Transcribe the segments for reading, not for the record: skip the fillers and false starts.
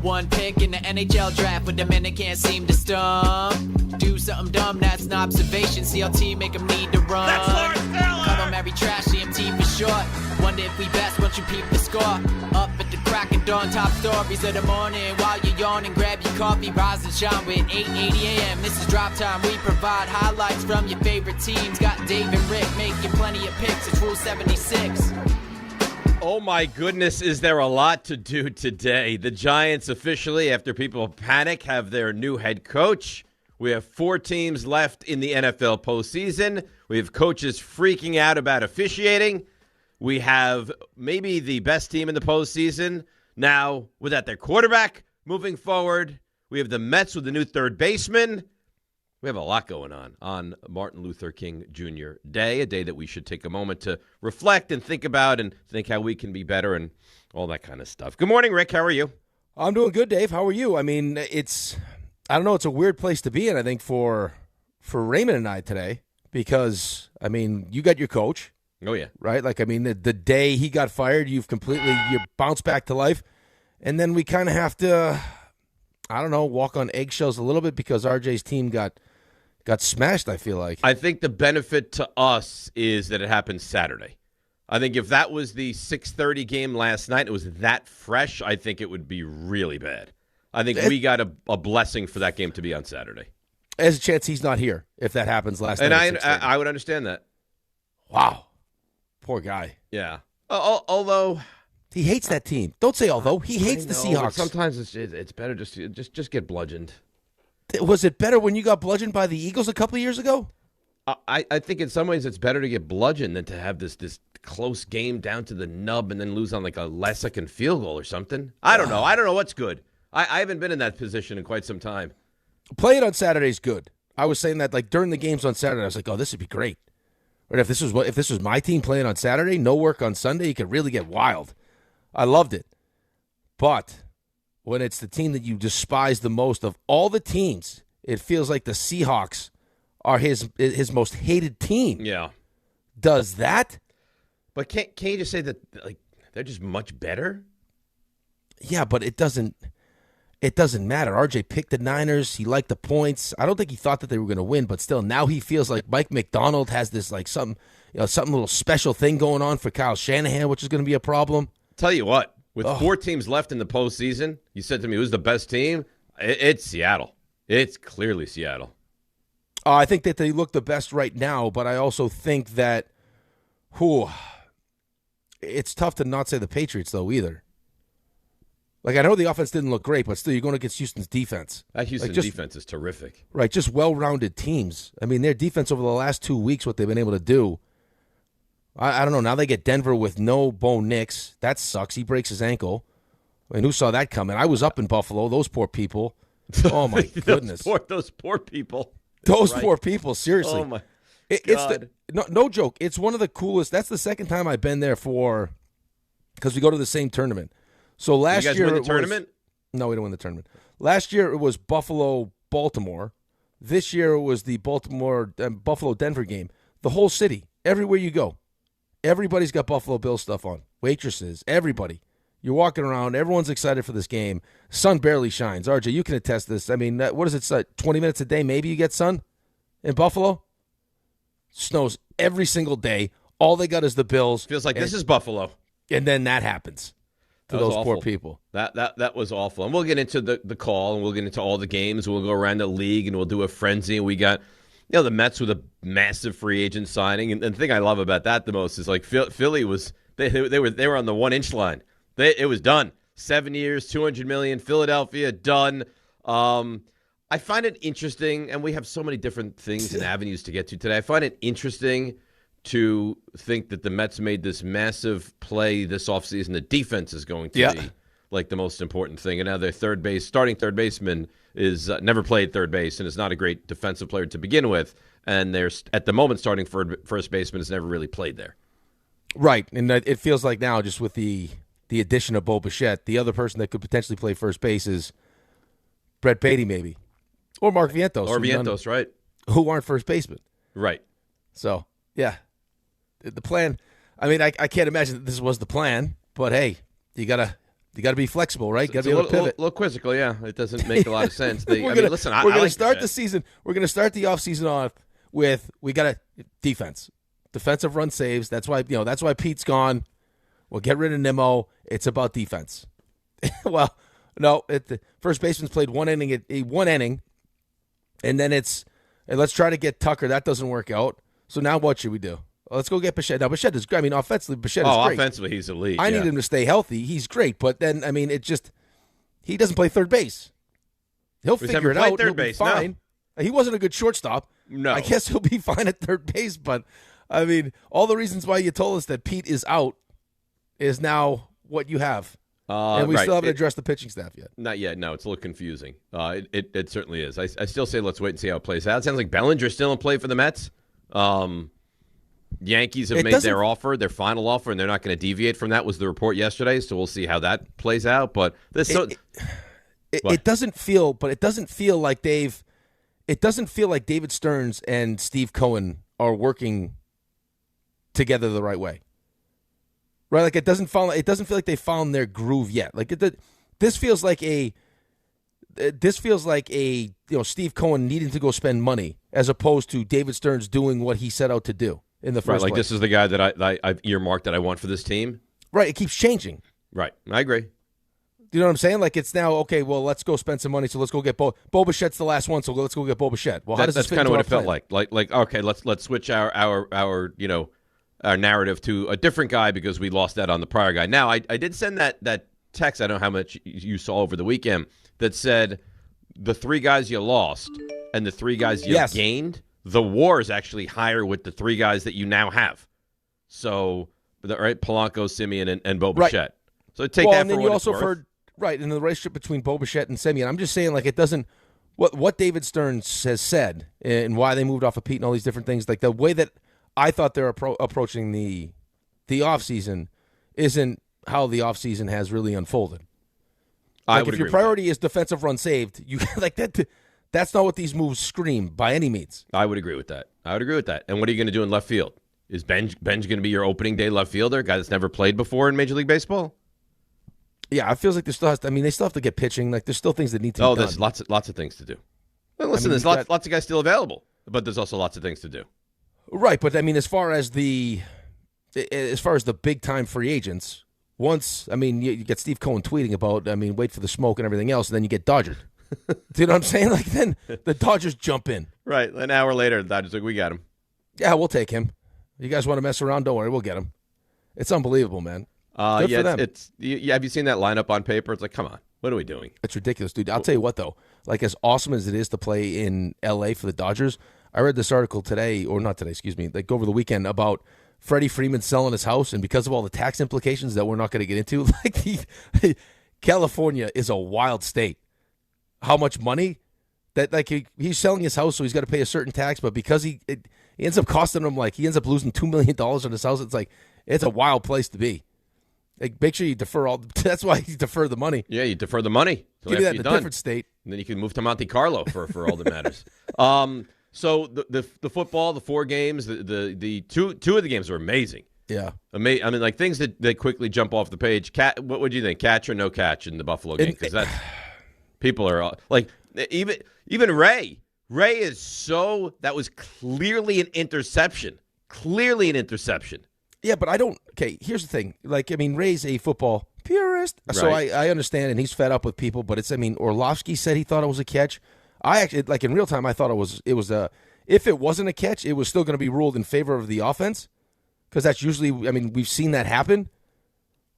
one pick in the NHL draft, but the minute can't seem to stump. Do something dumb, that's an observation. CLT make them need to run. That's Lawrence Taylor. Cut them every trash, CMT for short. Wonder if we best once you peep the score. Up at the crack of dawn, top stories of the morning. While you're yawning, grab your coffee, rise and shine with 8:80 a.m. This is Drop Time. We provide highlights from your favorite teams. Got Dave and Rick making plenty of picks. It's Rule 76. Oh my goodness, is there a lot to do today? The Giants officially, after people panic, have their new head coach. We have 4 teams left in the NFL postseason. We have coaches freaking out about officiating. We have maybe the best team in the postseason now without their quarterback moving forward. We have the Mets with the new third baseman. We have a lot going on Martin Luther King Jr. Day, a day that we should take a moment to reflect and think about and think how we can be better and all that kind of stuff. Good morning, Rick. How are you? I'm doing good, Dave. How are you? I mean, it's a weird place to be in, I think, for Raymond and I today because, I mean, you got your coach. Oh, yeah. Right? Like, I mean, the day he got fired, you bounced back to life. And then we kind of have to, walk on eggshells a little bit because RJ's team got smashed, I feel like. I think the benefit to us is that it happened Saturday. I think if that was the 6:30 game last night, it was that fresh, I think it would be really bad. I think we got a blessing for that game to be on Saturday. There's a chance he's not here if that happens last night. And I would understand that. Wow. Poor guy. Yeah. Although he hates that team. Don't say although. He hates the Seahawks. Sometimes it's better just get bludgeoned. Was it better when you got bludgeoned by the Eagles a couple of years ago? I think in some ways it's better to get bludgeoned than to have this close game down to the nub and then lose on like a last-second field goal or something. I don't know. I don't know what's good. I haven't been in that position in quite some time. Playing on Saturday is good. I was saying that like during the games on Saturday, I was like, oh, this would be great. Or if this was my team playing on Saturday, no work on Sunday, you could really get wild. I loved it. But when it's the team that you despise the most of all the teams, it feels like the Seahawks are his most hated team. Yeah. Does that? But can't you just say that like they're just much better? Yeah, but it doesn't matter. RJ picked the Niners. He liked the points. I don't think he thought that they were going to win, but still, now he feels like Mike McDonald has this like something little special thing going on for Kyle Shanahan, which is going to be a problem. Tell you what, with 4 teams left in the postseason, you said to me, who's the best team? It's Seattle. It's clearly Seattle. I think that they look the best right now, but I also think that, it's tough to not say the Patriots though either. Like, I know the offense didn't look great, but still, you're going against Houston's defense. That Houston defense is terrific. Right, just well-rounded teams. I mean, their defense over the last 2 weeks, what they've been able to do, I don't know. Now they get Denver with no Bo Nix. That sucks. He breaks his ankle. I mean, who saw that coming? I was up in Buffalo. Those poor people. Oh, my goodness. Those poor people. Those poor people, seriously. Oh, my God. No joke. It's one of the coolest. That's the second time I've been there because we go to the same tournament. So last year, you guys win the tournament? No, we don't win the tournament. Last year it was Buffalo-Baltimore. This year it was the Buffalo-Denver game. The whole city, everywhere you go, everybody's got Buffalo Bills stuff on. Waitresses, everybody. You're walking around. Everyone's excited for this game. Sun barely shines. RJ, you can attest this. I mean, what is it? 20 minutes a day maybe you get sun in Buffalo? Snows every single day. All they got is the Bills. Feels like this is Buffalo. And then that happens. To those awful. poor people. That was awful. And we'll get into the call, and we'll get into all the games. We'll go around the league, and we'll do a frenzy. We got, the Mets with a massive free agent signing. And the thing I love about that the most is, like, Philly was they were on the 1-inch line. It was done. 7 years, $200 million. Philadelphia, done. I find it interesting, and we have so many different things and avenues to get to today. I find it interesting to think that the Mets made this massive play this offseason. The defense is going to be like the most important thing. And now their starting third baseman is never played third base and is not a great defensive player to begin with. And there's at the moment starting first baseman has never really played there. Right, and it feels like now just with the addition of Bo Bichette, the other person that could potentially play first base is Brett Beatty maybe. Or Mark Vientos. Or Vientos, right. Who aren't first basemen. Right. So, yeah. The plan, I mean, I can't imagine that this was the plan, but hey, you gotta You got to be flexible, right? Got It's to be a able to pivot. little quizzical, yeah. It doesn't make a lot of sense. We're going to start Bichette. the season. We're going to start the offseason off with we got a defense, defensive run saves. That's why Pete's gone. We'll get rid of Nimmo. It's about defense. Well, no, the first baseman's played one inning, and then it's let's try to get Tucker. That doesn't work out. So now what should we do? Let's go get Bichette. Now, Bichette is great. I mean, offensively, Bichette is great. Offensively, he's elite. I need him to stay healthy. He's great. But then, I mean, he doesn't play third base. He'll figure it out. He'll be fine. No. He wasn't a good shortstop. No. I guess he'll be fine at third base. But, I mean, all the reasons why you told us that Pete is out is now what you have. And we still haven't addressed the pitching staff yet. Not yet. No, it's a little confusing. It certainly is. I still say let's wait and see how it plays out. It sounds like Bellinger's still in play for the Mets. Yankees have made their offer, their final offer, and they're not going to deviate from that, was the report yesterday. So we'll see how that plays out. But it doesn't feel like David Stearns and Steve Cohen are working together the right way. Right? Like it doesn't feel like they found their groove yet. Like this feels like a Steve Cohen needing to go spend money as opposed to David Stearns doing what he set out to do in the first place. This is the guy that I've earmarked that I want for this team. Right. It keeps changing. Right. I agree. Do you know what I'm saying? Like it's now, okay, well, let's go spend some money, so let's go get Bo Bichette's the last one, so let's go get Bo Bichette. Well, that's kind of what it felt like. Like okay, let's switch our narrative to a different guy because we lost that on the prior guy. Now, I did send that text, I don't know how much you saw over the weekend, that said the three guys you lost and the three guys you gained, the WAR is actually higher with the three guys that you now have. So, right, Polanco, Simeon, and Bo Bichette. So take that for what it's worth. And then you also heard, right, in the relationship between Bo Bichette and Simeon, I'm just saying, like, it doesn't, what David Stearns has said and why they moved off of Pete and all these different things, like the way that I thought they're approaching the offseason isn't how the offseason has really unfolded. Like if your priority is defensive run saved, you like that. That's not what these moves scream by any means. I would agree with that. And what are you going to do in left field? Is Benj going to be your opening day left fielder, guy that's never played before in Major League Baseball? Yeah, it feels like they still have to get pitching. Like there's still things that need to be done. There's lots of things to do. Well, listen, there's lots of guys still available, but there's also lots of things to do. Right, but I mean, as far as the big time free agents, you get Steve Cohen tweeting about, wait for the smoke and everything else, and then you get Dodgered. Do you know what I'm saying? Like then the Dodgers jump in. Right, an hour later, the Dodgers like, we got him. Yeah, we'll take him. You guys want to mess around? Don't worry, we'll get him. It's unbelievable, man. Good for them. Have you seen that lineup on paper? It's like, come on, what are we doing? It's ridiculous, dude. I'll tell you what, though. Like as awesome as it is to play in L.A. for the Dodgers, I read this article today, or not today, excuse me, like over the weekend about Freddie Freeman selling his house, and because of all the tax implications that we're not going to get into, like California is a wild state. How much money that he's selling his house, so he's got to pay a certain tax, but because it ends up costing him, like he ends up losing $2 million on his house. It's like it's a wild place to be. Like make sure you defer all. That's why you defer the money. Yeah, you defer the money. Give me that in a different state, and then you can move to Monte Carlo for all that matters. So the football, the 4 games, the two of the games were amazing. Yeah, amazing. I mean, like things that quickly jump off the page. What would you think? Catch or no catch in the Buffalo game? Because that's people are like even Ray. Ray is so that was clearly an interception. Yeah, but I don't. Okay, here's the thing. Like, I mean, Ray's a football purist, right. So I understand, and he's fed up with people. But it's, I mean, Orlovsky said he thought it was a catch. I actually, like in real time, I thought it was a. If it wasn't a catch, it was still going to be ruled in favor of the offense, because that's usually. I mean, we've seen that happen,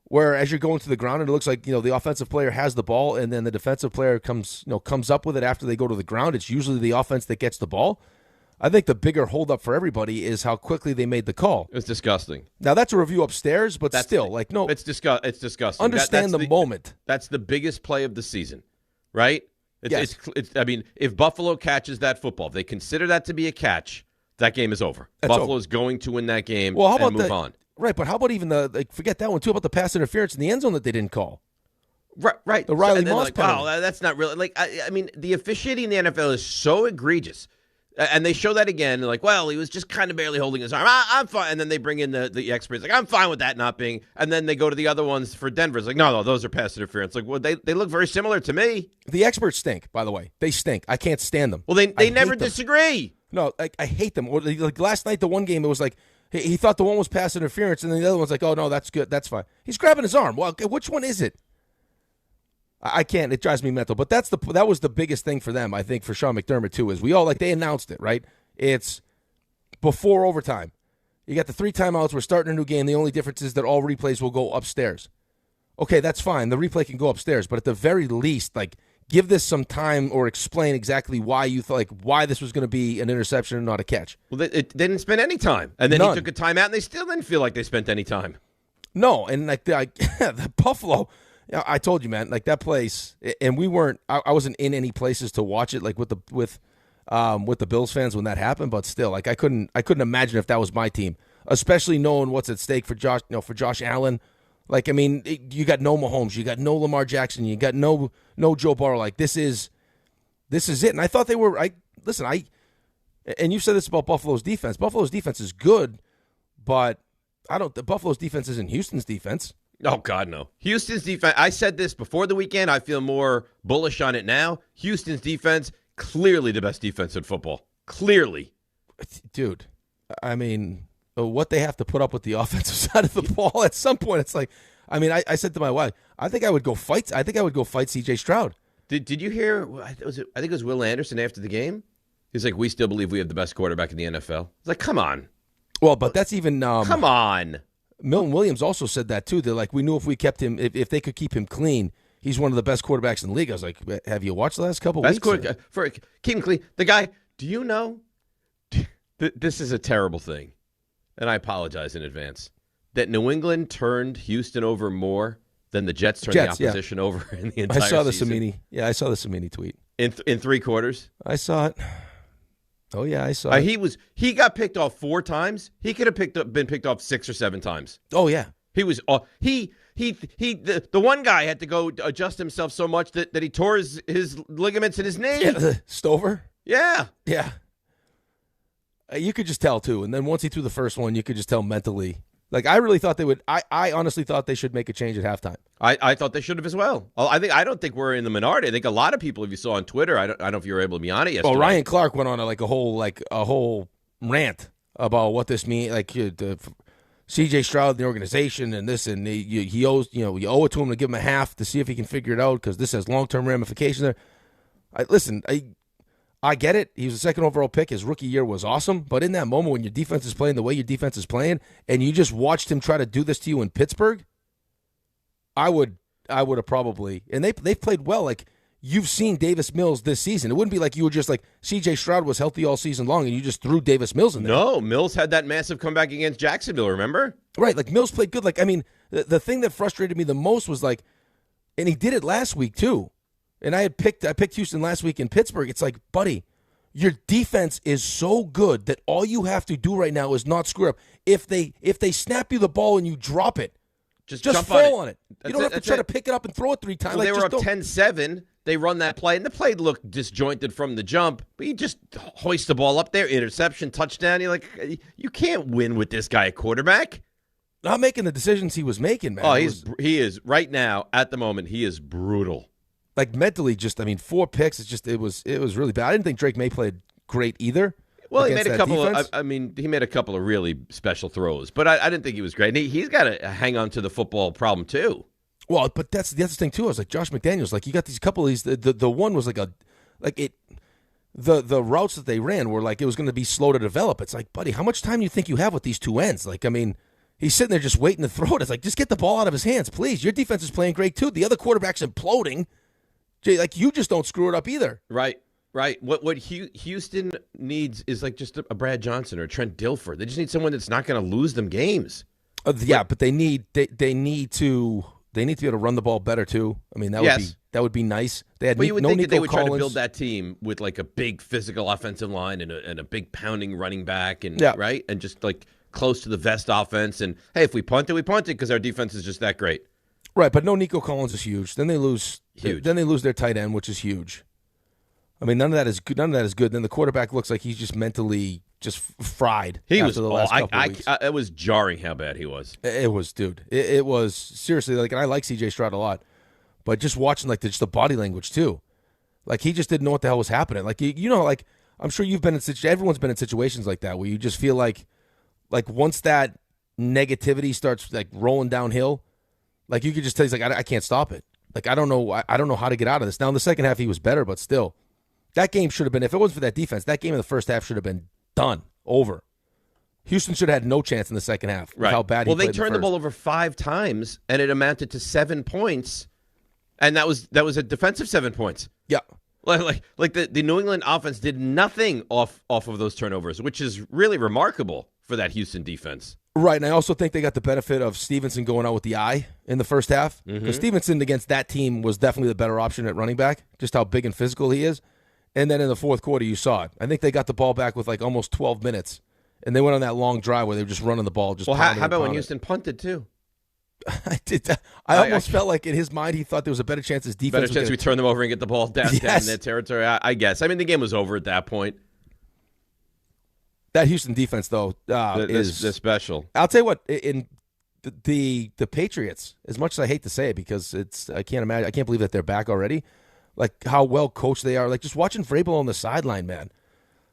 where as you're going to the ground, and it looks like the offensive player has the ball, and then the defensive player comes up with it after they go to the ground. It's usually the offense that gets the ball. I think the bigger holdup for everybody is how quickly they made the call. It's disgusting. Now, that's a review upstairs, but still, like, no. It's disgusting. Understand the moment. That's the biggest play of the season, right? Yes. I mean, if Buffalo catches that football, if they consider that to be a catch, that game is over. That's Buffalo is going to win that game and move on. Right, but how about even forget that one, too, about the pass interference in the end zone that they didn't call? Right. The Riley Moss penalty. Wow, that's not really. Like, I mean, the officiating in the NFL is so egregious And they show that again. They're like, well, he was just kind of barely holding his arm. I'm fine. And then they bring in the experts. Like, I'm fine with that not being. And then they go to the other ones for Denver. It's like, no, those are pass interference. Like, well, they look very similar to me. The experts stink, by the way. They stink. I can't stand them. Well, they never disagree. No, I hate them. Like last night, the one game, it was like, he thought the one was pass interference, and then the other one's like, oh, no, that's good. That's fine. He's grabbing his arm. Well, which one is it? I can't. It drives me mental. But that was the biggest thing for them, I think, for Sean McDermott, too, is we all, like, they announced it, right? It's before overtime. You got the 3 timeouts. We're starting a new game. The only difference is that all replays will go upstairs. Okay, that's fine. The replay can go upstairs. But at the very least, like, give this some time or explain exactly why you thought, like, why this was going to be an interception and not a catch. Well, they didn't spend any time. And then None. he took a timeout, and they still didn't feel like they spent any time. No, and, like, the Buffalo, I told you, man, like, that place, and we weren't, I wasn't in any places to watch it, like, with the Bills fans when that happened, but still, like, I couldn't imagine if that was my team, especially knowing what's at stake for Josh Allen. Like, I mean, you got no Mahomes, you got no Lamar Jackson, you got no Joe Burrow. Like, this is it. And I thought they were. And you said this about Buffalo's defense. Buffalo's defense is good, but Buffalo's defense isn't Houston's defense. Oh, God, no. Houston's defense, I said this before the weekend. I feel more bullish on it now. Houston's defense, clearly the best defense in football. Clearly. Dude, I mean, what they have to put up with the offensive side of the ball at some point, it's like, I mean, I said to my wife, I think I would go fight C.J. Stroud. Did you hear, I think it was Will Anderson after the game? He's like, we still believe we have the best quarterback in the NFL. It's like, come on. Well, but that's even... come on. Milton Williams also said that, too. They're like, we knew if we kept him, if they could keep him clean, he's one of the best quarterbacks in the league. I was like, have you watched the last couple weeks? For keep him clean. The guy, do you know, this is a terrible thing, and I apologize in advance, that New England turned Houston over more than the Jets turned the opposition over in the entire season. I saw the Samini tweet. In 3 quarters? I saw it. Oh, yeah, I saw it. He got picked off 4 times. He could have been picked off 6 or 7 times. Oh, yeah. He was the one guy had to go adjust himself so much that he tore his ligaments in his knee. Yeah, Stover? Yeah. Yeah. You could just tell, too. And then once he threw the first one, you could just tell mentally. Like, I really thought they would. I honestly thought they should make a change at halftime. I thought they should have as well. I don't think we're in the minority. I think a lot of people, if you saw on Twitter, I don't know if you were able to be on it yesterday. Well, Ryan Clark went on a whole rant about what this means. Like C.J. Stroud, the organization, and this, and he owes, you owe it to him to give him a half to see if he can figure it out because this has long-term ramifications there. I get it. He was a second overall pick. His rookie year was awesome. But in that moment when your defense is playing the way your defense is playing and you just watched him try to do this to you in Pittsburgh, I would have probably – and they've played well. Like, you've seen Davis Mills this season. It wouldn't be like you were just like C.J. Stroud was healthy all season long and you just threw Davis Mills in there. No, Mills had that massive comeback against Jacksonville, remember? Right. Like, Mills played good. Like, I mean, the thing that frustrated me the most was like – and he did it last week too. And I picked Houston last week in Pittsburgh. It's like, buddy – your defense is so good that all you have to do right now is not screw up. If they snap you the ball and you drop it, just fall on it. You don't have to try to pick it up and throw it 3 times. Well, they were up 10-7. They run that play, and the play looked disjointed from the jump. But you just hoist the ball up there, interception, touchdown. You're like, you can't win with this guy at quarterback. Not making the decisions he was making, man. Oh, he is right now at the moment. He is brutal. Like mentally, 4 picks. It was really bad. I didn't think Drake May played great either. Well, he made a couple of. He made a couple of really special throws, but I didn't think he was great. He's got to hang on to the football problem too. Well, but that's the other thing too. I was like Josh McDaniels. Like, you got these couple of these. The one was the routes that they ran were like it was going to be slow to develop. It's like, buddy, how much time do you think you have with these 2 ends? Like, I mean, he's sitting there just waiting to throw it. It's like, just get the ball out of his hands, please. Your defense is playing great too. The other quarterback's imploding. Like, you just don't screw it up either. Right. What Houston needs is like just a Brad Johnson or a Trent Dilfer. They just need someone that's not going to lose them games. But they need to be able to run the ball better too. I mean, that would be nice. They had you would no think Nico that they would Collins. try to build that team with like a big physical offensive line and a big pounding running back and right and just like close to the vest offense. And hey, if we punt it, we punt it because our defense is just that great. Right, but no Nico Collins is huge. Then they lose. Huge. Then they lose their tight end, which is huge. I mean, none of that is good. None of that is good. Then the quarterback looks like he's just mentally just fried. He after was. the last couple of weeks. It was jarring how bad he was. It was, dude. It was seriously like, and I like C.J. Stroud a lot, but just watching like just the body language too, like he just didn't know what the hell was happening. Like you know, like I'm sure you've been in everyone's been in situations like that where you just feel like once that negativity starts like rolling downhill, like you could just tell he's like I can't stop it. Like I don't know how to get out of this. Now in the second half he was better, but still. That game should have been, if it wasn't for that defense, that game in the first half should have been done, over. Houston should have had no chance in the second half. Right. How bad he played they turned the ball over 5 times, and it amounted to 7 points, and that was a defensive 7 points. Yeah. Like the New England offense did nothing off of those turnovers, which is really remarkable for that Houston defense. Right, and I also think they got the benefit of Stevenson going out with the eye in the first half. Because Stevenson against that team was definitely the better option at running back, just how big and physical he is. And then in the fourth quarter, you saw it. I think they got the ball back with like almost 12 minutes. And they went on that long drive where they were just running the ball. How about when Houston punted too? I did that. I almost felt like in his mind he thought there was a better chance his defense. Better chance we turn them over and get the ball down in their territory. I guess. I mean, the game was over at that point. That Houston defense, though, they're special. I'll tell you what. In the Patriots, as much as I hate to say it, because I can't believe that they're back already. Like how well coached they are. Like just watching Vrabel on the sideline, man.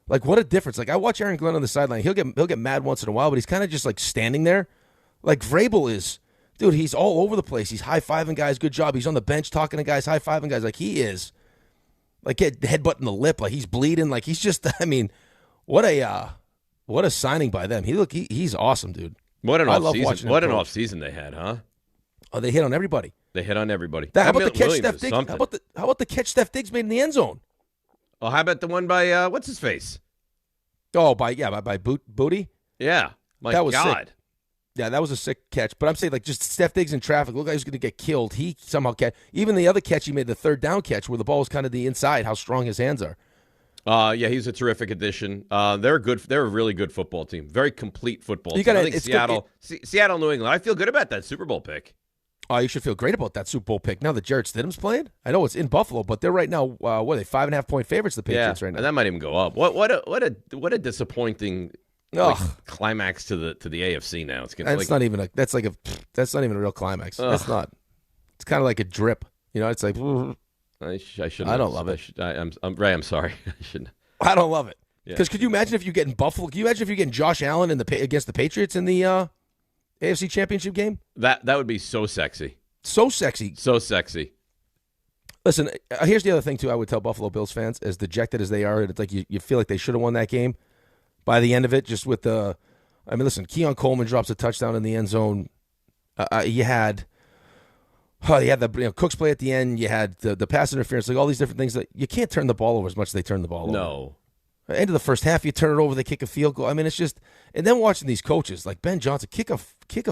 Like what a difference. Like I watch Aaron Glenn on the sideline. He'll get mad once in a while, but he's kind of just like standing there. Like Vrabel is, dude. He's all over the place. He's high fiving guys. Good job. He's on the bench talking to guys, high fiving guys. Like he is, like get headbutting the lip. Like he's bleeding. Like he's just. I mean, what a signing by them. He's awesome, dude. What an off season. What an off season they had, huh? Oh, they hit on everybody. They hit on everybody. How about the catch Steph Diggs? How about the catch Steph Diggs made in the end zone? Oh, how about the one by what's his face? Oh, by Booty. Yeah, that was God. Sick. Yeah, that was a sick catch. But I'm saying like just Steph Diggs in traffic. Look, he's going to get killed. He somehow catch. Even the other catch he made, the third down catch, where the ball was kind of the inside. How strong his hands are. Yeah, he's a terrific addition. They're a really good football team. Very complete football team. I think Seattle, New England. I feel good about that Super Bowl pick. Oh, you should feel great about that Super Bowl pick. Now that Jarrett Stidham's playing, I know it's in Buffalo, but they're right now. What are they 5.5-point favorites? The Patriots right now, and that might even go up. What a disappointing climax to the AFC now. That's not even a real climax. That's not. It's kind of like a drip. You know, it's like. I shouldn't. I don't love it. I'm Ray. I'm sorry. I shouldn't. I don't love it because could you imagine if you get in Buffalo? Can you imagine if you're getting Josh Allen against the Patriots in the AFC Championship game? That would be so sexy. So sexy. So sexy. Listen, here's the other thing too. I would tell Buffalo Bills fans, as dejected as they are, it's like you feel like they should have won that game. By the end of it, just with listen, Keon Coleman drops a touchdown in the end zone. You had the Cooks play at the end. You had the pass interference, like all these different things that you can't turn the ball over as much as they turn the ball over. No. End of the first half, you turn it over, they kick a field goal. I mean, it's just, and then watching these coaches like Ben Johnson kick a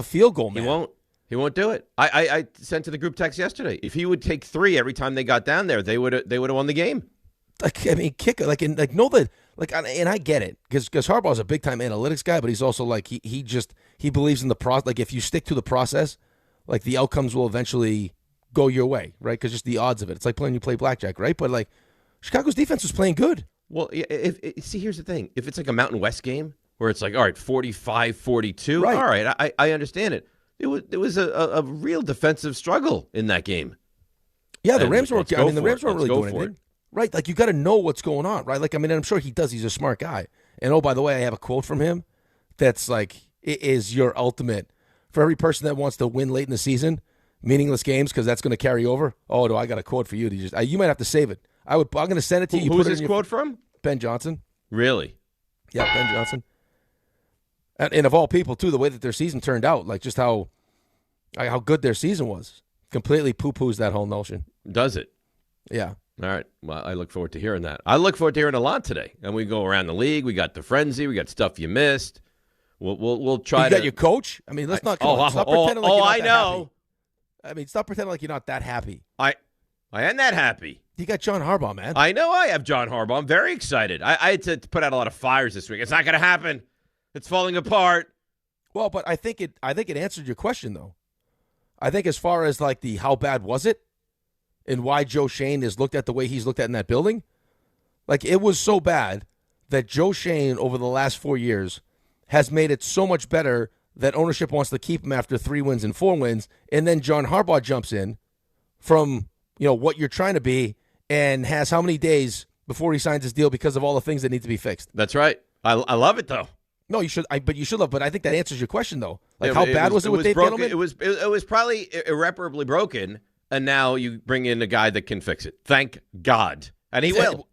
field goal, man. He won't do it. I sent to the group text yesterday. If he would take 3 every time they got down there, they would have won the game. Like I mean, and I get it because Harbaugh's a big time analytics guy, but he's also like he believes in the process. Like if you stick to the process, like the outcomes will eventually go your way, right? Because just the odds of it. It's like you play blackjack, right? But like Chicago's defense was playing good. Well, see, here's the thing. If it's like a Mountain West game where it's like, all right, 45-42, right. All right, I understand it. It was a real defensive struggle in that game. Yeah, the Rams weren't. The Rams weren't really doing anything, right? Like you got to know what's going on, right? Like I mean, I'm sure he does. He's a smart guy. And oh, by the way, I have a quote from him that's like, it is your ultimate for every person that wants to win late in the season, meaningless games because that's going to carry over. Oh, I got a quote for you. You might have to save it. I'm going to send it to you. Who's this quote from? Ben Johnson. Really? Yeah, Ben Johnson. And of all people, too, the way that their season turned out, like just how good their season was, completely poo-poos that whole notion. Does it? Yeah. All right. Well, I look forward to hearing that. I look forward to hearing a lot today. And we go around the league. We got the frenzy. We got stuff you missed. We'll try you to. got your coach? I mean, let's not. Stop pretending like you're not I know. Happy. I mean, stop pretending like you're not that happy. I am that happy. You got John Harbaugh, man. I know I have John Harbaugh. I'm very excited. I had to put out a lot of fires this week. It's not going to happen. It's falling apart. Well, but I think it answered your question, though. I think as far as like the how bad was it and why Joe Shane is looked at the way he's looked at in that building, Like, it was so bad that Joe Shane, over the last 4 years, has made it so much better that ownership wants to keep him after 3 wins and 4 wins, and then John Harbaugh jumps in from, what you're trying to be and has how many days before he signs his deal because of all the things that need to be fixed. That's right. I love it, though. No, you should. But you should love. But I think that answers your question, though. Like, how bad was it with Dave Gettleman? It was probably irreparably broken, and now you bring in a guy that can fix it. Thank God, and he will.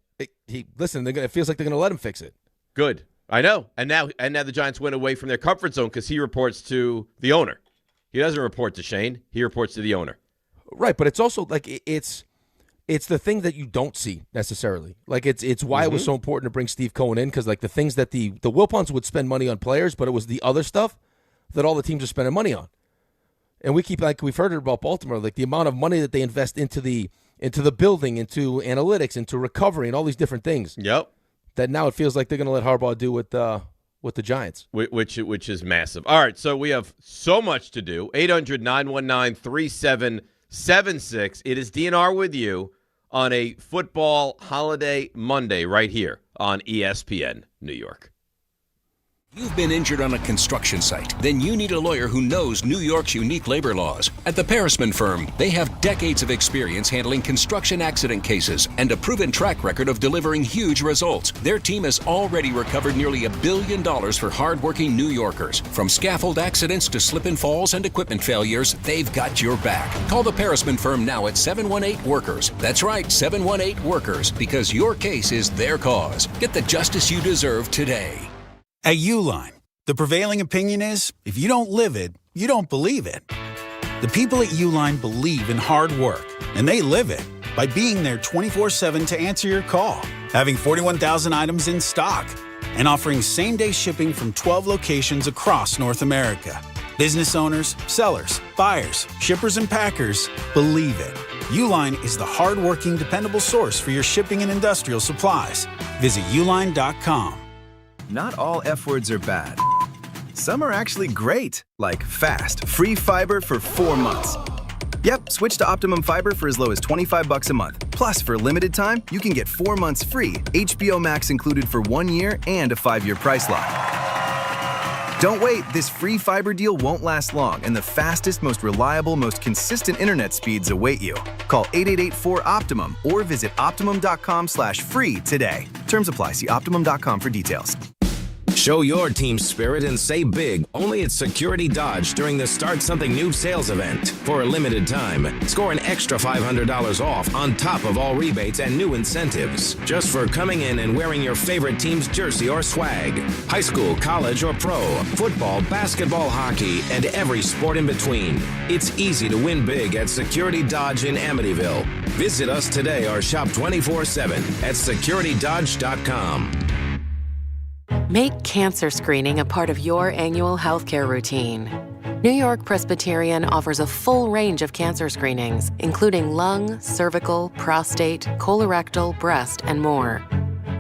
Listen. It feels like they're going to let him fix it. Good. I know. And now the Giants went away from their comfort zone because he reports to the owner. He doesn't report to Shane. He reports to the owner. Right, but it's also like it's the thing that you don't see necessarily. Like, it's why it was so important to bring Steve Cohen in, because like the things that the Wilpons would spend money on players, but it was the other stuff that all the teams are spending money on. And we've heard it about Baltimore, like the amount of money that they invest into the building, into analytics, into recovery, and all these different things. Yep. That now it feels like they're going to let Harbaugh do with the Giants, which is massive. All right, so we have so much to do. 800-919-3776. It is DNR with you on a football holiday Monday right here on ESPN New York. You've been injured on a construction site. Then you need a lawyer who knows New York's unique labor laws. At the Parisman Firm, they have decades of experience handling construction accident cases and a proven track record of delivering huge results. Their team has already recovered nearly $1 billion for hardworking New Yorkers. From scaffold accidents to slip and falls and equipment failures, they've got your back. Call the Parisman Firm now at 718-WORKERS. That's right, 718-WORKERS, because your case is their cause. Get the justice you deserve today. At Uline, the prevailing opinion is, if you don't live it, you don't believe it. The people at Uline believe in hard work, and they live it by being there 24/7 to answer your call, having 41,000 items in stock, and offering same-day shipping from 12 locations across North America. Business owners, sellers, buyers, shippers, and packers believe it. Uline is the hard-working, dependable source for your shipping and industrial supplies. Visit uline.com. Not all F words are bad. Some are actually great, like fast, free fiber for 4 months. Yep, switch to Optimum Fiber for as low as $25 a month. Plus, for a limited time, you can get 4 months free, HBO Max included for 1 year, and a 5-year price lock. Don't wait, this free fiber deal won't last long, and the fastest, most reliable, most consistent internet speeds await you. Call 888-4-OPTIMUM or visit Optimum.com/free today. Terms apply. See Optimum.com for details. Show your team spirit and save big only at Security Dodge during the Start Something New sales event. For a limited time, score an extra $500 off on top of all rebates and new incentives. Just for coming in and wearing your favorite team's jersey or swag. High school, college, or pro, football, basketball, hockey, and every sport in between. It's easy to win big at Security Dodge in Amityville. Visit us today or shop 24/7 at securitydodge.com. Make cancer screening a part of your annual healthcare routine. New York Presbyterian offers a full range of cancer screenings, including lung, cervical, prostate, colorectal, breast, and more.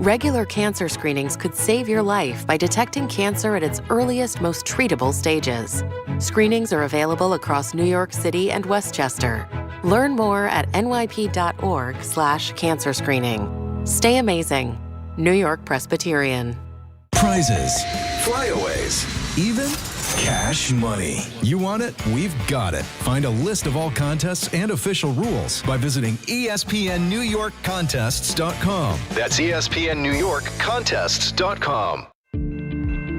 Regular cancer screenings could save your life by detecting cancer at its earliest, most treatable stages. Screenings are available across New York City and Westchester. Learn more at nyp.org/cancer screening. Stay amazing. New York Presbyterian. Prizes, flyaways, even cash money. You want it? We've got it. Find a list of all contests and official rules by visiting ESPNNewYorkContests.com. That's ESPNNewYorkContests.com.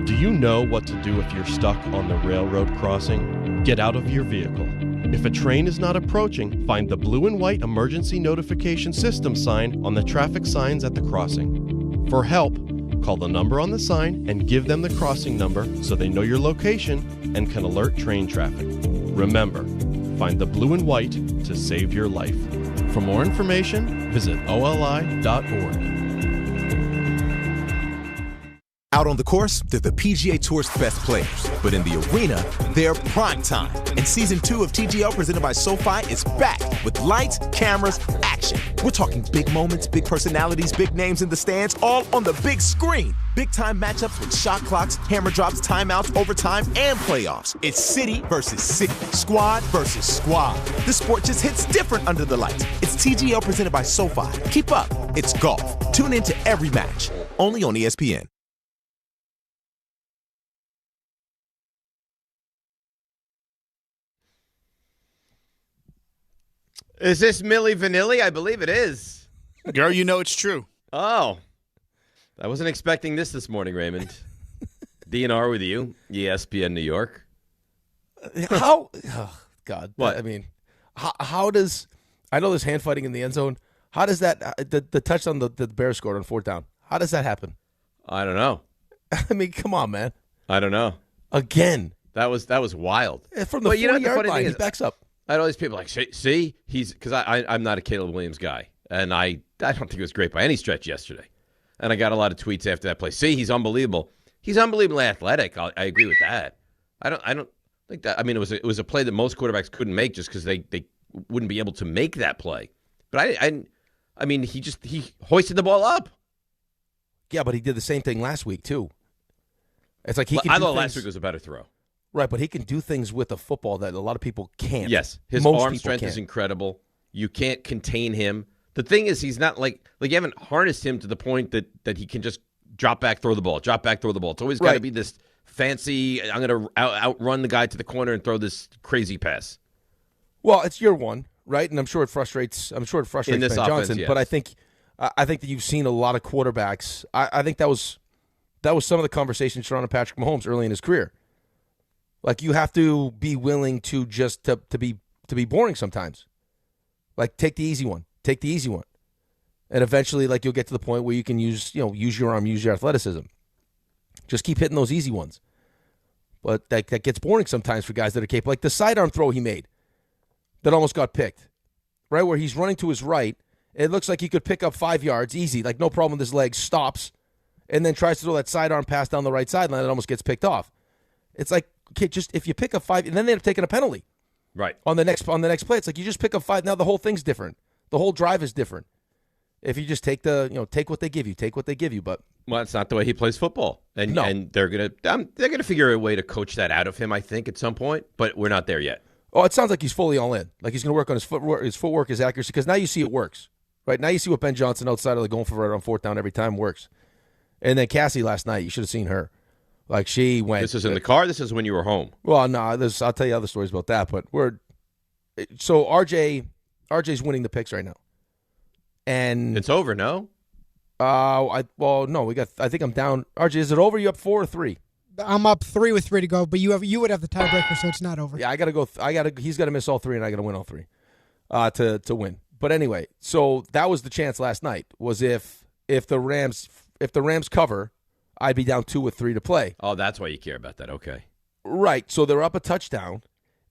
Do you know what to do if you're stuck on the railroad crossing? Get out of your vehicle. If a train is not approaching, find the blue and white emergency notification system sign on the traffic signs at the crossing. For help, call the number on the sign and give them the crossing number so they know your location and can alert train traffic. Remember, find the blue and white to save your life. For more information, visit oli.org. Out on the course, they're the PGA Tour's best players. But in the arena, they're prime time. And Season 2 of TGL presented by SoFi is back with lights, cameras, action. We're talking big moments, big personalities, big names in the stands, all on the big screen. Big-time matchups with shot clocks, hammer drops, timeouts, overtime, and playoffs. It's city versus city, squad versus squad. The sport just hits different under the lights. It's TGL presented by SoFi. Keep up. It's golf. Tune in to every match. Only on ESPN. Is this Milli Vanilli? I believe it is. Girl, you know it's true. Oh. I wasn't expecting this morning, Raymond. DNR with you, ESPN New York. How? Oh, God. What? I mean, how does – I know there's hand fighting in the end zone. How does that the touchdown the Bears scored on 4th down, how does that happen? I don't know. I mean, come on, man. I don't know. Again. That was wild. From the 40-yard line, he backs up. I had all these people like, see, he's because I'm not a Caleb Williams guy, and I don't think it was great by any stretch yesterday. And I got a lot of tweets after that play. See, he's unbelievable. He's unbelievably athletic. I agree with that. I don't think that. I mean, it was a play that most quarterbacks couldn't make just because they wouldn't be able to make that play. But I mean, he hoisted the ball up. Yeah, but he did the same thing last week too. It's like I thought last week was a better throw. Right, but he can do things with a football that a lot of people can't. Yes, his arm strength is incredible. You can't contain him. The thing is, he's not like you haven't harnessed him to the point that he can just drop back, throw the ball. It's always got to be this fancy, I'm going to outrun the guy to the corner and throw this crazy pass. Well, it's year one, right? And I'm sure it frustrates Ben Johnson. Yes. But I think that you've seen a lot of quarterbacks. I think that was some of the conversation surrounding Patrick Mahomes early in his career. Like, you have to be willing to just to be boring sometimes. Like, take the easy one. And eventually, like, you'll get to the point where you can use your arm, use your athleticism. Just keep hitting those easy ones. But that gets boring sometimes for guys that are capable. Like the sidearm throw he made that almost got picked, right? Where he's running to his right. It looks like he could pick up 5 yards easy, like no problem with his legs, stops, and then tries to throw that sidearm pass down the right sideline. It almost gets picked off. It's like, okay, just if you pick up 5, and then they end up taking a penalty. Right. On the next play, it's like you just pick up 5. Now the whole thing's different. The whole drive is different. If you just take what they give you, but it's not the way he plays football, and they're gonna figure a way to coach that out of him, I think, at some point. But we're not there yet. Oh, it sounds like he's fully all in. Like he's going to work on his footwork, his accuracy, because now you see it works. Right now you see what Ben Johnson outside of the going for it on 4th down every time works. And then Cassie last night, you should have seen her. Like she went. This is in the car. This is when you were home. Well, no, I'll tell you other stories about that. But so RJ's winning the picks right now, and it's over. No. No. I think I'm down. RJ, is it over? You up 4 or 3? I'm up 3 with 3 to go, but you would have the tiebreaker, so it's not over. Yeah, I gotta go. He's gotta miss all 3, and I gotta win all 3, to win. But anyway, so that was the chance last night. Was if the Rams cover, I'd be down 2 with 3 to play. Oh, that's why you care about that. Okay. Right. So they're up a touchdown,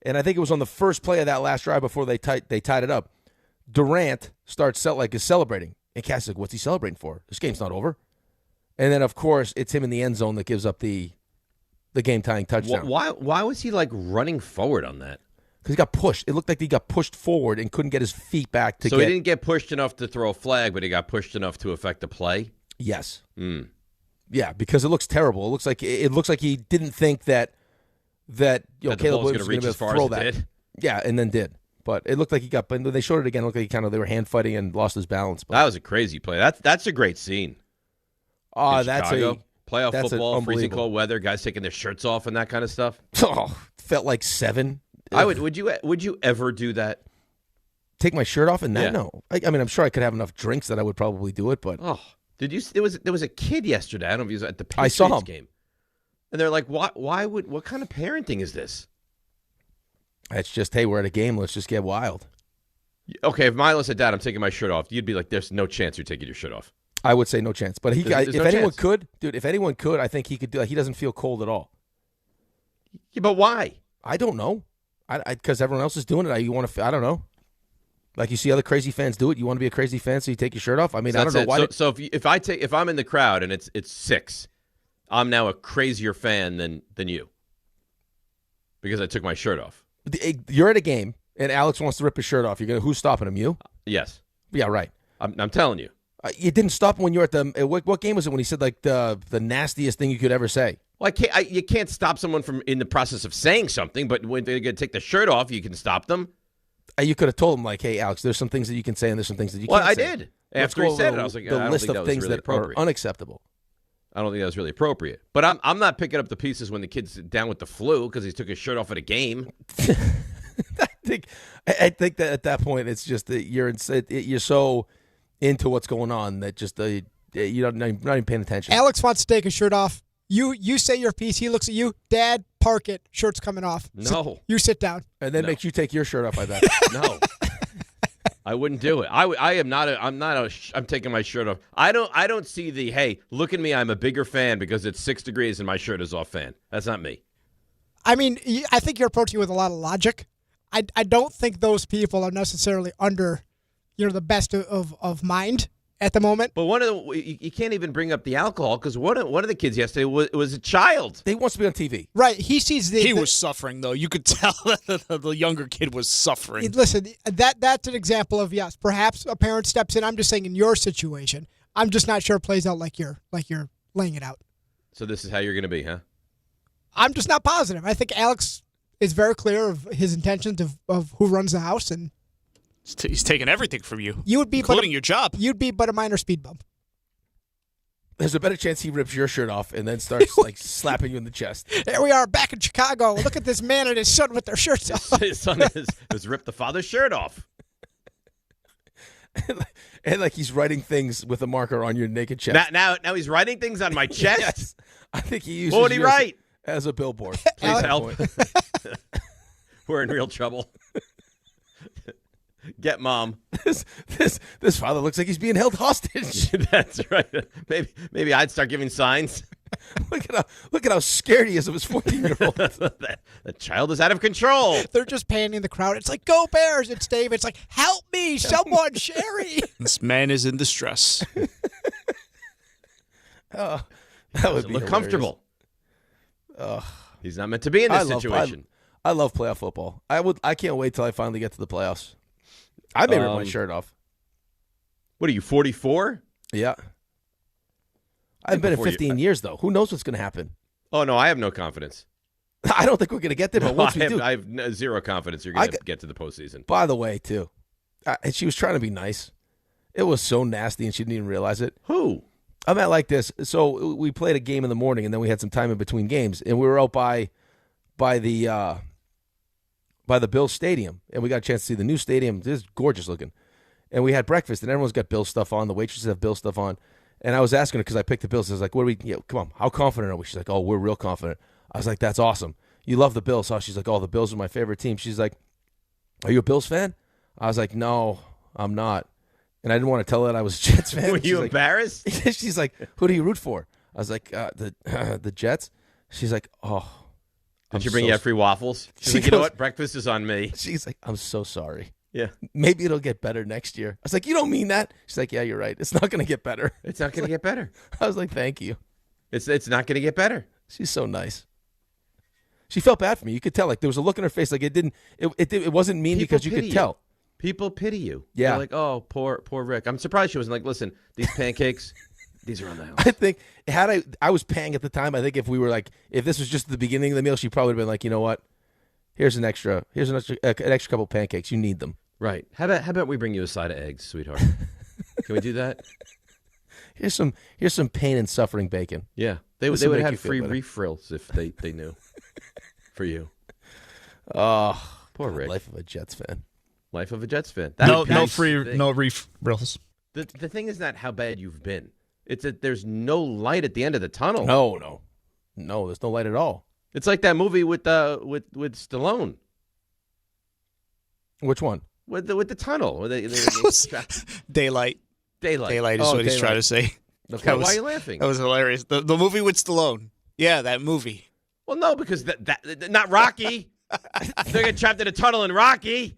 and I think it was on the first play of that last drive before they tied it up. Durant is celebrating, and Cassie's like, "What's he celebrating for? This game's not over." And then, of course, it's him in the end zone that gives up the game-tying touchdown. Why was he like running forward on that? Because he got pushed. It looked like he got pushed forward and couldn't get his feet back to. So he didn't get pushed enough to throw a flag, but he got pushed enough to affect the play. Yes. Yeah, because it looks terrible. It looks like he didn't think that Caleb Williams was going to throw that. Did. Yeah, and then did. But it looked like he got. But they showed it again. It looked like they were hand fighting and lost his balance. But that was a crazy play. That's a great scene. That's Chicago. Playoff football, freezing cold weather, guys taking their shirts off and that kind of stuff. Oh, felt like 7. Would you ever do that? Take my shirt off and that? Yeah. No. I mean, I'm sure I could have enough drinks that I would probably do it, but did you? There was a kid yesterday. I don't know if he was at the I saw Patriots him. game, and they're like, what kind of parenting is this? It's just, hey, we're at a game. Let's just get wild. Okay, if Milo said, "Dad, I'm taking my shirt off," you'd be like, "There's no chance you're taking your shirt off." I would say no chance. But if no anyone chance. could, dude, I think he could do that. He doesn't feel cold at all. Yeah, but why? I don't know. Because everyone else is doing it. I don't know. Like you see other crazy fans do it. You want to be a crazy fan, so you take your shirt off. I mean, I don't know why. So if I'm in the crowd and it's 6, I'm now a crazier fan than you because I took my shirt off. You're at a game, and Alex wants to rip his shirt off. Who's stopping him? You? Yes. Yeah, right. I'm telling you. You didn't stop him when you were at the what game was it when he said like the nastiest thing you could ever say? Well, you can't stop someone from in the process of saying something, but when they're going to take the shirt off, you can stop them. You could have told him like, "Hey, Alex, there's some things that you can say, and there's some things that you can't say." Well, I did. After he said it, I was like, the I don't list think of that was things really that appropriate. are unacceptable. I don't think that was really appropriate. But I'm not picking up the pieces when the kid's down with the flu because he took his shirt off at a game. I think that at that point it's just that you're so into what's going on that just you're not even paying attention. Alex wants to take his shirt off. You say your piece. He looks at you. Dad, park it. Shirt's coming off. No. You sit down. And then makes you take your shirt off, I bet. No. I wouldn't do it. I'm taking my shirt off. I don't see the, hey, look at me, I'm a bigger fan because it's 6 degrees and my shirt is off fan. That's not me. I mean, I think you're approaching it with a lot of logic. I don't think those people are necessarily under, the best of mind at the moment. But you can't even bring up the alcohol because one of the kids yesterday was a child. He wants to be on TV. Right. He sees He was suffering, though. You could tell that the younger kid was suffering. Listen, that's an example of, yes, perhaps a parent steps in. I'm just saying in your situation, I'm just not sure it plays out like you're laying it out. So this is how you're going to be, huh? I'm just not positive. I think Alex is very clear of his intentions of who runs the house, and he's taking everything from you. You would be including your job. You'd be but a minor speed bump. There's a better chance he rips your shirt off and then starts like slapping you in the chest. Here we are back in Chicago. Look at this man and his son with their shirts off. His son has ripped the father's shirt off. And like he's writing things with a marker on your naked chest. Now he's writing things on my chest? Yes. I think he uses what would he write? As a billboard. Please help. We're in real trouble. Get mom. This father looks like he's being held hostage. That's right. Maybe I'd start giving signs. Look at how scared he is of his 14-year-old. The child is out of control. They're just panning the crowd. It's like, go Bears. It's Dave. It's like, help me, someone, Sherry. This man is in distress. That would be look hilarious. Comfortable. He's not meant to be in this situation. I love playoff football. I can't wait till I finally get to the playoffs. I may rip my shirt off. What are you, 44? Yeah. I've been in 15 years, though. Who knows what's going to happen? Oh, no, I have no confidence. I don't think we're going to get there, but once we do. I have zero confidence you're going to get to the postseason. By the way, too, and she was trying to be nice. It was so nasty, and she didn't even realize it. Who? I'm at like this. So we played a game in the morning, and then we had some time in between games, and we were out by the Bills Stadium, and we got a chance to see the new stadium. This is gorgeous looking. And we had breakfast, and everyone's got Bills stuff on. The waitresses have Bills stuff on. And I was asking her because I picked the Bills. I was like, "What are we? Come on, how confident are we?" She's like, "Oh, we're real confident." I was like, "That's awesome. You love the Bills, huh?" She's like, "Oh, the Bills are my favorite team." She's like, "Are you a Bills fan?" I was like, "No, I'm not." And I didn't want to tell her that I was a Jets fan. Were you embarrassed? She's like, "Who do you root for?" I was like, "The Jets." She's like, "Oh." Did she bring you free waffles? She's like, you know what? Breakfast is on me. She's like, "I'm so sorry." Yeah. Maybe it'll get better next year. I was like, "You don't mean that?" She's like, "Yeah, you're right. It's not going to get better." It's not going to get better. I was like, "Thank you." It's not going to get better. She's so nice. She felt bad for me. You could tell. Like there was a look in her face. Like it wasn't mean because you could tell. People pity you. Yeah. They're like, "Oh, poor Rick." I'm surprised she wasn't like, "Listen, these pancakes, these are on the house." I think I was paying at the time. I think if this was just the beginning of the meal, she probably would have been like, "You know what? Here's an extra couple pancakes. You need them." Right. How about we bring you a side of eggs, sweetheart? Can we do that? Here's some pain and suffering bacon. Yeah. They would have free refills if they knew. For you. Oh, poor Rick. Life of a Jets fan. Life of a Jets fan. No refills. The thing is not how bad you've been. It's that there's no light at the end of the tunnel. No, there's no light at all. It's like that movie with Stallone. Which one? With the tunnel. Where they Daylight. Daylight is what he's trying to say. Okay. Why are you laughing? That was hilarious. The movie with Stallone. Yeah, that movie. Well, no, because that not Rocky. They get trapped in a tunnel in Rocky.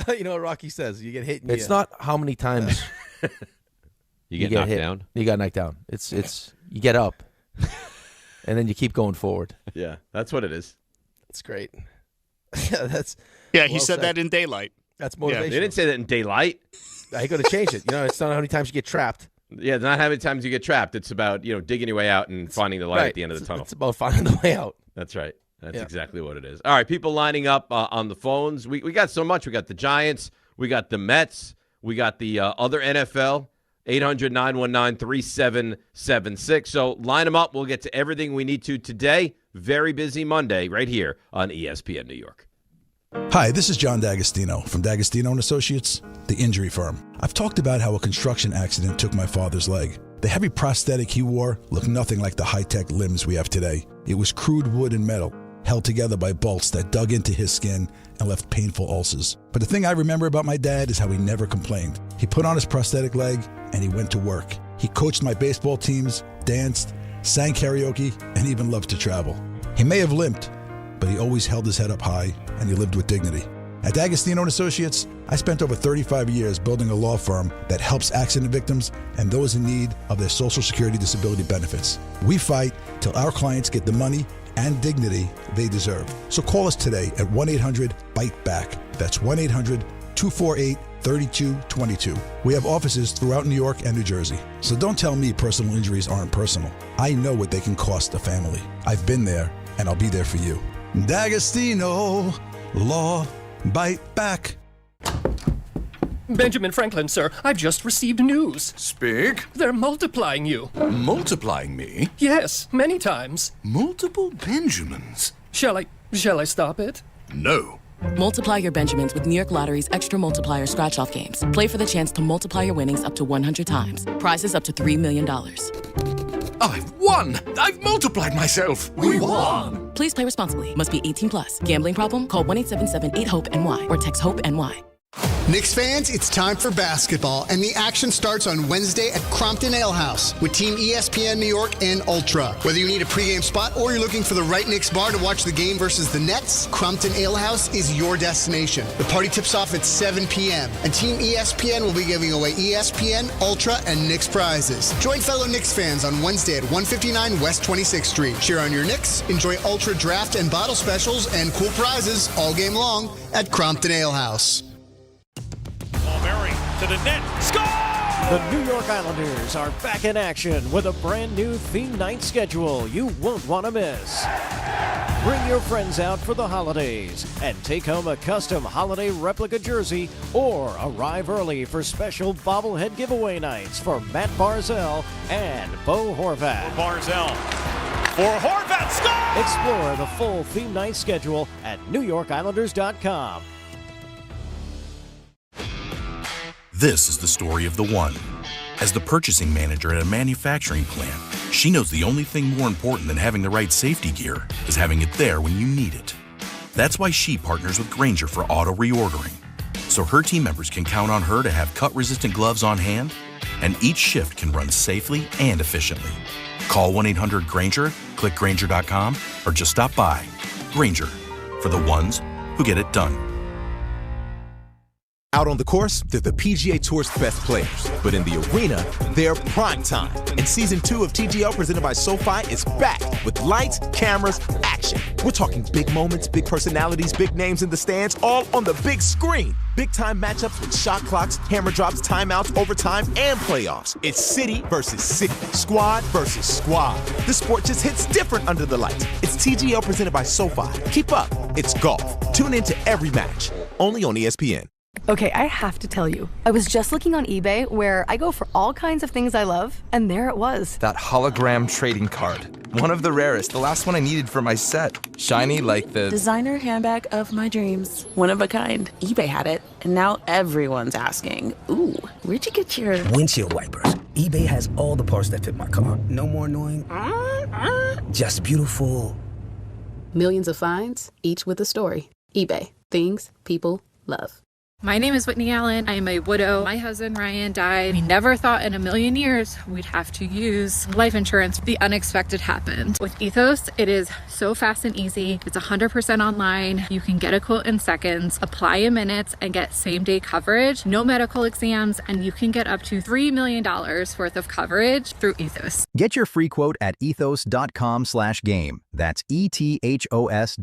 You know what Rocky says? You get hit. It's not how many times you get knocked hit. down. You got knocked down. It's You get up, and then you keep going forward. Yeah, that's what it is. That's great. That's he said that in daylight. That's motivational. Yeah, they didn't say that in daylight. I got to change it. It's not how many times you get trapped. Yeah, not how many times you get trapped. It's about digging your way out and finding the light at the end of the tunnel. It's about finding the way out. That's right. That's exactly what it is. All right, people lining up on the phones. We got so much. We got the Giants. We got the Mets. We got the other NFL. 800-919-3776. So line them up. We'll get to everything we need to today. Very busy Monday right here on ESPN New York. Hi, this is John D'Agostino from D'Agostino & Associates, the injury firm. I've talked about how a construction accident took my father's leg. The heavy prosthetic he wore looked nothing like the high-tech limbs we have today. It was crude wood and metal, held together by bolts that dug into his skin and left painful ulcers. But the thing I remember about my dad is how he never complained. He put on his prosthetic leg and he went to work. He coached my baseball teams, danced, sang karaoke, and even loved to travel. He may have limped, but he always held his head up high and he lived with dignity. At D'Agostino & Associates, I spent over 35 years building a law firm that helps accident victims and those in need of their Social Security disability benefits. We fight till our clients get the money and dignity they deserve. So call us today at 1-800-BITE-BACK. That's 1-800-248-3222. We have offices throughout New York and New Jersey. So don't tell me personal injuries aren't personal. I know what they can cost a family. I've been there, and I'll be there for you. D'Agostino Law. Bite back. Benjamin Franklin, sir, I've just received news. Speak. They're multiplying you. Multiplying me? Yes, many times. Multiple Benjamins? Shall I stop it? No. Multiply your Benjamins with New York Lottery's Extra Multiplier Scratch-Off games. Play for the chance to multiply your winnings up to 100 times. Prizes up to $3 million. I've won! I've multiplied myself! We won! Please play responsibly. Must be 18 plus. Gambling problem? Call 1-877-8-HOPE-NY or text HOPE-NY. Knicks fans, it's time for basketball, and the action starts on Wednesday at Crompton Ale House with Team ESPN New York and Ultra. Whether you need a pregame spot or you're looking for the right Knicks bar to watch the game versus the Nets, Crompton Ale House is your destination. The party tips off at 7 p.m., and Team ESPN will be giving away ESPN, Ultra, and Knicks prizes. Join fellow Knicks fans on Wednesday at 159 West 26th Street. Cheer on your Knicks, enjoy Ultra draft and bottle specials, and cool prizes all game long at Crompton Ale House. To the net. Score! The New York Islanders are back in action with a brand new theme night schedule you won't want to miss. Bring your friends out for the holidays and take home a custom holiday replica jersey or arrive early for special bobblehead giveaway nights for Matt Barzell and Bo Horvat. Barzell for Horvat. Score! Explore the full theme night schedule at NewYorkIslanders.com. This is the story of the one. As the purchasing manager at a manufacturing plant, she knows the only thing more important than having the right safety gear is having it there when you need it. That's why she partners with Grainger for auto reordering, so her team members can count on her to have cut-resistant gloves on hand, and each shift can run safely and efficiently. Call 1-800-GRAINGER, click Grainger.com, or just stop by. Grainger, for the ones who get it done. Out on the course, they're the PGA Tour's best players. But in the arena, they're prime time. And Season 2 of TGL presented by SoFi is back with lights, cameras, action. We're talking big moments, big personalities, big names in the stands, all on the big screen. Big-time matchups with shot clocks, hammer drops, timeouts, overtime, and playoffs. It's city versus city, squad versus squad. The sport just hits different under the lights. It's TGL presented by SoFi. Keep up. It's golf. Tune into every match. Only on ESPN. Okay, I have to tell you, I was just looking on eBay where I go for all kinds of things I love, and there it was. That hologram trading card. One of the rarest, the last one I needed for my set. Shiny like the designer handbag of my dreams. One of a kind. eBay had it, and now everyone's asking, ooh, where'd you get your windshield wipers? eBay has all the parts that fit my car. No more annoying. Just beautiful. Millions of finds, each with a story. eBay. Things people love. My name is Whitney Allen. I am a widow. My husband, Ryan, died. We never thought in a million years we'd have to use life insurance. The unexpected happened. With Ethos, it is so fast and easy. It's 100% online. You can get a quote in seconds, apply in minutes, and get same-day coverage. No medical exams, and you can get up to $3 million worth of coverage through Ethos. Get your free quote at ethos.com/game. That's ETHOS.com/game.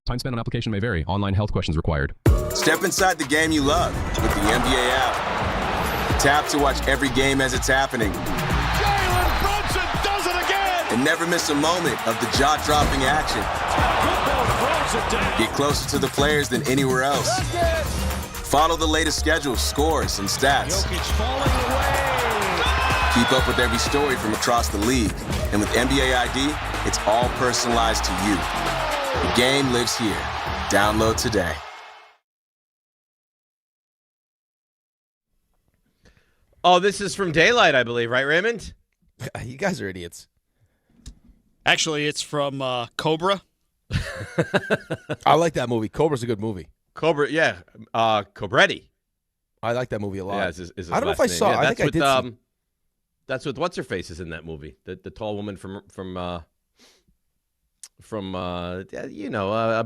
Time spent on application may vary. Online health questions required. Step inside the game you love with the NBA app. Tap to watch every game as it's happening. Jalen Brunson does it again! And never miss a moment of the jaw-dropping action. Get closer to the players than anywhere else. Follow the latest schedules, scores, and stats. Keep up with every story from across the league. And with NBA ID, it's all personalized to you. The game lives here. Download today. Oh, this is from Daylight, I believe, right, Raymond? You guys are idiots. Actually, it's from Cobra. I like that movie. Cobra's a good movie. Cobra, yeah. Cobretti. I like that movie a lot. Yeah, is his I don't know if I saw. Yeah, I think I did. That's with what's her face is in that movie. The tall woman from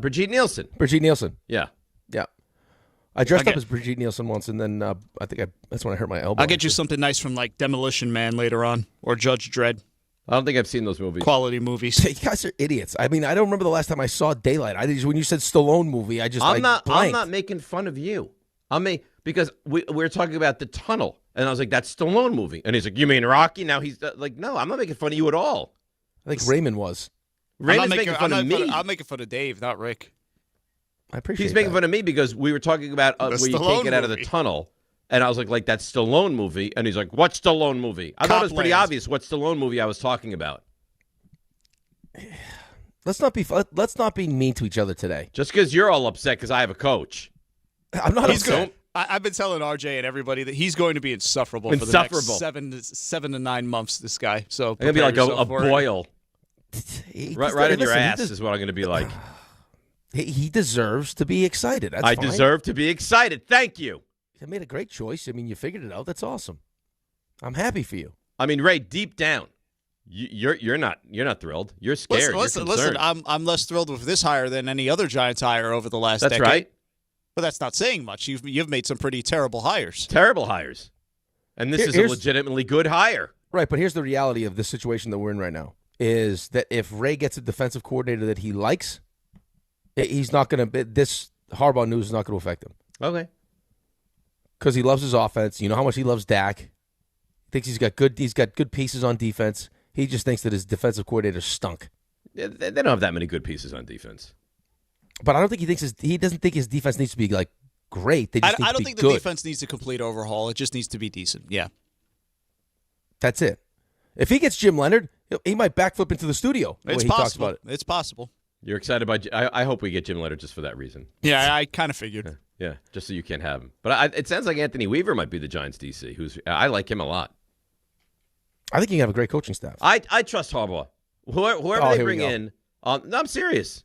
Brigitte Nielsen. Brigitte Nielsen. Yeah. Yeah. I dressed up as Brigitte Nielsen once, and then I think that's when I hurt my elbow. I'll get you something nice from like Demolition Man later on, or Judge Dredd. I don't think I've seen those movies. Quality movies. You guys are idiots. I mean, I don't remember the last time I saw Daylight. When you said Stallone movie, I'm not making fun of you. Because we were talking about The Tunnel, and I was like, that's Stallone movie, and he's like, you mean Rocky? Now he's like, no, I'm not making fun of you at all. I think Raymond was. Raymond's making fun of me. I'm making fun of Dave, not Rick. I appreciate He's making fun of me because we were talking about where you can't get out of the tunnel. And I was like, that's Stallone movie. And he's like, what Stallone movie? I thought it was pretty obvious what Stallone movie I was talking about. Let's not be mean to each other today. Just because you're all upset because I have a coach. I'm not upset. I've been telling RJ and everybody that he's going to be insufferable for the next 7 to 9 months, this guy. So I'm going to be like a boil. Right in your ass does, is what I'm going to be like. He deserves to be excited. That's I fine. deserve to be excited. Thank you. You made a great choice. I mean, you figured it out. That's awesome. I'm happy for you. I mean, Ray, deep down, you're not thrilled. You're scared. Listen. I'm less thrilled with this hire than any other Giants hire over the last decade. That's right. But that's not saying much. You've made some pretty terrible hires. Terrible hires. And this is a legitimately good hire. Right, but here's the reality of the situation that we're in right now, is that if Ray gets a defensive coordinator that he likes, he's not going to – this Harbaugh news is not going to affect him. Okay. Because he loves his offense. You know how much he loves Dak. Thinks he's got good pieces on defense. He just thinks that his defensive coordinator stunk. Yeah, they don't have that many good pieces on defense. But I don't think he doesn't think his defense needs to be like great. They just I don't think the good. defense needs a complete overhaul. It just needs to be decent. Yeah. That's it. If he gets Jim Leonard, he might backflip into the studio. It's possible. Talks about it. It's possible. You're excited by I hope we get Jim Leonard just for that reason. Yeah, I kind of figured. Yeah, just so you can't have him. But it sounds like Anthony Weaver might be the Giants' DC. I like him a lot. I think you have a great coaching staff. I trust Harbaugh. Whoever they bring in. No, I'm serious.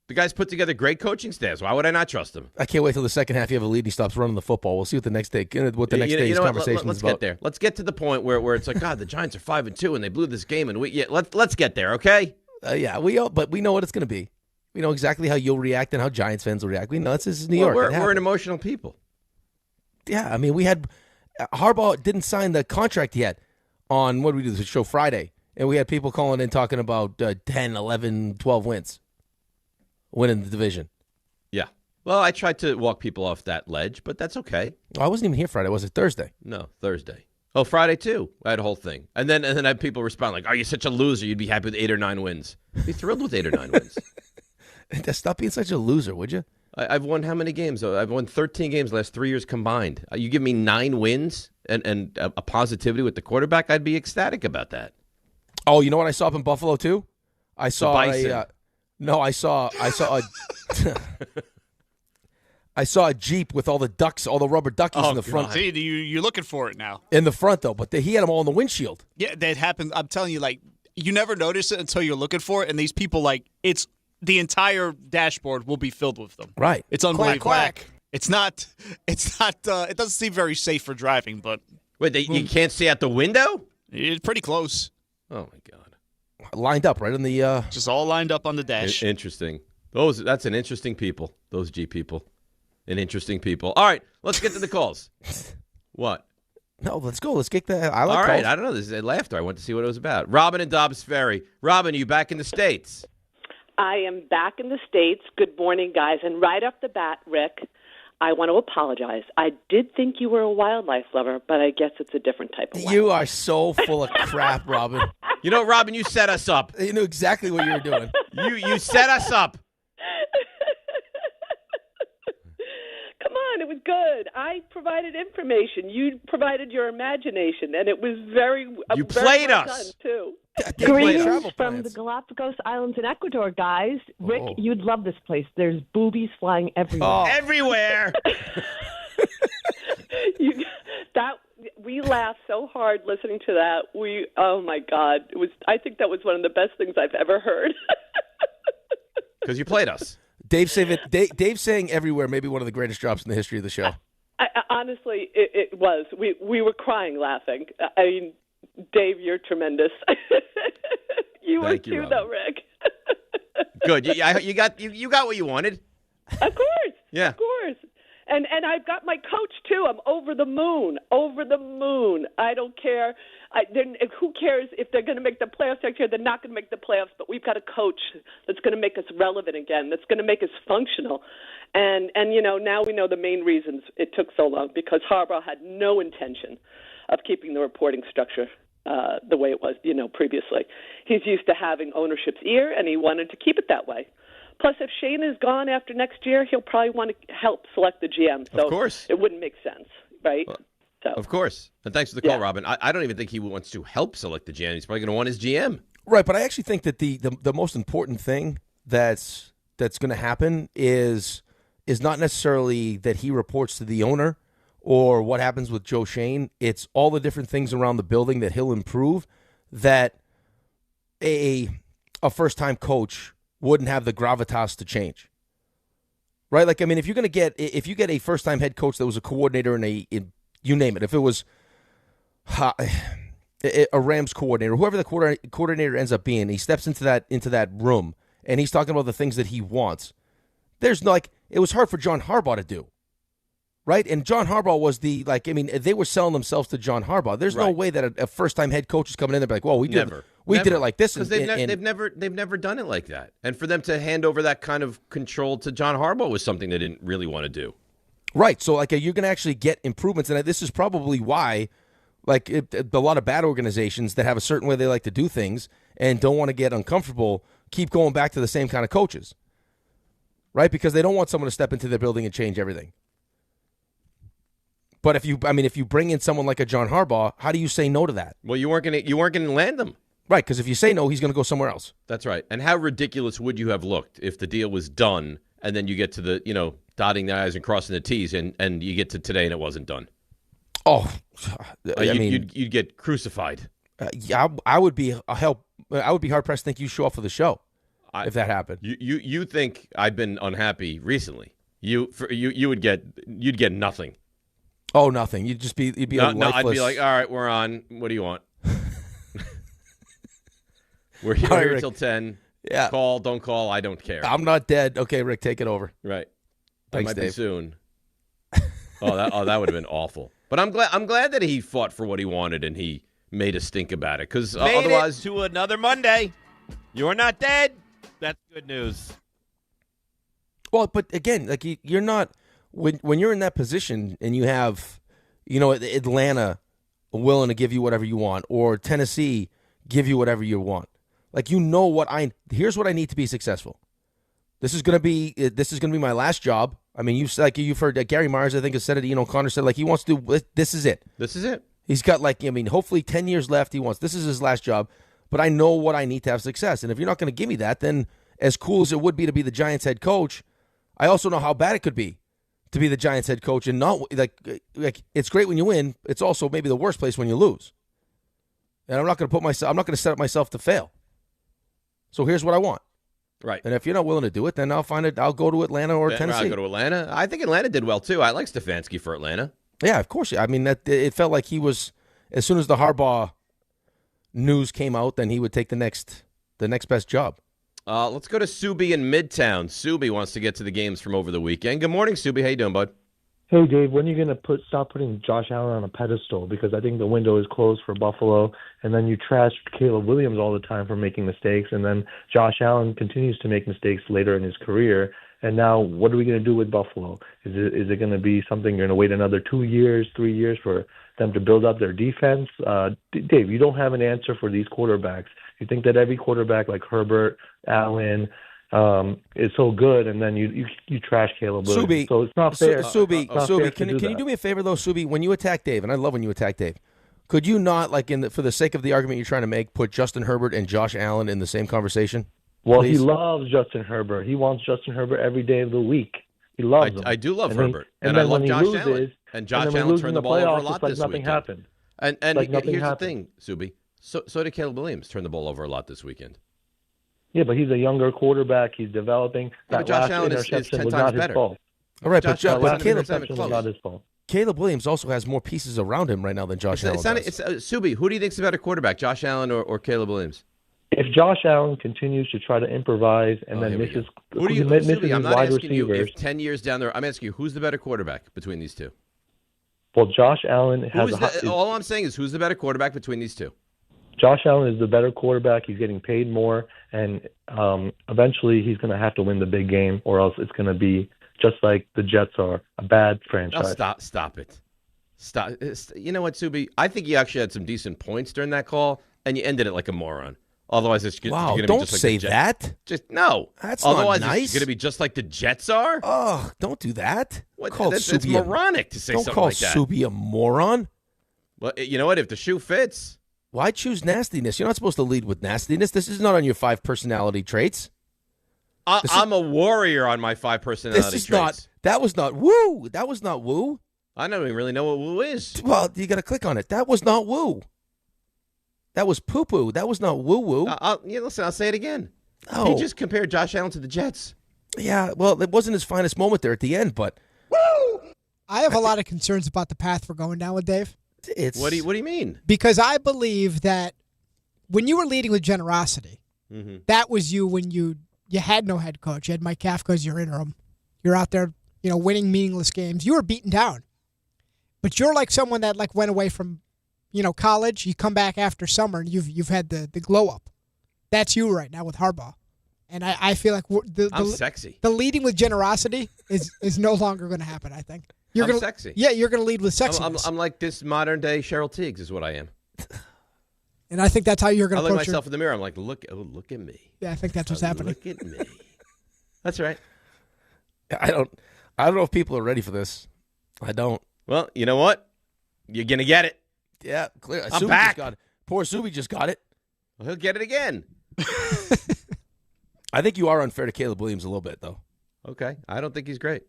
The guy's put together great coaching staffs. Why would I not trust him? I can't wait till the second half you have a lead and he stops running the football. We'll see what the next day's conversation let's is about. Get there. Let's get to the point where it's like, God, the Giants are 5-2 and they blew this game, and let's get there, okay? But we know what it's going to be. We know exactly how you'll react and how Giants fans will react. We know this is New York. We're an emotional people. Yeah, I mean, we had Harbaugh didn't sign the contract yet on, what did we do, the show Friday, and we had people calling in talking about 10, 11, 12 wins, winning the division. Yeah. Well, I tried to walk people off that ledge, but that's okay. I wasn't even here Friday. Was it Thursday? No, Thursday. Oh, Friday, too. I had a whole thing. And then I had people respond like, are you such a loser? You'd be happy with 8 or 9 wins. I'd be thrilled with 8 or 9 wins. Stop being such a loser, would you? I've won how many games? I've won 13 games the last 3 years combined. You give me 9 wins and a positivity with the quarterback, I'd be ecstatic about that. Oh, you know what I saw up in Buffalo, too? I saw I saw a Jeep with all the ducks, all the rubber duckies in the front. See, you're looking for it now. In the front, though, but he had them all in the windshield. Yeah, that happened. I'm telling you, like, you never notice it until you're looking for it, and these people, like, it's the entire dashboard will be filled with them. Right. It's unbelievable. Quack, quack. It's not. It doesn't seem very safe for driving, but wait, you can't see out the window? It's pretty close. Oh my God! Lined up right on the. Just all lined up on the dash. Interesting. That's an interesting people. Those G people, an interesting people. All right, let's get to the calls. What? No, let's go. Let's get that. I like all right, calls. I don't know. This is laughter. I went to see what it was about. Robin in Dobbs Ferry. Robin, are you back in the States? I am back in the States. Good morning, guys. And right off the bat, Rick, I want to apologize. I did think you were a wildlife lover, but I guess it's a different type of wildlife. You are so full of crap, Robin. You know, Robin, you set us up. You knew exactly what you were doing. You set us up. Come on, it was good. I provided information. You provided your imagination, and it was very You very played well us. done, too. Greetings from the Galapagos Islands in Ecuador, guys. Rick, you'd love this place. There's boobies flying everywhere. Oh. Everywhere. We laughed so hard listening to that. Oh my God, it was. I think that was one of the best things I've ever heard. Because you played us. Dave saying everywhere may be one of the greatest drops in the history of the show. Honestly, it was. We were crying laughing. I mean, Dave, you're tremendous. You were too, though, Rick. Good. You got what you wanted. Of course. Yeah. Of course. And I've got my coach, too. I'm over the moon. Over the moon. I don't care. Who cares if they're going to make the playoffs next year? They're not going to make the playoffs, but we've got a coach that's going to make us relevant again, that's going to make us functional. And now we know the main reasons it took so long, because Harbaugh had no intention of keeping the reporting structure the way it was, previously. He's used to having ownership's ear, and he wanted to keep it that way. Plus, if Shane is gone after next year, he'll probably want to help select the GM. So of course. It wouldn't make sense, right? Of course. And thanks for the call, Robin. I don't even think he wants to help select the GM. He's probably going to want his GM. Right, but I actually think that the most important thing that's going to happen is not necessarily that he reports to the owner or what happens with Joe Shane. It's all the different things around the building that he'll improve that a first-time coach wouldn't have the gravitas to change. Right? Like, I mean, if you get a first-time head coach that was a coordinator in you name it, if it was a Rams coordinator, whoever the coordinator ends up being, he steps into that room and he's talking about the things that he wants. There's it was hard for John Harbaugh to do. Right? And John Harbaugh was they were selling themselves to John Harbaugh. There's no way that a first-time head coach is coming in there and be like, well, we did it like this. Because they've never done it like that. And for them to hand over that kind of control to John Harbaugh was something they didn't really want to do. Right. So, you're going to actually get improvements. And this is probably why, a lot of bad organizations that have a certain way they like to do things and don't want to get uncomfortable keep going back to the same kind of coaches. Right? Because they don't want someone to step into their building and change everything. But if you bring in someone like a John Harbaugh, how do you say no to that? Well, you weren't going to land them. Right, because if you say no, he's going to go somewhere else. That's right. And how ridiculous would you have looked if the deal was done and then you get to the, dotting the I's and crossing the T's and you get to today and it wasn't done? Oh, you'd get crucified. I would be hard pressed to think you show up for the show if that happened. You think I've been unhappy recently? You'd get nothing. Oh, nothing. You'd be a lifeless. No, I'd be like, all right, we're on. What do you want? We're here, Rick. till 10. Yeah. Call, don't call. I don't care. I'm not dead. Okay, Rick, take it over. Right. Thanks, might Dave. be soon. That would have been awful. But I'm glad that he fought for what he wanted and he made us think about it. Because otherwise, it to another Monday. You're not dead. That's good news. Well, but again, you're not when you're in that position and you have, Atlanta willing to give you whatever you want, or Tennessee give you whatever you want. Here's what I need to be successful. This is gonna be my last job. I mean, you've heard Gary Myers, I think, has said it. Connor said he wants to do. This is it. This is it. He's got hopefully 10 years left. This is his last job. But I know what I need to have success. And if you're not going to give me that, then as cool as it would be to be the Giants head coach, I also know how bad it could be to be the Giants head coach and not it's great when you win. It's also maybe the worst place when you lose. And I'm not going to set up myself to fail. So here's what I want. Right. And if you're not willing to do it, then I'll go to Atlanta or Tennessee. I'll go to Atlanta. I think Atlanta did well, too. I like Stefanski for Atlanta. Yeah, of course. I mean, it felt like he was, as soon as the Harbaugh news came out, then he would take the next best job. Let's go to Subi in Midtown. Subi wants to get to the games from over the weekend. Good morning, Subi. How you doing, bud? Hey, Dave, when are you going to stop putting Josh Allen on a pedestal? Because I think the window is closed for Buffalo, and then you trash Caleb Williams all the time for making mistakes, and then Josh Allen continues to make mistakes later in his career. And now what are we going to do with Buffalo? Is it going to be something you're going to wait another 2 years, 3 years for them to build up their defense? Dave, you don't have an answer for these quarterbacks. You think that every quarterback like Herbert, Allen, is so good, and then you trash Caleb Williams. Subi, so it's not fair. Subi, can you do me a favor though, Subi? When you attack Dave, and I love when you attack Dave, could you not, like, for the sake of the argument you're trying to make, put Justin Herbert and Josh Allen in the same conversation? Well, please? He loves Justin Herbert. He wants Justin Herbert every day of the week. He loves him. I do love and Herbert, and I love Josh loses, Allen. And Josh and Allen turned the ball over a lot like this nothing weekend. Happened. And like here's happened. the thing, Subi. So did Caleb Williams turn the ball over a lot this weekend. Yeah, but he's a younger quarterback. He's developing. But That Josh last Allen is interception 10 was times not better. his fault. All right, Josh but Allen Caleb interception was not his fault. Caleb Williams also has more pieces around him right now than Josh Allen does. Subi, who do you think's a better quarterback, Josh Allen or Caleb Williams? If Josh Allen continues to try to improvise and then misses, misses his I'm not wide asking receivers, you if 10 years down there. I'm asking you, who's the better quarterback between these two? well, Josh Allen has All I'm saying is, who's the better quarterback between these two? Josh Allen is the better quarterback. He's getting paid more, and eventually he's going to have to win the big game, or else it's going to be just like the Jets are, a bad franchise. Oh, stop it. Stop. You know what, Subi? I think you actually had some decent points during that call, and you ended it like a moron. Otherwise, it's going to be don't just like say the that. Just no. That's Otherwise, not nice. It's going to be just like the Jets are. Oh, don't do that. It's moronic to say something like that. Don't call Subi a moron. Well, you know what? If the shoe fits. Why choose nastiness? You're not supposed to lead with nastiness. This is not on your 5 personality traits. I'm a warrior on my 5 personality traits. That was not woo. That was not woo. I don't even really know what woo is. Well, you got to click on it. That was not woo. That was poo-poo. That was not woo-woo. Listen, I'll say it again. Oh. He just compared Josh Allen to the Jets. Yeah, well, it wasn't his finest moment there at the end, but... Woo! I have a lot of concerns about the path we're going down with, Dave. What do you mean? Because I believe that when you were leading with generosity, that was you when you had no head coach. You had Mike Kafka as your interim. You're out there, winning meaningless games. You were beaten down. But you're like someone that went away from, college. You come back after summer and you've had the glow up. That's you right now with Harbaugh. And I feel like I'm sexy. The leading with generosity is no longer going to happen, I think. I'm sexy. Yeah, you're going to lead with sexiness. I'm like this modern day Cheryl Teagues is what I am. And I think that's how you're going to approach I look myself in the mirror. I'm like, look at me. Yeah, I think that's what's happening. Look at me. That's right. I don't know if people are ready for this. I don't. Well, you know what? You're going to get it. Yeah, clear. I'm back. Poor Subi just got it. Well, he'll get it again. I think you are unfair to Caleb Williams a little bit, though. Okay. I don't think he's great.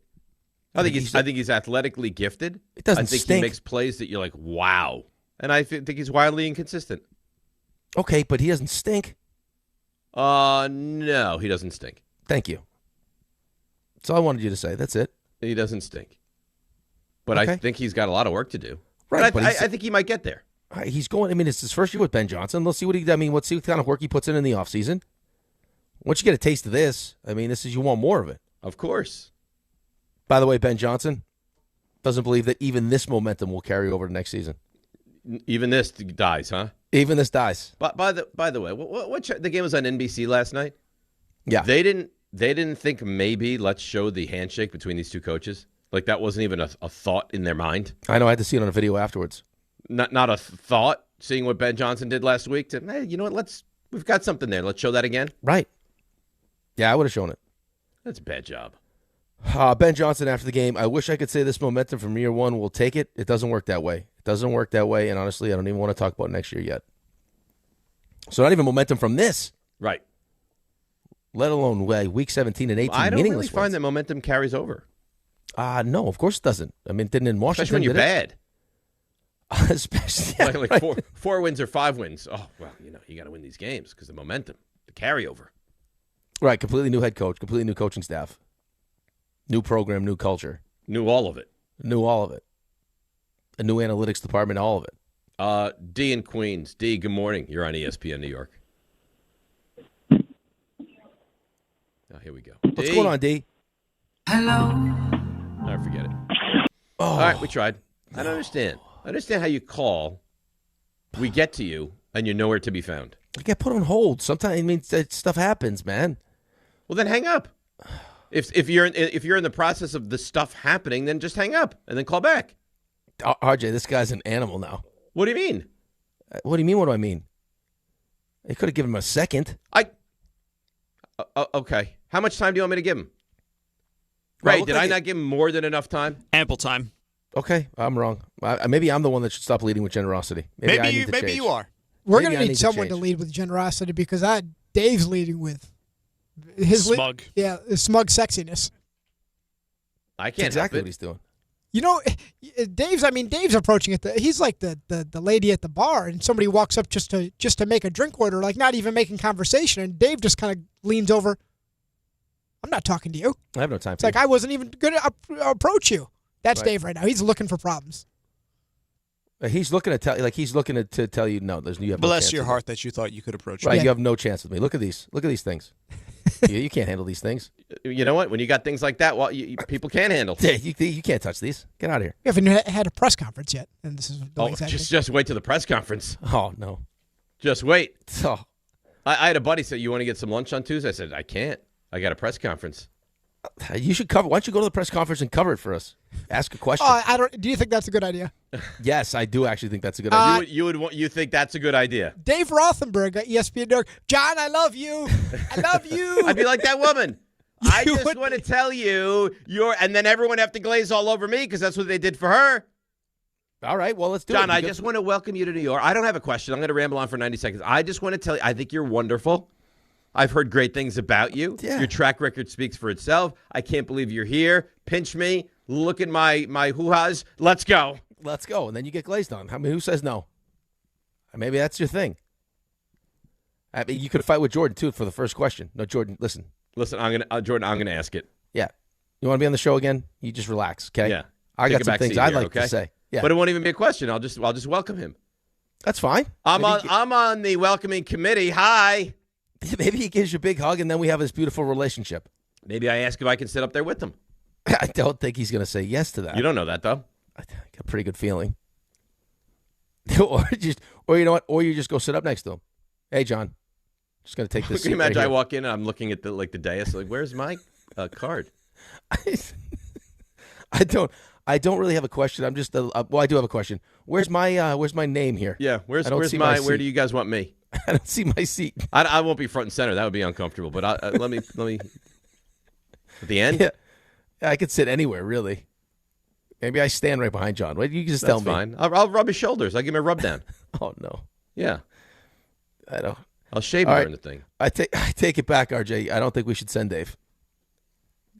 I think he's athletically gifted. It doesn't I think stink. He makes plays that you're like, wow. And I think he's wildly inconsistent. Okay, but he doesn't stink. No, he doesn't stink. Thank you. That's all I wanted you to say. That's it. He doesn't stink. But Okay. I think he's got a lot of work to do. Right, But I think he might get there. He's going. I mean, it's his first year with Ben Johnson. Let's see what let's see what kind of work he puts in the offseason. Once you get a taste of this, I mean, you want more of it. Of course. By the way, Ben Johnson doesn't believe that even this momentum will carry over to next season. Even this dies, huh? Even this dies. But by the way, the game was on NBC last night. Yeah, they didn't think maybe let's show the handshake between these two coaches. Like that wasn't even a thought in their mind. I know. I had to see it on a video afterwards. Not a thought. Seeing what Ben Johnson did last week. Hey, you know what? We've got something there. Let's show that again. Right. Yeah, I would have shown it. That's a bad job. Ben Johnson after the game. I wish I could say this momentum from year one will take it. It doesn't work that way. It doesn't work that way. And honestly, I don't even want to talk about next year yet. So not even momentum from this. Right. Let alone week 17 and 18 I don't meaningless really find that momentum carries over. No, of course it doesn't. I mean, it didn't in Washington. Especially when you're bad. Especially like right. four wins or 5 wins. Oh, well, you got to win these games because the momentum, the carryover. Right, completely new head coach, completely new coaching staff. New program, new culture. Knew all of it. Knew all of it. A new analytics department, all of it. D in Queens. D, good morning. You're on ESPN New York. Oh, here we go. What's going on, D? Hello. I forget it. Oh. All right, we tried. I don't understand. I understand how you call, we get to you, and you're nowhere to be found. I get put on hold. Sometimes, stuff happens, man. Well, then hang up. If you're in the process of the stuff happening, then just hang up and then call back. RJ, this guy's an animal now. What do you mean? What do you mean? What do I mean? They could have given him a second. Okay. How much time do you want me to give him? Well, Ray, did I not give him more than enough time? Ample time. Okay, I'm wrong. Maybe I'm the one that should stop leading with generosity. Maybe you are. We're going to need someone to lead with generosity because Dave's leading with his smug. His smug sexiness. I can't exactly help what he's doing. You know, Dave's approaching it. He's like the lady at the bar, and somebody walks up just to make a drink order, like not even making conversation, and Dave just kind of leans over. I'm not talking to you. I have no time It's for like you. I wasn't even going to approach you. That's Right. Dave right now. He's looking for problems. He's looking to tell you no. You have Bless no your chance heart that you thought you could approach. Right, me. you have no chance with me. Look at these things. you can't handle these things. You know what? When you got things like that, people can't handle. Yeah, you can't touch these. Get out of here. We haven't had a press conference yet, and this is exactly. Just wait till the press conference. Oh no, just wait. Oh. I had a buddy say, "You want to get some lunch on Tuesday?" I said, "I can't. I got a press conference." You should cover. Why don't you go to the press conference and cover it for us? Ask a question. Do you think that's a good idea? Yes, I do actually think that's a good idea. You think that's a good idea? Dave Rothenberg at ESPN New York. John, I love you. I love you. I'd be like that woman. I just want to tell you and then everyone have to glaze all over me because that's what they did for her. All right, well, let's do it. John, I just want to welcome you to New York. I don't have a question. I'm going to ramble on for 90 seconds. I just want to tell you, I think you're wonderful. I've heard great things about you. Yeah. Your track record speaks for itself. I can't believe you're here. Pinch me. Look at my hoo-has. Let's go. Let's go. And then you get glazed on. I mean, who says no? Maybe that's your thing. I mean, you could fight with Jordan, too, for the first question. No, Jordan, listen. Listen, Jordan, I'm going to ask it. Yeah. You want to be on the show again? You just relax, okay? Yeah. I Take got a some back things seat I'd here, like okay? to say. Yeah. But it won't even be a question. I'll just welcome him. That's fine. I'm on the welcoming committee. Hi. Maybe he gives you a big hug, and then we have this beautiful relationship. Maybe I ask if I can sit up there with him. I don't think he's going to say yes to that. You don't know that, though. I got a pretty good feeling. or you know what? Or you just go sit up next to him. Hey, John. Just going to take this. Can you imagine right I walk in and I'm looking at the dais like, where's my card? I don't really have a question. I'm just well, I do have a question. Where's my name here? Yeah, where do you guys want me? I don't see my seat. I won't be front and center. That would be uncomfortable. But let me at the end. Yeah, I could sit anywhere really. Maybe I stand right behind John. What you just tell me? That's fine. I'll rub his shoulders. I'll give him a rub down. Oh no. Yeah. I don't. I'll shave All during right. the thing. I take it back, RJ. I don't think we should send Dave.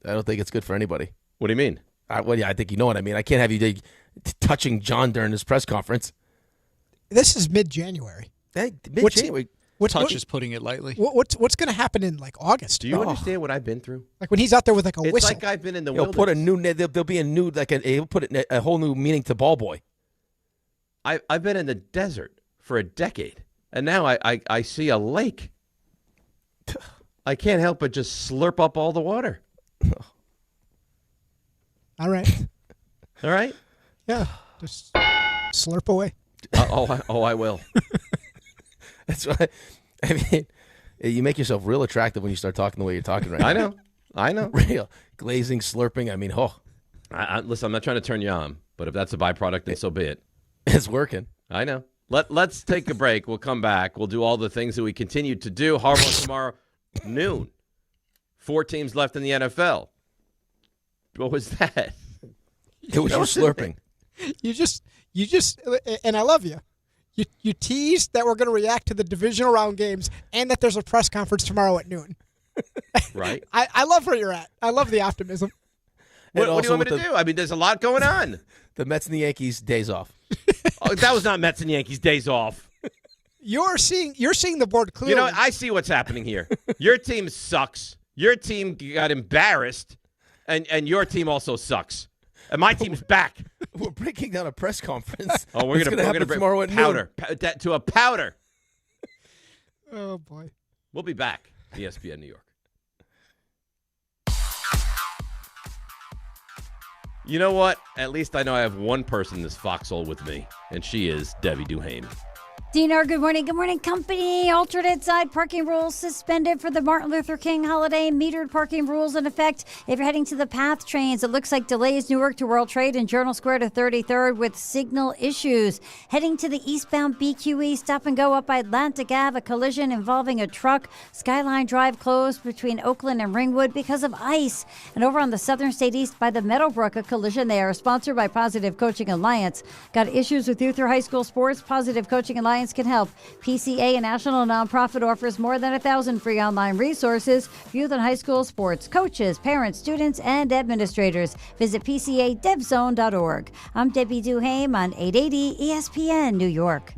I don't think it's good for anybody. What do you mean? I think you know what I mean. I can't have you touching John during his press conference. This is mid-January. Hey, mid-January. Touch is putting it lightly. What's going to happen in like August? Do you understand what I've been through? Like when he's out there with like a it's whistle. It's like I've been in the He'll wilderness. put a new. There'll be a new he'll put a whole new meaning to ball boy. I've been in the desert for a decade, and now I see a lake. I can't help but just slurp up all the water. All right. All right. Yeah. Just slurp away. I will. That's right. I mean, you make yourself real attractive when you start talking the way you're talking right now. I know. Real glazing, slurping. I mean, listen, I'm not trying to turn you on, but if that's a byproduct, then so be it. It's working. I know. Let's take a break. We'll come back. We'll do all the things that we continue to do. Harbaugh tomorrow, noon. 4 teams left in the NFL. What was that? It was you slurping. You just, and I love you. You teased that we're going to react to the divisional round games and that there's a press conference tomorrow at noon. Right. I love where you're at. I love the optimism. What do you want me to do? I mean, there's a lot going on. The Mets and the Yankees, days off. Oh, that was not Mets and Yankees, days off. You're seeing the board clearly. You know, I see what's happening here. Your team sucks. Your team got embarrassed, and your team also sucks. And my team's back. We're breaking down a press conference. Oh, we're going to bring tomorrow at powder to a powder. Oh boy, we'll be back. ESPN New York. You know what? At least I know I have one person in this foxhole with me, and she is Debbie Duhame. Dinar, good morning. Good morning, company. Alternate side parking rules suspended for the Martin Luther King holiday. Metered parking rules in effect if you're heading to the PATH trains. It looks like delays Newark to World Trade and Journal Square to 33rd with signal issues. Heading to the eastbound BQE, stop and go up by Atlantic Ave. A collision involving a truck. Skyline Drive closed between Oakland and Ringwood because of ice. And over on the Southern State East by the Meadowbrook, a collision there. Sponsored by Positive Coaching Alliance. Got issues with youth or high school sports? Positive Coaching Alliance can help. PCA, a national nonprofit, offers more than 1,000 free online resources for youth and high school sports coaches, parents, students, and administrators. Visit PCADevZone.org. I'm Debbie Duhame on 880 ESPN New York.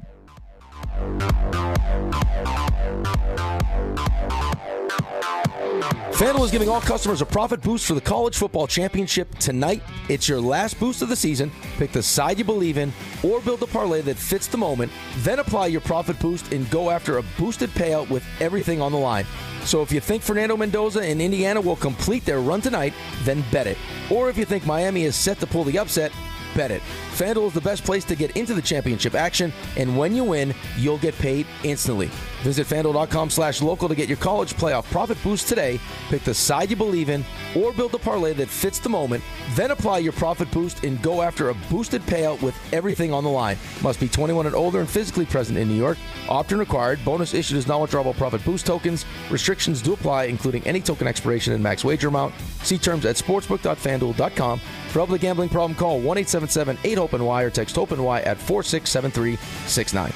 FanDuel is giving all customers a profit boost for the college football championship tonight. It's your last boost of the season. Pick the side you believe in or build a parlay that fits the moment. Then apply your profit boost and go after a boosted payout with everything on the line. So if you think Fernando Mendoza and Indiana will complete their run tonight, then bet it. Or if you think Miami is set to pull the upset, bet it. FanDuel is the best place to get into the championship action, and when you win, you'll get paid instantly. Visit FanDuel.com/local to get your college playoff profit boost today. Pick the side you believe in or build a parlay that fits the moment. Then apply your profit boost and go after a boosted payout with everything on the line. Must be 21 and older and physically present in New York. Opt-in required. Bonus issued as non-withdrawable profit boost tokens. Restrictions do apply, including any token expiration and max wager amount. See terms at sportsbook.fanduel.com. For help with a gambling problem, call 1-877-8-HOPE-NY or text HOPE-NY at 467369.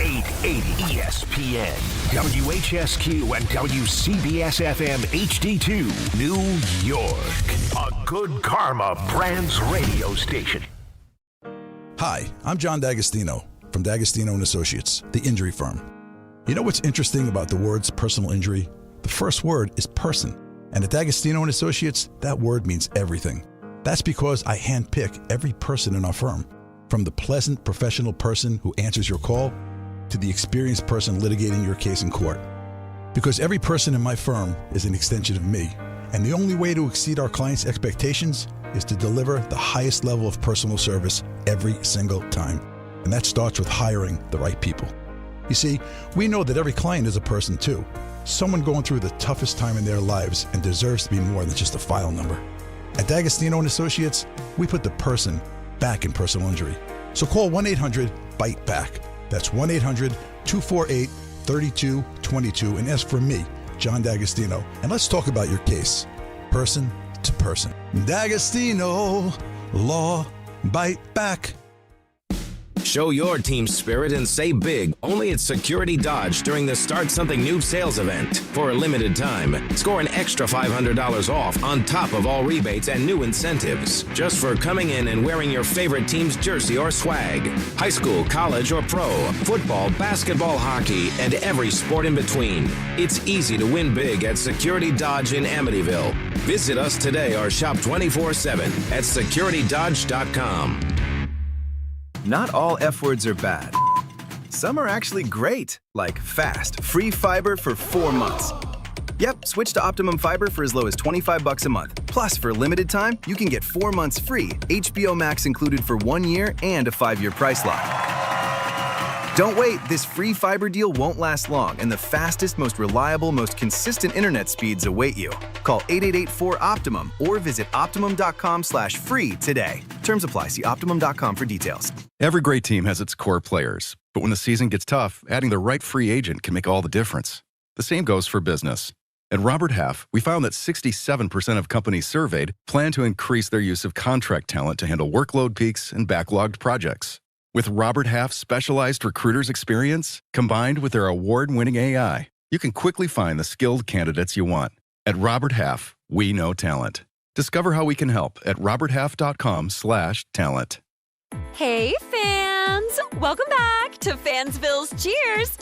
880 ESPN, WHSQ, and WCBS-FM HD2, New York. A Good Karma Brands radio station. Hi, I'm John D'Agostino from D'Agostino & Associates, the injury firm. You know what's interesting about the words personal injury? The first word is person. And at D'Agostino & Associates, that word means everything. That's because I handpick every person in our firm, from the pleasant professional person who answers your call to the experienced person litigating your case in court. Because every person in my firm is an extension of me, and the only way to exceed our clients' expectations is to deliver the highest level of personal service every single time. And that starts with hiring the right people. You see, we know that every client is a person too. Someone going through the toughest time in their lives and deserves to be more than just a file number. At D'Agostino & Associates, we put the person back in personal injury. So call 1-800-BITE-BACK. That's 1-800-248-3222 and ask for me, John D'Agostino. And let's talk about your case, person to person. D'Agostino, law, bite back. Show your team spirit and say big only at Security Dodge during the Start Something New sales event. For a limited time, score an extra $500 off on top of all rebates and new incentives just for coming in and wearing your favorite team's jersey or swag. High school, college, or pro, football, basketball, hockey, and every sport in between. It's easy to win big at Security Dodge in Amityville. Visit us today or shop 24/7 at securitydodge.com. Not all F words are bad. Some are actually great, like fast, free fiber for 4 months. Yep, switch to Optimum Fiber for as low as $25 a month. Plus, for a limited time, you can get 4 months free, HBO Max included for 1 year, and a 5-year price lock. Don't wait, this free fiber deal won't last long, and the fastest, most reliable, most consistent internet speeds await you. Call 888-4-OPTIMUM or visit Optimum.com/free today. Terms apply. See Optimum.com for details. Every great team has its core players, but when the season gets tough, adding the right free agent can make all the difference. The same goes for business. At Robert Half, we found that 67% of companies surveyed plan to increase their use of contract talent to handle workload peaks and backlogged projects. With Robert Half's specialized recruiters' experience, combined with their award-winning AI, you can quickly find the skilled candidates you want. At Robert Half, we know talent. Discover how we can help at roberthalf.com/talent. Hey, fans! Welcome back to Fansville's Cheers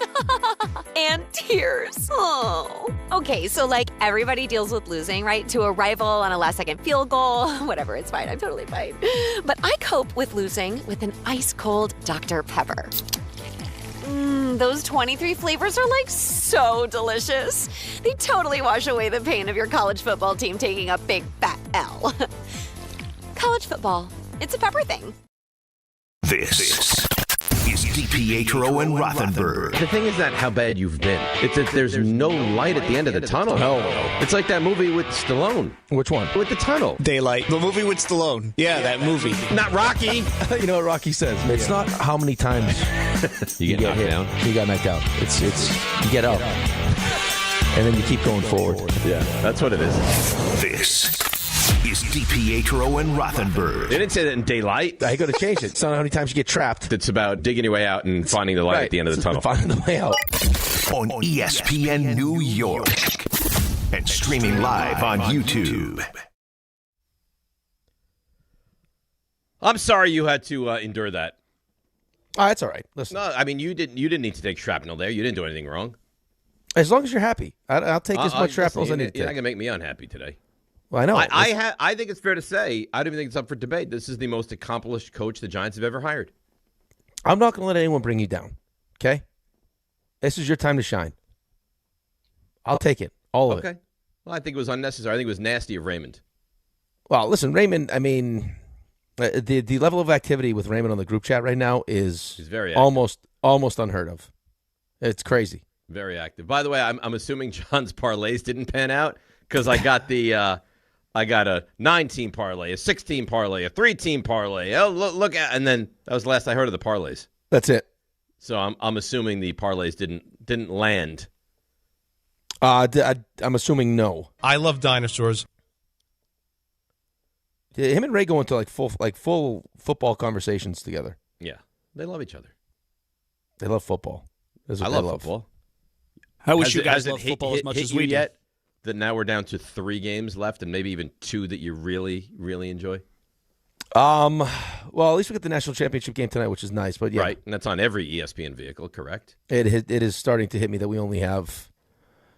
and Tears. Oh. Okay, so everybody deals with losing, right? To a rival on a last-second field goal. Whatever, it's fine. I'm totally fine. But I cope with losing with an ice-cold Dr. Pepper. Those 23 flavors are so delicious. They totally wash away the pain of your college football team taking a big fat L. College football, it's a pepper thing. This is DiPietro and Rothenberg. The thing is not how bad you've been. It's that there's no light at the end of the tunnel. No. It's like that movie with Stallone. Which one? With the tunnel. Daylight. The movie with Stallone. Yeah, that movie. Not Rocky. You know what Rocky says? It's not how many times you get knocked hit. down. You got knocked out. It's you get up. And then you keep going forward. Yeah, that's what it is. This is DiPietro and Rothenberg. They didn't say that in Daylight. I got to change it. It's not how many times you get trapped. It's about digging your way out and finding the light at the end of the tunnel. Finding the way out. On ESPN New York. And streaming live on YouTube. I'm sorry you had to endure that. Oh, that's all right. Listen. No, I mean, you didn't need to take shrapnel there. You didn't do anything wrong. As long as you're happy. I'll take as much shrapnel as I need to take. You're not going to make me unhappy today. Well, I know. I think it's fair to say, I don't even think it's up for debate. This is the most accomplished coach the Giants have ever hired. I'm not going to let anyone bring you down, okay? This is your time to shine. I'll take it, all of it. Okay. Well, I think it was unnecessary. I think it was nasty of Raymond. Well, listen, Raymond, I mean, the level of activity with Raymond on the group chat right now is very almost unheard of. It's crazy. Very active. By the way, I'm assuming John's parlays didn't pan out because I got I got a 9-team parlay, a 6-team parlay, a 3-team parlay. Oh, look at, and then that was the last I heard of the parlays. That's it. So I'm assuming the parlays didn't land. I'm assuming no. I love dinosaurs. Him and Ray go into full football conversations together. Yeah, they love each other. They love football. I love football. I wish you guys love football as much as we do. Yet that now we're down to 3 games left, and maybe even 2 that you really, really enjoy. Well, at least we get the national championship game tonight, which is nice. But yeah, right, and that's on every ESPN vehicle, correct? It is starting to hit me that we only have,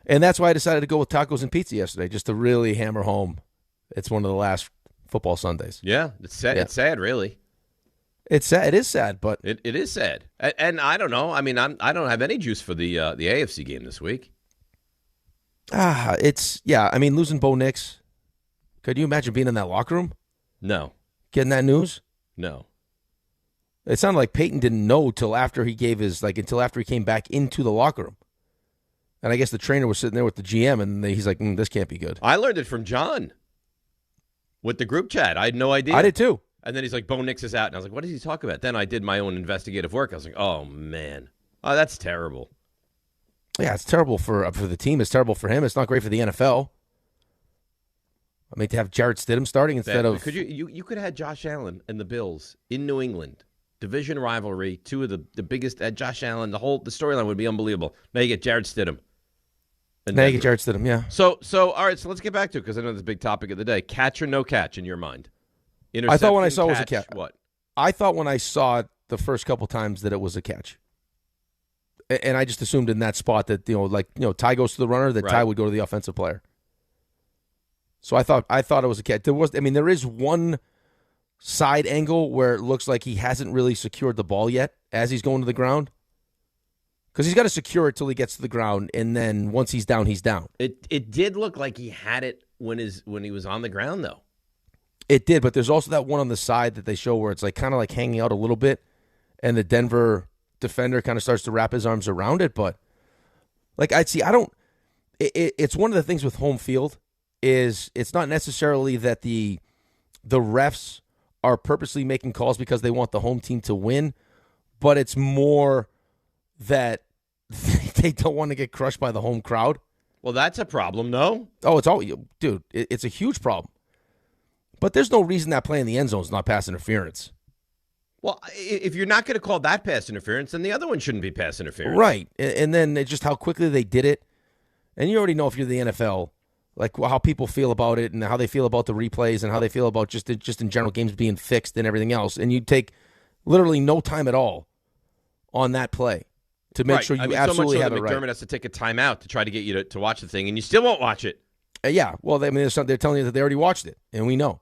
and that's why I decided to go with tacos and pizza yesterday, just to really hammer home. It's one of the last football Sundays. Yeah, it's sad. Yeah. It's sad, really. It's sad. It is sad, but it is sad. And I don't know. I mean, I don't have any juice for the AFC game this week. I mean, losing Bo Nix. Could you imagine being in that locker room? No. Getting that news? No. It sounded like Peyton didn't know until after he came back into the locker room. And I guess the trainer was sitting there with the GM, and he's like, this can't be good. I learned it from John with the group chat. I had no idea. I did too. And then he's like, Bo Nix is out. And I was like, what does he talk about? Then I did my own investigative work. I was like, oh, man. Oh, that's terrible. Yeah, it's terrible for the team. It's terrible for him. It's not great for the NFL. I mean, to have Jarrett Stidham starting instead of... Could you could have had Josh Allen and the Bills in New England. Division rivalry, 2 of the biggest... Josh Allen, the storyline would be unbelievable. Now you get Jarrett Stidham. Now you get Jarrett Stidham, yeah. So all right, so let's get back to it because I know this is a big topic of the day. Catch or no catch in your mind? I thought when I saw it was a catch. What? I thought when I saw it the first couple times that it was a catch. And I just assumed in that spot that, Ty goes to the runner, that Ty would go to the offensive player. So I thought it was a catch. There is one side angle where it looks like he hasn't really secured the ball yet as he's going to the ground. Because he's got to secure it till he gets to the ground, and then once he's down, he's down. It did look like he had it when he was on the ground, though. It did, but there's also that one on the side that they show where it's kind of hanging out a little bit, and the Denver defender kind of starts to wrap his arms around it. But it's one of the things with home field is it's not necessarily that the refs are purposely making calls because they want the home team to win, but it's more that they don't want to get crushed by the home crowd. Well, that's a problem, no? Oh, it's a huge problem. But there's no reason that play in the end zone is not pass interference. Well, if you're not going to call that pass interference, then the other one shouldn't be pass interference. Right. And then it's just how quickly they did it. And you already know if you're the NFL, how people feel about it and how they feel about the replays and how they feel about just in general games being fixed and everything else. And you take Literally no time at all on that play to make sure you absolutely so have much it so that right. McDermott has to take a timeout to try to get you to watch the thing, and you still won't watch it. Yeah, well, they're telling you that they already watched it, and we know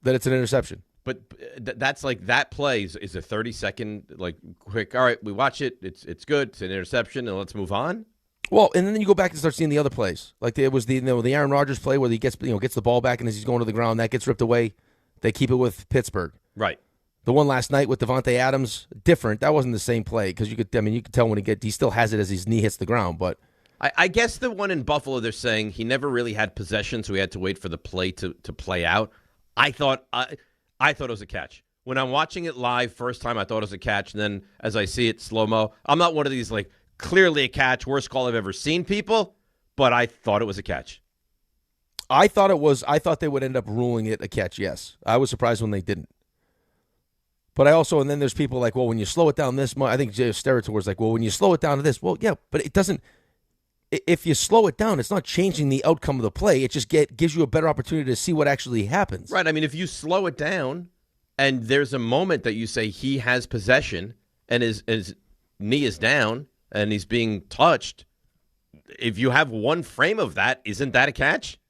that it's an interception. But that's like that play is a 30-second like quick. All right, we watch it. It's good. It's an interception, and let's move on. Well, and then you go back and start seeing the other plays. Like it was the Aaron Rodgers play where he gets the ball back, and as he's going to the ground, that gets ripped away. They keep it with Pittsburgh. Right. The one last night with Devontae Adams, different. That wasn't the same play because you could tell when he still has it as his knee hits the ground. But I guess the one in Buffalo, they're saying he never really had possession, so he had to wait for the play to play out. I thought it was a catch. When I'm watching it live first time, I thought it was a catch, and then as I see it slow-mo, I'm not one of these like clearly a catch, worst call I've ever seen people, but I thought it was a catch. I thought they would end up ruling it a catch, yes. I was surprised when they didn't. But and then there's people like, well, when you slow it down this much, I think Jay Steratore like, well, when you slow it down to this, well, yeah, but it doesn't. If you slow it down, it's not changing the outcome of the play. It just gives you a better opportunity to see what actually happens. Right. I mean, if you slow it down and there's a moment that you say he has possession and his knee is down and he's being touched, if you have one frame of that, isn't that a catch?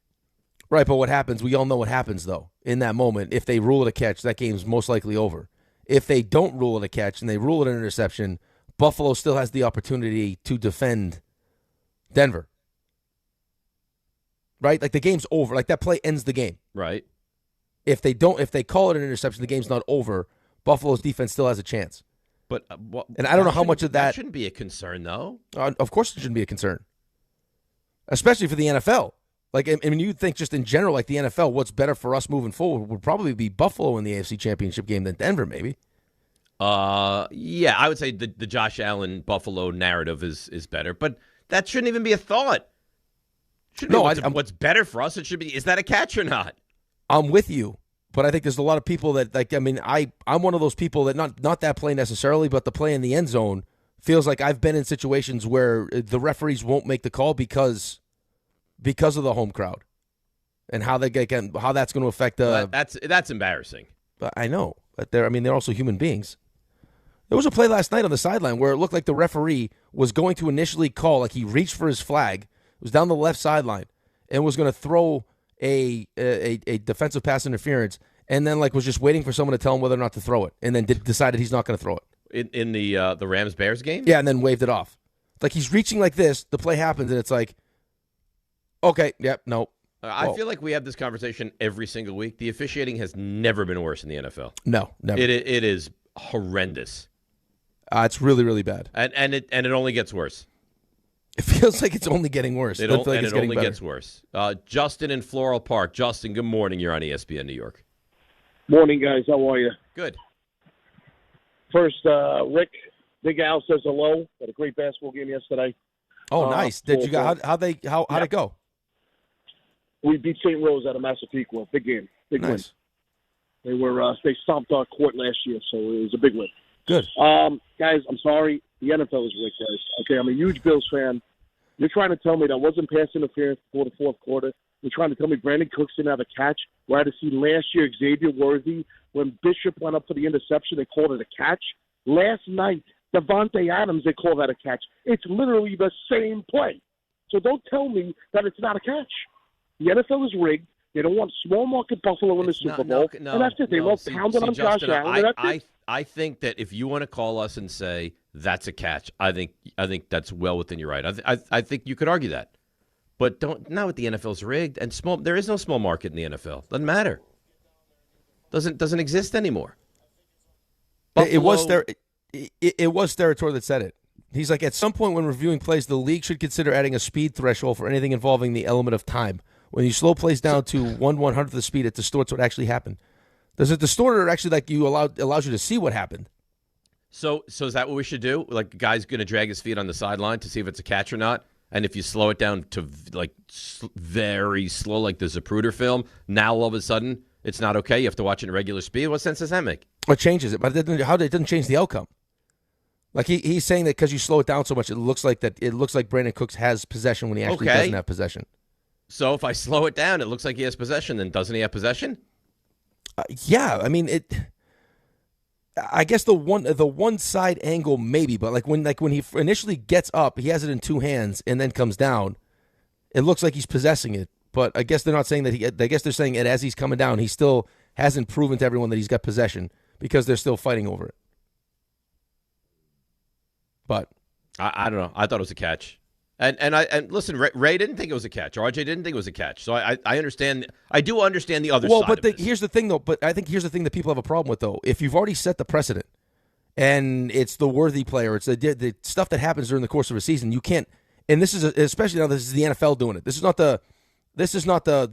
Right, but what happens, we all know what happens, though, in that moment. If they rule it a catch, that game's most likely over. If they don't rule it a catch and they rule it an interception, Buffalo still has the opportunity to defend Denver. Right? Like the game's over. Like that play ends the game. Right. If they call it an interception, the game's not over. Buffalo's defense still has a chance. But and I don't know how much of that shouldn't be a concern, though. Of course it shouldn't be a concern. Especially for the NFL. Like, I mean, you'd think just in general, like the NFL, what's better for us moving forward would probably be Buffalo in the AFC Championship game than Denver, maybe. Yeah, I would say the Josh Allen Buffalo narrative is better, but that shouldn't even be a thought. What's better for us? It should be, is that a catch or not? I'm with you, but I think there's a lot of people that, like, I mean, I'm one of those people that not that play necessarily, but the play in the end zone feels like I've been in situations where the referees won't make the call because of the home crowd and how that's going to affect that's embarrassing. I know, but they're also human beings. There was a play last night on the sideline where it looked like the referee was going to initially call, like he reached for his flag, it was down the left sideline, and was going to throw a defensive pass interference, and then like was just waiting for someone to tell him whether or not to throw it, and then decided he's not going to throw it. In the Rams-Bears game? Yeah, and then waved it off. Like he's reaching like this, the play happens, and it's like, okay, yep, no. I feel like we have this conversation every single week. The officiating has never been worse in the NFL. No, never. It is horrendous. It's really, really bad. And it only gets worse. It feels like it's only getting worse. It only gets worse. Justin in Floral Park. Justin, good morning. You're on ESPN New York. Morning, guys. How are you? Good. First, Rick, Big Al says hello. Had a great basketball game yesterday. Oh, nice. Did you guys? How'd it go? We beat St. Rose out of Massapequa. Big game. Big win. They stomped our court last year, so it was a big win. Good. Guys, I'm sorry. The NFL is rigged, guys. Okay, I'm a huge Bills fan. You're trying to tell me that wasn't pass interference before the fourth quarter. You're trying to tell me Brandon Cooks didn't have a catch. Where I had to see last year Xavier Worthy, when Bishop went up for the interception, they called it a catch. Last night, Devontae Adams, they called that a catch. It's literally the same play. So don't tell me that it's not a catch. The NFL is rigged. They don't want small market Buffalo in the Super Bowl. And that's it. They love pounding on Josh Allen. I think that if you want to call us and say that's a catch, I think that's well within your right. I think you could argue that. But now with the NFL's rigged and small, there is no small market in the NFL. Doesn't matter. Doesn't exist anymore. It was Steratore that said it. He's like, at some point when reviewing plays, the league should consider adding a speed threshold for anything involving the element of time. When you slow plays down to 1/100th of the speed, it distorts what actually happened. Does it distort or actually like allows you to see what happened? So is that what we should do? Like, the guy's going to drag his feet on the sideline to see if it's a catch or not? And if you slow it down to like very slow, like the Zapruder film, now all of a sudden it's not okay. You have to watch it in regular speed. What sense does that make? It changes it, but it doesn't change the outcome. Like he's saying that because you slow it down so much, it looks like Brandon Cooks has possession when he actually doesn't have possession. So if I slow it down, it looks like he has possession. Then doesn't he have possession? Yeah, I mean I guess the one side angle maybe, but like when he initially gets up, he has it in two hands and then comes down. It looks like he's possessing it, but I guess they're not saying that I guess they're saying it as he's coming down. He still hasn't proven to everyone that he's got possession because they're still fighting over it. But I don't know. I thought it was a catch. And listen, Ray didn't think it was a catch. RJ didn't think it was a catch. So I understand. I do understand the other side. Well, but here's the thing, though. But I think here's the thing that people have a problem with, though. If you've already set the precedent, and it's the worthy player, it's the stuff that happens during the course of a season, you can't. And this is especially now. This is the NFL doing it. This is not the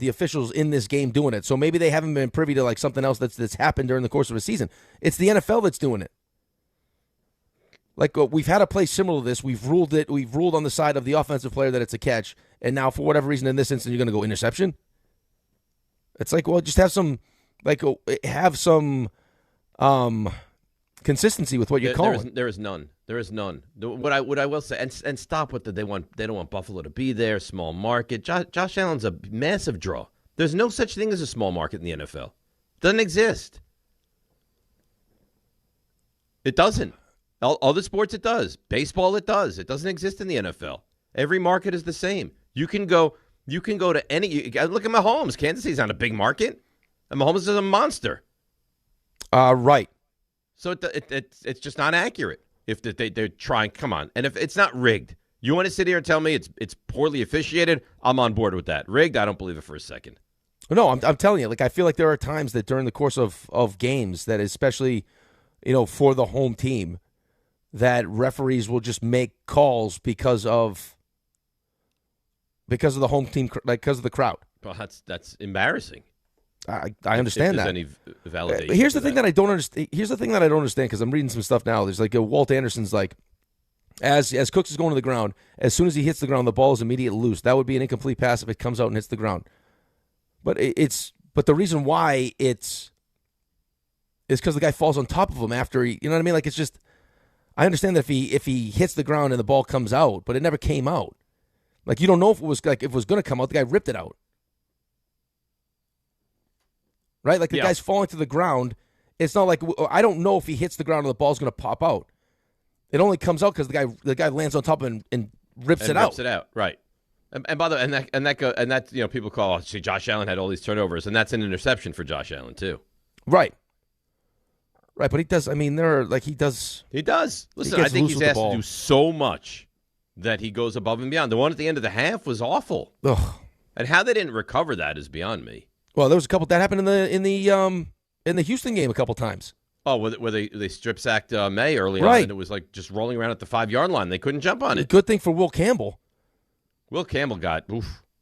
officials in this game doing it. So maybe they haven't been privy to like something else that's happened during the course of a season. It's the NFL that's doing it. Like we've had a play similar to this. We've ruled it. We've ruled on the side of the offensive player that it's a catch, and now for whatever reason in this instance you're going to go interception. It's like, well, just have some consistency with what you're calling. There is none. There is none. What I will say, and stop with they don't want Buffalo to be there. Small market. Josh Allen's a massive draw. There's no such thing as a small market in the NFL. Doesn't exist. It doesn't. Other sports, it does. Baseball, it does. It doesn't exist in the NFL. Every market is the same. You can go to any. Look at Mahomes. Kansas City's not a big market, and Mahomes is a monster. Right. So it's just not accurate. If they're trying, come on, and if it's not rigged, you want to sit here and tell me it's poorly officiated? I'm on board with that. Rigged, I don't believe it for a second. No, I'm telling you. Like I feel like there are times that during the course of games that especially, for the home team, that referees will just make calls because of the home team, like because of the crowd. Well, that's embarrassing. I understand if that. Any validation. Here's the thing that I don't understand. Here's the thing that I don't understand because I'm reading some stuff now. There's like Walt Anderson's like, as Cooks is going to the ground, as soon as he hits the ground, the ball is immediately loose. That would be an incomplete pass if it comes out and hits the ground. But but the reason why is because the guy falls on top of him after he. You know what I mean? Like it's just. I understand that if he hits the ground and the ball comes out, but it never came out. Like you don't know if it was going to come out. The guy ripped it out, right? Like the guy's falling to the ground. It's not like I don't know if he hits the ground and the ball's going to pop out. It only comes out because the guy lands on top of it and rips it out. Rips it out, right? And by the way, and that people call Josh Allen had all these turnovers, and that's an interception for Josh Allen too, right? Right, but he does. I mean, he does. He does. Listen, I think he's asked to do so much that he goes above and beyond. The one at the end of the half was awful. Ugh. And how they didn't recover that is beyond me. Well, there was a couple that happened in the Houston game a couple times. Oh, where they strip sacked May early on, and it was like just rolling around at the 5-yard line. They couldn't jump on it. Good thing for Will Campbell. Will Campbell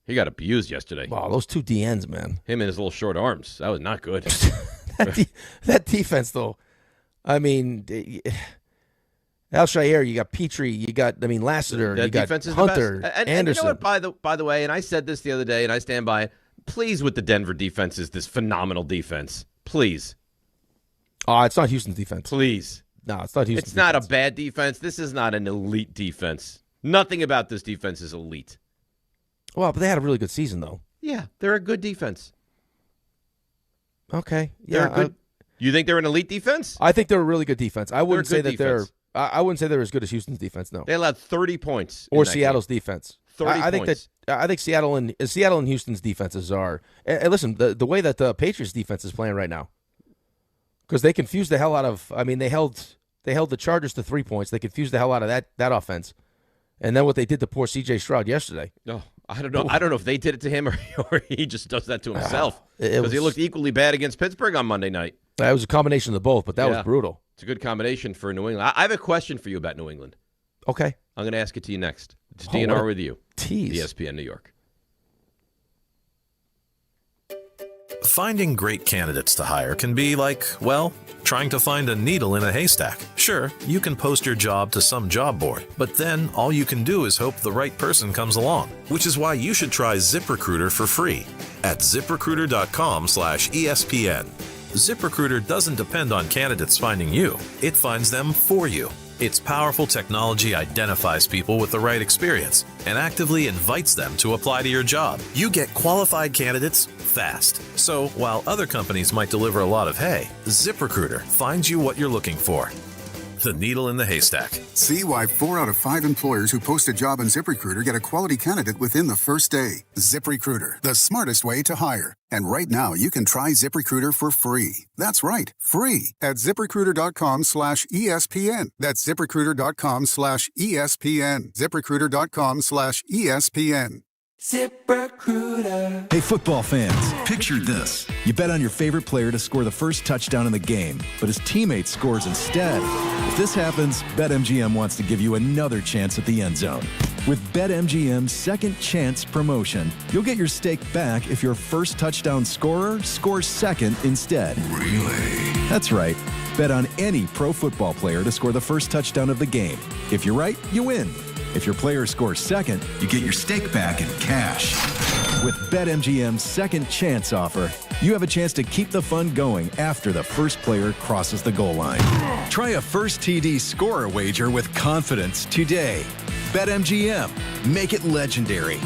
he got abused yesterday. Wow, those two DNs, man. Him and his little short arms. That was not good. that defense, though. I mean, Al-Shaair, you got Petrie, you got Lassiter, you got Hunter, and Anderson. And you know what, by the way, and I said this the other day, and I stand by it, please with the Denver defense is this phenomenal defense. Please. Oh, it's not Houston's defense. Please. No, it's not Houston's It's not a bad defense. This is not an elite defense. Nothing about this defense is elite. Well, but they had a really good season, though. Yeah, they're a good defense. Okay. Yeah. You think they're an elite defense? I think they're a really good defense. I wouldn't say that I wouldn't say they're as good as Houston's defense. No, they allowed 30 points. Or Seattle's defense. 30 I think points. I think Seattle and Houston's defenses are. And listen, the way that the Patriots defense is playing right now, because they confused the hell out of. I mean, they held the Chargers to 3 points. They confused the hell out of that offense, and then what they did to poor C.J. Stroud yesterday. Oh, I don't know. I don't know if they did it to him or he just does that to himself. Because he looked equally bad against Pittsburgh on Monday night. It was a combination of the both, but that was brutal. It's a good combination for New England. I have a question for you about New England. Okay. I'm going to ask it to you next. It's DNR with you. Tease. ESPN New York. Finding great candidates to hire can be like, well, trying to find a needle in a haystack. Sure, you can post your job to some job board, but then all you can do is hope the right person comes along, which is why you should try ZipRecruiter for free at ZipRecruiter.com/ESPN. ZipRecruiter doesn't depend on candidates finding you. It finds them for you. Its powerful technology identifies people with the right experience and actively invites them to apply to your job. You get qualified candidates fast. So while other companies might deliver a lot of hay, ZipRecruiter finds you what you're looking for. The needle in the haystack. See why 4 out of 5 employers who post a job on ZipRecruiter get a quality candidate within the first day. ZipRecruiter, the smartest way to hire. And right now, you can try ZipRecruiter for free. That's right, free at ZipRecruiter.com/ESPN. That's ZipRecruiter.com/ESPN. ZipRecruiter.com/ESPN. ZipRecruiter. Hey, football fans, picture this. You bet on your favorite player to score the first touchdown in the game, but his teammate scores instead. If this happens, BetMGM wants to give you another chance at the end zone. With BetMGM's second chance promotion, you'll get your stake back if your first touchdown scorer scores second instead. Really? That's right. Bet on any pro football player to score the first touchdown of the game. If you're right, you win. If your player scores second, you get your stake back in cash. With BetMGM's second chance offer, you have a chance to keep the fun going after the first player crosses the goal line. Try a first TD scorer wager with confidence today. BetMGM. Make it legendary.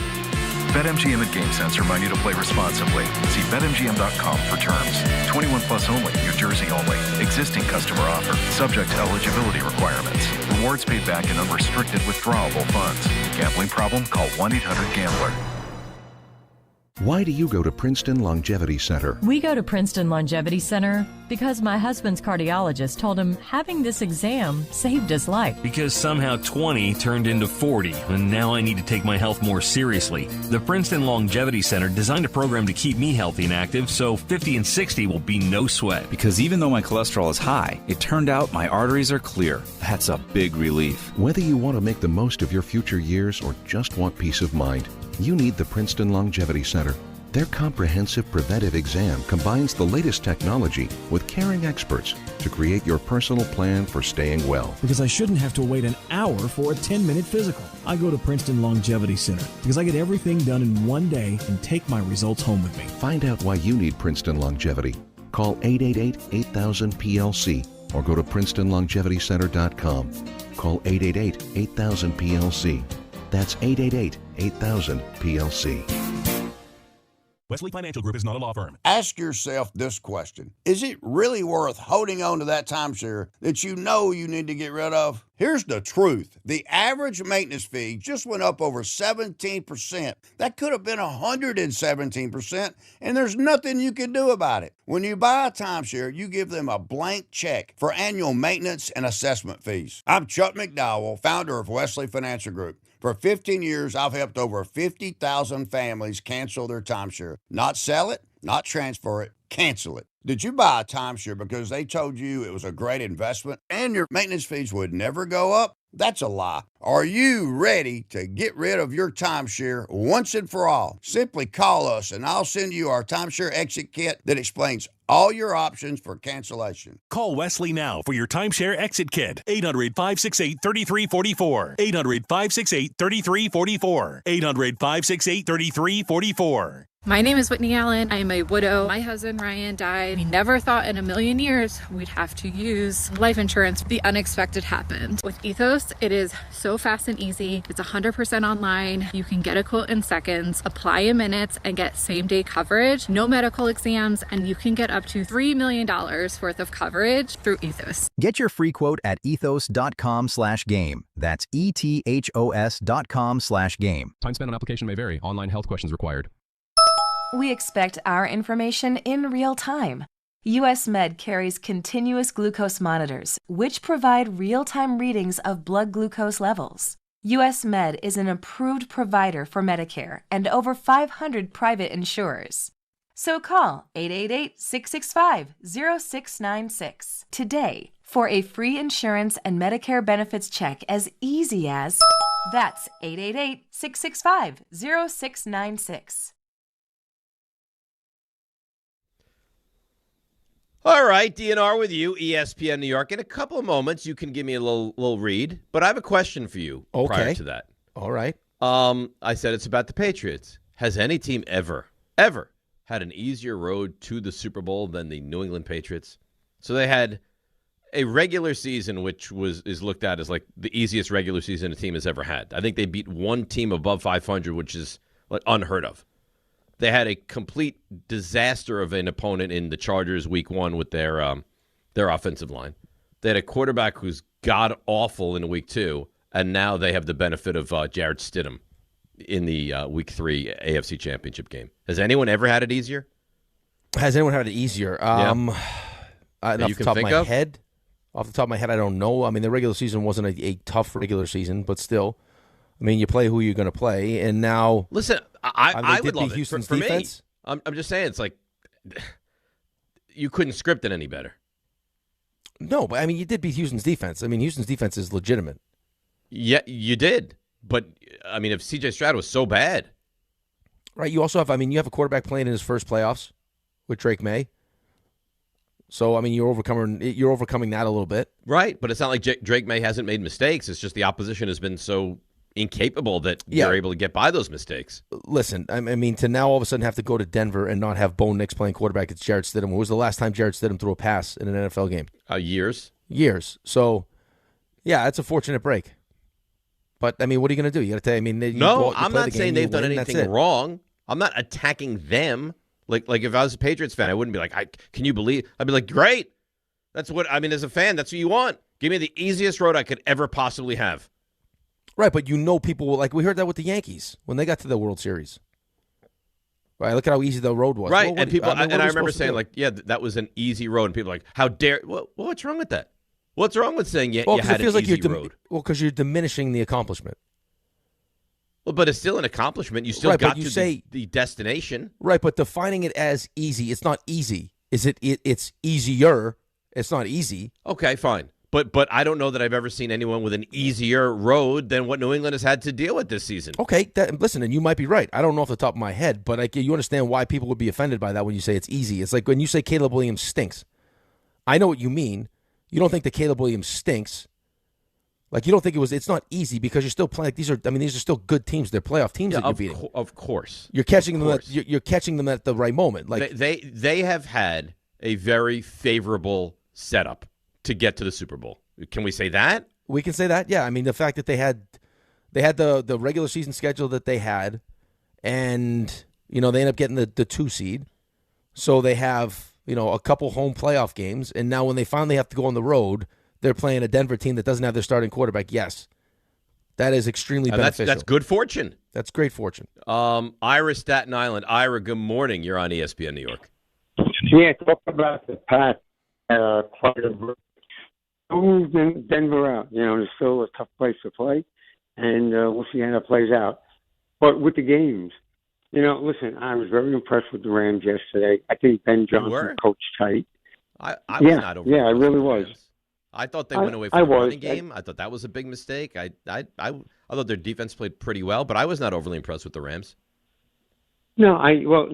BetMGM and GameSense remind you to play responsibly. See BetMGM.com for terms. 21 plus only. New Jersey only. Existing customer offer. Subject to eligibility requirements. Rewards paid back in unrestricted withdrawable funds. Gambling problem? Call 1-800-GAMBLER. Why do you go to Princeton Longevity Center? We go to Princeton Longevity Center because my husband's cardiologist told him having this exam saved his life. Because somehow 20 turned into 40, and now I need to take my health more seriously. The Princeton Longevity Center designed a program to keep me healthy and active, so 50 and 60 will be no sweat. Because even though my cholesterol is high, it turned out my arteries are clear. That's a big relief. Whether you want to make the most of your future years or just want peace of mind, you need the Princeton Longevity Center. Their comprehensive preventive exam combines the latest technology with caring experts to create your personal plan for staying well. Because I shouldn't have to wait an hour for a 10-minute physical. I go to Princeton Longevity Center because I get everything done in one day and take my results home with me. Find out why you need Princeton Longevity. Call 888-8000-PLC or go to PrincetonLongevityCenter.com. Call 888-8000-PLC. That's 888-8000-PLC. Wesley Financial Group is not a law firm. Ask yourself this question. Is it really worth holding on to that timeshare that you know you need to get rid of? Here's the truth. The average maintenance fee just went up over 17%. That could have been 117%, and there's nothing you can do about it. When you buy a timeshare, you give them a blank check for annual maintenance and assessment fees. I'm Chuck McDowell, founder of Wesley Financial Group. For 15 years, I've helped over 50,000 families cancel their timeshare. Not sell it, not transfer it, cancel it. Did you buy a timeshare because they told you it was a great investment and your maintenance fees would never go up? That's a lie. Are you ready to get rid of your timeshare once and for all? Simply call us and I'll send you our timeshare exit kit that explains all your options for cancellation. Call Wesley now for your timeshare exit kit. 800-568-3344. 800-568-3344. 800-568-3344. My name is Whitney Allen. I am a widow. My husband, Ryan, died. We never thought in a million years we'd have to use life insurance. The unexpected happened. With Ethos, it is so fast and easy. It's 100% online. You can get a quote in seconds, apply in minutes, and get same-day coverage. No medical exams, and you can get up to $3 million worth of coverage through Ethos. Get your free quote at ethos.com/game. That's ETHOS.com/game. Time spent on application may vary. Online health questions required. We expect our information in real time. US Med carries continuous glucose monitors, which provide real-time readings of blood glucose levels. US Med is an approved provider for Medicare and over 500 private insurers. So call 888-665-0696 today for a free insurance and Medicare benefits check as easy as... That's 888-665-0696. All right, DNR with you, ESPN New York. In a couple of moments, you can give me a little read, but I have a question for you prior to that. All right. I said it's about the Patriots. Has any team ever had an easier road to the Super Bowl than the New England Patriots? So they had a regular season, which is looked at as like the easiest regular season a team has ever had. I think they beat one team above 500, which is like unheard of. They had a complete disaster of an opponent in the Chargers week 1 with their offensive line. They had a quarterback who's god-awful in week 2, and now they have the benefit of Jarrett Stidham in the week 3 AFC Championship game. Has anyone ever had it easier? Has anyone had it easier? Yeah. Off the top of my head, I don't know. I mean, the regular season wasn't a tough regular season, but still, I mean, you play who you're going to play, and now listen, I would love Houston's it for defense. Me. I'm just saying, it's like you couldn't script it any better. No, but I mean, you did beat Houston's defense. I mean, Houston's defense is legitimate. Yeah, you did. But I mean, if C.J. Stroud was so bad, right? You also have, I mean, you have a quarterback playing in his first playoffs with Drake May. So I mean, you're overcoming that a little bit, right? But it's not like Drake May hasn't made mistakes. It's just the opposition has been so incapable that they're able to get by those mistakes. Listen, I mean, to now all of a sudden have to go to Denver and not have Bo Nix playing quarterback, it's Jarrett Stidham. When was the last time Jarrett Stidham threw a pass in an NFL game? Years. So, yeah, it's a fortunate break. But, I mean, what are you going to do? You got to tell. I mean, I'm not saying they've done anything wrong. I'm not attacking them. Like if I was a Patriots fan, I wouldn't be like, can you believe? I'd be like, great. That's what, I mean, as a fan, that's what you want. Give me the easiest road I could ever possibly have. Right, but people will, like we heard that with the Yankees when they got to the World Series. Right, look at how easy the road was. Right, well, and people, I remember saying like, yeah, that was an easy road, and people are like, how dare? What's wrong with that? What's wrong with saying you had an easy road? Well, because you're diminishing the accomplishment. Well, but it's still an accomplishment. You still got to the destination. Right, but defining it as easy, it's not easy. It's easier. It's not easy. Okay, fine. But I don't know that I've ever seen anyone with an easier road than what New England has had to deal with this season. Okay, listen, and you might be right. I don't know off the top of my head, but you understand why people would be offended by that when you say it's easy. It's like when you say Caleb Williams stinks. I know what you mean. You don't think that Caleb Williams stinks. Like you don't think it's not easy because you're still playing. These are still good teams. They're playoff teams that you're beating. Of course, you're catching them. You're catching them at the right moment. Like they have had a very favorable setup to get to the Super Bowl. Can we say that? We can say that. Yeah, I mean the fact that they had the regular season schedule that they had, and they end up getting the 2 seed, so they have a couple home playoff games, and now when they finally have to go on the road. They're playing a Denver team that doesn't have their starting quarterback. Yes, that is extremely beneficial. That's good fortune. That's great fortune. Ira, Staten Island. Ira, good morning. You're on ESPN New York. Yeah, talk about the Pats. Quite a bit. Who moved Denver out? It's still a tough place to play, and we'll see how that plays out. But with the games, listen, I was very impressed with the Rams yesterday. I think Ben Johnson coached tight. I was not over. Yeah, I really was. I thought they went away from the running game. I thought that was a big mistake. I thought their defense played pretty well, but I was not overly impressed with the Rams. No,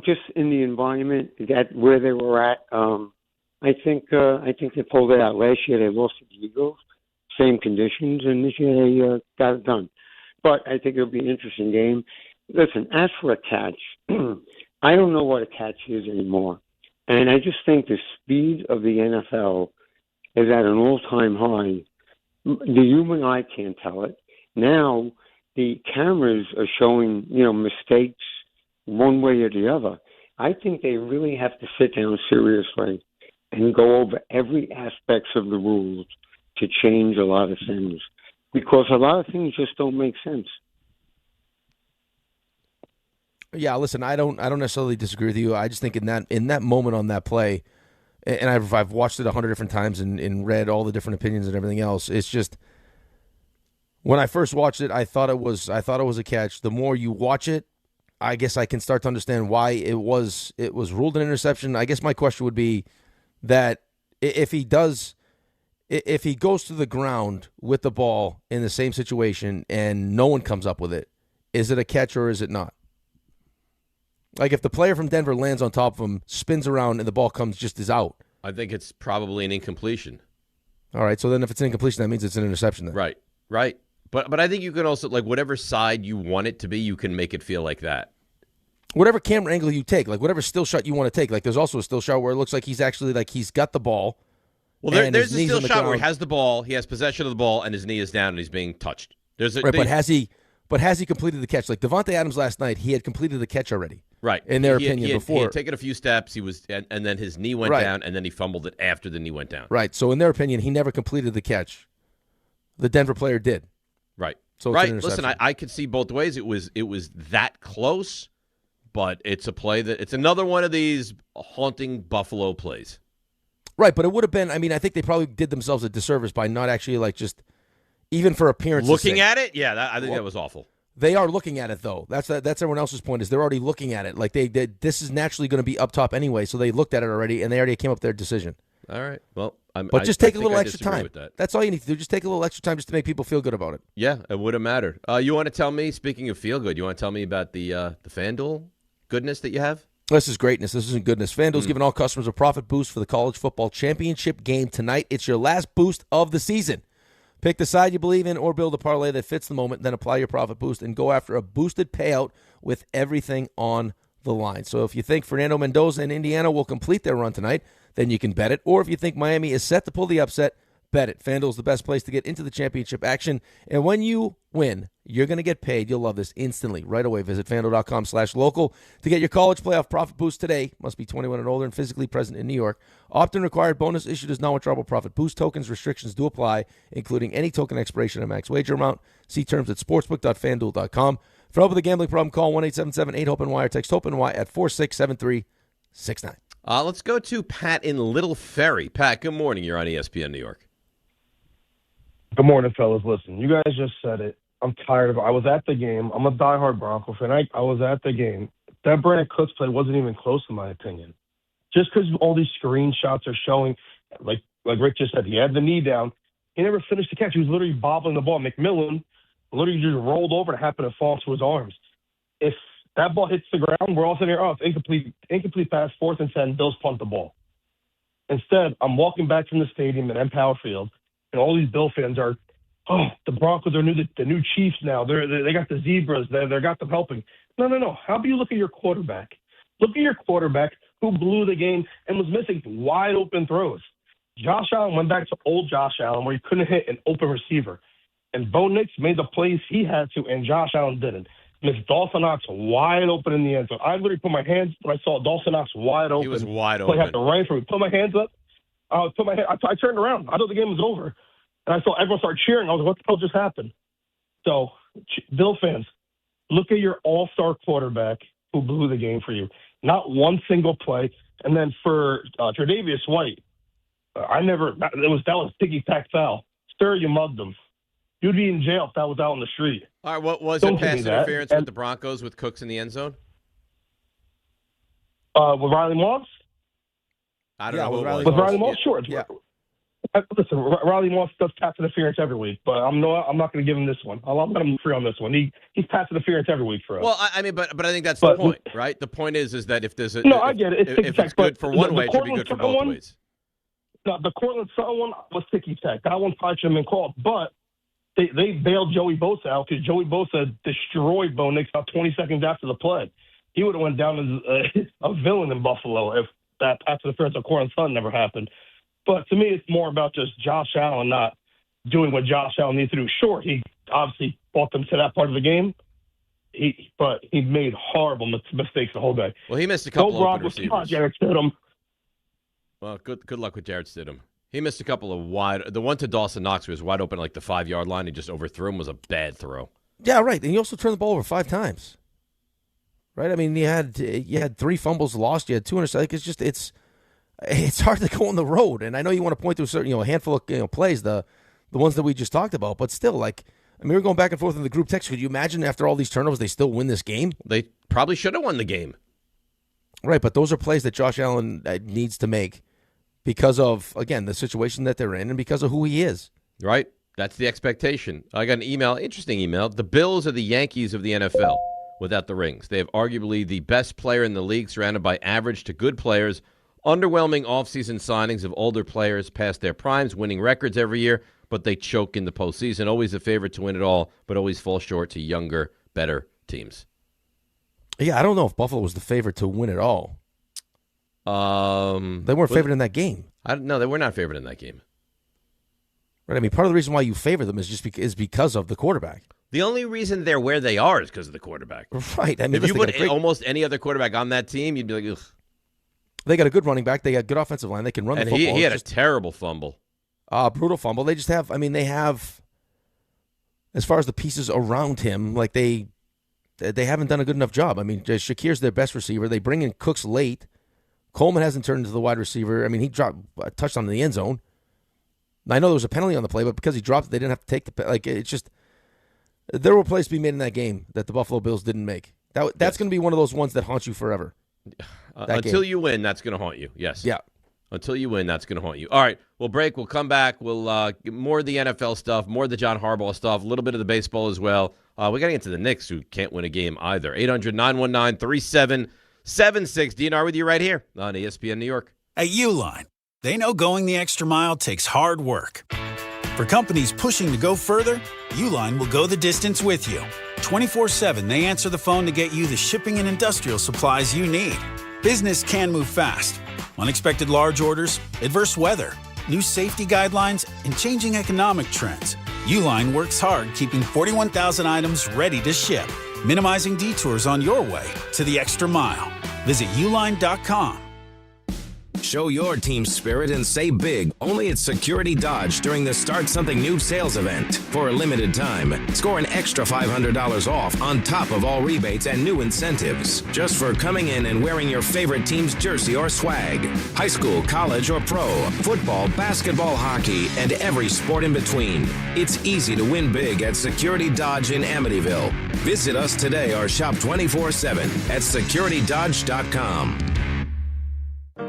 just in the environment that where they were at, I think they pulled it out. Last year they lost to the Eagles, same conditions, and this year they got it done. But I think it'll be an interesting game. Listen, as for a catch, I don't know what a catch is anymore, and I just think the speed of the NFL is at an all-time high. The human eye can't tell it. Now, the cameras are showing, mistakes one way or the other. I think they really have to sit down seriously and go over every aspect of the rules to change a lot of things, because a lot of things just don't make sense. Yeah, listen, I don't necessarily disagree with you. I just think in that moment on that play, and I've watched it 100 different times and read all the different opinions and everything else. It's just when I first watched it, I thought it was a catch. The more you watch it, I guess I can start to understand why it was ruled an interception. I guess my question would be that if he goes to the ground with the ball in the same situation and no one comes up with it, is it a catch or is it not? Like if the player from Denver lands on top of him, spins around, and the ball comes just as out. I think it's probably an incompletion. All right, so then if it's an incompletion, that means it's an interception then. Right. But I think you can also, like, whatever side you want it to be, you can make it feel like that. Whatever camera angle you take, like whatever still shot you want to take. Like there's also a still shot where it looks like he's actually, like he's got the ball. Well, there's a still shot where he has the ball, he has possession of the ball, and his knee is down and he's being touched. But has he But has he completed the catch? Like Devontae Adams last night, he had completed the catch already. Right. In their opinion, before. He had taken a few steps, and then his knee went down, and then he fumbled it after the knee went down. Right. So in their opinion, he never completed the catch. The Denver player did. Right. So right. Listen, I could see both ways. It was that close, but it's a play it's another one of these haunting Buffalo plays. Right, but it would have been. I mean, I think they probably did themselves a disservice by not actually just even for appearance. Looking at it, yeah, I think that was awful. They are looking at it though. That's everyone else's point. Is they're already looking at it. Like this is naturally going to be up top anyway, so they looked at it already and they already came up with their decision. All right. Well, but just take a little extra time. With that. That's all you need to do. Just take a little extra time just to make people feel good about it. Yeah, it would have mattered. You want to tell me? Speaking of feel good, you want to tell me about the FanDuel goodness that you have? This is greatness. This isn't goodness. FanDuel's giving all customers a profit boost for the college football championship game tonight. It's your last boost of the season. Pick the side you believe in or build a parlay that fits the moment, then apply your profit boost and go after a boosted payout with everything on the line. So if you think Fernando Mendoza and Indiana will complete their run tonight, then you can bet it. Or if you think Miami is set to pull the upset, bet it. FanDuel's the best place to get into the championship action. And when you win, you're going to get paid. You'll love this instantly. Right away, visit FanDuel.com/local to get your college playoff profit boost today. Must be 21 and older and physically present in New York. Opt-in required. Bonus issued as non-withdrawable profit boost tokens. Restrictions do apply, including any token expiration and max wager amount. See terms at sportsbook.fanduel.com. For help with a gambling problem, call 1-877-8-HOPE-NY or text HOPE-NY at 467-369. Let's go to Pat in Little Ferry. Pat, good morning. You're on ESPN New York. Good morning, fellas. Listen, you guys just said it. I'm tired of it. I was at the game. I'm a diehard Bronco fan. I was at the game. That Brandon Cooks play wasn't even close, in my opinion. Just because all these screenshots are showing, like Rick just said, he had the knee down. He never finished the catch. He was literally bobbling the ball. McMillan literally just rolled over and happened to fall into his arms. If that ball hits the ground, we're all sitting here, it's incomplete pass, 4th and 10, Bills punt the ball. Instead, I'm walking back from the stadium at Empower Field, and all these Bill fans are, the Broncos are the new Chiefs now. They got the Zebras. They got them helping. No. How about you look at your quarterback? Look at your quarterback who blew the game and was missing wide open throws. Josh Allen went back to old Josh Allen where he couldn't hit an open receiver. And Bo Nix made the plays he had to, and Josh Allen didn't. Miss Dawson Knox wide open in the end zone. I literally put my hands when I saw Dawson Knox wide open. He was wide open. I had to run for me. Put my hands up. I turned around. I thought the game was over. And I saw everyone start cheering. I was like, what the hell just happened? So, Bill fans, look at your all-star quarterback who blew the game for you. Not one single play. And then for Tre'Davious White, that was ticky-tack foul. Sir, you mugged him. You'd be in jail if that was out on the street. All right, what was it pass interference with the Broncos with Cooks in the end zone? With Riley Moss? I don't know who it was. With Riley Moss, sure. Yeah. Listen, Riley Moss does pass interference every week, but I'm not going to give him this one. I'll let him free on this one. He's pass interference every week for us. Well, I mean, but I think that's the point, right? The point is that if there's I get it. If it's good for one way, it should be good for both ways. No, the Cortland Sutton one was ticky-tack. That one probably should have been called, but they bailed Joey Bosa out because Joey Bosa destroyed Bo Nix about 20 seconds after the play. He would have went down as a villain in Buffalo if that pass interference on Cortland Sutton never happened. But to me, it's more about just Josh Allen not doing what Josh Allen needs to do. Sure, he obviously brought them to that part of the game, but he made horrible mistakes the whole day. Well, he missed a couple of open receivers. Jarrett Stidham. Well, good luck with Jarrett Stidham. He missed a couple of wide. The one to Dawson Knox was wide open like the 5-yard line. He just overthrew him. Was a bad throw. Yeah, right. And he also turned the ball over 5 times. Right? I mean, you had 3 fumbles lost. You had 2 interceptions. It's hard to go on the road. And I know you want to point to a certain, a handful of plays, the ones that we just talked about. But still, we're going back and forth in the group text. Could you imagine after all these turnovers, they still win this game? They probably should have won the game. Right, but those are plays that Josh Allen needs to make because of, again, the situation that they're in and because of who he is. Right. That's the expectation. I got an email, interesting email. The Bills are the Yankees of the NFL without the rings. They have arguably the best player in the league, surrounded by average to good players, underwhelming offseason signings of older players past their primes, winning records every year, but they choke in the postseason. Always a favorite to win it all, but always fall short to younger, better teams. Yeah, I don't know if Buffalo was the favorite to win it all. They weren't favored in that game. No, they were not favored in that game. Right. I mean, part of the reason why you favor them is just because of the quarterback. The only reason they're where they are is because of the quarterback. Right. I mean, if you put almost any other quarterback on that team, you'd be like, ugh. They got a good running back. They got good offensive line. They can run the football. And he had a terrible fumble. Brutal fumble. They just have, they have, as far as the pieces around him, like they haven't done a good enough job. I mean, Shakir's their best receiver. They bring in Cooks late. Coleman hasn't turned into the wide receiver. I mean, he dropped a touchdown in the end zone. I know there was a penalty on the play, but because he dropped it, they didn't have to take the, it's just, there were plays to be made in that game that the Buffalo Bills didn't make. That's going to be one of those ones that haunt you forever. Until you win, that's going to haunt you. Yes. Yeah. Until you win, that's going to haunt you. All right, we'll break. We'll come back. We'll get more of the NFL stuff, more of the John Harbaugh stuff, a little bit of the baseball as well. We got to get to the Knicks, who can't win a game either. 800-919-3776. DNR with you right here on ESPN New York. At Uline, they know going the extra mile takes hard work. For companies pushing to go further, Uline will go the distance with you. 24/7, they answer the phone to get you the shipping and industrial supplies you need. Business can move fast. Unexpected large orders, adverse weather, new safety guidelines, and changing economic trends. Uline works hard keeping 41,000 items ready to ship, minimizing detours on your way to the extra mile. Visit uline.com. Show your team spirit and say big only at Security Dodge during the Start Something New sales event. For a limited time, score an extra $500 off on top of all rebates and new incentives. Just for coming in and wearing your favorite team's jersey or swag. High school, college, or pro, football, basketball, hockey, and every sport in between. It's easy to win big at Security Dodge in Amityville. Visit us today or shop 24/7 at securitydodge.com.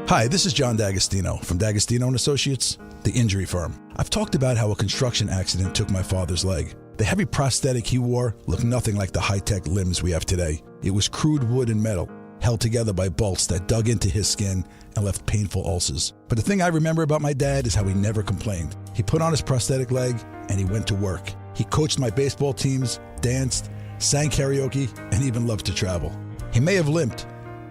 Hi, this is John D'Agostino from D'Agostino & Associates, the injury firm. I've talked about how a construction accident took my father's leg. The heavy prosthetic he wore looked nothing like the high-tech limbs we have today. It was crude wood and metal, held together by bolts that dug into his skin and left painful ulcers. But the thing I remember about my dad is how he never complained. He put on his prosthetic leg and he went to work. He coached my baseball teams, danced, sang karaoke, and even loved to travel. He may have limped,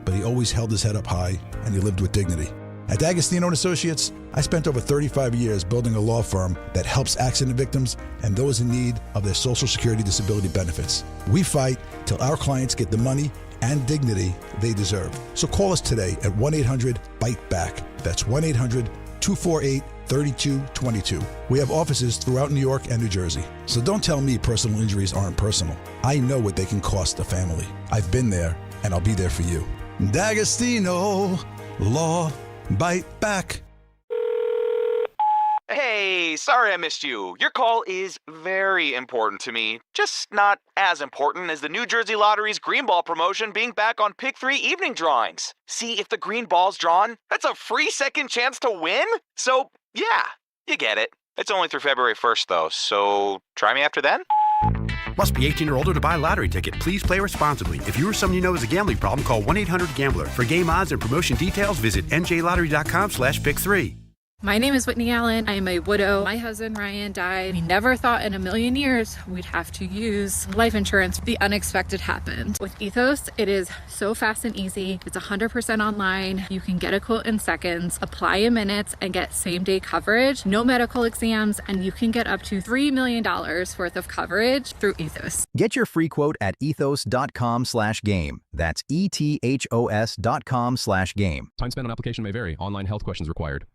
but he always held his head up high and he lived with dignity. At D'Agostino & Associates, I spent over 35 years building a law firm that helps accident victims and those in need of their Social Security disability benefits. We fight till our clients get the money and dignity they deserve. So call us today at 1-800-BITE-BACK. That's 1-800-248-3222. We have offices throughout New York and New Jersey. So don't tell me personal injuries aren't personal. I know what they can cost a family. I've been there, and I'll be there for you. D'Agostino Law, bite back. Hey, sorry I missed you. Your call is very important to me. Just not as important as the New Jersey Lottery's Green Ball promotion being back on Pick 3 evening drawings. See, if the green ball's drawn, that's a free second chance to win? So, yeah, you get it. It's only through February 1st, though, so try me after then? Must be 18 or older to buy a lottery ticket. Please play responsibly. If you or someone you know has a gambling problem, call 1-800-GAMBLER. For game odds and promotion details, visit njlottery.com/pick3. My name is Whitney Allen. I am a widow. My husband, Ryan, died. We never thought in a million years we'd have to use life insurance. The unexpected happened. With Ethos, it is so fast and easy. It's 100% online. You can get a quote in seconds, apply in minutes, and get same-day coverage. No medical exams, and you can get up to $3 million worth of coverage through Ethos. Get your free quote at ethos.com/game. That's ethos.com/game. Time spent on application may vary. Online health questions required.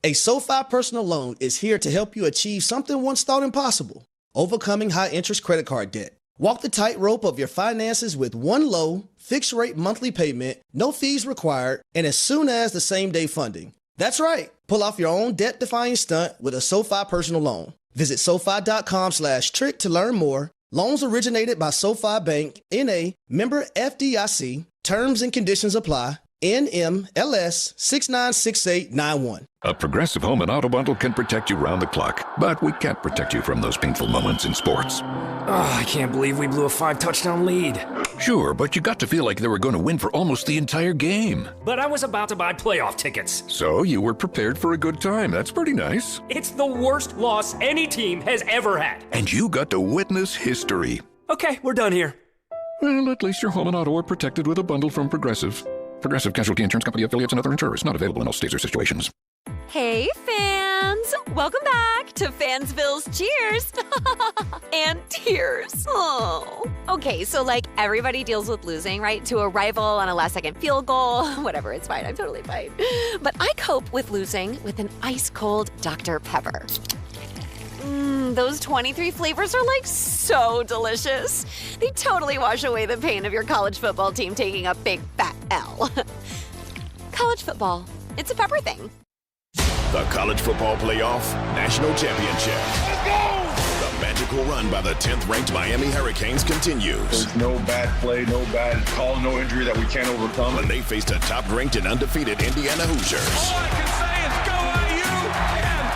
A SoFi personal loan is here to help you achieve something once thought impossible: overcoming high-interest credit card debt. Walk the tightrope of your finances with one low, fixed-rate monthly payment, no fees required, and as soon as the same-day funding. That's right. Pull off your own debt-defying stunt with a SoFi personal loan. Visit SoFi.com/trick to learn more. Loans originated by SoFi Bank, N.A., member FDIC. Terms and conditions apply. NMLS 696891. A Progressive Home and Auto Bundle can protect you round the clock, but we can't protect you from those painful moments in sports. I can't believe we blew a 5-touchdown lead. Sure, but you got to feel like they were going to win for almost the entire game. But I was about to buy playoff tickets. So you were prepared for a good time. That's pretty nice. It's the worst loss any team has ever had. And you got to witness history. Okay, we're done here. Well, at least your home and auto are protected with a bundle from Progressive. Progressive Casualty Insurance Company, affiliates, and other insurers. Not available in all states or situations. Hey, fans! Welcome back to Fansville's Cheers and Tears. Oh. Okay, so like everybody deals with losing, right? To a rival on a last-second field goal. Whatever, it's fine. I'm totally fine. But I cope with losing with an ice-cold Dr. Pepper. Those 23 flavors are like so delicious. They totally wash away the pain of your college football team taking a big fat L. College football, it's a pepper thing. The College Football Playoff National Championship. Let's go! The magical run by the 10th-ranked Miami Hurricanes continues. There's no bad play, no bad call, no injury that we can't overcome. When they faced a top-ranked and undefeated Indiana Hoosiers. All I can say is go IU and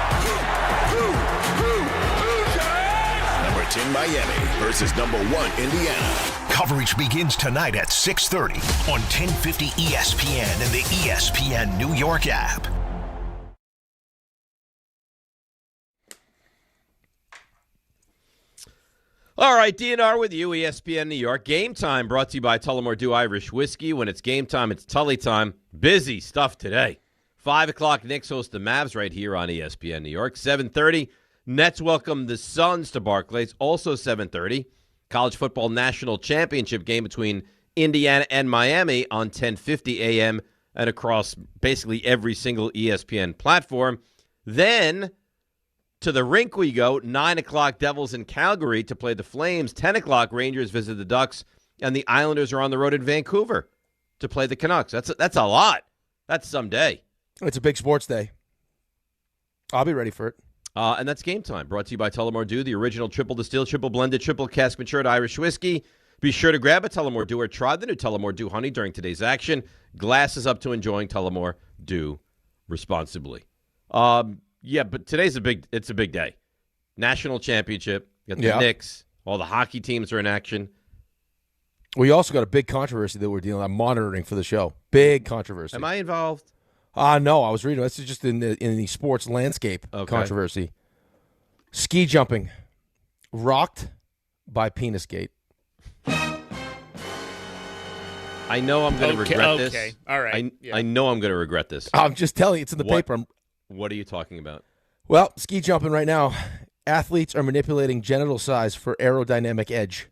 Number 10 Miami versus number 1 Indiana. Coverage begins tonight at 6:30 on 1050 ESPN and the ESPN New York app. All right, DNR with you, ESPN New York. Game time brought to you by Tullamore Dew Irish Whiskey. When it's game time, it's Tully time. Busy stuff today. 5 o'clock, Knicks host the Mavs right here on ESPN New York. 7:30, Nets welcome the Suns to Barclays. Also 7:30, College Football National Championship game between Indiana and Miami on 1050 a.m. and across basically every single ESPN platform. Then to the rink we go, 9 o'clock, Devils in Calgary to play the Flames. 10 o'clock, Rangers visit the Ducks, and the Islanders are on the road in Vancouver to play the Canucks. That's a lot. That's some day. It's a big sports day. I'll be ready for it. And that's game time, brought to you by Tullamore Dew, the original triple distilled, triple blended, triple cask matured Irish whiskey. Be sure to grab a Tullamore Dew or try the new Tullamore Dew Honey during today's action. Glasses up to enjoying Tullamore Dew responsibly. Yeah, but today's a big day. National championship. You got the Knicks. All the hockey teams are in action. We also got a big controversy that we're dealing with, monitoring for the show. Big controversy. Am I involved? No, I was reading. This is just in the sports landscape controversy. Ski jumping. Rocked by Penisgate. I know I'm going to regret this. Okay, all right. I know I'm going to regret this. I'm just telling you, it's in the paper. What are you talking about? Well, ski jumping right now. Athletes are manipulating genital size for aerodynamic edge.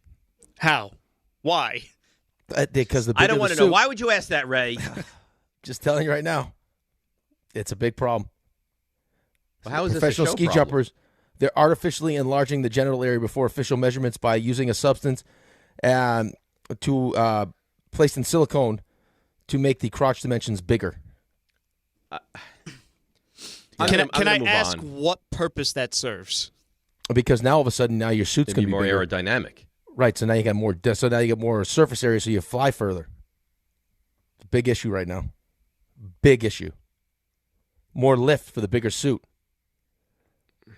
How? Why? Because I don't want to know. Why would you ask that, Ray? Just telling you right now. It's a big problem. Well, how is this Professional a show ski problem? jumpers, they're artificially enlarging the genital area before official measurements by using a substance placed in silicone to make the crotch dimensions bigger. Can I ask what purpose that serves? Because now all of a sudden, your suit's going to be more bigger. aerodynamic. Right. So now you got more. So now you get more surface area, so you fly further. It's a big issue right now. Big issue. More lift for the bigger suit.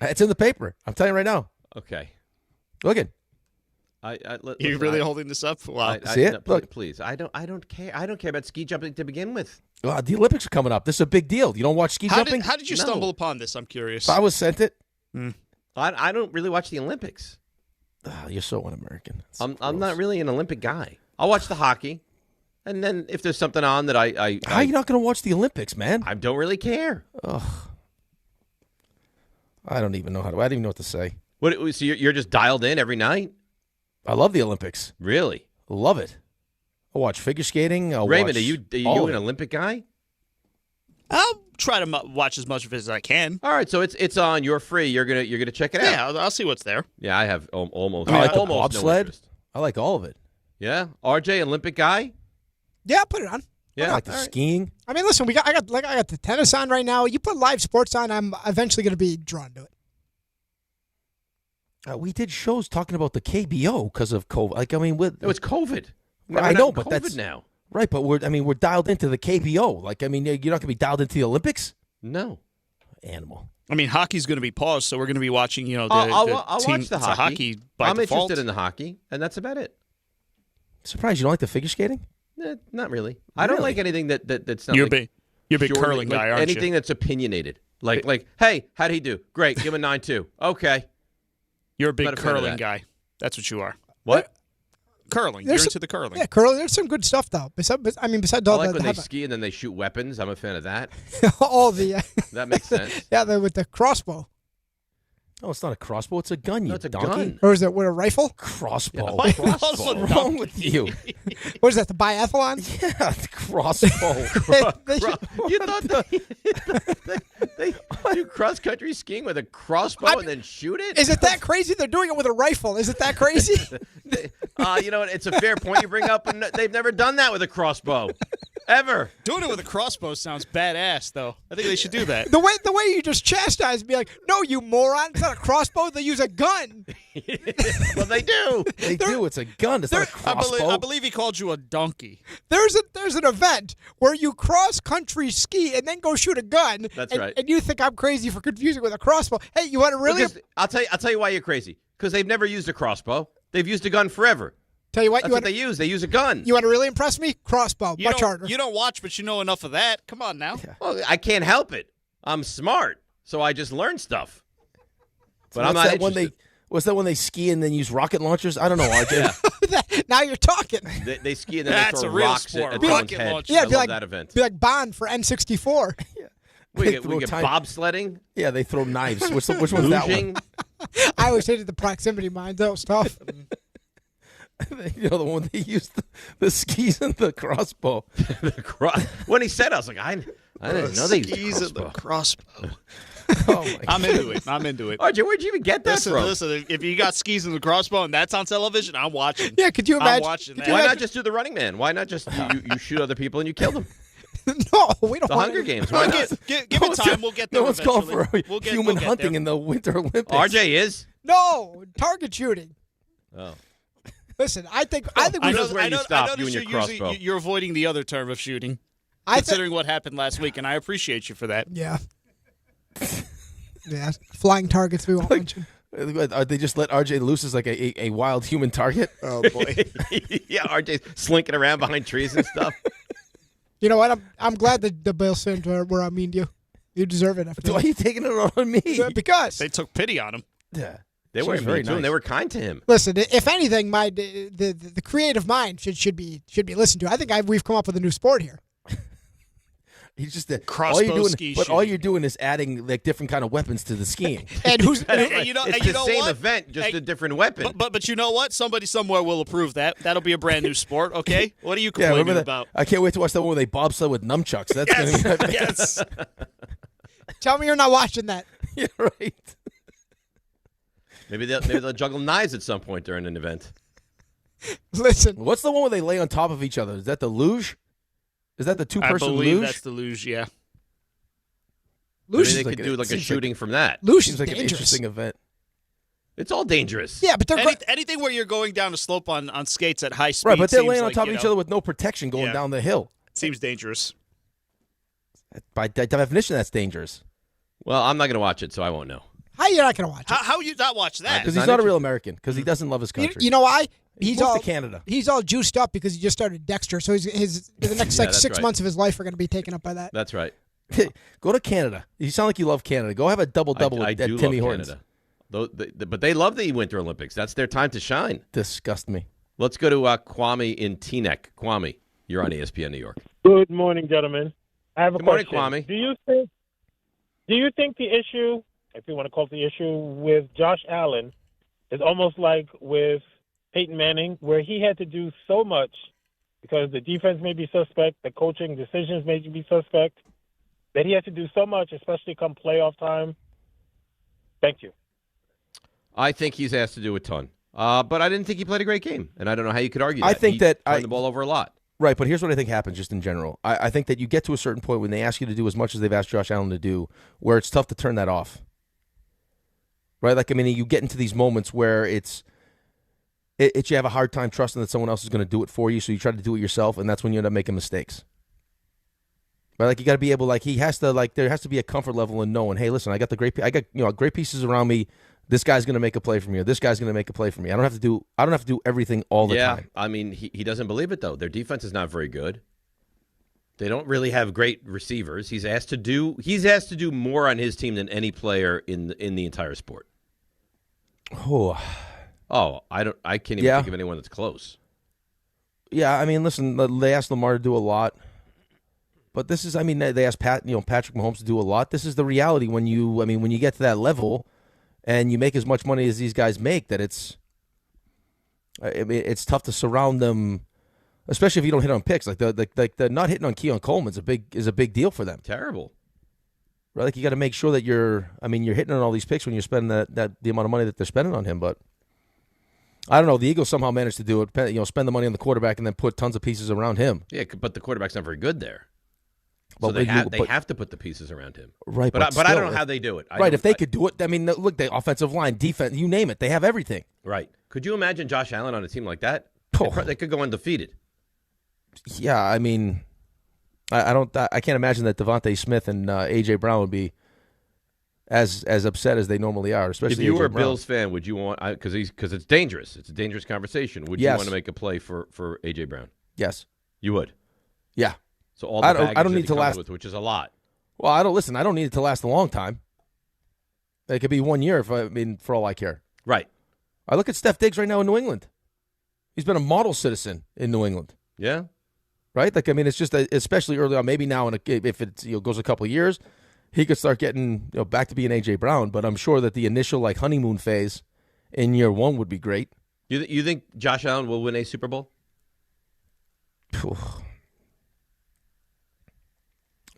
It's in the paper. I'm telling you right now. Okay. Look it. You're really holding this up? Wow. See it? No, look, please. I don't care. I don't care about ski jumping to begin with. The Olympics are coming up. This is a big deal. You don't watch ski jumping? How did you stumble upon this? I'm curious. I was sent it. I don't really watch the Olympics. You're so un-American. I'm not really an Olympic guy. I'll watch the hockey, and then if there's something on that how are you not going to watch the Olympics, man? I don't really care. Ugh. I don't even know I don't even know what to say. What? So you're just dialed in every night? I love the Olympics. Really? Love it. I watch figure skating. Raymond, are you an Olympic guy? I'll try to watch as much of it as I can. All right, so it's on. You're free. You're gonna check it out. Yeah, I'll see what's there. Yeah, I have almost. I like the almost bobsled. No I like all of it. Yeah, RJ, Olympic guy. Yeah, I'll put it on. Yeah, I like the skiing. I mean, listen, I got the tennis on right now. You put live sports on, I'm eventually going to be drawn to it. We did shows talking about the KBO because of COVID. Like, I mean, it was COVID. I know, but COVID that's now. Right, but we're dialed into the KBO. Like, I mean, you're not going to be dialed into the Olympics. No, animal. I mean, hockey's going to be paused, so we're going to be watching. I'll team, watch the hockey. By I'm default. interested in the hockey, and that's about it. Surprised you don't like the figure skating? Not really. I don't like anything that's not. You're like a big curling like guy, aren't you? Anything that's opinionated. Like, hey, how'd he do? Great, give him a 9-2. Okay. You're a big Not a fan of curling that. guy. That's what you are. What? Curling. You're into the curling. Yeah, curling. There's some good stuff though. Besides I all like the when they ski and then they shoot weapons. I'm a fan of that. all the That makes sense. yeah, with the crossbow. No, it's not a crossbow. It's a gun, you it's a donkey. gun. Or is it with a rifle? Crossbow. Yeah, Crossbow. What's wrong with you? What is that, the biathlon? Yeah, the crossbow. You thought they do cross-country skiing with a crossbow and then shoot it? Is it that crazy? They're doing it with a rifle. Is it that crazy? You know what? It's a fair point you bring up, and they've never done that with a crossbow. Ever. Doing it with a crossbow sounds badass, though. I think they should do that. The way you just chastise me, like, no, you moron, it's not a crossbow. They use a gun. Well, they do. They do. It's a gun. It's not a crossbow. I believe he called you a donkey. There's an event where you country ski and then go shoot a gun. That's right. And you think I'm crazy for confusing with a crossbow? Hey, you want to really? Because I'll tell you why you're crazy. Because they've never used a crossbow. They've used a gun forever. Tell you what, That's what they use. They use a gun. You want to really impress me? Crossbow, much harder. You don't watch, but you know enough of that. Come on now. Yeah. Well, I can't help it. I'm smart, so I just learn stuff. But I'm not interested. Was that when they ski and then use rocket launchers? I don't know, RJ. Now you're talking. They ski and then they throw rocks at someone's head. Yeah, I love that event. Be like Bond for N64. Yeah. We get bobsledding. Yeah, they throw knives. Which one's that one? I always hated the proximity mines. That was tough. You know, the one they used the skis and the crossbow. When he said, I was like, I didn't know they used the crossbow. Oh I'm into it. RJ, where'd you even get that from? Listen, if you got skis and the crossbow and that's on television, I'm watching. Yeah, could you imagine? I'm watching that. Why not just do the Running Man? Why not just you shoot other people and you kill them? No, we don't. The Hunger Games. Why not? Give it time. We'll get there. No one's eventually. called for human hunting in the Winter Olympics. RJ is? No, target shooting. Oh. Listen, I think I know where you stop, you and your crossbow. You're avoiding the other term of shooting, considering what happened last week, and I appreciate you for that. Yeah. Yeah, flying targets we won't mention. They just let RJ loose as like a wild human target? Oh, boy. Yeah, RJ's slinking around behind trees and stuff. You know what? I'm glad that the Bills fans were mean to you. You deserve it. Why are you taking it on me? Because they took pity on him. Yeah. They were very nice. They were kind to him. Listen, if anything, the creative mind should be listened to. I think we've come up with a new sport here. He's just crossbow ski shooting. All you're doing is adding like different kind of weapons to the skiing. And who's it's the same event, just a different weapon. But you know what? Somebody somewhere will approve that. That'll be a brand new sport. Okay, what are you complaining about? I can't wait to watch that one where they bobsled with nunchucks. That's gonna be yes. Tell me you're not watching that. Yeah, right. Maybe they'll juggle knives at some point during an event. Listen, what's the one where they lay on top of each other? Is that the luge? Is that the two-person luge? I believe that's the luge. Yeah. Maybe they could do like a shooting from that. Luge seems like an interesting event. It's all dangerous. Yeah, but they're anything where you're going down a slope on skates at high speed. Right, but they're laying on top of each other with no protection going down the hill. Seems dangerous. By definition, that's dangerous. Well, I'm not going to watch it, so I won't know. How are you not going to watch it? How you not watch that? Because he's not a real American. Because he doesn't love his country. You know why? He's all to Canada. He's all juiced up because he just started Dexter. So the next 6 months of his life are going to be taken up by that. That's right. Go to Canada. You sound like you love Canada. Go have a double-double at Timmy Hortons. But they love the Winter Olympics. That's their time to shine. Disgust me. Let's go to Kwame in Teaneck. Kwame, you're on ESPN New York. Good morning, gentlemen. I have a question. Good morning, Kwame. Do you think the issue, if you want to call it the issue, with Josh Allen is almost like with Peyton Manning, where he had to do so much because the defense may be suspect, the coaching decisions may be suspect, that he had to do so much, especially come playoff time? Thank you. I think he's asked to do a ton. But I didn't think he played a great game, and I don't know how you could argue that. I think he that turned the ball over a lot. Right, but here's what I think happens just in general. I think that you get to a certain point when they ask you to do as much as they've asked Josh Allen to do, where it's tough to turn that off. Right? Like, I mean, you get into these moments where you have a hard time trusting that someone else is going to do it for you, so you try to do it yourself, and that's when you end up making mistakes. Right? Like, you got to be able, like, there has to be a comfort level in knowing, hey, listen, I got great pieces around me. This guy's going to make a play for me, or this guy's going to make a play for me. I don't have to do everything all the time. I mean, he doesn't believe it though. Their defense is not very good. They don't really have great receivers. He's asked to do more on his team than any player in the entire sport. Oh, I can't even think of anyone that's close. Yeah, I mean, listen, they asked Lamar to do a lot. But this is, I mean, they asked Patrick Mahomes to do a lot. This is the reality when you get to that level and you make as much money as these guys make, that it's tough to surround them, especially if you don't hit on picks. Like the not hitting on Keon Coleman is a big deal for them. Terrible. Right? Like you got to make sure that you're hitting on all these picks when you're spending the amount of money that they're spending on him. But I don't know. The Eagles somehow managed to do it. Spend the money on the quarterback and then put tons of pieces around him. Yeah, but the quarterback's not very good there. But So they have to put the pieces around him. Right, but I don't know how they do it. If they could do it, I mean, look, the offensive line, defense, you name it, they have everything. Right. Could you imagine Josh Allen on a team like that? They could go undefeated. Yeah, I mean, I can't imagine that Devontae Smith and A.J. Brown would be as upset as they normally are, especially if you were a Brown. Bills fan, would you want, because it's dangerous. It's a dangerous conversation. Would you want to make a play for A.J. Brown? Yes. You would? Yeah. So all the I don't need to last, which is a lot. Well, I don't need it to last a long time. It could be 1 year for all I care. Right. I look at Steph Diggs right now in New England. He's been a model citizen in New England. Yeah. Right? Like, I mean, it's just especially early on. Maybe now, if it goes a couple of years, he could start getting back to being A.J. Brown. But I'm sure that the initial honeymoon phase in year one would be great. You think Josh Allen will win a Super Bowl?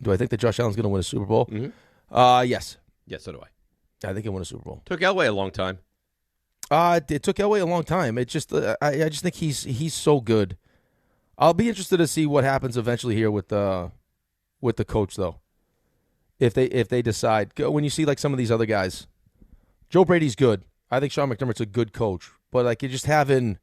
Do I think that Josh Allen's going to win a Super Bowl? Mm-hmm. Yes. Yes, so do I. I think he'll win a Super Bowl. Took Elway a long time. It took Elway a long time. It just, I just think he's so good. I'll be interested to see what happens eventually here with the coach, though. If they decide, when you see some of these other guys, Joe Brady's good. I think Sean McDermott's a good coach, but you're just having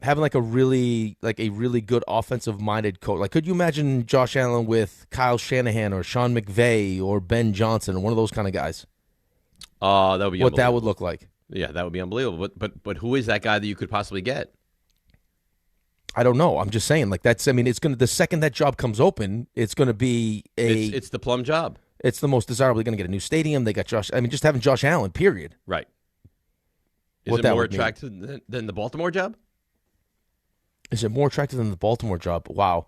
a really good offensive minded coach. Could you imagine Josh Allen with Kyle Shanahan or Sean McVay or Ben Johnson or one of those kind of guys? That would be what that would look like. Yeah, that would be unbelievable. But who is that guy that you could possibly get? I don't know. I'm just saying, it's going to, the second that job comes open, it's going to be it's the plum job. It's the most desirable. They're going to get a new stadium. They got just having Josh Allen, period. Right. Is it more attractive than the Baltimore job? Is it more attractive than the Baltimore job? Wow.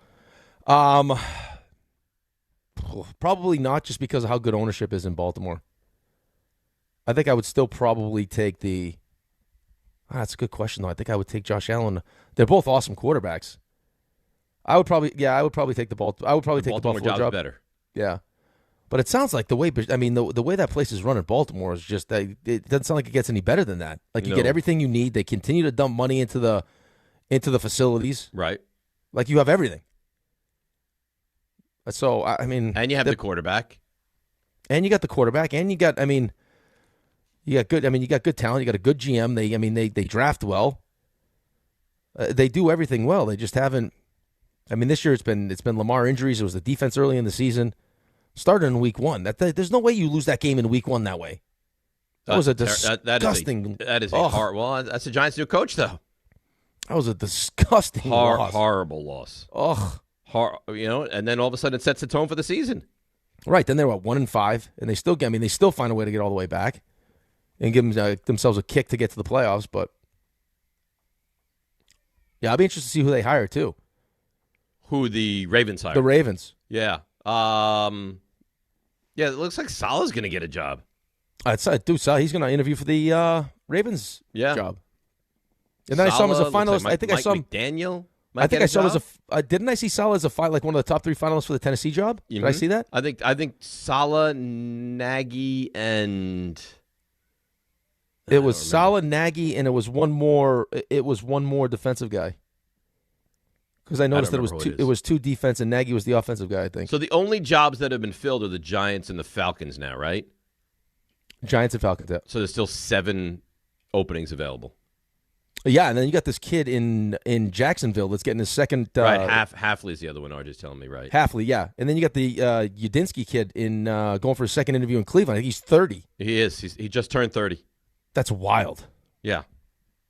Probably not, just because of how good ownership is in Baltimore. I think I would still probably take the... that's a good question, though. I think I would take Josh Allen. They're both awesome quarterbacks. I would probably take the Baltimore. I would probably take the Buffalo job. Better. Yeah, but it sounds like the way that place is run in Baltimore is just it doesn't sound like it gets any better than that. You get everything you need. They continue to dump money into the facilities. Right. You have everything. So and you have the quarterback, and you got the quarterback, and you got you got good. You got good talent. You got a good GM. They draft well. They do everything well. They just haven't. This year it's been Lamar injuries. It was the defense early in the season. Started in week one. There's no way you lose that game in week one that way. That was a disgusting. That is a hard. Well, that's the Giants' new coach, though. That was a disgusting loss. Horrible loss. Ugh. And then all of a sudden it sets the tone for the season. Right. Then they're 1-5, and they still find a way to get all the way back and give themselves a kick to get to the playoffs. But yeah, I'll be interested to see who they hire too. Who the Ravens hire? The Ravens. Yeah. Yeah. It looks like Salah's going to get a job. Salah, he's going to interview for the Ravens job. And then I saw him as a finalist. I think I saw him. McDaniel. I think I saw him as a. Didn't I see Salah as one of the top 3 finalists for the Tennessee job? Mm-hmm. Did I see that? I think Salah, Nagy, and it was Salah, Nagy, and it was one more. It was one more defensive guy. Because I noticed that it was 2 defense, and Nagy was the offensive guy, I think. So the only jobs that have been filled are the Giants and the Falcons now, right? Giants and Falcons. Yeah. So there's still 7 openings available. Yeah, and then you got this kid in Jacksonville that's getting his second. Right, Hafley's the other one. RJ's telling me, right? Hafley, yeah, and then you got the Udinsky kid in going for his second interview in Cleveland. I think he's 30. He is. He just turned 30. That's wild. Yeah.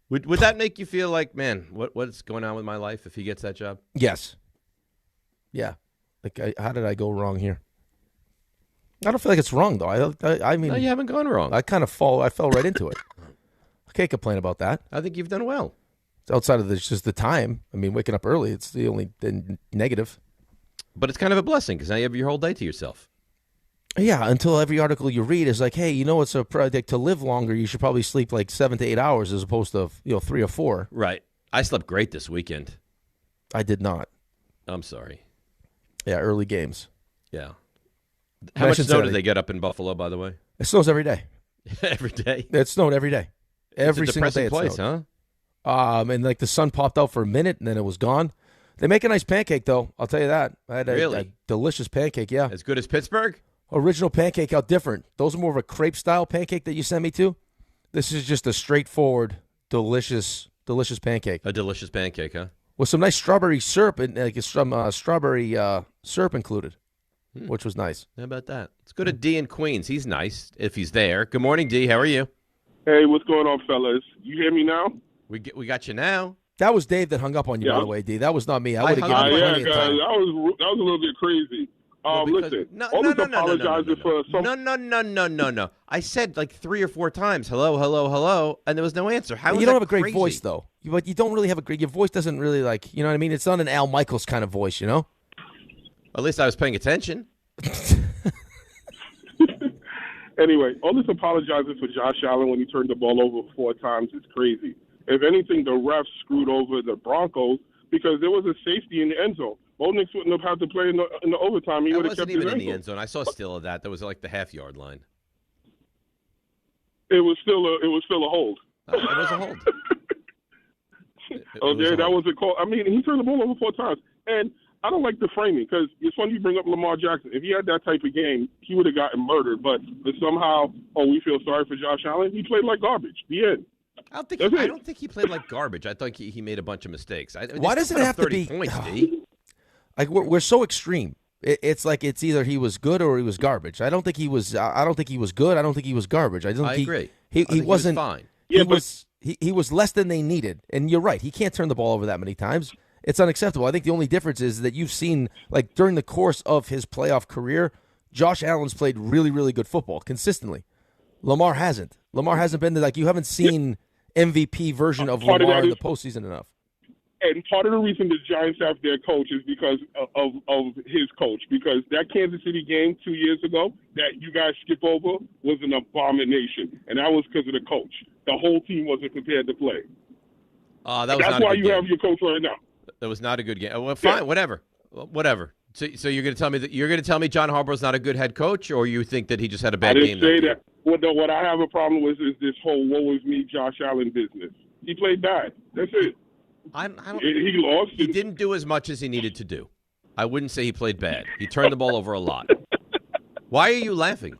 Would that make you feel like, man, what's going on with my life if he gets that job? Yes. Yeah. How did I go wrong here? I don't feel like it's wrong though. I mean, no, you haven't gone wrong. I fell right into it. I can't complain about that. I think you've done well. Outside of just the time. I mean, waking up early, it's the only negative. But it's kind of a blessing because now you have your whole day to yourself. Yeah, until every article you read is like, hey, it's a project to live longer. You should probably sleep like 7 to 8 hours as opposed to 3 or 4. Right. I slept great this weekend. I did not. I'm sorry. Yeah, early games. Yeah. How much snow did they get up in Buffalo, by the way? It snows every day. Every day? It snowed every day. Every it's a single day it place, snowed. huh? And like the sun popped out for a minute and then it was gone. They make a nice pancake, though. I'll tell you that. I had a delicious pancake, yeah. As good as Pittsburgh? Original pancake, how different. Those are more of a crepe-style pancake that you sent me to. This is just a straightforward, delicious pancake. A delicious pancake, huh? With some nice strawberry syrup and some strawberry syrup included, which was nice. How about that? Let's go to D in Queens. He's nice if he's there. Good morning, D. How are you? Hey, what's going on, fellas? You hear me now? We got you now. That was Dave that hung up on you, by the way, D. That was not me. I would have given you plenty of time. That was a little bit crazy. Listen, apologizing for some. No. I said like 3 or 4 times, hello, and there was no answer. How? You don't have a great voice, though. But you don't really have a great. Your voice doesn't really you know what I mean? It's not an Al Michaels kind of voice, you know. At least I was paying attention. Anyway, all this apologizing for Josh Allen when he turned the ball over 4 times is crazy. If anything, the refs screwed over the Broncos because there was a safety in the end zone. Bo Nix wouldn't have had to play in the overtime. He would have kept his even in the end zone. I saw a still of that. That was like the half-yard line. It was still a hold. It was a hold. That was a call. I mean, he turned the ball over 4 times, and I don't like the framing because it's funny you bring up Lamar Jackson. If he had that type of game, he would have gotten murdered. But somehow, we feel sorry for Josh Allen. He played like garbage. The end. I don't think he played like garbage. I thought he made a bunch of mistakes. Why does it have to be 30 points, D? Like we're so extreme. It's like it's either he was good or he was garbage. I don't think he was. I don't think he was good. I don't think he was garbage. I agree. He wasn't fine. He was less than they needed. And you're right. He can't turn the ball over that many times. It's unacceptable. I think the only difference is that you've seen, like during the course of his playoff career, Josh Allen's played really, really good football consistently. Lamar hasn't. Lamar hasn't been you haven't seen MVP version of Lamar in the postseason enough. And part of the reason the Giants have their coach is because of his coach. Because that Kansas City game 2 years ago that you guys skip over was an abomination. And that was because of the coach. The whole team wasn't prepared to play. That's why you have your coach right now. That was not a good game. Well, fine, whatever. So you're going to tell me John Harbaugh's not a good head coach, or you think that he just had a bad game? I didn't say that. What I have a problem with is this whole "woe is me" Josh Allen business. He played bad. That's it. He lost. He didn't do as much as he needed to do. I wouldn't say he played bad. He turned the ball over a lot. Why are you laughing?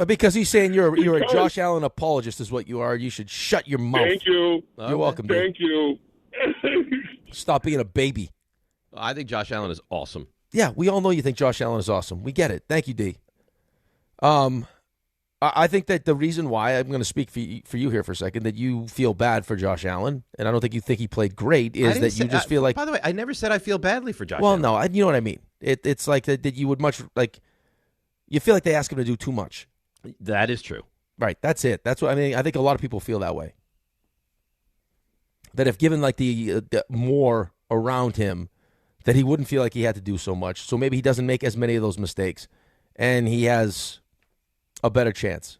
Because he's saying you're a Josh Allen apologist is what you are. You should shut your mouth. Thank you. You're welcome. Thank you. Stop being a baby. I think Josh Allen is awesome. Yeah, we all know you think Josh Allen is awesome. We get it. Thank you, D. I think that the reason why, I'm going to speak for you here for a second, that you feel bad for Josh Allen, and I don't think you think he played great, is that you just feel like... By the way, I never said I feel badly for Josh Allen. Well, no, you know what I mean. It's like that you would much... you feel like they ask him to do too much. That is true. Right, that's it. That's what I mean. I think a lot of people feel that way. That if given the more around him, that he wouldn't feel like he had to do so much. So maybe he doesn't make as many of those mistakes, and he has a better chance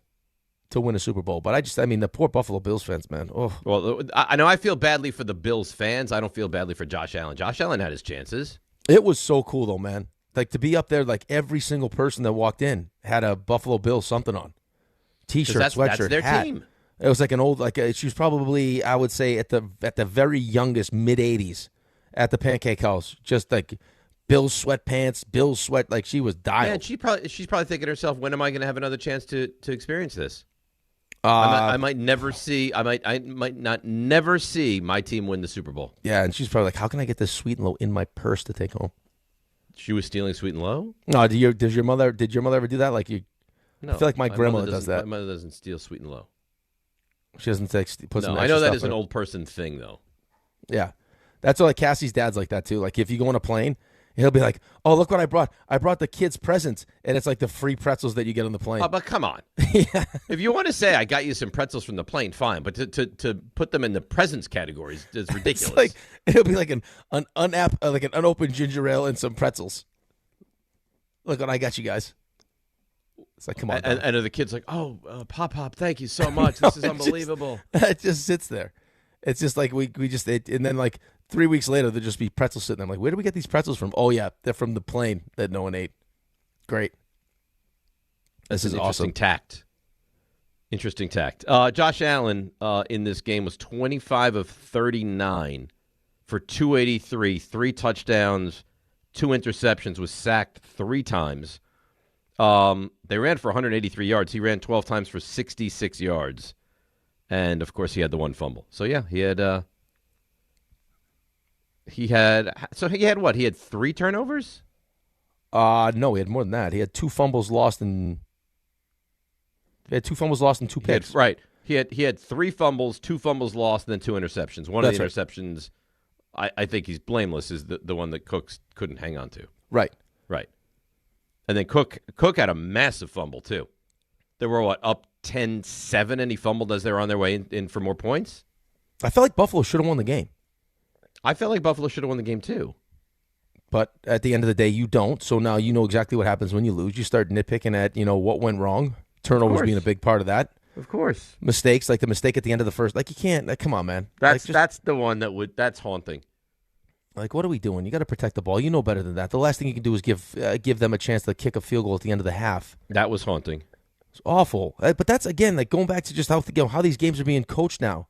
to win a Super Bowl. But the poor Buffalo Bills fans, man. Oh. Well, I know I feel badly for the Bills fans. I don't feel badly for Josh Allen. Josh Allen had his chances. It was so cool, though, man. To be up there, every single person that walked in had a Buffalo Bills something on. T-shirt, sweatshirt, that's their hat. team. It was like an old, she was probably, I would say, at the very youngest, mid-'80s at the Pancake House. Just Bill's sweatpants, Bill's sweat, she was dialed. Yeah, she's probably thinking to herself, when am I going to have another chance to experience this? I might never see. I might not never see my team win the Super Bowl. Yeah, and she's probably like, how can I get this Sweet and Low in my purse to take home? She was stealing Sweet and Low? No, did your mother ever do that? No, I feel like my grandmother does that. My mother doesn't steal Sweet and Low. She doesn't put some. No, I know that is an old person thing, though. Yeah, that's Cassie's dad's like that too. If you go on a plane He'll be like, "Oh, look what I brought! I brought the kids presents," and it's like the free pretzels that you get on the plane. Oh, but come on. Yeah. If you want to say I got you some pretzels from the plane, fine. But to put them in the presents categories is ridiculous. It's like it'll be like an unopened ginger ale and some pretzels. Look what I got you guys. It's like, come on. And the kid's like, "Oh, Pop, thank you so much. This is unbelievable." It just sits there. It's just like and then like 3 weeks later there'll just be pretzels sitting there. I'm like, where do we get these pretzels from? Oh yeah, they're from the plane that no one ate. Great. This is interesting awesome. tact. Interesting tact. Josh Allen in this game was 25 of 39 for 283, 3 touchdowns, 2 interceptions, was sacked 3 times. They ran for 183 yards. He ran 12 times for 66 yards. And, of course, he had the 1 fumble. So, yeah, he had what? He had 3 turnovers? No, he had more than that. He had 2 fumbles lost and 2 picks. Right. He had 3 fumbles, 2 fumbles lost, and then 2 interceptions. One of the interceptions, I think he's blameless, is the one that Cook couldn't hang on to. Right. Right. And then Cook had a massive fumble, too. They were, up 10-7, and he fumbled as they were on their way in for more points? I felt like Buffalo should have won the game. I felt like Buffalo should have won the game, too. But at the end of the day, you don't. So now you know exactly what happens when you lose. You start nitpicking at, what went wrong. Turnovers being a big part of that. Of course. Mistakes, like the mistake at the end of the first. Like, you can't. Like, come on, man. That's the one that's haunting. Like, what are we doing? You got to protect the ball. You know better than that. The last thing you can do is give them a chance to kick a field goal at the end of the half. That was haunting. It's awful. But that's, again, like going back to just how these games are being coached now.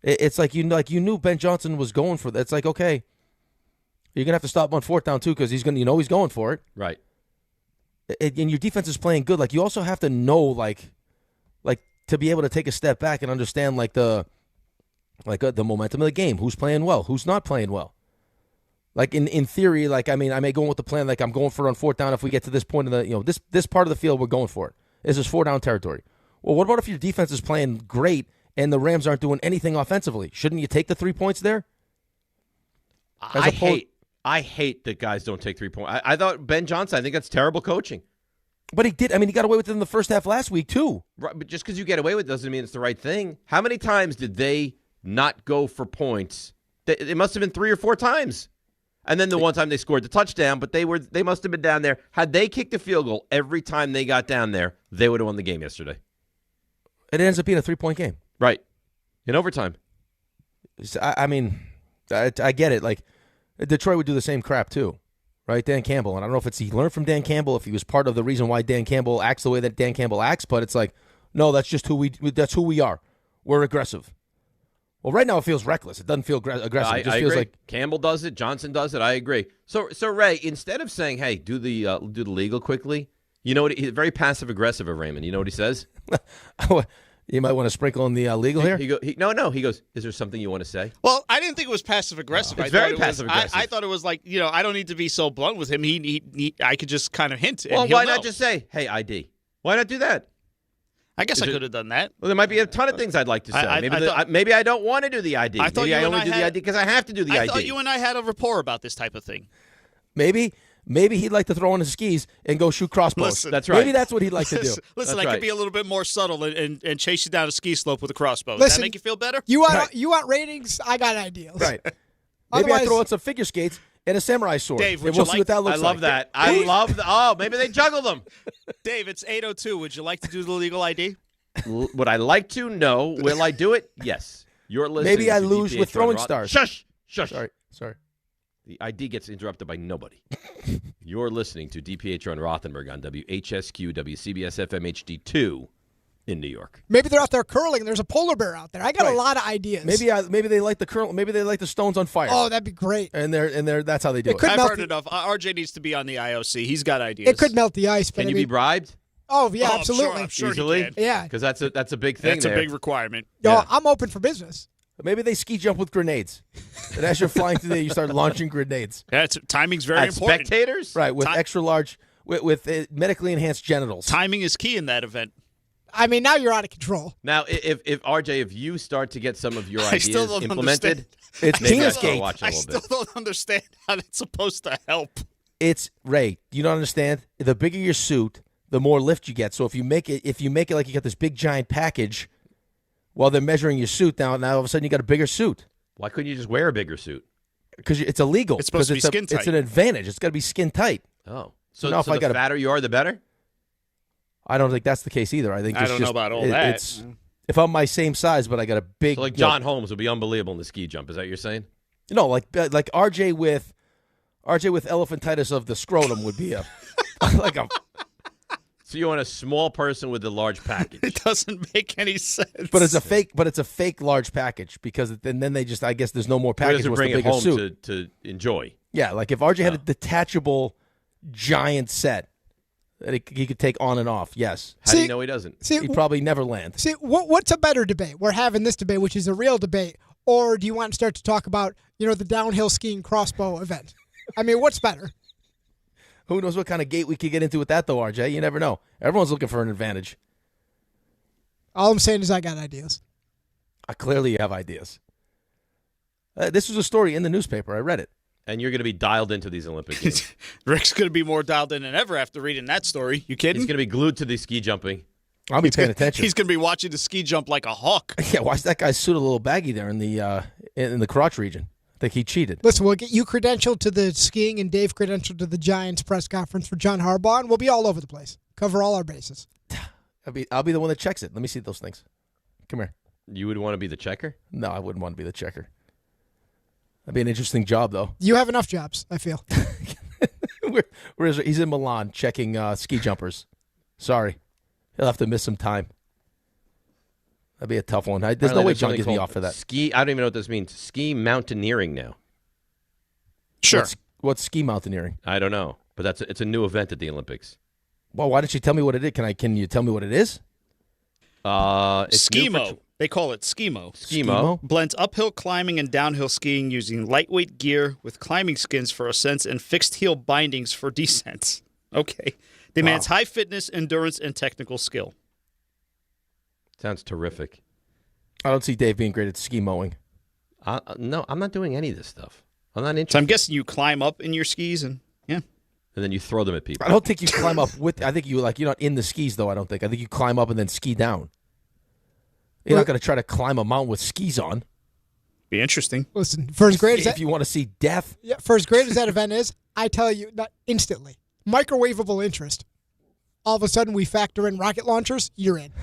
It's like you knew Ben Johnson was going for that. It's like, okay, you're going to have to stop on 4th down, too, because he's going for it. Right. And your defense is playing good. Like, you also have to know, like to be able to take a step back and understand, the momentum of the game. Who's playing well? Who's not playing well? Like, in theory, I may go with the plan, like I'm going for it on 4th down if we get to this point of the, this part of the field, we're going for it. This is 4-down territory. Well, what about if your defense is playing great and the Rams aren't doing anything offensively? Shouldn't you take the 3 points there? I hate that guys don't take 3 points. I thought Ben Johnson, I think that's terrible coaching. But he did. He got away with it in the first half last week, too. Right, but just because you get away with it doesn't mean it's the right thing. How many times did they not go for points? It must have been 3 or 4 times. And then the one time they scored the touchdown, but they must have been down there. Had they kicked a field goal every time they got down there, they would have won the game yesterday. It ends up being a 3-point game. Right. In overtime. I get it. Like, Detroit would do the same crap, too. Right? Dan Campbell. And I don't know if he learned from Dan Campbell, if he was part of the reason why Dan Campbell acts the way that Dan Campbell acts, but it's like, no, that's just who we are. We're aggressive. Well, right now it feels reckless. It doesn't feel aggressive. It just feels agree. like Campbell does it. Johnson does it. I agree. So Ray, instead of saying, "Hey, do the legal quickly," you know what? He's very passive aggressive of Raymond. You know what he says? You might want to sprinkle in the legal here. He goes, "Is there something you want to say?" Well, I didn't think it was passive aggressive. No, it's very passive aggressive. I thought it was like, I don't need to be so blunt with him. I could just kind of hint. Well, why not just say, "Hey, ID"? Why not do that? I guess I could have done that. Well, there might be a ton of things I'd like to say. Maybe I don't want to do the ID. Maybe I only do the ID because I have to do the ID. I thought you and I had a rapport about this type of thing. Maybe he'd like to throw on his skis and go shoot crossbows. Listen, that's right. Maybe that's what he'd like to do. Listen, I could be a little bit more subtle and chase you down a ski slope with a crossbow. Does that make you feel better? You want ratings? I got ideas. Right. Maybe I throw out some figure skates and a samurai sword. Dave, and we'll see what that looks like. I love that. I love maybe they juggle them. Dave, it's 8:02. Would you like to do the legal ID? Would I like to? No. Will I do it? Yes. You're listening. Maybe I lose DiPietro with throwing stars. Shush. Sorry. The ID gets interrupted by nobody. You're listening to DiPietro and Rothenberg on WHSQ, WCBS FM HD2 in New York. Maybe they're out there curling and there's a polar bear out there. I got a lot of ideas. Maybe they like the curl. Maybe they like the stones on fire. Oh, that'd be great. And that's how they do it. I've heard enough. RJ needs to be on the IOC. He's got ideas. It could melt the ice. But Can you be bribed? Oh, yeah, absolutely. I'm sure Easily? he can. Yeah. Because that's a big thing. That's a big requirement. Yo, I'm open for business. Maybe they ski jump with grenades. And as you're flying through there, you start launching grenades. Yeah, timing's very important. Spectators? Right, with extra large, with medically enhanced genitals. Timing is key in that event. I mean, now you're out of control. Now, if RJ, if you start to get some of your I still ideas don't implemented, understand. It's maybe I penis start gate. watching a I little still bit. don't understand how that's supposed to help. It's Ray. You don't understand. The bigger your suit, the more lift you get. So if you make it like you got this big giant package, while they're measuring your suit, now all of a sudden you got a bigger suit. Why couldn't you just wear a bigger suit? Because it's illegal. It's supposed to be skin tight. It's an advantage. It's got to be skin tight. Oh, so Now, if the I got fatter you are, the better? I don't think that's the case either. I think I don't know about all that. It's, if I'm my same size, but I got a big, So like John Holmes would be unbelievable in the ski jump. Is that what you're saying? No, like RJ with elephantitis of the scrotum would be like a. So you want a small person with a large package? It doesn't make any sense. But it's a fake large package because then they just, I guess there's no more Where package. does it with bring the it bigger home suit. to enjoy? Yeah, like if RJ had a detachable giant set that he could take on and off, yes. How do you know he doesn't? He'd probably never land. See, what's a better debate? We're having this debate, which is a real debate, or do you want to start to talk about, the downhill skiing crossbow event? I mean, what's better? Who knows what kind of gate we could get into with that, though, RJ? You never know. Everyone's looking for an advantage. All I'm saying is I got ideas. Clearly you have ideas. This was a story in the newspaper. I read it. And you're going to be dialed into these Olympic Games. Rick's going to be more dialed in than ever after reading that story. You kidding? He's going to be glued to the ski jumping. I'll be paying attention. He's going to be watching the ski jump like a hawk. Yeah, why is that guy's suit a little baggy there in the crotch region? I think he cheated. Listen, we'll get you credentialed to the skiing and Dave credentialed to the Giants press conference for John Harbaugh, and we'll be all over the place. Cover all our bases. I'll be the one that checks it. Let me see those things. Come here. You would want to be the checker? No, I wouldn't want to be the checker. That'd be an interesting job, though. You have enough jobs, I feel. Where is he? He's in Milan checking ski jumpers. Sorry. He'll have to miss some time. That'd be a tough one. There's no way John gives me off for that. Ski. I don't even know what this means. Ski mountaineering now. Sure. What's ski mountaineering? I don't know, but it's a new event at the Olympics. Well, why didn't you tell me what it is? Can you tell me what it is? It's Skimo. They call it Skimo. Skimo. Blends uphill climbing and downhill skiing using lightweight gear with climbing skins for ascents and fixed heel bindings for descents. Okay. Demands high fitness, endurance, and technical skill. Sounds terrific. I don't see Dave being great at ski mowing. No, I'm not doing any of this stuff. I'm not interested. So I'm guessing you climb up in your skis and and then you throw them at people. I don't think you climb up with. I think you're not in the skis though. I don't think. I think you climb up and then ski down. You're not going to try to climb a mountain with skis on. Be interesting. Listen, for as great as if you want to see death. Yeah, for as great as that event is, I tell you, not instantly, microwavable interest. All of a sudden, we factor in rocket launchers. You're in.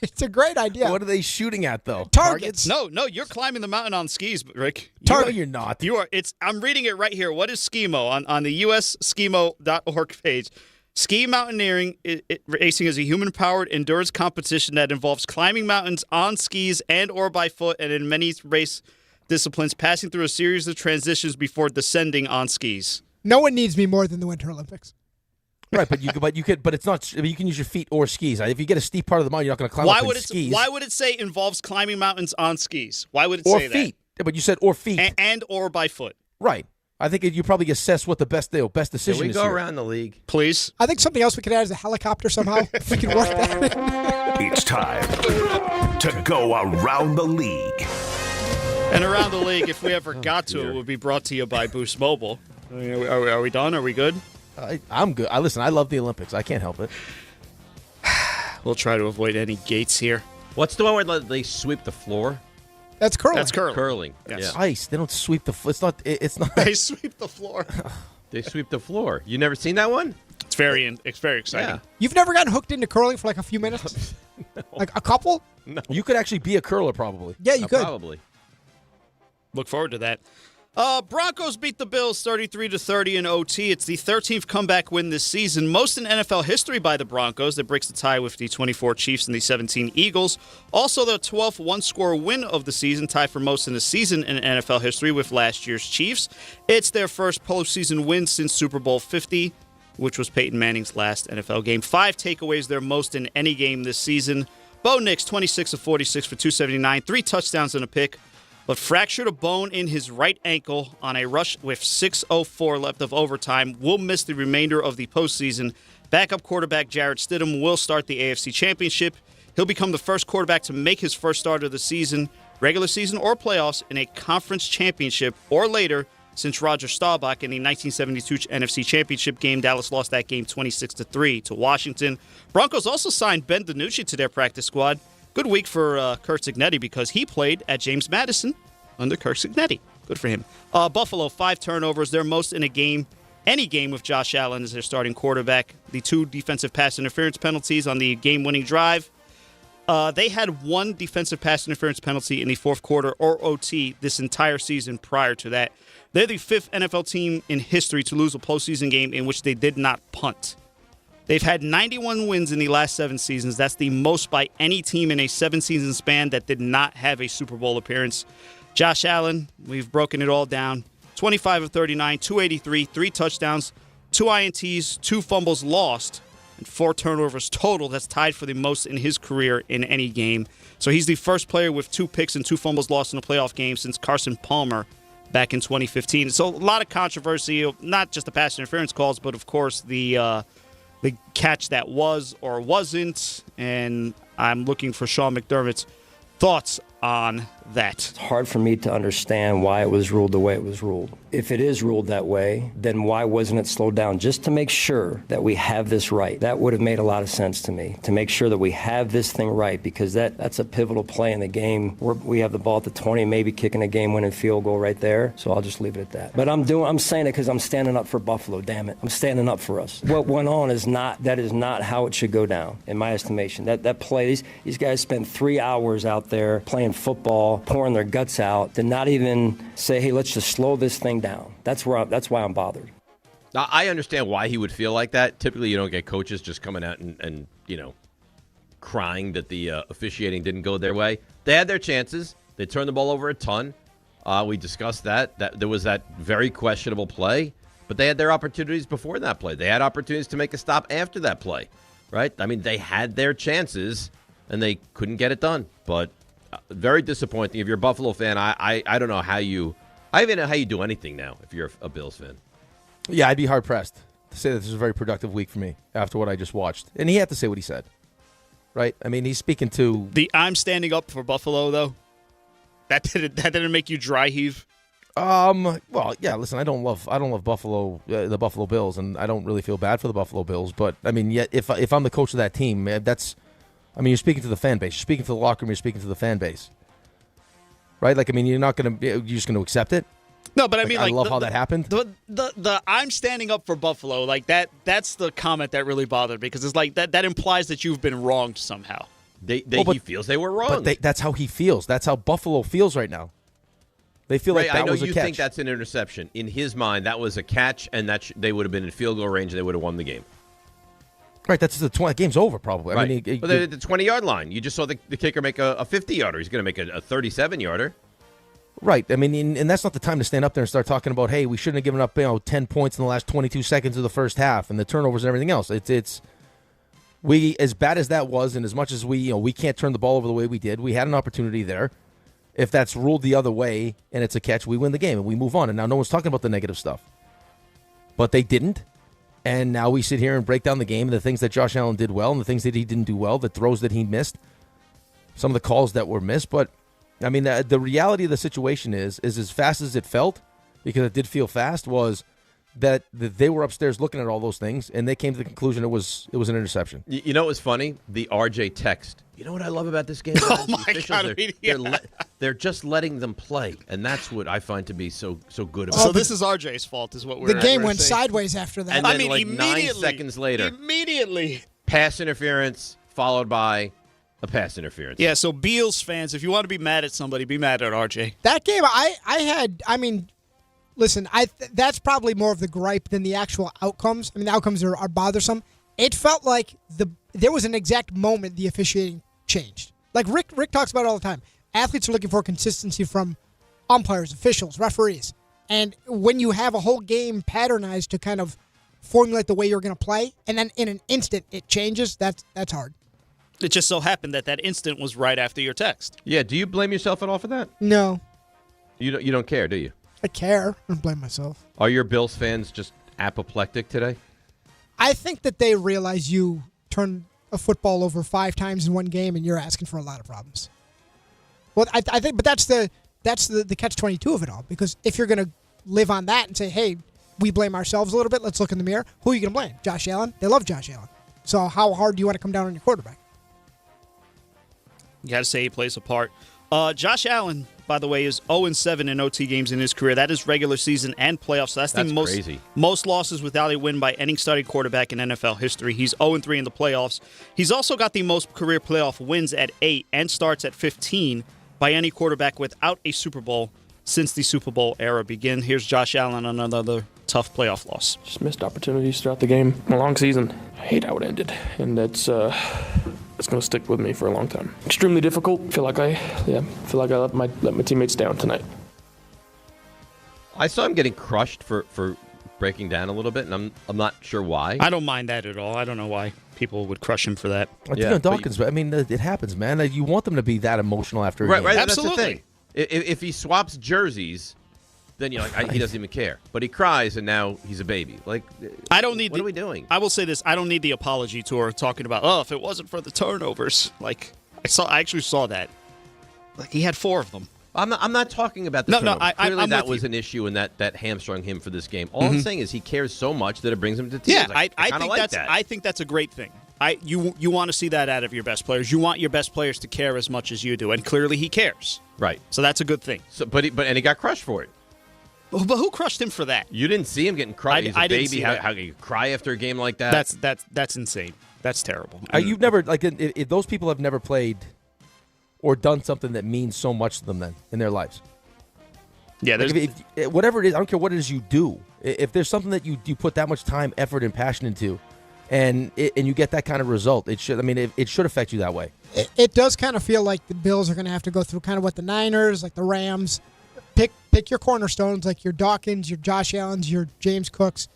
It's a great idea. What are they shooting at though? Targets. No, you're climbing the mountain on skis, Rick. No, you're not. You are. I'm reading it right here. What is Skimo on the USskimo.org page? Ski mountaineering racing is a human-powered endurance competition that involves climbing mountains on skis and or by foot, and in many race disciplines, passing through a series of transitions before descending on skis. No one needs me more than the Winter Olympics. Right, but it's not. You can use your feet or skis. If you get a steep part of the mountain, you're not going to climb up in skis. Why would it say involves climbing mountains on skis? Why would it or say feet? that? Yeah, but you said or feet and or by foot. Right. I think you probably assess what the best decision is. Can we go here. around the league, please? I think something else we could add is a helicopter somehow. If we can work that. It's time to go around the league. And around the league, if we ever got to it, would be brought to you by Boost Mobile. Are we done? Are we good? I'm good. Listen, I love the Olympics. I can't help it. We'll try to avoid any gates here. What's the one where they sweep the floor? That's curling. That's curling. Curling. Yes. Yeah. Ice. They don't sweep the. It's not. They sweep the floor. They sweep the floor. You never seen that one? It's very exciting. Yeah. You've never gotten hooked into curling for like a few minutes? No. Like a couple? No. You could actually be a curler, probably. Yeah, you could. Probably. Look forward to that. Broncos beat the Bills 33-30 in OT. It's the 13th comeback win this season, most in NFL history by the Broncos. That breaks the tie with the 24 Chiefs and the 17 Eagles. Also, the 12th one-score win of the season, tied for most in a season in NFL history with last year's Chiefs. It's their first postseason win since Super Bowl 50, which was Peyton Manning's last NFL game. 5 takeaways, their most in any game this season. Bo Nix, 26 of 46 for 279, 3 touchdowns and a pick, but fractured a bone in his right ankle on a rush with 6:04 left of overtime. Will miss the remainder of the postseason Backup quarterback Jarrett Stidham will start the AFC Championship. He'll become the first quarterback to make his first start of the season, regular season or playoffs, in a conference championship or later since Roger Staubach in the 1972 NFC Championship game. Dallas lost that game 26-3 to Washington. Broncos also signed Ben DiNucci to their practice squad. Good week for Curt Cignetti because he played at James Madison under Curt Cignetti. Good for him. Buffalo, 5 turnovers. Their most in a game, any game with Josh Allen as their starting quarterback. The 2 defensive pass interference penalties on the game-winning drive. They had 1 defensive pass interference penalty in the fourth quarter or OT this entire season prior to that. They're the 5th NFL team in history to lose a postseason game in which they did not punt. They've had 91 wins in the last 7 seasons. That's the most by any team in a 7-season span that did not have a Super Bowl appearance. Josh Allen, we've broken it all down. 25 of 39, 283, 3 touchdowns, 2 INTs, 2 fumbles lost, and 4 turnovers total. That's tied for the most in his career in any game. So he's the first player with 2 picks and 2 fumbles lost in a playoff game since Carson Palmer back in 2015. So a lot of controversy, not just the pass interference calls, but of course the catch that was or wasn't. And I'm looking for Sean McDermott's thoughts on that. It's hard for me to understand why it was ruled the way it was ruled. If it is ruled that way, then why wasn't it slowed down just to make sure that we have this right? That would have made a lot of sense to me, to make sure that we have this thing right, because that's a pivotal play in the game. We have the ball at the 20, maybe kicking a game-winning field goal right there. So I'll just leave it at that. But I'm saying it because I'm standing up for Buffalo, damn it. I'm standing up for us. What went on is not how it should go down, in my estimation. That play, these guys spent 3 hours out there playing football, pouring their guts out, to not even say, hey, let's just slow this thing down. That's why I'm bothered. Now, I understand why he would feel like that. Typically, you don't get coaches just coming out and crying that the officiating didn't go their way. They had their chances. They turned the ball over a ton. We discussed that there was that very questionable play, but they had their opportunities before that play. They had opportunities to make a stop after that play, right? I mean, they had their chances, and they couldn't get it done. But very disappointing. If you're a Buffalo fan, I don't know how you – I even know how you do anything now if you're a Bills fan. Yeah, I'd be hard-pressed to say that this is a very productive week for me after what I just watched. And he had to say what he said, right? I mean, he's speaking to – The I'm standing up for Buffalo, though, that didn't make you dry heave? Well, yeah, listen, I don't love Buffalo, the Buffalo Bills, and I don't really feel bad for the Buffalo Bills. But, I mean, yet if I'm the coach of that team, that's – I mean, you're speaking to the fan base. You're speaking to the locker room. You're speaking to the fan base. Right? Like, I mean, you're just going to accept it? No, but I mean, I love how that happened. The I'm standing up for Buffalo, like that's the comment that really bothered me, because it's like that implies that you've been wronged somehow. He feels they were wrong. But that's how he feels. That's how Buffalo feels right now. They feel like that was a catch. I know you think that's an interception. In his mind, that was a catch, and that they would have been in field goal range, and they would have won the game. Right, that's the game's over probably. Right. I mean, but they're at the 20-yard line. You just saw the kicker make a 50-yarder. He's going to make a 37-yarder. Right. I mean, and that's not the time to stand up there and start talking about, hey, we shouldn't have given up 10 points in the last 22 seconds of the first half and the turnovers and everything else. We, as bad as that was, and as much as we can't turn the ball over the way we did, we had an opportunity there. If that's ruled the other way and it's a catch, we win the game and we move on. And now no one's talking about the negative stuff. But they didn't. And now we sit here and break down the game and the things that Josh Allen did well and the things that he didn't do well, the throws that he missed, some of the calls that were missed. But, I mean, the reality of the situation is as fast as it felt, because it did feel fast, was that they were upstairs looking at all those things, and they came to the conclusion it was an interception. You know what was funny? The RJ text. You know what I love about this game? Oh, my God. They're just letting them play, and that's what I find to be so good about it. So this is RJ's fault is what we're The game went sideways after that. And then, like 9 seconds later. Immediately. Pass interference followed by a pass interference. Yeah, so Beals fans, if you want to be mad at somebody, be mad at RJ. That game, listen, that's probably more of the gripe than the actual outcomes. I mean, the outcomes are bothersome. It felt like there was an exact moment the officiating changed. Like Rick talks about it all the time. Athletes are looking for consistency from umpires, officials, referees. And when you have a whole game patternized to kind of formulate the way you're going to play, and then in an instant it changes, that's hard. It just so happened that instant was right after your text. Yeah, do you blame yourself at all for that? No. You don't care, do you? I care. I don't blame myself. Are your Bills fans just apoplectic today? I think that they realize you turn a football over 5 times in one game, and you're asking for a lot of problems. Well, I think, but that's the catch-22 of it all. Because if you're going to live on that and say, hey, we blame ourselves a little bit, let's look in the mirror. Who are you going to blame? Josh Allen? They love Josh Allen. So how hard do you want to come down on your quarterback? You got to say he plays a part. Josh Allen, by the way, is 0-7 in OT games in his career. That is regular season and playoffs. So that's the most losses without a win by any starting quarterback in NFL history. He's 0-3 in the playoffs. He's also got the most career playoff wins at 8 and starts at 15 by any quarterback without a Super Bowl since the Super Bowl era began. Here's Josh Allen on another tough playoff loss. Just missed opportunities throughout the game. A long season. I hate how it ended, and that's it's going to stick with me for a long time. Extremely difficult. Feel like I let my teammates down tonight. I saw him getting crushed for breaking down a little bit, and I'm not sure why. I don't mind that at all. I don't know why people would crush him for that. Dawkins, I mean, it happens, man. You want them to be that emotional after a game. Right, absolutely. That's the thing. If he swaps jerseys, then you're like, he doesn't even care. But he cries, and now he's a baby. Like, I don't need. What are we doing? I will say this: I don't need the apology tour talking about. Oh, if it wasn't for the turnovers, like I actually saw that. Like he had 4 of them. I'm not talking about the turnovers. Clearly, I'm that was an issue, and that hamstrung him for this game. All I'm saying is he cares so much that it brings him to tears. Yeah, I think that's a great thing. You want to see that out of your best players. You want your best players to care as much as you do, and clearly he cares. Right. So that's a good thing. So, but he got crushed for it. But who crushed him for that? You didn't see him getting crushed. He's a baby. Didn't see that. How can you cry after a game like that? That's insane. That's terrible. You've never if those people have never played or done something that means so much to them then in their lives. Yeah, whatever it is, I don't care what it is you do. If there's something that you put that much time, effort, and passion into, and you get that kind of result, it should. I mean, it should affect you that way. It does kind of feel like the Bills are going to have to go through kind of what the Niners, like the Rams, pick your cornerstones, like your Dawkins, your Josh Allens, your James Cooks,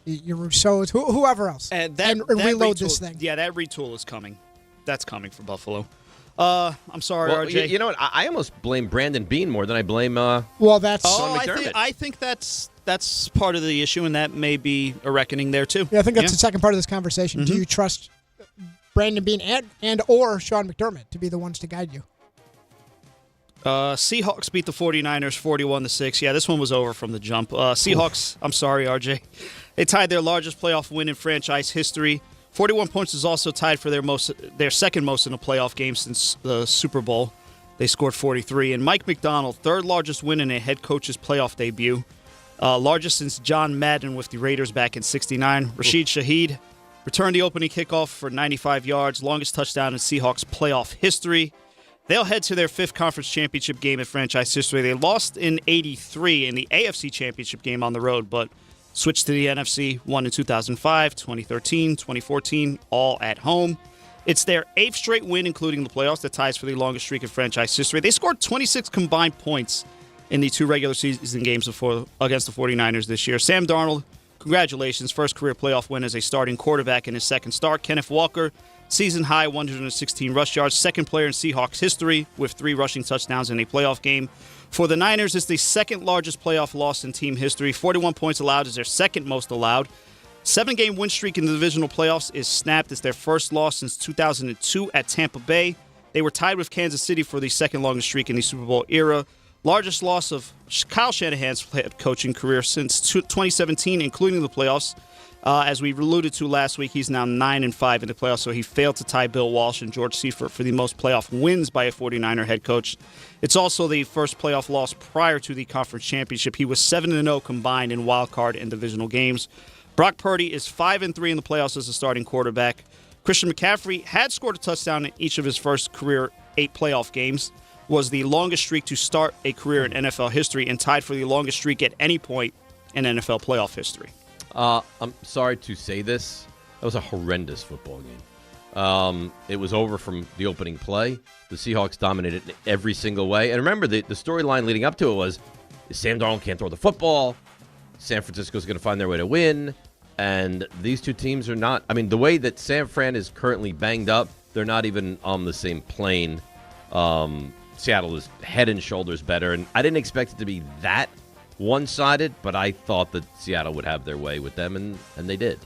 your Rousseaus, whoever else, and reload this thing. Yeah, that retool is coming. That's coming for Buffalo. I'm sorry, RJ. You know what? I almost blame Brandon Beane more than I blame that's Sean McDermott. I think that's part of the issue, and that may be a reckoning there too. Yeah, I think that's the second part of this conversation. Mm-hmm. Do you trust Brandon Beane and or Sean McDermott to be the ones to guide you? Seahawks beat the 49ers 41-6. Yeah, this one was over from the jump. Seahawks, I'm sorry, RJ. They tied their largest playoff win in franchise history. 41 points is also tied for their second most in a playoff game since the Super Bowl. They scored 43. And Mike McDonald, third largest win in a head coach's playoff debut. Largest since John Madden with the Raiders back in '69. Rashid Shaheed returned the opening kickoff for 95 yards, longest touchdown in Seahawks playoff history. They'll head to their 5th conference championship game in franchise history. They lost in '83 in the AFC championship game on the road, but switched to the NFC, won in 2005, 2013, 2014, all at home. It's their 8th straight win, including the playoffs, that ties for the longest streak in franchise history. They scored 26 combined points in the 2 regular season games against the 49ers this year. Sam Darnold, congratulations, first career playoff win as a starting quarterback in his second start. Kenneth Walker, season-high 116 rush yards, second player in Seahawks history with 3 rushing touchdowns in a playoff game. For the Niners, it's the second largest playoff loss in team history. 41 points allowed is their second most allowed. 7-game win streak in the divisional playoffs is snapped. It's their first loss since 2002 at Tampa Bay. They were tied with Kansas City for the second longest streak in the Super Bowl era. Largest loss of Kyle Shanahan's head coaching career since 2017, including the playoffs. As we alluded to last week, he's now 9-5 in the playoffs, so he failed to tie Bill Walsh and George Seifert for the most playoff wins by a 49er head coach. It's also the first playoff loss prior to the conference championship. He was 7-0 combined in wild card and divisional games. Brock Purdy is 5-3 in the playoffs as a starting quarterback. Christian McCaffrey had scored a touchdown in each of his first career 8 playoff games, was the longest streak to start a career in NFL history, and tied for the longest streak at any point in NFL playoff history. I'm sorry to say this. That was a horrendous football game. It was over from the opening play. The Seahawks dominated in every single way. And remember, the storyline leading up to it was Sam Darnold can't throw the football. San Francisco's going to find their way to win. And these two teams are not. I mean, the way that San Fran is currently banged up, they're not even on the same plane. Seattle is head and shoulders better. And I didn't expect it to be that one-sided, but I thought that Seattle would have their way with them, and they did.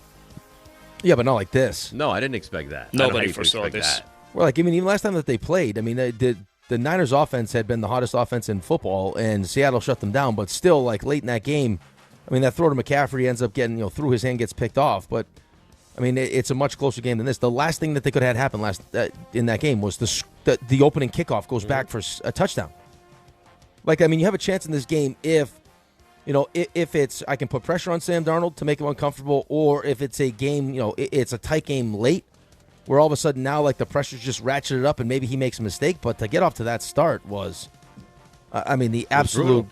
Yeah, but not like this. No, I didn't expect that. Nobody foresaw this. Well, even last time that they played, the Niners offense had been the hottest offense in football, and Seattle shut them down. But still, late in that game, that throw to McCaffrey ends up getting, through his hand, gets picked off. But, it's a much closer game than this. The last thing that they could have had happen in that game was the opening kickoff goes back for a touchdown. You have a chance in this game if it's I can put pressure on Sam Darnold to make him uncomfortable, or if it's a game, it's a tight game late, where all of a sudden now the pressure's just ratcheted up and maybe he makes a mistake. But to get off to that start was, the absolute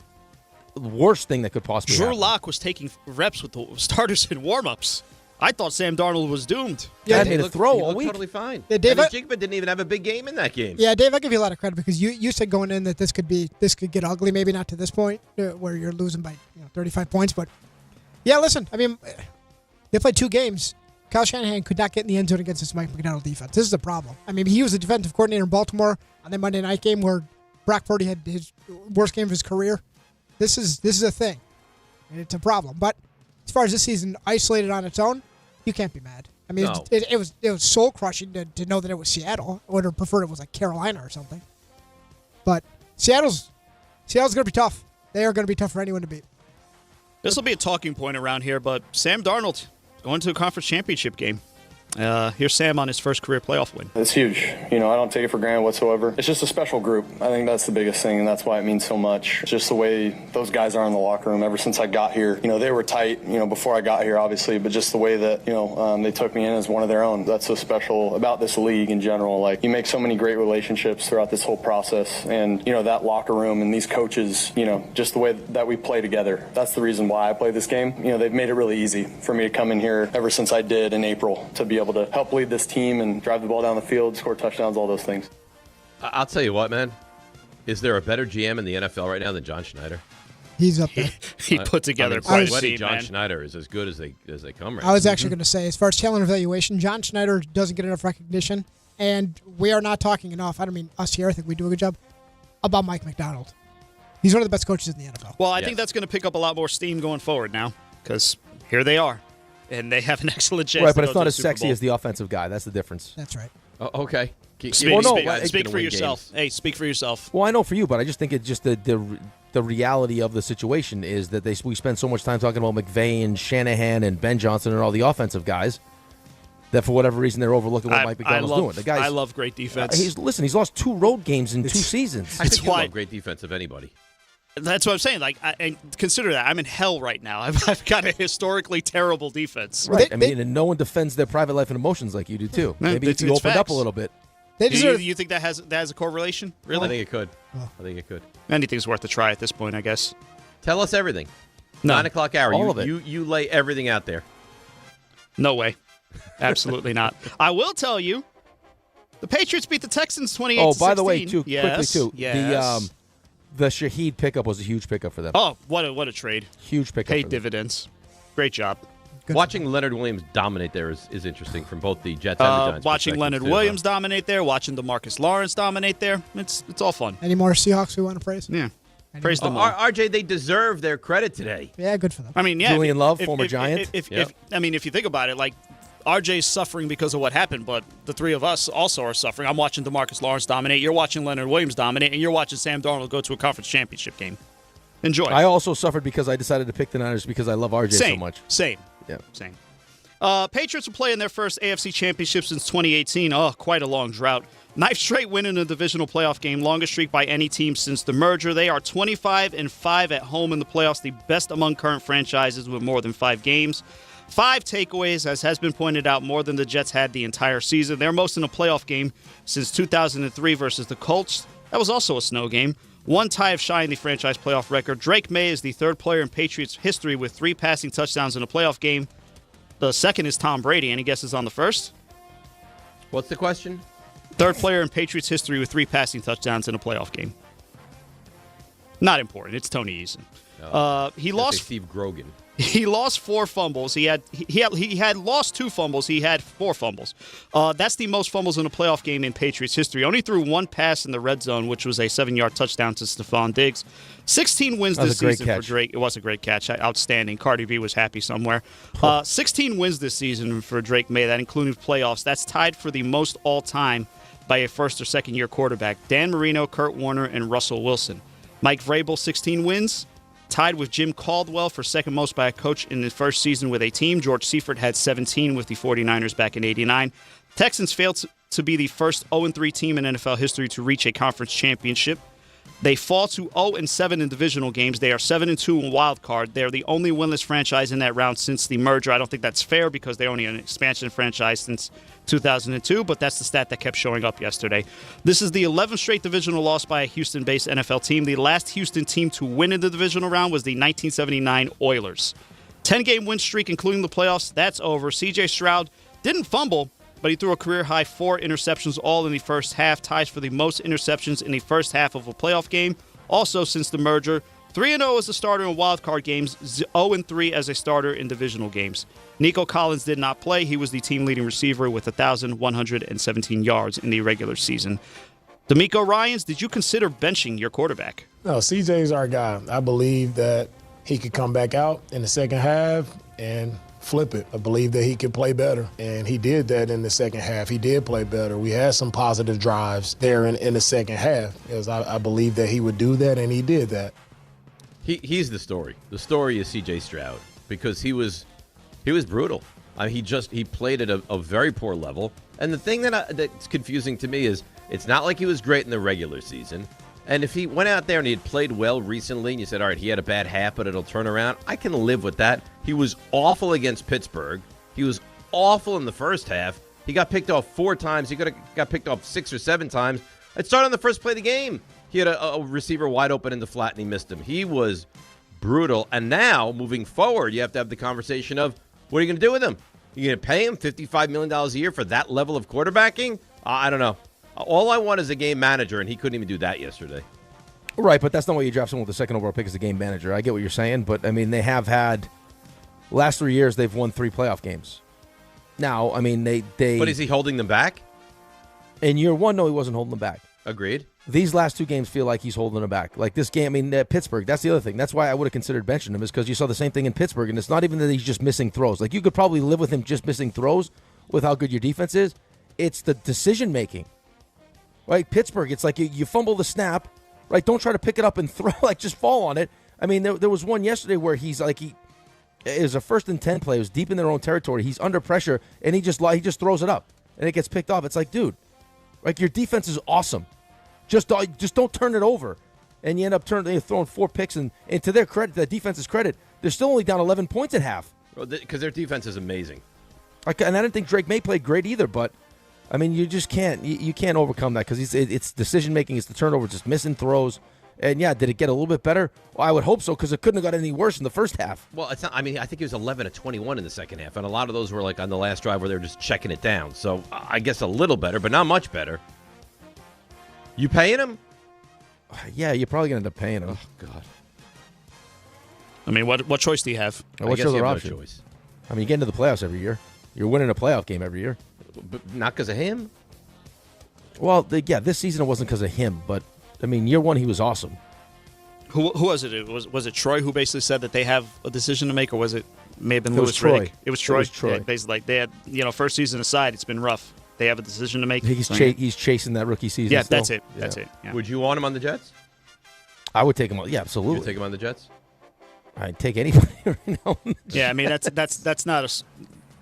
worst thing that could possibly happen. Drew Lock was taking reps with the starters in warm-ups. I thought Sam Darnold was doomed. Yeah, he made a throw all week. Totally fine. Yeah, Dave, Jigba didn't even have a big game in that game. Yeah, Dave, I give you a lot of credit because you said going in that this could get ugly. Maybe not to this point where you're losing by 35 points, but yeah, listen. They played 2 games. Kyle Shanahan could not get in the end zone against this Mike McDonald defense. This is a problem. He was the defensive coordinator in Baltimore on that Monday night game where Brock Purdy had his worst game of his career. This is a thing, and it's a problem. But as far as this season isolated on its own, you can't be mad. No. It was soul crushing to know that it was Seattle. I would have preferred it was Carolina or something. But Seattle's going to be tough. They are going to be tough for anyone to beat. This will be a talking point around here, but Sam Darnold going to a conference championship game. Here's Sam on his first career playoff win. It's huge. I don't take it for granted whatsoever. It's just a special group. I think that's the biggest thing, and that's why it means so much. It's just the way those guys are in the locker room ever since I got here. They were tight, before I got here, obviously, but just the way that, they took me in as one of their own. That's so special about this league in general. You make so many great relationships throughout this whole process, and, that locker room and these coaches, just the way that we play together. That's the reason why I play this game. They've made it really easy for me to come in here ever since I did in April to be able to help lead this team and drive the ball down the field, score touchdowns, all those things. I'll tell you what, man. Is there a better GM in the NFL right now than John Schneider? He's up there. He put together quite a team, John man. Schneider is as good as they come right I was now. actually going to say, as far as talent evaluation, John Schneider doesn't get enough recognition, and we are not talking enough. I don't mean us here. I think we do a good job about Mike McDonald. He's one of the best coaches in the NFL. Well, I think that's going to pick up a lot more steam going forward now because here they are. And they have an excellent chance. Right, but to it's go not to as the Super sexy Bowl. as the offensive guy. That's the difference. That's right. Okay. Speak for yourself. Games. Hey, speak for yourself. Well, I know for you, but I just think it's just the reality of the situation is that we spend so much time talking about McVay and Shanahan and Ben Johnson and all the offensive guys that for whatever reason they're overlooking what Mike McDonald's doing. The guys, I love great defense. He's lost 2 road games in 2 seasons. I think you love great defense of anybody. That's what I'm saying. And consider that. I'm in hell right now. I've got a historically terrible defense. Right. And no one defends their private life and emotions like you do, too. Maybe if you opened up a little bit. You think that has a correlation? Really? I think it could. I think it could. Anything's worth a try at this point, I guess. Tell us everything. No. 9 o'clock hour. All of it. You lay everything out there. No way. Absolutely not. I will tell you, the Patriots beat the Texans 28-16. Oh, by the way, too, quickly, too. Yes. The Shaheed pickup was a huge pickup for them. Oh, what a trade. Huge pickup. Paid dividends. Great job. Watching Leonard Williams dominate there is interesting from both the Jets and the Giants. Watching Leonard Williams dominate there, watching DeMarcus Lawrence dominate there, it's all fun. Any more Seahawks we want to praise? Yeah. Praise them all. RJ, they deserve their credit today. Yeah, good for them. I mean, yeah. Julian Love, former Giant. If you think about it, RJ's suffering because of what happened, but the three of us also are suffering. I'm watching DeMarcus Lawrence dominate. You're watching Leonard Williams dominate, and you're watching Sam Darnold go to a conference championship game. Enjoy. I also suffered because I decided to pick the Niners because I love RJ so much. Same. Patriots will play in their first AFC championship since 2018. Oh, quite a long drought. 9th straight win in a divisional playoff game, longest streak by any team since the merger. They are 25-5 at home in the playoffs, the best among current franchises with more than 5 games. 5 takeaways, as has been pointed out, more than the Jets had the entire season. They're most in a playoff game since 2003 versus the Colts. That was also a snow game. 1 tie of shy in the franchise playoff record. Drake May is the 3rd player in Patriots history with 3 passing touchdowns in a playoff game. The 2nd is Tom Brady. Any guesses on the 1st? What's the question? 3rd player in Patriots history with 3 passing touchdowns in a playoff game. Not important. It's Tony Eason. He lost. Steve Grogan. He lost 4 fumbles. He had lost 2 fumbles. He had 4 fumbles. That's the most fumbles in a playoff game in Patriots history. Only threw 1 pass in the red zone, which was a 7-yard touchdown to Stephon Diggs. 16 wins this season for Drake. It was a great catch. Outstanding. Cardi B was happy somewhere. 16 wins this season for Drake May, that including playoffs. That's tied for the most all-time by a first- or second-year quarterback. Dan Marino, Kurt Warner, and Russell Wilson. Mike Vrabel, 16 wins. Tied with Jim Caldwell for second most by a coach in the first season with a team. George Seifert had 17 with the 49ers back in '89. Texans failed to be the first 0-3 team in NFL history to reach a conference championship. They fall to 0-7 in divisional games. They are 7-2 in wild card. They're the only winless franchise in that round since the merger. I don't think that's fair because they're only an expansion franchise since 2002, but that's the stat that kept showing up yesterday. This is the 11th straight divisional loss by a Houston-based NFL team. The last Houston team to win in the divisional round was the 1979 Oilers. 10-game win streak, including the playoffs, that's over. C.J. Stroud didn't fumble, but he threw a career-high 4 interceptions all in the first half, ties for the most interceptions in the first half of a playoff game. Also, since the merger, 3-0 as a starter in wildcard games, 0-3 as a starter in divisional games. Nico Collins did not play. He was the team-leading receiver with 1,117 yards in the regular season. D'Amico Ryans, did you consider benching your quarterback? No, CJ's our guy. I believe that he could come back out in the second half and flip it. I believe that he could play better, and he did that in the second half. He did play better. We had some positive drives there in the second half, as I believe that he would do that, and he did that. He's the story. The story is C.J. Stroud because he was brutal. He played at a very poor level. And the thing that's confusing to me is it's not like he was great in the regular season. And if he went out there and he had played well recently and you said, all right, he had a bad half, but it'll turn around, I can live with that. He was awful against Pittsburgh. He was awful in the first half. He got picked off 4 times. He could have got picked off 6 or 7 times. It started on the first play of the game. He had a receiver wide open in the flat, and he missed him. He was brutal. And now, moving forward, you have to have the conversation of, what are you going to do with him? You're going to pay him $55 million a year for that level of quarterbacking? I don't know. All I want is a game manager, and he couldn't even do that yesterday. Right, but that's not why you draft someone with the second overall pick as a game manager. I get what you're saying, but, I mean, they have had – last 3 years, they've won 3 playoff games. Now, I mean, they But is he holding them back? In year 1, no, he wasn't holding them back. Agreed. These last 2 games feel like he's holding them back. Like this game, I mean, Pittsburgh, that's the other thing. That's why I would have considered benching him, is because you saw the same thing in Pittsburgh, and it's not even that he's just missing throws. Like, you could probably live with him just missing throws with how good your defense is. It's the decision-making. Right? Pittsburgh, it's like you fumble the snap, right? Don't try to pick it up and throw, like, just fall on it. I mean, there was one yesterday where he's like, it was a 1st and 10 play. It was deep in their own territory. He's under pressure, and he just throws it up, and it gets picked off. It's like, dude, like, your defense is awesome. Just don't turn it over. And you end up throwing 4 picks. And to their credit, the defense's credit, they're still only down 11 points at half. Because their defense is amazing. And I didn't think Drake May played great either, but, I mean, you just can't. You can't overcome that because it's decision-making. It's the turnover, just missing throws. And, yeah, did it get a little bit better? Well, I would hope so because it couldn't have got any worse in the first half. Well, it's not. I mean, I think he was 11 of 21 in the second half, and a lot of those were, like, on the last drive where they were just checking it down. So I guess a little better, but not much better. You paying him? Yeah, you're probably going to end up paying him. Oh, God. I mean, what choice do you have? What's your other option? Choice. I mean, you get into the playoffs every year. You're winning a playoff game every year. But not because of him? Well, this season it wasn't because of him, but, I mean, year 1 he was awesome. Who was it? Was it Troy who basically said that they have a decision to make, or was it may have been Louis Troy? Riddick? It was Troy. Yeah, basically, like, they had, first season aside, it's been rough. They have a decision to make. He's chasing that rookie season. Yeah, still. that's it. That's it. Yeah. Would you want him on the Jets? I would take him on. Yeah, absolutely. You would take him on the Jets? I'd take anybody right now. Yeah, I mean that's not a.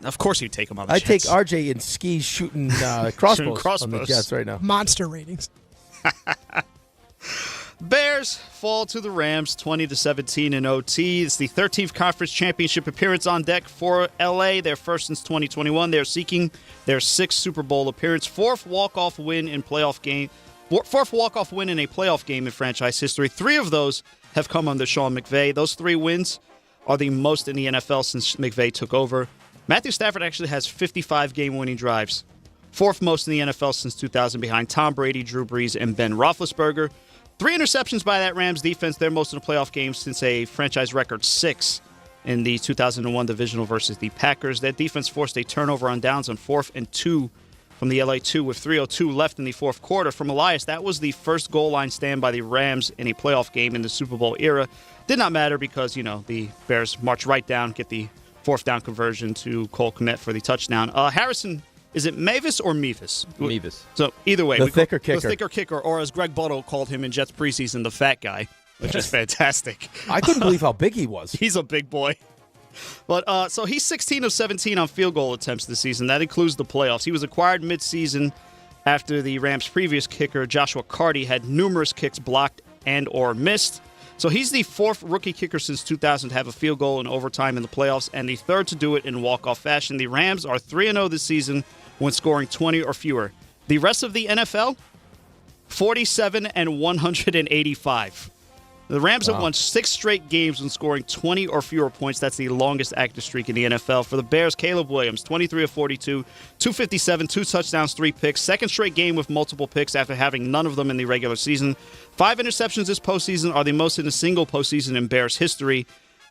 Of course, you'd take him on the Jets. I'd take RJ and Ski shooting crossbows on the Jets right now. Monster ratings. Bears fall to the Rams 20-17 in OT. It's the 13th conference championship appearance on deck for LA. Their first since 2021. They're seeking their 6th Super Bowl appearance, 4th walk-off win in a playoff game in franchise history. 3 of those have come under Sean McVay. Those 3 wins are the most in the NFL since McVay took over. Matthew Stafford actually has 55 game-winning drives, 4th most in the NFL since 2000, behind Tom Brady, Drew Brees, and Ben Roethlisberger. 3 interceptions by that Rams defense. They're most in the playoff games since a franchise record 6 in the 2001 divisional versus the Packers. That defense forced a turnover on downs on 4th and 2 from the LA 2 with 3:02 left in the fourth quarter. From Elias, that was the first goal line stand by the Rams in a playoff game in the Super Bowl era. Did not matter because, the Bears march right down, get the 4th down conversion to Cole Kmet for the touchdown. Harrison, is it Mavis or Mevis? Mevis. So either way. The thicker kicker. The thicker kicker, or as Greg Buttle called him in Jets preseason, the fat guy, which is fantastic. I couldn't believe how big he was. He's a big boy. But so he's 16 of 17 on field goal attempts this season. That includes the playoffs. He was acquired midseason after the Rams' previous kicker, Joshua Carty, had numerous kicks blocked and or missed. So he's the 4th rookie kicker since 2000 to have a field goal in overtime in the playoffs and the 3rd to do it in walk-off fashion. The Rams are 3-0 this season when scoring 20 or fewer. The rest of the NFL, 47 and 185. The Rams have won 6 straight games when scoring 20 or fewer points. That's the longest active streak in the NFL. For the Bears, Caleb Williams, 23 of 42, 257, 2 touchdowns, 3 picks. Second straight game with multiple picks after having none of them in the regular season. 5 interceptions this postseason are the most in a single postseason in Bears history.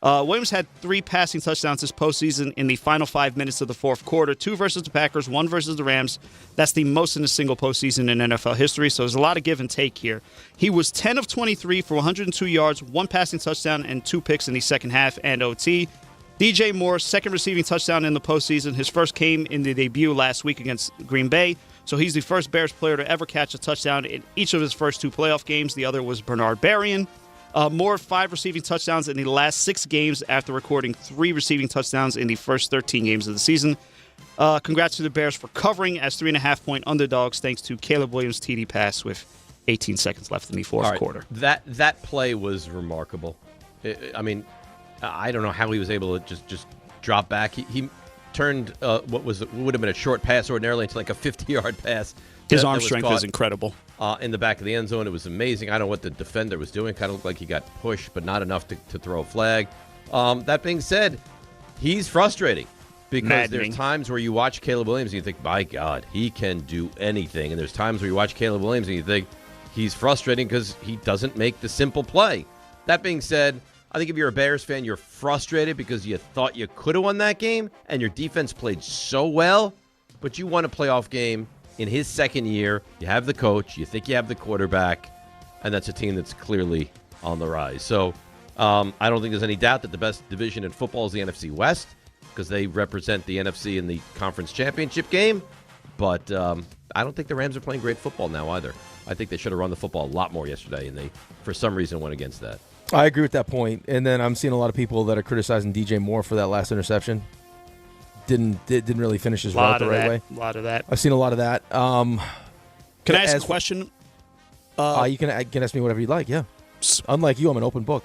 Williams had 3 passing touchdowns this postseason in the final 5 minutes of the fourth quarter. 2 versus the Packers, 1 versus the Rams. That's the most in a single postseason in NFL history, so there's a lot of give and take here. He was 10 of 23 for 102 yards, 1 passing touchdown, and 2 picks in the second half and OT. DJ Moore, 2nd receiving touchdown in the postseason. His first came in the debut last week against Green Bay, so he's the first Bears player to ever catch a touchdown in each of his first 2 playoff games. The other was Bernard Berrien. Moore, 5 receiving touchdowns in the last 6 games after recording 3 receiving touchdowns in the first 13 games of the season. Congrats to the Bears for covering as 3.5-point underdogs thanks to Caleb Williams' TD pass with 18 seconds left in the fourth quarter. That play was remarkable. I don't know how he was able to just drop back. He turned what would have been a short pass ordinarily into like a 50-yard pass. His arm strength is incredible. In the back of the end zone, it was amazing. I don't know what the defender was doing. Kind of looked like he got pushed, but not enough to throw a flag. That being said, he's frustrating because there's times where you watch Caleb Williams and you think, my God, he can do anything. And there's times where you watch Caleb Williams and you think he's frustrating because he doesn't make the simple play. That being said, I think if you're a Bears fan, you're frustrated because you thought you could have won that game and your defense played so well, but you won a playoff game in his second year. You have the coach, you think you have the quarterback, and that's a team that's clearly on the rise. So I don't think there's any doubt that the best division in football is the NFC West because they represent the NFC in the conference championship game. But I don't think the Rams are playing great football now either. I think they should have run the football a lot more yesterday, and they, for some reason, went against that. I agree with that point. And then I'm seeing a lot of people that are criticizing DJ Moore for that last interception. Didn't really finish his route the right way. A lot of that. I've seen a lot of that. Can I ask a question? You can ask me whatever you'd like, yeah. Unlike you, I'm an open book.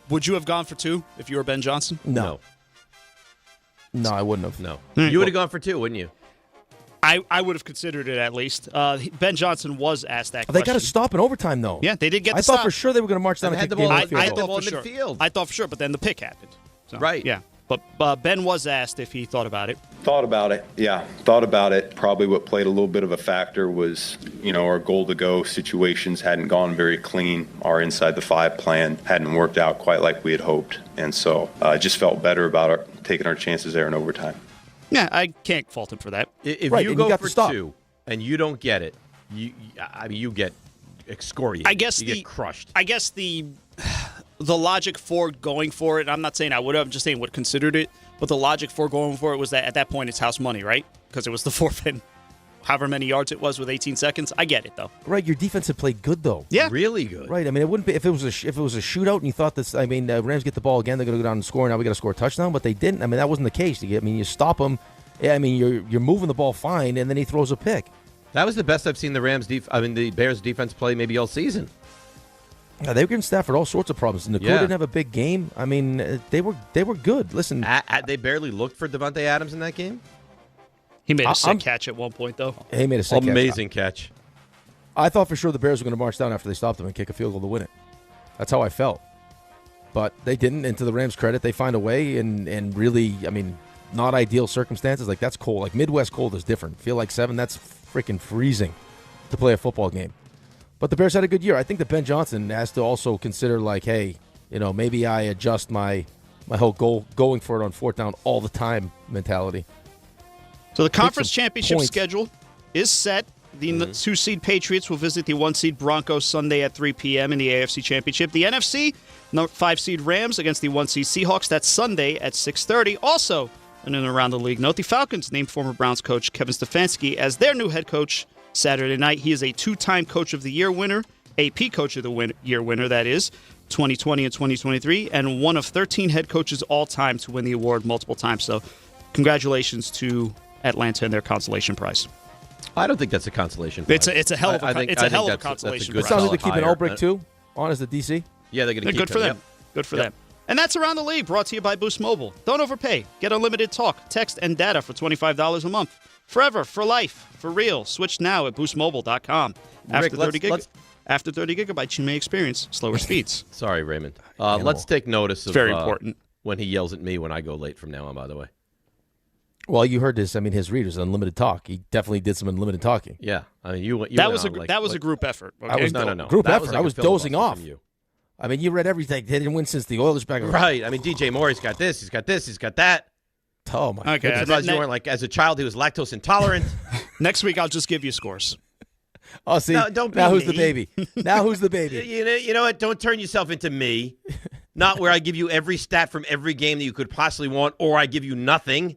Would you have gone for 2 if you were Ben Johnson? No, I wouldn't have. No. You would have gone for 2, wouldn't you? I would have considered it at least. Ben Johnson was asked that question. They got to stop in overtime, though. Yeah, they did get the I stop. thought for sure they were going to march down and kick the game I thought for sure, but then the pick happened. So, right. Yeah. But Ben was asked if he thought about it. Thought about it, yeah. Thought about it. Probably what played a little bit of a factor was, our goal-to-go situations hadn't gone very clean. Our inside the 5 plan hadn't worked out quite like we had hoped. And so I just felt better about taking our chances there in overtime. Yeah, I can't fault him for that. If you go for 2 and you don't get it, you get excoriated. You get crushed. I guess the logic for going for it, I'm not saying I would have, I'm just saying would have considered it, but the logic for going for it was that at that point it's house money, right? Because it was the 4th and however many yards it was with 18 seconds. I get it, though. Right, your defense had played good, though. Yeah. Really good. Right, it wouldn't be if it was a shootout and you thought this. Rams get the ball again, they're going to go down and score. Now we got to score a touchdown, but they didn't. that wasn't the case. You stop them. You're moving the ball fine, and then he throws a pick. That was the best I've seen the Bears defense play maybe all season. Yeah, they were giving Stafford all sorts of problems. Nakua didn't have a big game. They were good. Listen, they barely looked for Devontae Adams in that game. He made a sick catch at one point, though. He made a sick amazing catch. I thought for sure the Bears were going to march down after they stopped them and kick a field goal to win it. That's how I felt. But they didn't, and to the Rams' credit, they find a way, and really, not ideal circumstances. Like, that's cold. Like, Midwest cold is different. Feel like 7, that's freaking freezing to play a football game. But the Bears had a good year. I think that Ben Johnson has to also consider, like, hey, maybe I adjust my whole going for it on fourth down all the time mentality. So the conference championship schedule is set. The 2-seed Patriots will visit the 1-seed Broncos Sunday at 3 p.m. in the AFC Championship. The NFC, 5-seed Rams against the 1-seed Seahawks. That's Sunday at 6:30. Also, and then around the league note, the Falcons named former Browns coach Kevin Stefanski as their new head coach Saturday night. He is a 2-time Coach of the Year winner, AP Coach of the Year winner, that is, 2020 and 2023, and one of 13 head coaches all time to win the award multiple times. So congratulations to Atlanta and their consolation prize. I don't think that's a consolation prize. It's a hell of a consolation prize. It sounds like they're keeping Ulbrich, too, on as the DC. Yeah, they're going to keep good for them. Good for them. And that's Around the League, brought to you by Boost Mobile. Don't overpay. Get unlimited talk, text, and data for $25 a month. Forever, for life, for real. Switch now at boostmobile.com. After 30 gigabytes, you may experience slower speeds. Sorry, Raymond. Let's take notice of very important when he yells at me when I go late from now on, by the way. Well, you heard this. I mean, his readers, unlimited talk. He definitely did some unlimited talking. Yeah. I mean, you that was a group effort. Okay? No. Group effort. I was dozing off. I mean, you read everything. They didn't win since the Oilers back. Right. I mean, DJ Moore's got this. He's got this. He's got that. Oh, my God. I'm surprised you weren't, like, as a child, he was lactose intolerant. Next week, I'll just give you scores. Oh, see, no, don't be now who's me. the baby? Now who's the baby? You know what? Don't turn yourself into me. Not where I give you every stat from every game that you could possibly want, or I give you nothing.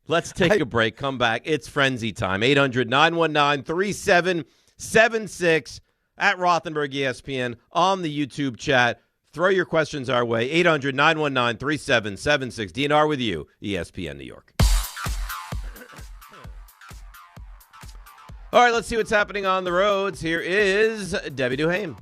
Let's take a break. Come back. It's frenzy time. 800-919-3776 at Rothenberg ESPN on the YouTube chat. Throw your questions our way. 800-919-3776. DNR with you, ESPN New York. All right, let's see what's happening on the roads. Here is Debbie Duhame.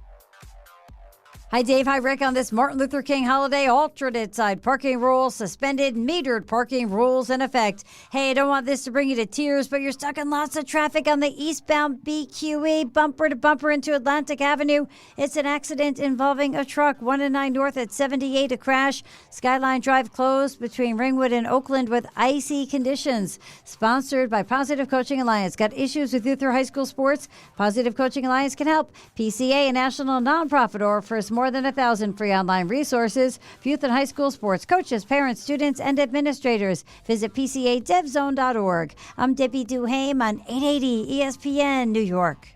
Hi, Dave. Hi, Rick. On this Martin Luther King holiday, alternate side parking rules suspended, metered parking rules in effect. Hey, I don't want this to bring you to tears, but you're stuck in lots of traffic on the eastbound BQE, bumper to bumper into Atlantic Avenue. It's an accident involving a truck, 1 and 9 north at 78, a crash. Skyline Drive closed between Ringwood and Oakland with icy conditions. Sponsored by Positive Coaching Alliance. Got issues with youth or high school sports? Positive Coaching Alliance can help. PCA, a national nonprofit, offers more than 1,000 free online resources for youth and high school sports coaches, parents, students, and administrators. Visit PCADevZone.org. I'm Debbie Duhame on 880 ESPN New York.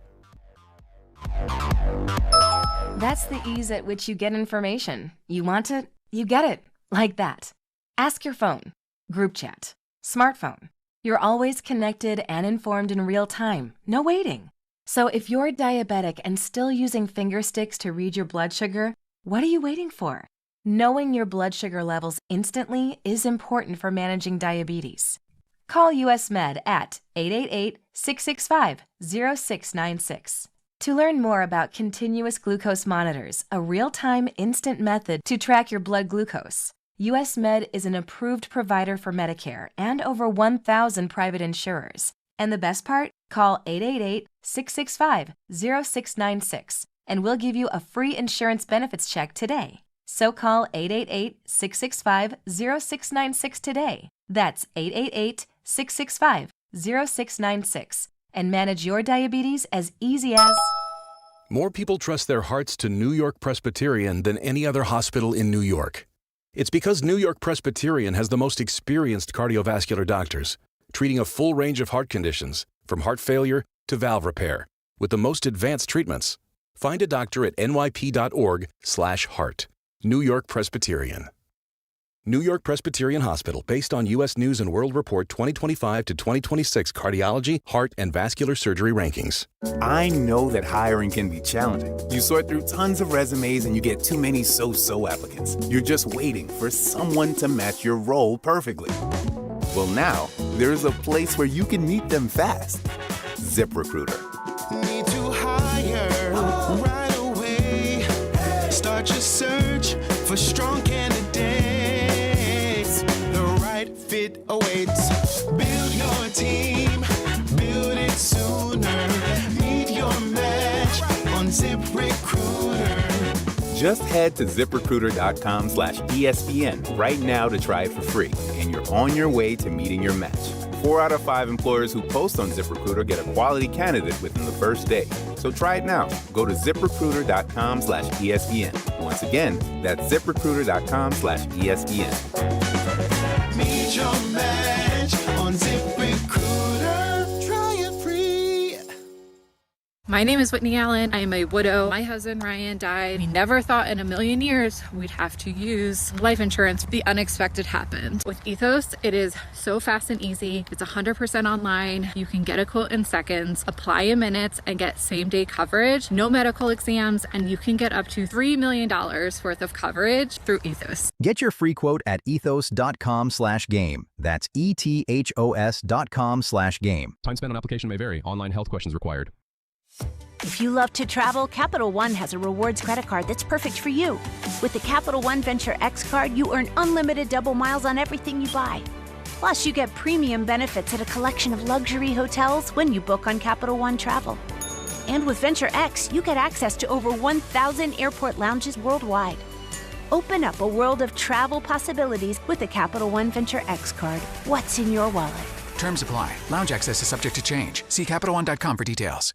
That's the ease at which you get information. You want it, you get it. Like that. Ask your phone. Group chat. Smartphone. You're always connected and informed in real time. No waiting. So if you're diabetic and still using finger sticks to read your blood sugar, what are you waiting for? Knowing your blood sugar levels instantly is important for managing diabetes. Call US Med at 888-665-0696. To learn more about continuous glucose monitors, a real-time instant method to track your blood glucose, US Med is an approved provider for Medicare and over 1,000 private insurers. And the best part? Call 888-665-0696 and we'll give you a free insurance benefits check today. So call 888-665-0696 today. That's 888-665-0696 and manage your diabetes as easy as... More people trust their hearts to New York Presbyterian than any other hospital in New York. It's because New York Presbyterian has the most experienced cardiovascular doctors, treating a full range of heart conditions, from heart failure to valve repair, with the most advanced treatments. Find a doctor at nyp.org/heart. New York Presbyterian. New York Presbyterian Hospital, based on U.S. News & World Report 2025 to 2026 cardiology, heart, and vascular surgery rankings. I know that hiring can be challenging. You sort through tons of resumes and you get too many so-so applicants. You're just waiting for someone to match your role perfectly. Well, now, there's a place where you can meet them fast. ZipRecruiter. Need to hire right away. Start your search for strong candidates. The right fit awaits. Build your team. Build it sooner. Meet your match on ZipRecruiter. Just head to ZipRecruiter.com/ESPN right now to try it for free, and you're on your way to meeting your match. 4 out of 5 employers who post on ZipRecruiter get a quality candidate within the first day. So try it now. Go to ZipRecruiter.com/ESPN. Once again, that's ZipRecruiter.com/ESPN. Meet your match on ZipRecruiter. Try it free. My name is Whitney Allen. I am a widow. My husband, Ryan, died. We never thought in a million years we'd have to use life insurance. The unexpected happened. With Ethos, it is so fast and easy. It's 100% online. You can get a quote in seconds, apply in minutes, and get same-day coverage. No medical exams, and you can get up to $3 million worth of coverage through Ethos. Get your free quote at ethos.com/game. That's ETHOS.com/game. Time spent on application may vary. Online health questions required. If you love to travel, Capital One has a rewards credit card that's perfect for you. With the Capital One Venture X card, you earn unlimited double miles on everything you buy. Plus, you get premium benefits at a collection of luxury hotels when you book on Capital One Travel. And with Venture X, you get access to over 1,000 airport lounges worldwide. Open up a world of travel possibilities with the Capital One Venture X card. What's in your wallet? Terms apply. Lounge access is subject to change. See CapitalOne.com for details.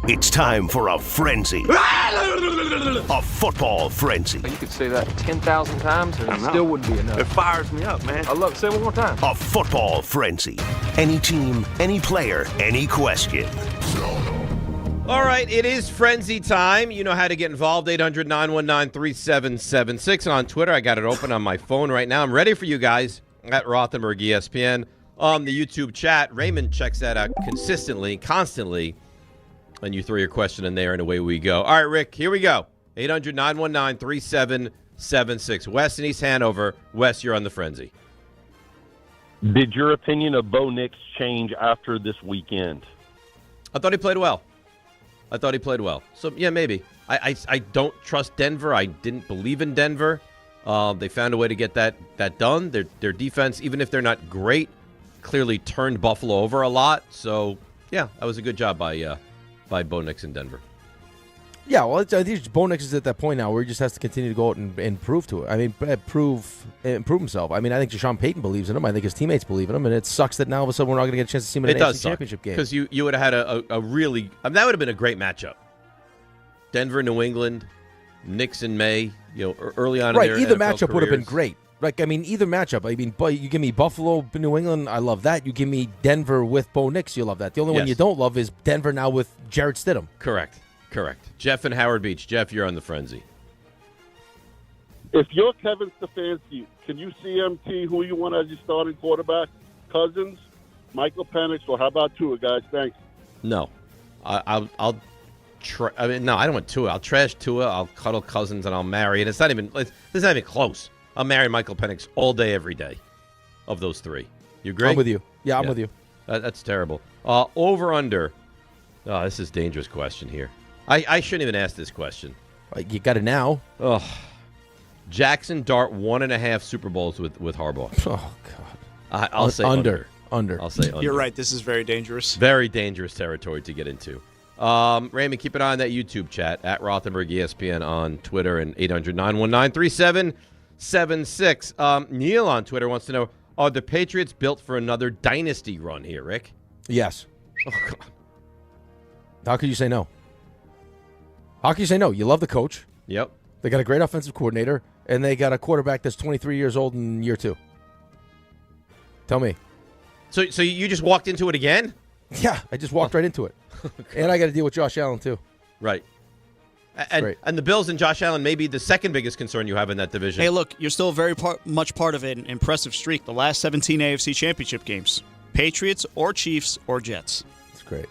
It's time for a frenzy. A football frenzy. You could say that 10,000 times and it still wouldn't be enough. It fires me up, man. I love it. Say it one more time. A football frenzy. Any team, any player, any question. All right, it is frenzy time. You know how to get involved, 800-919-3776. And on Twitter, I got it open on my phone right now. I'm ready for you guys at Rothenberg ESPN. On the YouTube chat, Raymond checks that out consistently, constantly. And you throw your question in there, and away we go. All right, Rick, here we go. 800-919-3776. Wes in East Hanover. Wes, you're on the frenzy. Did your opinion of Bo Nix change after this weekend? I thought he played well. So, yeah, maybe. I don't trust Denver. I didn't believe in Denver. They found a way to get that done. Their defense, even if they're not great, clearly turned Buffalo over a lot. So, yeah, that was a good job by Bo Nix in Denver. Yeah, well, I think Bo Nix is at that point now where he just has to continue to go out and prove to it. I mean, improve himself. I mean, I think Deshaun Payton believes in him. I think his teammates believe in him, and it sucks that now all of a sudden we're not going to get a chance to see him in an AFC Championship game. Because you would have had a really that would have been a great matchup. Denver, New England, Knicks in May. Early on. Right, in their either NFL matchup careers. would have been great. Like, I mean, either matchup. I mean, you give me Buffalo, New England, I love that. You give me Denver with Bo Nix, you love that. The only one you don't love is Denver now with Jarrett Stidham. Correct. Jeff in Howard Beach. Jeff, you're on the frenzy. If you're Kevin Stefanski, can you CMT who you want as your starting quarterback? Cousins, Michael Penix, or how about Tua, guys? Thanks. No. I'll no, I don't want Tua. I'll trash Tua. I'll cuddle Cousins, and I'll marry. And it's not even close. I'll marry Michael Penix all day, every day of those three. You agree? I'm with you. Yeah, I'm with you. That's terrible. Over, under. Oh, this is a dangerous question here. I shouldn't even ask this question. You got it now. Oh, Jackson Dart 1.5 Super Bowls with Harbaugh. Oh, God. I'll say under. Under. I'll say under. You're right. This is very dangerous. Very dangerous territory to get into. Raymond, keep an eye on that YouTube chat at Rothenberg ESPN on Twitter and 800-919-3776. Neil on Twitter wants to know, are the Patriots built for another dynasty run here, Rick? Yes. Oh, God. How could you say no? How can you say no? You love the coach. Yep. They got a great offensive coordinator, and they got a quarterback that's 23 years old in year 2. Tell me. So you just walked into it again? Yeah, I just walked right into it. And I got to deal with Josh Allen, too. Right. And the Bills and Josh Allen may be the second biggest concern you have in that division. Hey, look, you're still very much part of an impressive streak. The last 17 AFC Championship games. Patriots or Chiefs or Jets. That's great.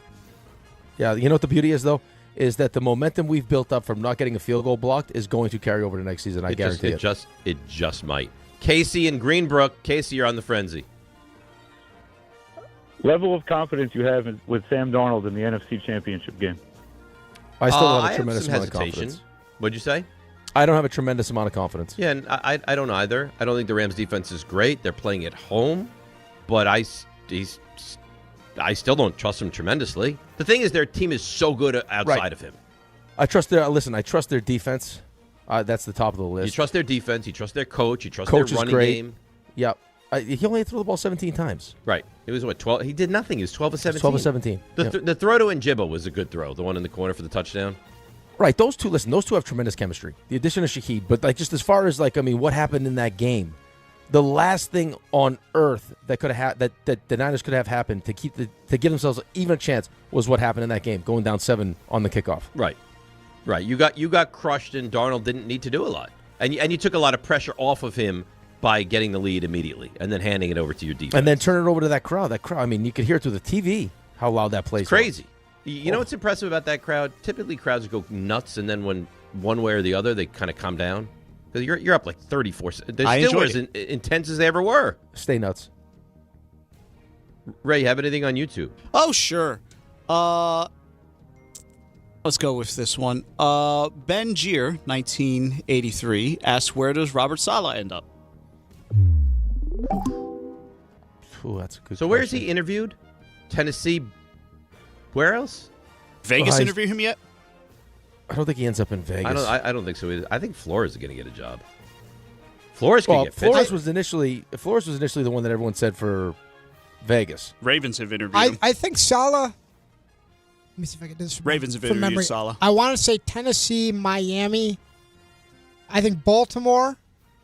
Yeah, you know what the beauty is, though? Is that the momentum we've built up from not getting a field goal blocked is going to carry over to next season. I guarantee it. It just might. Casey in Greenbrook. Casey, you're on the frenzy. Level of confidence you have with Sam Darnold in the NFC Championship game. I still have a tremendous amount of confidence. What'd you say? I don't have a tremendous amount of confidence. Yeah, and I don't either. I don't think the Rams' defense is great. They're playing at home, but I still don't trust him tremendously. The thing is, their team is so good outside of him. I trust their defense. That's the top of the list. You trust their defense. You trust their coach. You trust coach their running great. game. Yep. He only threw the ball 17 times. Right. It was, 12? He did nothing. He was 12 of 17. 12 of 17. The throw to Njibba was a good throw, the one in the corner for the touchdown. Right. Those two have tremendous chemistry. The addition of Shaheed. But, just as far as, what happened in that game, the last thing on earth that could have that the Niners could have happened to give themselves even a chance was what happened in that game, going down 7 on the kickoff. Right. You got crushed, and Darnold didn't need to do a lot. And you took a lot of pressure off of him by getting the lead immediately and then handing it over to your defense. And then turn it over to that crowd. You could hear it through the TV how loud that place is. Crazy. You know what's impressive about that crowd? Typically, crowds go nuts, and then when one way or the other, they kind of calm down. Because you're up 34. They're still as intense as they ever were. Stay nuts. Ray, you have anything on YouTube? Oh, sure. Let's go with this one. Ben Gier, 1983, asked, where does Robert Saleh end up? Ooh, that's a good question. Where is he interviewed? Tennessee. Where else? Vegas interview him yet? I don't think he ends up in Vegas. I don't think so either. I think Flores is going to get a job. Flores could get Flores was initially the one that everyone said for Vegas. Ravens have interviewed him. I think Saleh. Let me see if I can do this. Ravens have interviewed Saleh. I want to say Tennessee, Miami. I think Baltimore,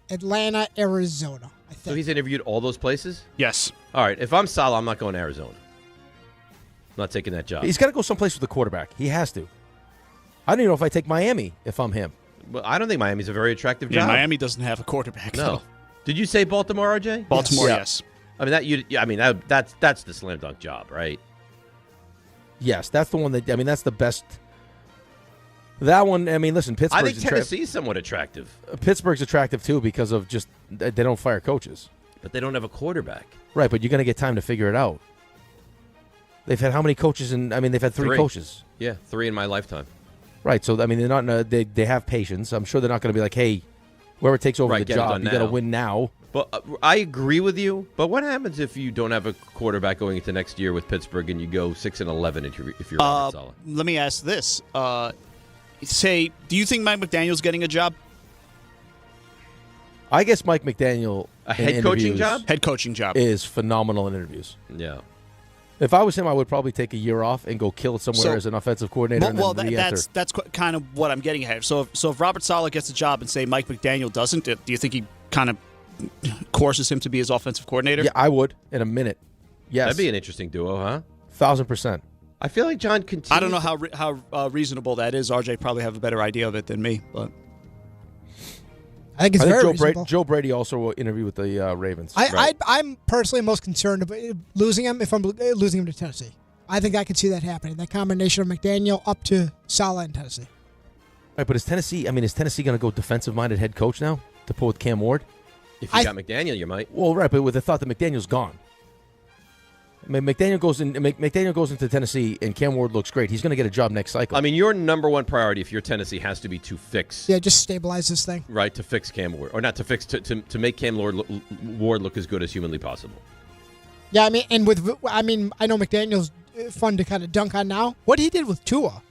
Atlanta, Arizona. I think. So he's interviewed all those places? Yes. All right. If I'm Saleh, I'm not going to Arizona. I'm not taking that job. He's got to go someplace with the quarterback. He has to. I don't even know if I take Miami if I'm him. Well, I don't think Miami's a very attractive job. Miami doesn't have a quarterback. No. Though. Did you say Baltimore, RJ? Baltimore, yes. I mean that's the slam dunk job, right? Yes, that's the one that's the best. That one, listen, Pittsburgh's I think Tennessee's somewhat attractive. Pittsburgh's attractive too because of just they don't fire coaches. But they don't have a quarterback. Right, but you're going to get time to figure it out. They've had how many coaches? They've had 3 coaches. Yeah, 3 in my lifetime. Right, so they're not. They have patience. I'm sure they're not going to be like, hey, whoever takes over the job, you got to win now. But I agree with you. But what happens if you don't have a quarterback going into next year with Pittsburgh and you go 6-11 if you're Robert Saleh? Let me ask this: do you think Mike McDaniel's getting a job? I guess Mike McDaniel a head coaching job. Head coaching job is phenomenal in interviews. Yeah. If I was him, I would probably take a year off and go kill it somewhere as an offensive coordinator. That's kind of what I'm getting at. So if Robert Saleh gets a job and say Mike McDaniel doesn't, do you think he kind of courses him to be his offensive coordinator? Yeah, I would in a minute. Yes, that'd be an interesting duo, huh? 1,000%. I feel like John continues. I don't know how reasonable that is. RJ probably have a better idea of it than me, but I think it's very reasonable. Joe Brady also will interview with the Ravens. I'm personally most concerned about losing him if I'm losing him to Tennessee. I think I could see that happening. That combination of McDaniel up to Saleh in Tennessee. Right, but is Tennessee going to go defensive-minded head coach now to pull with Cam Ward? If you got McDaniel, you might. Well, right, but with the thought that McDaniel's gone. McDaniel goes into Tennessee, and Cam Ward looks great. He's going to get a job next cycle. I mean, your number one priority if you're Tennessee has to be to fix. Yeah, just stabilize this thing. Right, to fix Cam Ward. Or not to fix, to make Cam Ward look as good as humanly possible. Yeah, I know McDaniel's fun to kind of dunk on now. What he did with Tua,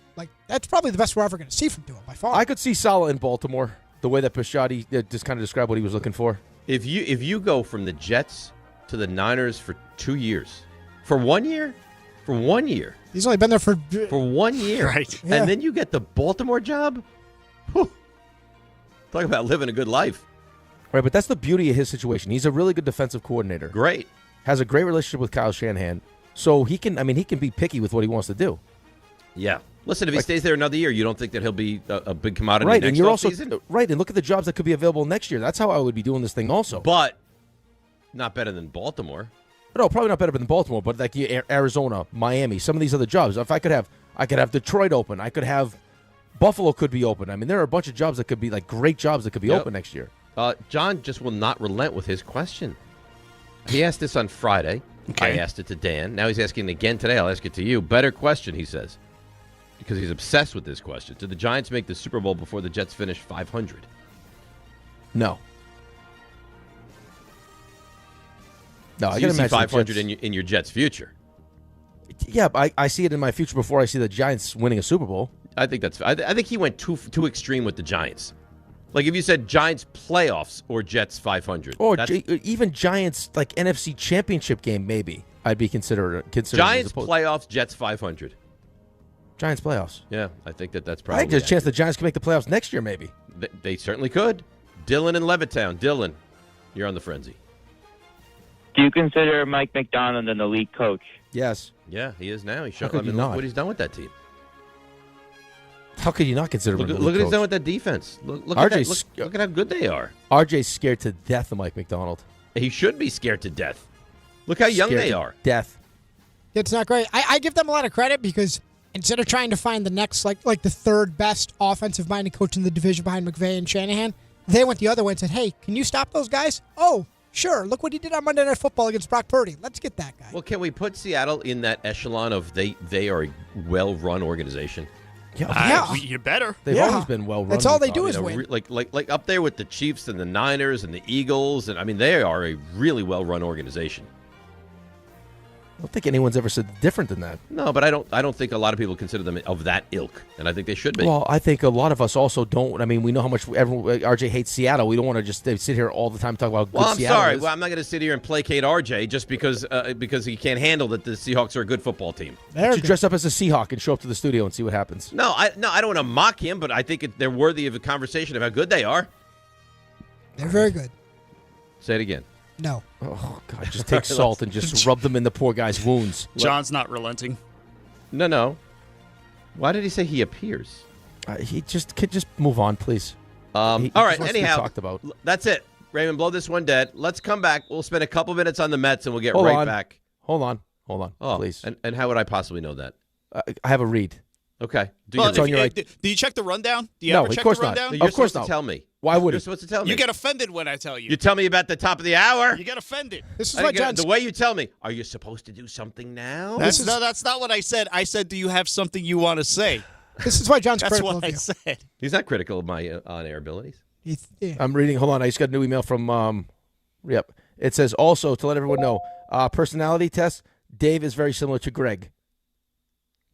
that's probably the best we're ever going to see from Tua by far. I could see Saleh in Baltimore, the way that Bisciotti just kind of described what he was looking for. If you go from the Jets to the Niners for 2 years... For 1 year? For 1 year. He's only been there for 1 year. Right. Yeah. And then you get the Baltimore job? Whew. Talk about living a good life. Right, but that's the beauty of his situation. He's a really good defensive coordinator. Great. Has a great relationship with Kyle Shanahan. So he can be picky with what he wants to do. Yeah. Listen, if he stays there another year, you don't think that he'll be a big commodity right, next and you're offseason? Also right, and look at the jobs that could be available next year. That's how I would be doing this thing also. But not better than Baltimore. No, probably not better than Baltimore, but like Arizona, Miami, some of these other jobs. If I could have Detroit open. I could have Buffalo could be open. I mean, there are a bunch of jobs that could be great jobs that could be open next year. John just will not relent with his question. He asked this on Friday. Okay. I asked it to Dan. Now he's asking it again today. I'll ask it to you. Better question, he says, because he's obsessed with this question. Did the Giants make the Super Bowl before the Jets finished 500? No. No, so you see 500 in your Jets' future. Yeah, I see it in my future before I see the Giants winning a Super Bowl. I think he went too extreme with the Giants. Like if you said Giants playoffs or Jets 500. Or even Giants, like NFC Championship game, maybe. I'd be considering Giants playoffs, Jets 500. Giants playoffs. Yeah, I think that's probably. I think there's a chance the Giants can make the playoffs next year, maybe. They certainly could. Dylan in Levittown. Dylan, you're on the frenzy. Do you consider Mike McDonald an elite coach? Yes. Yeah, he is now. How could you not? Look what he's done with that team. How could you not consider him an elite Look what he's coach? done with that defense. Look at how good they are. RJ's scared to death of Mike McDonald. He should be scared to death. Look how young they are. Death. It's not great. I give them a lot of credit because instead of trying to find the next, like the third best offensive-minded coach in the division behind McVay and Shanahan, they went the other way and said, hey, can you stop those guys? Oh, sure. Look what he did on Monday Night Football against Brock Purdy. Let's get that guy. Well, can we put Seattle in that echelon of they are a well-run organization? Yeah. You better. They've always been well-run. That's all they do is win. Like up there with the Chiefs and the Niners and the Eagles. And I mean, they are a really well-run organization. I don't think anyone's ever said different than that. No, but I don't think a lot of people consider them of that ilk, and I think they should be. Well, I think a lot of us also don't. I mean, we know how much RJ hates Seattle. We don't want to just sit here all the time and talk about how good Seattle is. Well, I'm not going to sit here and placate RJ just because he can't handle that the Seahawks are a good football team. You should dress up as a Seahawk and show up to the studio and see what happens. No, I don't want to mock him, but I think they're worthy of a conversation of how good they are. They're very good. Say it again. No. Oh, God. Just take salt and just rub them in the poor guy's wounds. John's not relenting. No. Why did he say he appears? He could just move on, please. All right, anyhow. Talked about. That's it. Raymond, blow this one dead. Let's come back. We'll spend a couple minutes on the Mets, and we'll get back. Hold on, please. And how would I possibly know that? I have a read. Okay. Do you check the rundown? Do you ever check the rundown? You're supposed to tell me. Why would You're supposed to tell me. You get offended when I tell you. You tell me about the top of the hour. You get offended. This is why John's... The way you tell me, are you supposed to do something now? That's not what I said. I said, do you have something you want to say? This is why John's That's critical what I said. He's not critical of my on-air abilities. I'm reading. Hold on. I just got a new email from... Yep. It says, also, to let everyone know, personality test, Dave is very similar to Greg.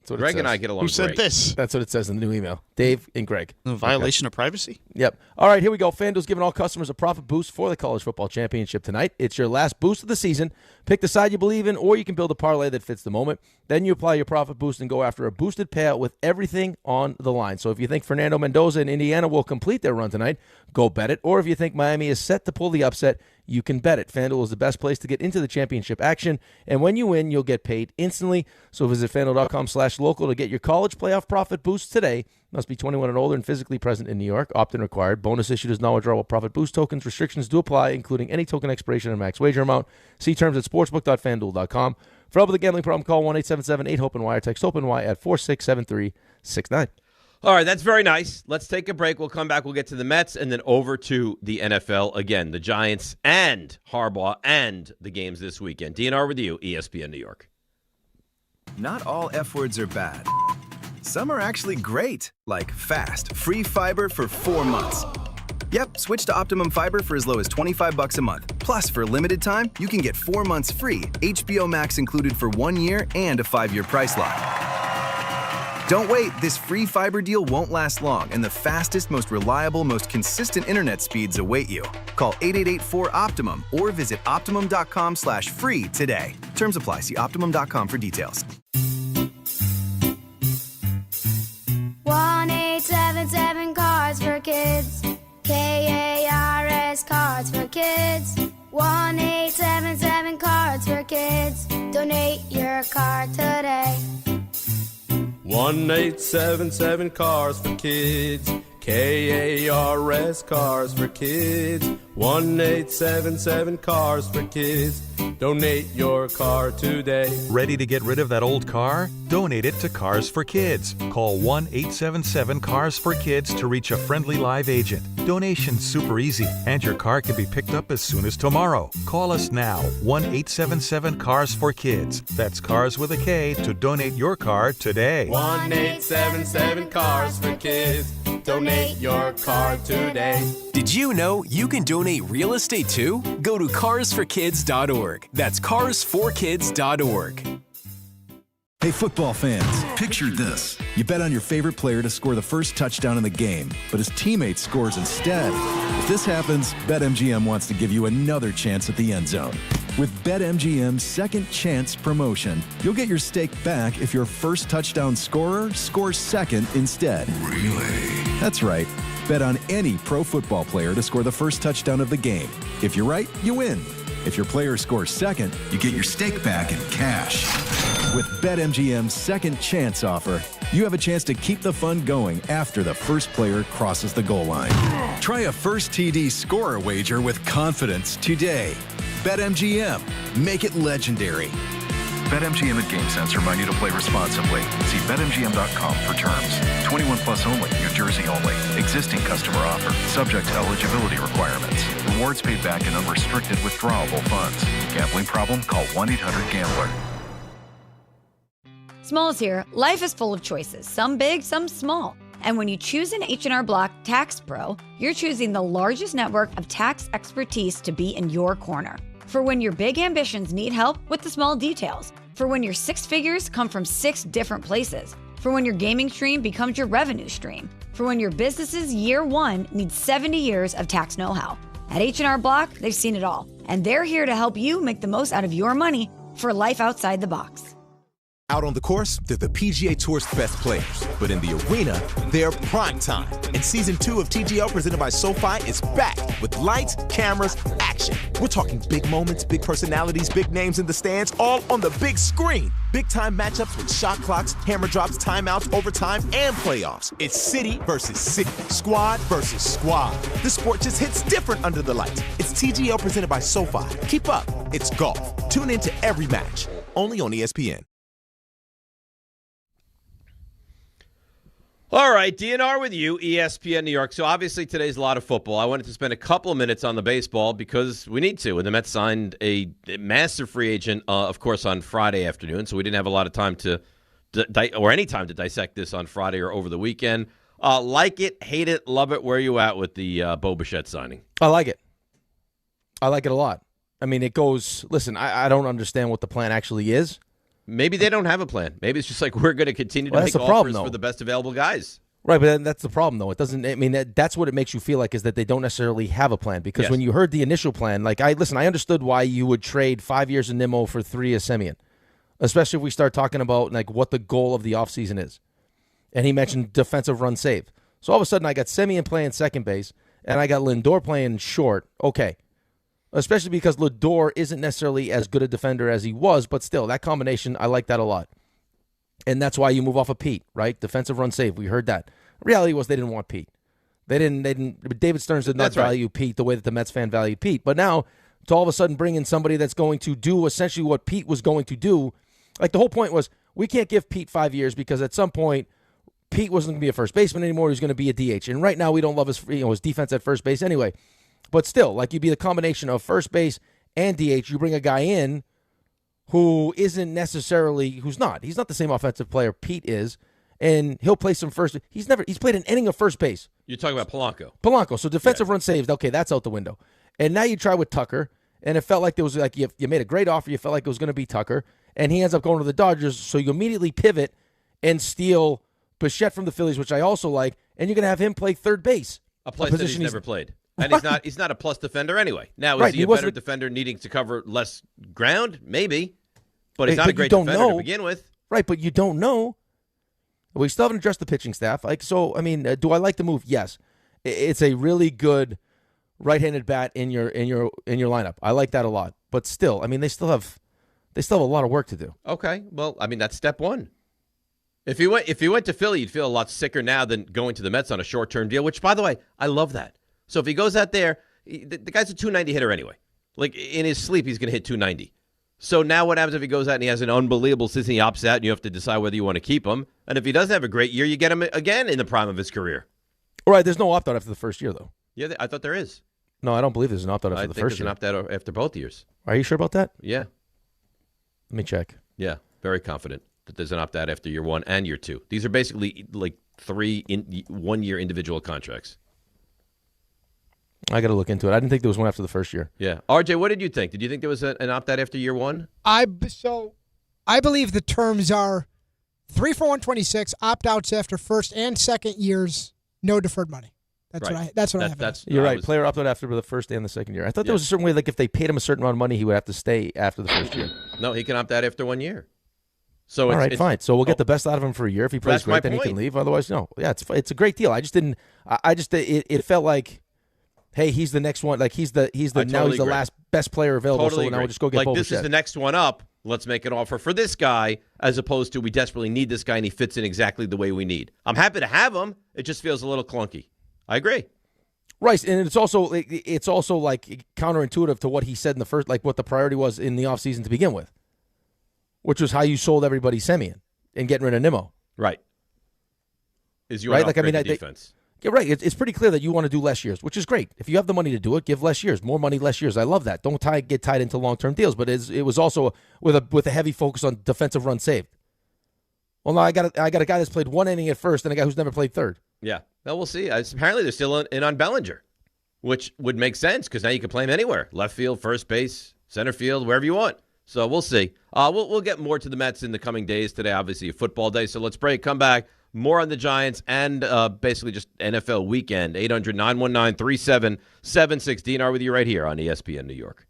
Greg and I get along great. Who said this? That's what it says in the new email. Dave and Greg. A violation of privacy? Yep. All right, here we go. FanDuel's giving all customers a profit boost for the College Football Championship tonight. It's your last boost of the season. Pick the side you believe in, or you can build a parlay that fits the moment. Then you apply your profit boost and go after a boosted payout with everything on the line. So if you think Fernando Mendoza and Indiana will complete their run tonight, go bet it. Or if you think Miami is set to pull the upset, you can bet it. FanDuel is the best place to get into the championship action. And when you win, you'll get paid instantly. So visit FanDuel.com/local to get your college playoff profit boost today. Must be 21 and older and physically present in New York. Opt-in required. Bonus issued as non-withdrawable profit boost tokens. Restrictions do apply, including any token expiration and max wager amount. See terms at sportsbook.fanduel.com. For help with a gambling problem, call 1-877-8-HOPE-NY or text HOPE-NY at 467369. All right, that's very nice. Let's take a break. We'll come back. We'll get to the Mets and then over to the NFL again. The Giants and Harbaugh and the games this weekend. DNR with you, ESPN New York. Not all F words are bad. Some are actually great, like fast, free fiber for 4 months. Yep, switch to Optimum Fiber for as low as $25 a month. Plus, for a limited time, you can get 4 months free, HBO Max included for 1 year, and a 5-year price lock. Don't wait, this free fiber deal won't last long, and the fastest, most reliable, most consistent internet speeds await you. Call 888-4-OPTIMUM or visit Optimum.com/free today. Terms apply. See Optimum.com for details. 1-877 Cards for Kids. KARS Cards for Kids. 1-877 Cards for Kids. Donate your card today. 1-877 Cars for Kids. KARS Cars for Kids. 1-877 Cars for Kids. Donate your car today. Ready to get rid of that old car? Donate it to Cars for Kids. Call 1-877-CARS-FOR-KIDS to reach a friendly live agent. Donation's super easy, and your car can be picked up as soon as tomorrow. Call us now, 1-877-CARS-FOR-KIDS. That's Cars with a K to donate your car today. 1-877 Cars for Kids. Donate your car today. Did you know you can donate real estate too? Go to carsforkids.org. That's carsforkids.org. Hey, football fans, picture this. You bet on your favorite player to score the first touchdown in the game, but his teammate scores instead. If this happens, BetMGM wants to give you another chance at the end zone. With BetMGM's second chance promotion, you'll get your stake back if your first touchdown scorer scores second instead. Really? That's right. Bet on any pro football player to score the first touchdown of the game. If you're right, you win. If your player scores second, you get your stake back in cash. With BetMGM's second chance offer, you have a chance to keep the fun going after the first player crosses the goal line. Try a first TD scorer wager with confidence today. BetMGM. Make it legendary. BetMGM and GameSense remind you to play responsibly. See BetMGM.com for terms. 21 plus only. New Jersey only. Existing customer offer. Subject to eligibility requirements. Rewards paid back in unrestricted withdrawable funds. Gambling problem? Call 1-800-GAMBLER. Smalls here. Life is full of choices, some big, some small. And when you choose an H&R Block Tax Pro, you're choosing the largest network of tax expertise to be in your corner. For when your big ambitions need help with the small details. For when your six figures come from 6 different places. For when your gaming stream becomes your revenue stream. For when your business's year one needs 70 years of tax know-how. At H&R Block, they've seen it all. And they're here to help you make the most out of your money for life outside the box. Out on the course, they're the PGA Tour's best players. But in the arena, they're prime time. And Season 2 of TGL presented by SoFi is back with lights, cameras, action. We're talking big moments, big personalities, big names in the stands, all on the big screen. Big-time matchups with shot clocks, hammer drops, timeouts, overtime, and playoffs. It's city versus city, squad versus squad. The sport just hits different under the lights. It's TGL presented by SoFi. Keep up. It's golf. Tune into every match. Only on ESPN. All right, DNR with you, ESPN New York. So obviously today's a lot of football. I wanted to spend a couple of minutes on the baseball because we need to. And the Mets signed a massive free agent, of course, on Friday afternoon. So we didn't have a lot of time or any time to dissect this on Friday or over the weekend. Like it, hate it, love it. Where are you at with the Bo Bichette signing? I like it. I like it a lot. I mean, it goes, listen, I don't understand what the plan actually is. Maybe they don't have a plan. Maybe it's just like we're going to continue to make offers for the best available guys. Right, but then that's the problem, though. It doesn't. I mean, that's what it makes you feel like is that they don't necessarily have a plan. Because when you heard the initial plan, like I understood why you would trade 5 years of Nimmo for 3 of Semien, especially if we start talking about like what the goal of the offseason is. And he mentioned defensive run save. So all of a sudden, I got Semien playing second base, and I got Lindor playing short. Okay. Especially because Lindor isn't necessarily as good a defender as he was, but still, that combination, I like that a lot. And that's why you move off of Pete, right? Defensive run save. We heard that. The reality was they didn't want Pete. They didn't. David Stearns did not value Pete the way that the Mets fan valued Pete. But now, to all of a sudden bring in somebody that's going to do essentially what Pete was going to do, like the whole point was we can't give Pete 5 years because at some point Pete wasn't going to be a first baseman anymore. He was going to be a DH. And right now we don't love his defense at first base anyway. But still, like you'd be the combination of first base and DH. You bring a guy in who isn't necessarily, he's not the same offensive player Pete is, and he'll play some first. He's played an inning of first base. You're talking about Polanco. Polanco. So defensive run saved. Okay, that's out the window. And now you try with Tucker, and it felt like there was like you made a great offer. You felt like it was going to be Tucker, and he ends up going to the Dodgers. So you immediately pivot and steal Bichette from the Phillies, which I also like, and you're going to have him play third base. A place that he's never played. And he's not a plus defender anyway. Now, is he a better defender needing to cover less ground? Maybe. But he's not a great defender to begin with. Right, but you don't know. We still haven't addressed the pitching staff. Do I like the move? Yes. It's a really good right-handed bat in your lineup. I like that a lot. But still, they still have a lot of work to do. Okay. Well, that's step one. If he went to Philly, you'd feel a lot sicker now than going to the Mets on a short-term deal, which, by the way, I love that. So if he goes out there, the guy's a 290 hitter anyway. Like, in his sleep, he's going to hit 290. So now what happens if he goes out and he has an unbelievable season, he opts out, and you have to decide whether you want to keep him. And if he doesn't have a great year, you get him again in the prime of his career. All right, there's no opt-out after the first year, though. Yeah, I thought there is. No, I don't believe there's an opt-out after the first year. I think there's an opt-out after both years. Are you sure about that? Yeah. Let me check. Yeah, very confident that there's an opt-out after year 1 and year 2. These are basically like 3 one-year individual contracts. I got to look into it. I didn't think there was one after the first year. Yeah. RJ, what did you think? Did you think there was an opt-out after year 1? So I believe the terms are 3 for 126, opt-outs after first and second years, no deferred money. That's what I have. You're right. Player opt-out after the first and the second year. I thought there was a certain way, like if they paid him a certain amount of money, he would have to stay after the first year. No, he can opt out after 1 year. So all right, fine. So we'll get the best out of him for a year. If he plays great, then he can leave. Otherwise, no. Yeah, it's a great deal. I just didn't. It felt like, hey, he's the next one. Like he's the now he's the last best player available. Totally so now we'll just go get Bo this Bichette. is the next one up. Let's make an offer for this guy, as opposed to we desperately need this guy and he fits in exactly the way we need. I'm happy to have him. It just feels a little clunky. I agree. Right, and it's also like counterintuitive to what he said in the first, like what the priority was in the offseason to begin with, which was how you sold everybody Semien and getting rid of Nimmo. Right. Is you right? Like defense. Yeah, right. It's pretty clear that you want to do less years, which is great. If you have the money to do it, give less years, more money, less years. I love that. Don't get tied into long-term deals. But it was also with a heavy focus on defensive runs saved. Well, now I got a guy that's played one inning at first and a guy who's never played third. Yeah. Well, we'll see. Apparently, they're still in on Bellinger, which would make sense because now you can play him anywhere: left field, first base, center field, wherever you want. So we'll see. We'll get more to the Mets in the coming days. Today, obviously, a football day. So let's break. Come back. More on the Giants and basically just NFL weekend. 800-919-3776. DNR with you right here on ESPN New York.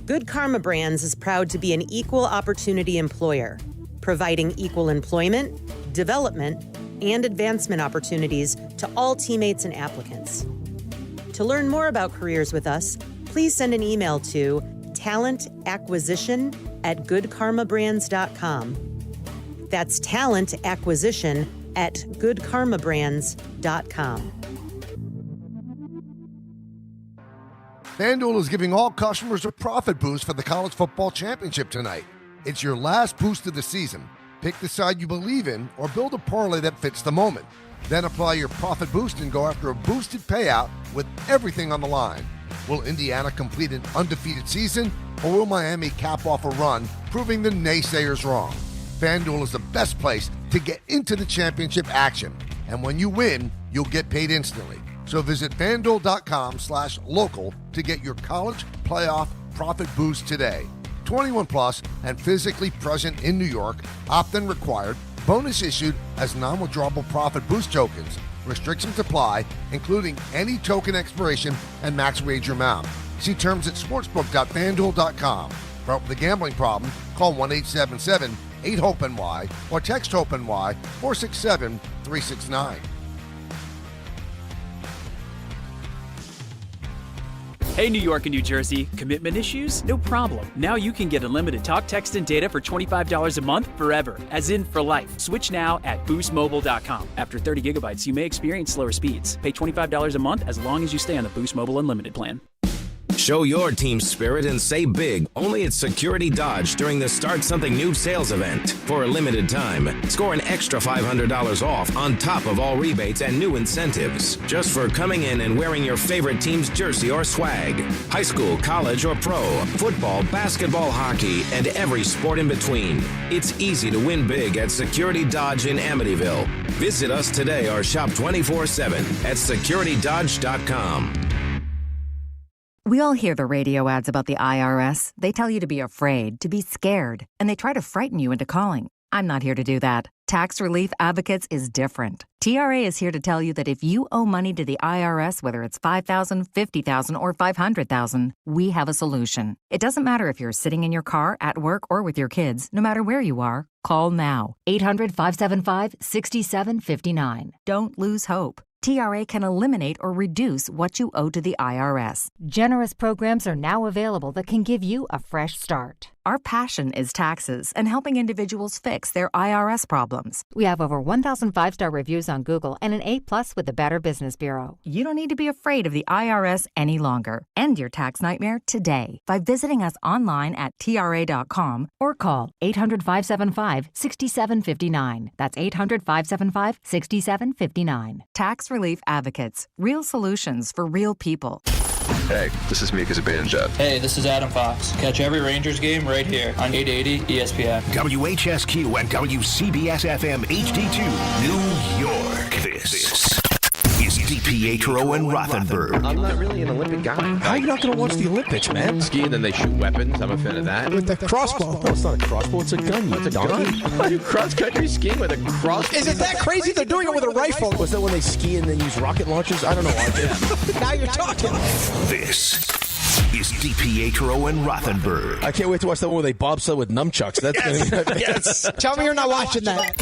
Good Karma Brands is proud to be an equal opportunity employer, providing equal employment, development, and advancement opportunities to all teammates and applicants. To learn more about careers with us, please send an email to talentacquisition@goodkarmabrands.com. That's talentacquisition@goodkarmabrands.com. FanDuel is giving all customers a profit boost for the college football championship tonight. It's your last boost of the season. Pick the side you believe in or build a parlay that fits the moment. Then apply your profit boost and go after a boosted payout with everything on the line. Will Indiana complete an undefeated season, or will Miami cap off a run, proving the naysayers wrong? FanDuel is the best place to get into the championship action. And when you win, you'll get paid instantly. So visit FanDuel.com/local to get your college playoff profit boost today. 21 plus and physically present in New York. Opt-in required. Bonus issued as non-withdrawable profit boost tokens. Restrictions apply, including any token expiration and max wager amount. See terms at sportsbook.fanduel.com. For help with a gambling problem, call 1-877-8-HOPE-NY or text HOPE-NY 467-369. Hey, New York and New Jersey, commitment issues? No problem. Now you can get unlimited talk, text, and data for $25 a month forever, as in for life. Switch now at boostmobile.com. After 30 gigabytes, you may experience slower speeds. Pay $25 a month as long as you stay on the Boost Mobile Unlimited plan. Show your team spirit and save big only at Security Dodge during the Start Something New sales event. For a limited time, score an extra $500 off on top of all rebates and new incentives, just for coming in and wearing your favorite team's jersey or swag. High school, college, or pro, football, basketball, hockey, and every sport in between. It's easy to win big at Security Dodge in Amityville. Visit us today or shop 24/7 at securitydodge.com. We all hear the radio ads about the IRS. They tell you to be afraid, to be scared, and they try to frighten you into calling. I'm not here to do that. Tax Relief Advocates is different. TRA is here to tell you that if you owe money to the IRS, whether it's $5,000, $50,000, or $500,000, we have a solution. It doesn't matter if you're sitting in your car, at work, or with your kids. No matter where you are, call now. 800-575-6759. Don't lose hope. TRA can eliminate or reduce what you owe to the IRS. Generous programs are now available that can give you a fresh start. Our passion is taxes and helping individuals fix their IRS problems. We have over 1,000 5-star reviews on Google and an A+ with the Better Business Bureau. You don't need to be afraid of the IRS any longer. End your tax nightmare today by visiting us online at TRA.com or call 800-575-6759. That's 800-575-6759. Tax Relief Advocates. Real solutions for real people. Hey, this is Mika Zibanejad. Hey, this is Adam Fox. Catch every Rangers game right here on 880 ESPN. WHSQ and WCBS FM HD2, New York. This is DiPietro and Rothenberg. I'm not really an Olympic guy. How are you not going to watch the Olympics, man? Skiing, then they shoot weapons. I'm a fan of that. With the crossbow. No, it's not a crossbow. It's a gun, you donkey. How do you cross-country skiing with a crossbow? Is it that crazy? They're doing it with a rifle. Was that when they ski and then use rocket launchers? I don't know. Now you're talking. This is DiPietro and Rothenberg. I can't wait to watch that one where they bobsled with nunchucks. That's Yes. Tell me you're not watching that.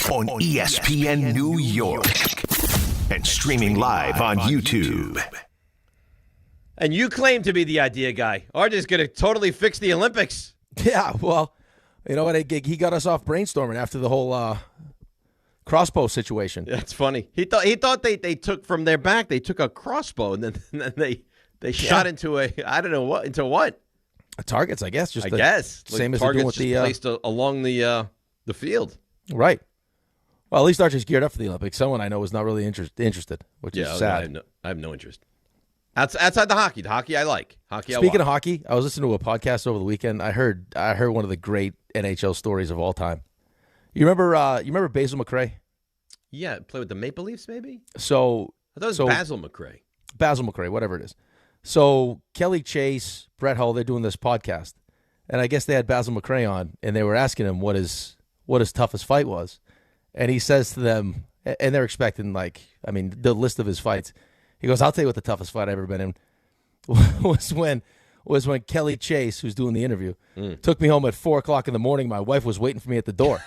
On ESPN New York. And streaming live on YouTube. And you claim to be the idea guy. RJ's going to totally fix the Olympics. Yeah, well, you know what? He got us off brainstorming after the whole crossbow situation. That's funny. He thought they took from their back. They took a crossbow and then they shot into into what? Targets, I guess. I guess same as targets they're doing with the placed along the field. Right. Well, at least Archer's geared up for the Olympics. Someone I know is not really interested, which is sad. I have no interest. Outside the hockey. The hockey I like. Speaking of hockey, I was listening to a podcast over the weekend. I heard one of the great NHL stories of all time. You remember Basil McRae? Yeah, play with the Maple Leafs, maybe? So I thought it was Basil McRae. Basil McRae, whatever it is. So Kelly Chase, Brett Hull, they're doing this podcast. And I guess they had Basil McRae on, and they were asking him what his toughest fight was. And he says to them, and they're expecting, the list of his fights. He goes, I'll tell you what the toughest fight I've ever been in was when Kelly Chase, who's doing the interview, took me home at 4 o'clock in the morning. My wife was waiting for me at the door.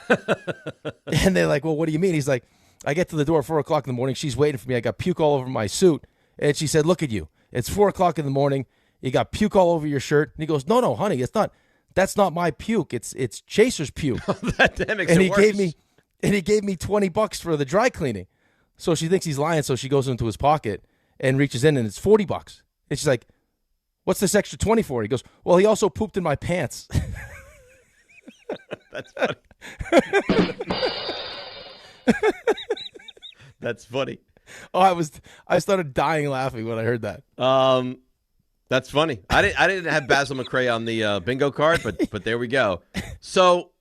And they're like, well, what do you mean? He's like, I get to the door at 4 o'clock in the morning. She's waiting for me. I got puke all over my suit. And she said, look at you. It's 4 o'clock in the morning. You got puke all over your shirt. And he goes, no, honey, it's not. That's not my puke. It's Chaser's puke. That makes it worse. He gave me $20 for the dry cleaning. So she thinks he's lying, so she goes into his pocket and reaches in, and it's $40. And she's like, what's this extra 20 for? He goes, well, he also pooped in my pants. That's funny. That's funny. Oh, I started dying laughing when I heard that. That's funny. I didn't have Basil McRae on the bingo card, but there we go. So,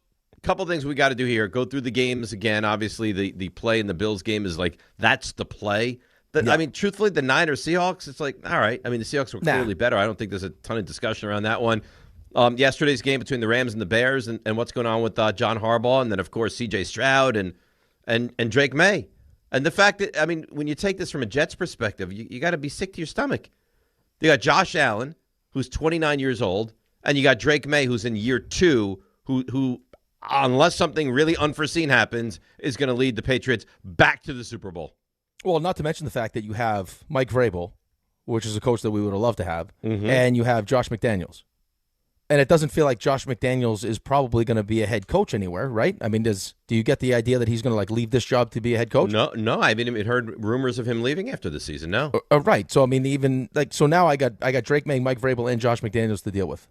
couple things we got to do here. Go through the games again. Obviously, the play in the Bills game is that's the play. Yeah. I mean, truthfully, the Niners Seahawks, it's like, all right. I mean, the Seahawks were clearly better. I don't think there's a ton of discussion around that one. Yesterday's game between the Rams and the Bears, and what's going on with John Harbaugh, and then of course C.J. Stroud and Drake May, and the fact that when you take this from a Jets perspective, you got to be sick to your stomach. You got Josh Allen, who's 29 years old, and you got Drake May, who's in year 2, who unless something really unforeseen happens, is going to lead the Patriots back to the Super Bowl. Well, not to mention the fact that you have Mike Vrabel, which is a coach that we would have loved to have, and you have Josh McDaniels. And it doesn't feel like Josh McDaniels is probably going to be a head coach anywhere, right? I mean, do you get the idea that he's going to leave this job to be a head coach? No. I mean, it heard rumors of him leaving after the season. No. Right. So I mean, even so now I got Drake May, Mike Vrabel, and Josh McDaniels to deal with,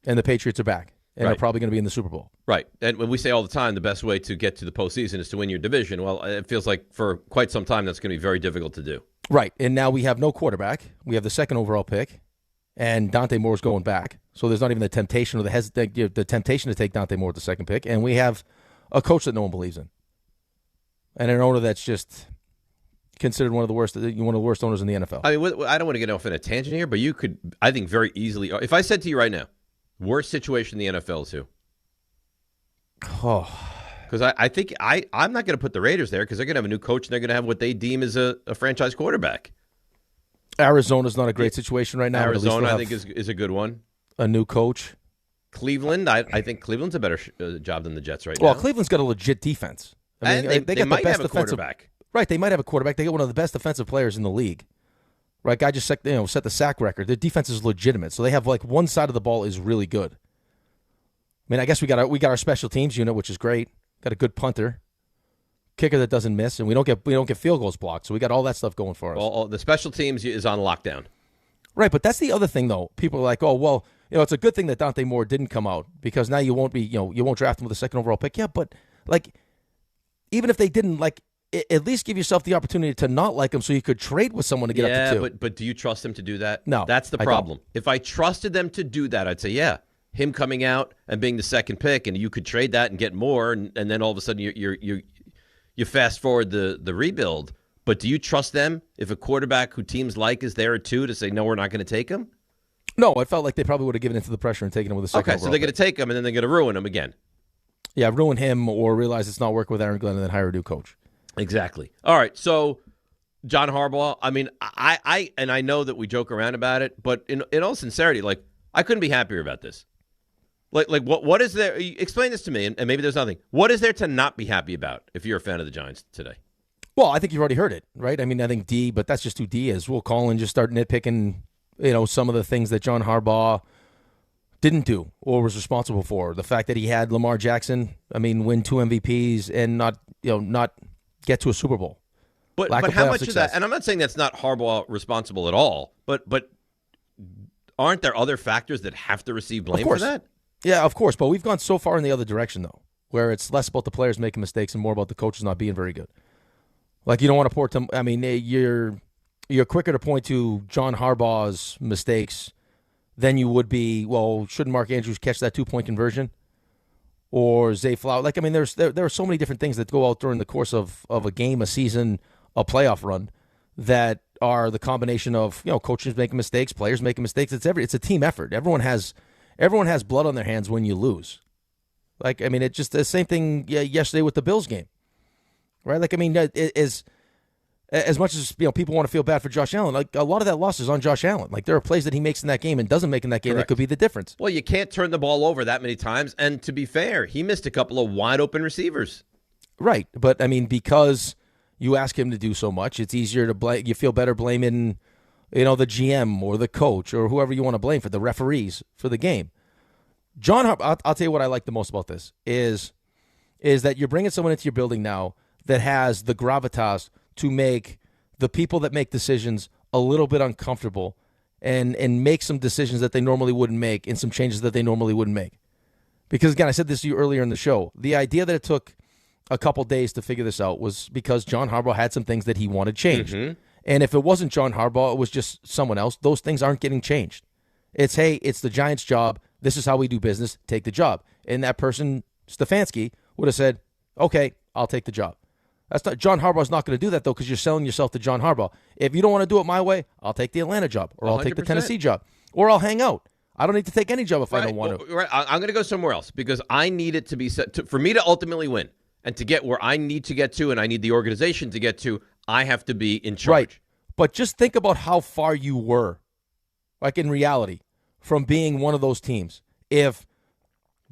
and the Patriots are back and are probably going to be in the Super Bowl. Right. And when we say all the time, the best way to get to the postseason is to win your division. Well, it feels like for quite some time that's going to be very difficult to do. Right. And now we have no quarterback. We have the second overall pick. And Dante Moore's going back, so there's not even the temptation or the temptation to take Dante Moore with the second pick. And we have a coach that no one believes in, and an owner that's just considered one of the worst owners in the NFL. I mean, I don't want to get off in a tangent here, but you could, I think, very easily. If I said to you right now, worst situation in the NFL is who? Oh, because I think I'm not going to put the Raiders there because they're going to have a new coach and they're going to have what they deem as a franchise quarterback. Arizona's not a great situation right now. Arizona, I think, is a good one. A new coach. Cleveland, I think Cleveland's a better job than the Jets right now. Well, Cleveland's got a legit defense. I mean, they got might the best have a quarterback. Right, they might have a quarterback. They got one of the best defensive players in the league. Right, guy just set the sack record. Their defense is legitimate, so they have one side of the ball is really good. I mean, I guess we got our special teams unit, which is great. Got a good punter. Kicker that doesn't miss, and we don't get field goals blocked, so we got all that stuff going for us. Well, the special teams is on lockdown. Right, but that's the other thing, though. People are like, oh, well, it's a good thing that Dante Moore didn't come out because now you won't draft him with a second overall pick. Yeah, but even if they didn't, at least give yourself the opportunity to not like him so you could trade with someone to get up to 2. But do you trust them to do that? No, that's the problem. If I trusted them to do that, I'd say, yeah, him coming out and being the second pick, and you could trade that and get more, and then all of a sudden you fast forward the rebuild. But do you trust them if a quarterback who teams like is there at 2 to say, no, we're not going to take him? No, I felt like they probably would have given into the pressure and taken him with a second Okay, so they're going to take him, and then they're going to ruin him again. Yeah, ruin him or realize it's not working with Aaron Glenn and then hire a new coach. Exactly. All right, so John Harbaugh, I mean, I know that we joke around about it, but in all sincerity, like, I couldn't be happier about this. Like what is there? Explain this to me, and maybe there's nothing. What is there to not be happy about if you're a fan of the Giants today? Well, I think you've already heard it, right? I mean, I think but that's just who D is. We'll call and just start nitpicking, some of the things that John Harbaugh didn't do or was responsible for. The fact that he had Lamar Jackson, win 2 MVPs and not get to a Super Bowl. But how much of that? And I'm not saying that's not Harbaugh responsible at all. But aren't there other factors that have to receive blame for that? Yeah, of course. But we've gone so far in the other direction, though, where it's less about the players making mistakes and more about the coaches not being very good. Like, you don't want to point to you're quicker to point to John Harbaugh's mistakes than you would be, well, shouldn't Mark Andrews catch that 2-point conversion? Or Zay Flower. Like, there are so many different things that go out during the course of a game, a season, a playoff run that are the combination of, coaches making mistakes, players making mistakes. It's a team effort. Everyone has blood on their hands when you lose. Like, it's just the same thing yesterday with the Bills game. Right? Like, as much as people want to feel bad for Josh Allen, like, a lot of that loss is on Josh Allen. Like, there are plays that he makes in that game and doesn't make in that game. Correct. That could be the difference. Well, you can't turn the ball over that many times. And to be fair, he missed a couple of wide open receivers. Right. But, because you ask him to do so much, it's easier to blame. You feel better blaming, the GM or the coach or whoever you want to blame for the referees for the game. John Harbaugh, I'll tell you what I like the most about this is that you're bringing someone into your building now that has the gravitas to make the people that make decisions a little bit uncomfortable and make some decisions that they normally wouldn't make and some changes that they normally wouldn't make. Because, again, I said this to you earlier in the show. The idea that it took a couple days to figure this out was because John Harbaugh had some things that he wanted changed. Mm-hmm. And if it wasn't John Harbaugh, it was just someone else, those things aren't getting changed. It's, hey, it's the Giants' job. This is how we do business. Take the job. And that person, Stefanski, would have said, okay, I'll take the job. That's not John Harbaugh's not going to do that, though, because you're selling yourself to John Harbaugh. If you don't want to do it my way, I'll take the Atlanta job, or I'll 100%. Take the Tennessee job, or I'll hang out. I don't need to take any job if I don't want to. Right. I'm going to go somewhere else because I need it to be set for me to ultimately win and to get where I need to get to and I need the organization to get to, I have to be in charge. Right. But just think about how far you were, like in reality, from being one of those teams. If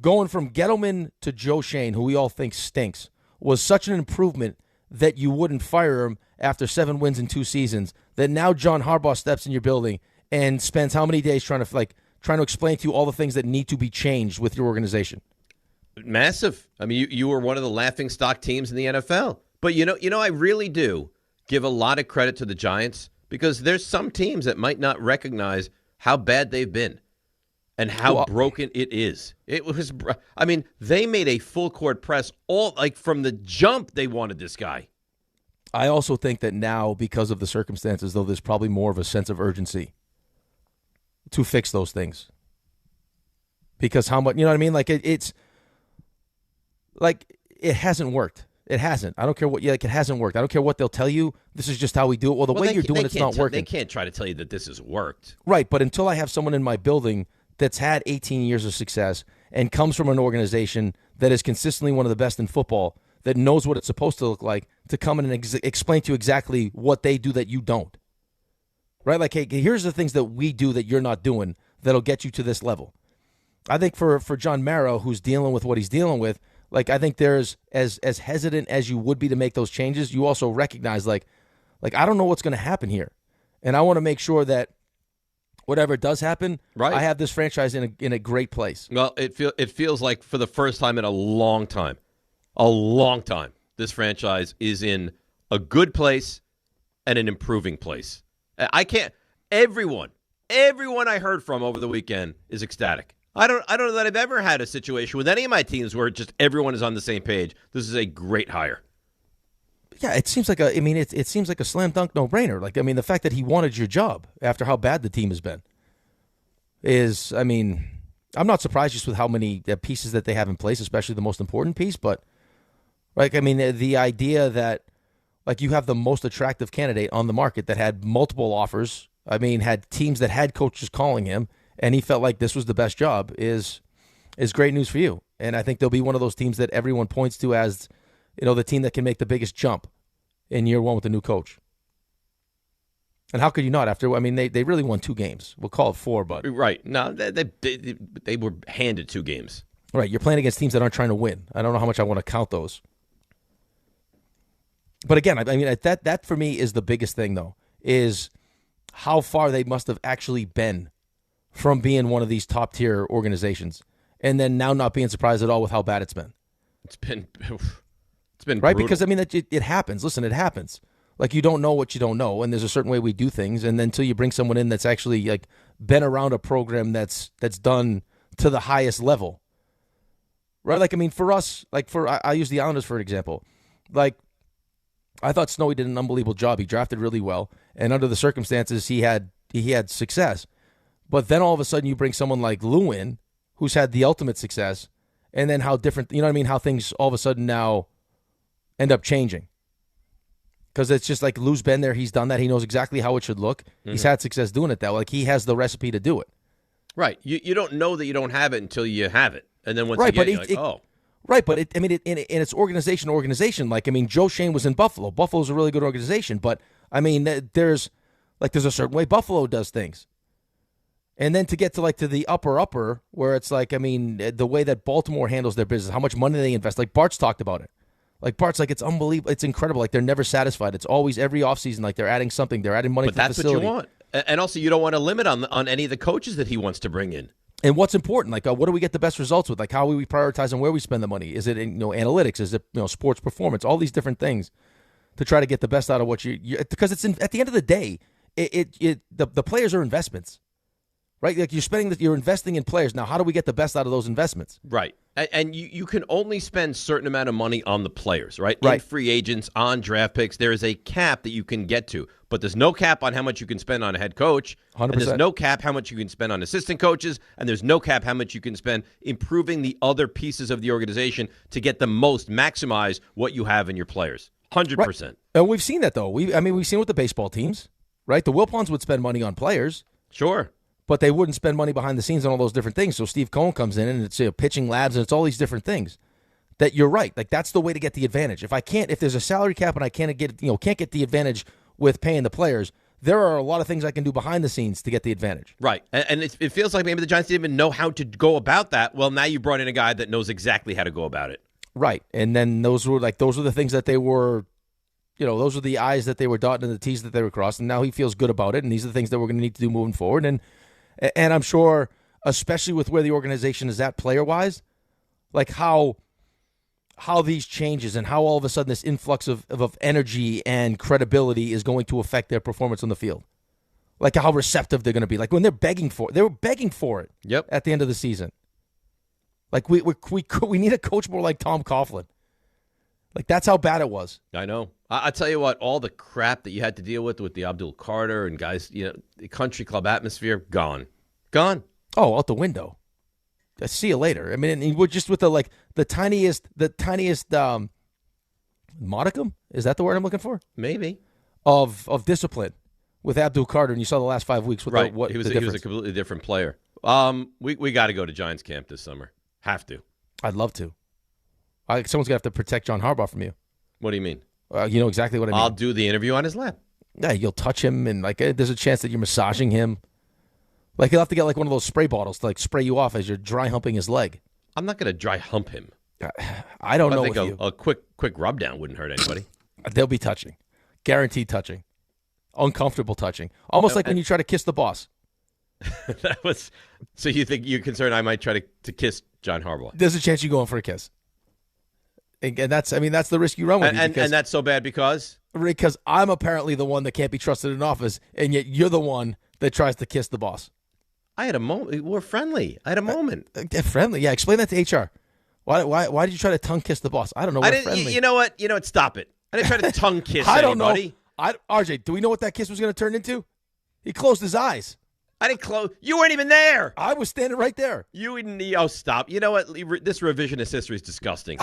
going from Gettleman to Joe Shane, who we all think stinks, was such an improvement that you wouldn't fire him after 7 wins in 2 seasons, that now John Harbaugh steps in your building and spends how many days trying to explain to you all the things that need to be changed with your organization? Massive. You were one of the laughingstock teams in the NFL. But I really do give a lot of credit to the Giants because there's some teams that might not recognize how bad they've been and how broken it is. It was, they made a full court press from the jump. They wanted this guy. I also think that now, because of the circumstances, though, there's probably more of a sense of urgency to fix those things. Because how much, Like it's like it hasn't worked. It hasn't. I don't care what. It hasn't worked. I don't care what they'll tell you. This is just how we do it. Well, the way you're doing it's not working. They can't try to tell you that this has worked. Right, but until I have someone in my building that's had 18 years of success and comes from an organization that is consistently one of the best in football, that knows what it's supposed to look like, to come in and explain to you exactly what they do that you don't. Right? Like, hey, here's the things that we do that you're not doing that'll get you to this level. I think for John Mara, who's dealing with what he's dealing with, I think there's as hesitant as you would be to make those changes, you also recognize, like I don't know what's going to happen here. And I want to make sure that whatever does happen, right, I have this franchise in a great place. Well, it feels like for the first time in a long time, this franchise is in a good place and an improving place. Everyone I heard from over the weekend is ecstatic. I don't know that I've ever had a situation with any of my teams where just everyone is on the same page. This is a great hire. Yeah, it seems like it seems like a slam dunk no brainer. The fact that he wanted your job after how bad the team has been is, I'm not surprised just with how many pieces that they have in place, especially the most important piece. But the idea that Like, you have the most attractive candidate on the market that had multiple offers. I mean, had teams that had coaches calling him, and he felt like this was the best job is great news for you. And I think they'll be one of those teams that everyone points to as, the team that can make the biggest jump in year one with the new coach. And how could you not after, they really won 2 games. We'll call it 4, but. Right. No, they were handed 2 games. Right. You're playing against teams that aren't trying to win. I don't know how much I want to count those. But again, that for me is the biggest thing, though, is how far they must have actually been from being one of these top-tier organizations, and then now not being surprised at all with how bad it's been. It's been right, brutal. because it happens. Listen, it happens. Like, you don't know what you don't know, and there's a certain way we do things, and then until you bring someone in that's actually like been around a program that's done to the highest level, right? Like, for us, I use the Islanders for an example. Like, I thought Snowy did an unbelievable job. He drafted really well, and under the circumstances, he had success. But then all of a sudden, you bring someone like Lou in, who's had the ultimate success, and then how different, how things all of a sudden now end up changing. Because it's just like Lou's been there, he's done that, he knows exactly how it should look. Mm-hmm. He's had success doing it that way. Like, he has the recipe to do it. Right. You don't know that you don't have it until you have it, and then once you get it, you're like, oh. Right, but in its organization, like, Joe Shane was in Buffalo. Buffalo's a really good organization, but there's a certain way Buffalo does things. And then to get to the upper, where it's like, the way that Baltimore handles their business, how much money they invest. Like, Bart's talked about it. Like, Bart's like, it's unbelievable. It's incredible. Like, they're never satisfied. It's always every offseason, like, they're adding something. They're adding money to the facility. But that's what you want. And also, you don't want to limit on any of the coaches that he wants to bring in. And what's important? Like, what do we get the best results with? Like, how are we prioritizing where we spend the money? Is it analytics? Is it sports performance? All these different things to try to get the best out of what you because it's at the end of the day, the players are investments, right? Like, you're investing in players. Now, how do we get the best out of those investments? Right. And you can only spend a certain amount of money on the players, right? Right. In free agents, on draft picks, there is a cap that you can get to. But there's no cap on how much you can spend on a head coach. 100%. And there's no cap how much you can spend on assistant coaches. And there's no cap how much you can spend improving the other pieces of the organization to get the most, maximize what you have in your players. 100%. Right. And we've seen that, though. We've seen it with the baseball teams, right? The Wilpons would spend money on players. Sure. But they wouldn't spend money behind the scenes on all those different things. So Steve Cohen comes in, and it's pitching labs, and it's all these different things. That you're right. Like, that's the way to get the advantage. If there's a salary cap and I can't get the advantage with paying the players, there are a lot of things I can do behind the scenes to get the advantage. Right. And it feels like maybe the Giants didn't even know how to go about that. Well, now you brought in a guy that knows exactly how to go about it. Right. And then those were the things that they were, those are the I's that they were dotting and the T's that they were crossing. And now he feels good about it, and these are the things that we're going to need to do moving forward. And I'm sure, especially with where the organization is at player-wise, like how these changes and how all of a sudden this influx of energy and credibility is going to affect their performance on the field. Like, how receptive they're going to be. Like, when they were begging for it Yep. At the end of the season. Like, we need a coach more like Tom Coughlin. Like, that's how bad it was. I know. I tell you what, all the crap that you had to deal with the Abdul Carter and guys, the country club atmosphere, gone. Oh, out the window. See you later. We're just with the tiniest modicum. Is that the word I'm looking for? Maybe. Of discipline with Abdul Carter, and you saw the last 5 weeks. Right. He was a completely different player. We got to go to Giants camp this summer. Have to. I'd love to. Someone's going to have to protect John Harbaugh from you. What do you mean? You know exactly what I mean. I'll do the interview on his lap. Yeah, you'll touch him, and there's a chance that you're massaging him. Like, you'll have to get one of those spray bottles to spray you off as you're dry humping his leg. I'm not going to dry hump him. I don't know. I think a quick rub down wouldn't hurt anybody. They'll be touching, guaranteed touching, uncomfortable touching, almost like when you try to kiss the boss. So you think you're concerned I might try to kiss John Harbaugh? There's a chance you go in for a kiss. And that's the risk you run with. And that's so bad because I'm apparently the one that can't be trusted in office, and yet you're the one that tries to kiss the boss. I had a moment. We're friendly. I had a moment. Friendly? Yeah. Explain that to HR. Why did you try to tongue kiss the boss? I don't know. I didn't. You know what? Stop it. I didn't try to tongue kiss I don't anybody. know. RJ, do we know what that kiss was going to turn into? He closed his eyes. I didn't close. You weren't even there. I was standing right there. You didn't. Oh, stop. You know what? This revisionist history is disgusting.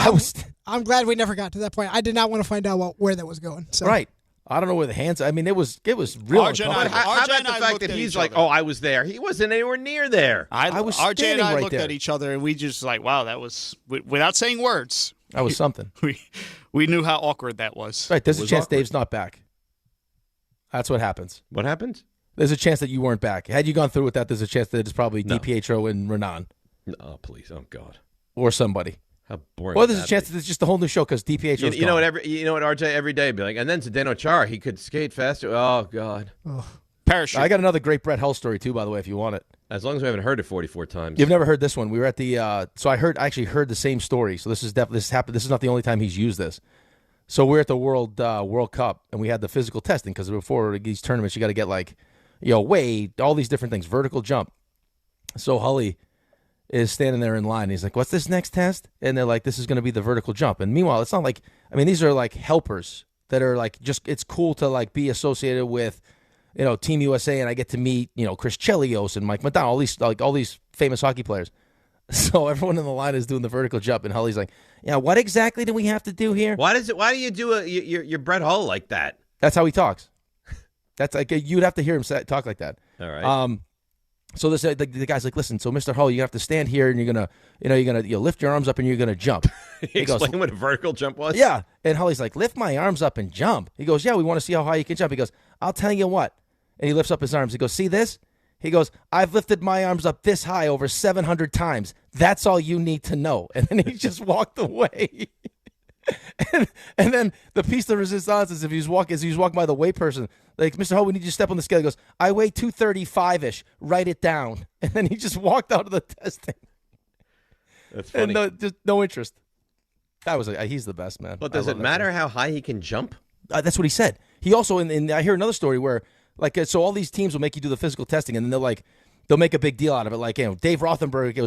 I'm glad we never got to that point. I did not want to find out where that was going. So. Right. I don't know where the hands. I mean, it was real. RJ and I, how about the fact that he's like, I was there. He wasn't anywhere near there. I was RJ and I right looked there. at each other, and we just like, wow, that was without saying words. That was something. We knew how awkward that was. Right. There's a chance Dave's not back. That's what happens. What happened? There's a chance that you weren't back. Had you gone through with that, there's a chance that it's probably DiPietro and Renan. Oh, please. Oh, God. Or somebody. How boring. Well, there's a chance that it's just a whole new show because DiPietro's you know what? You know what? RJ every day be like, and then Zdeno Chara, he could skate faster. Oh God. Parachute. I got another great Brett Hull story too, by the way, if you want it. As long as we haven't heard it 44 times. You've never heard this one. We were at the. So I actually heard the same story. So this happened. This is not the only time he's used this. So we're at the World Cup and we had the physical testing because before these tournaments you got to get weight, all these different things, vertical jump. So Hully is standing there in line. He's like, what's this next test? And they're like, this is going to be the vertical jump. And meanwhile, it's not like, these are like helpers that are like, just, it's cool to like be associated with, Team USA. And I get to meet, Chris Chelios and Mike McDonald, all these famous hockey players. So everyone in the line is doing the vertical jump. And Hully's like, yeah, what exactly do we have to do here? Why do you do your Brett Hull like that? That's how he talks. That's like, you'd have to hear him talk like that. All right. So this the guy's like, listen, so Mr. Hull, you have to stand here and you're gonna lift your arms up and you're gonna jump. He explained what a vertical jump was? Yeah. And Hully's like, lift my arms up and jump. He goes, yeah, we want to see how high you can jump. He goes, I'll tell you what. And he lifts up his arms. He goes, see this? He goes, I've lifted my arms up this high over 700 times. That's all you need to know. And then he just walked away. And then the piece de resistance is if he's walking by the weight person, like, Mr. Hull, we need you to step on the scale. He goes, I weigh 235-ish. Write it down. And then he just walked out of the testing. That's funny. And just no interest. That was he's the best, man. But does it matter how high he can jump? That's what he said. He also, I hear another story where, so all these teams will make you do the physical testing, and then they'll make a big deal out of it. Like, Dave Rothenberg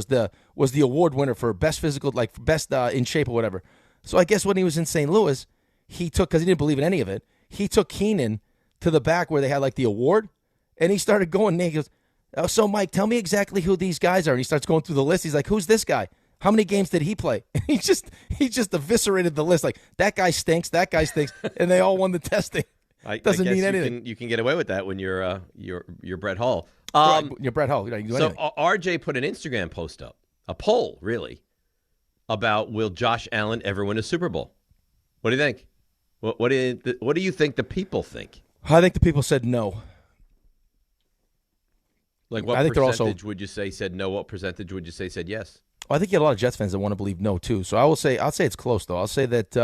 was the award winner for best physical, best in shape or whatever. So I guess when he was in St. Louis, because he didn't believe in any of it, he took Keenan to the back where they had the award, and he started going. And he goes, "Oh, so Mike, tell me exactly who these guys are." And he starts going through the list. He's like, "Who's this guy? How many games did he play?" And he just eviscerated the list. Like, that guy stinks, that guy stinks, and they all won the testing. Doesn't mean anything. You can get away with that when you're Brett Hull. You're Brett Hull. You can do anything. RJ put an Instagram post up, a poll really, about will Josh Allen ever win a Super Bowl? What do you think? What do you think the people think? I think the people said no. Like, what percentage would you say said no? What percentage would you say said yes? Well, I think you had a lot of Jets fans that want to believe no too. So I'll say it's close though. I'll say that.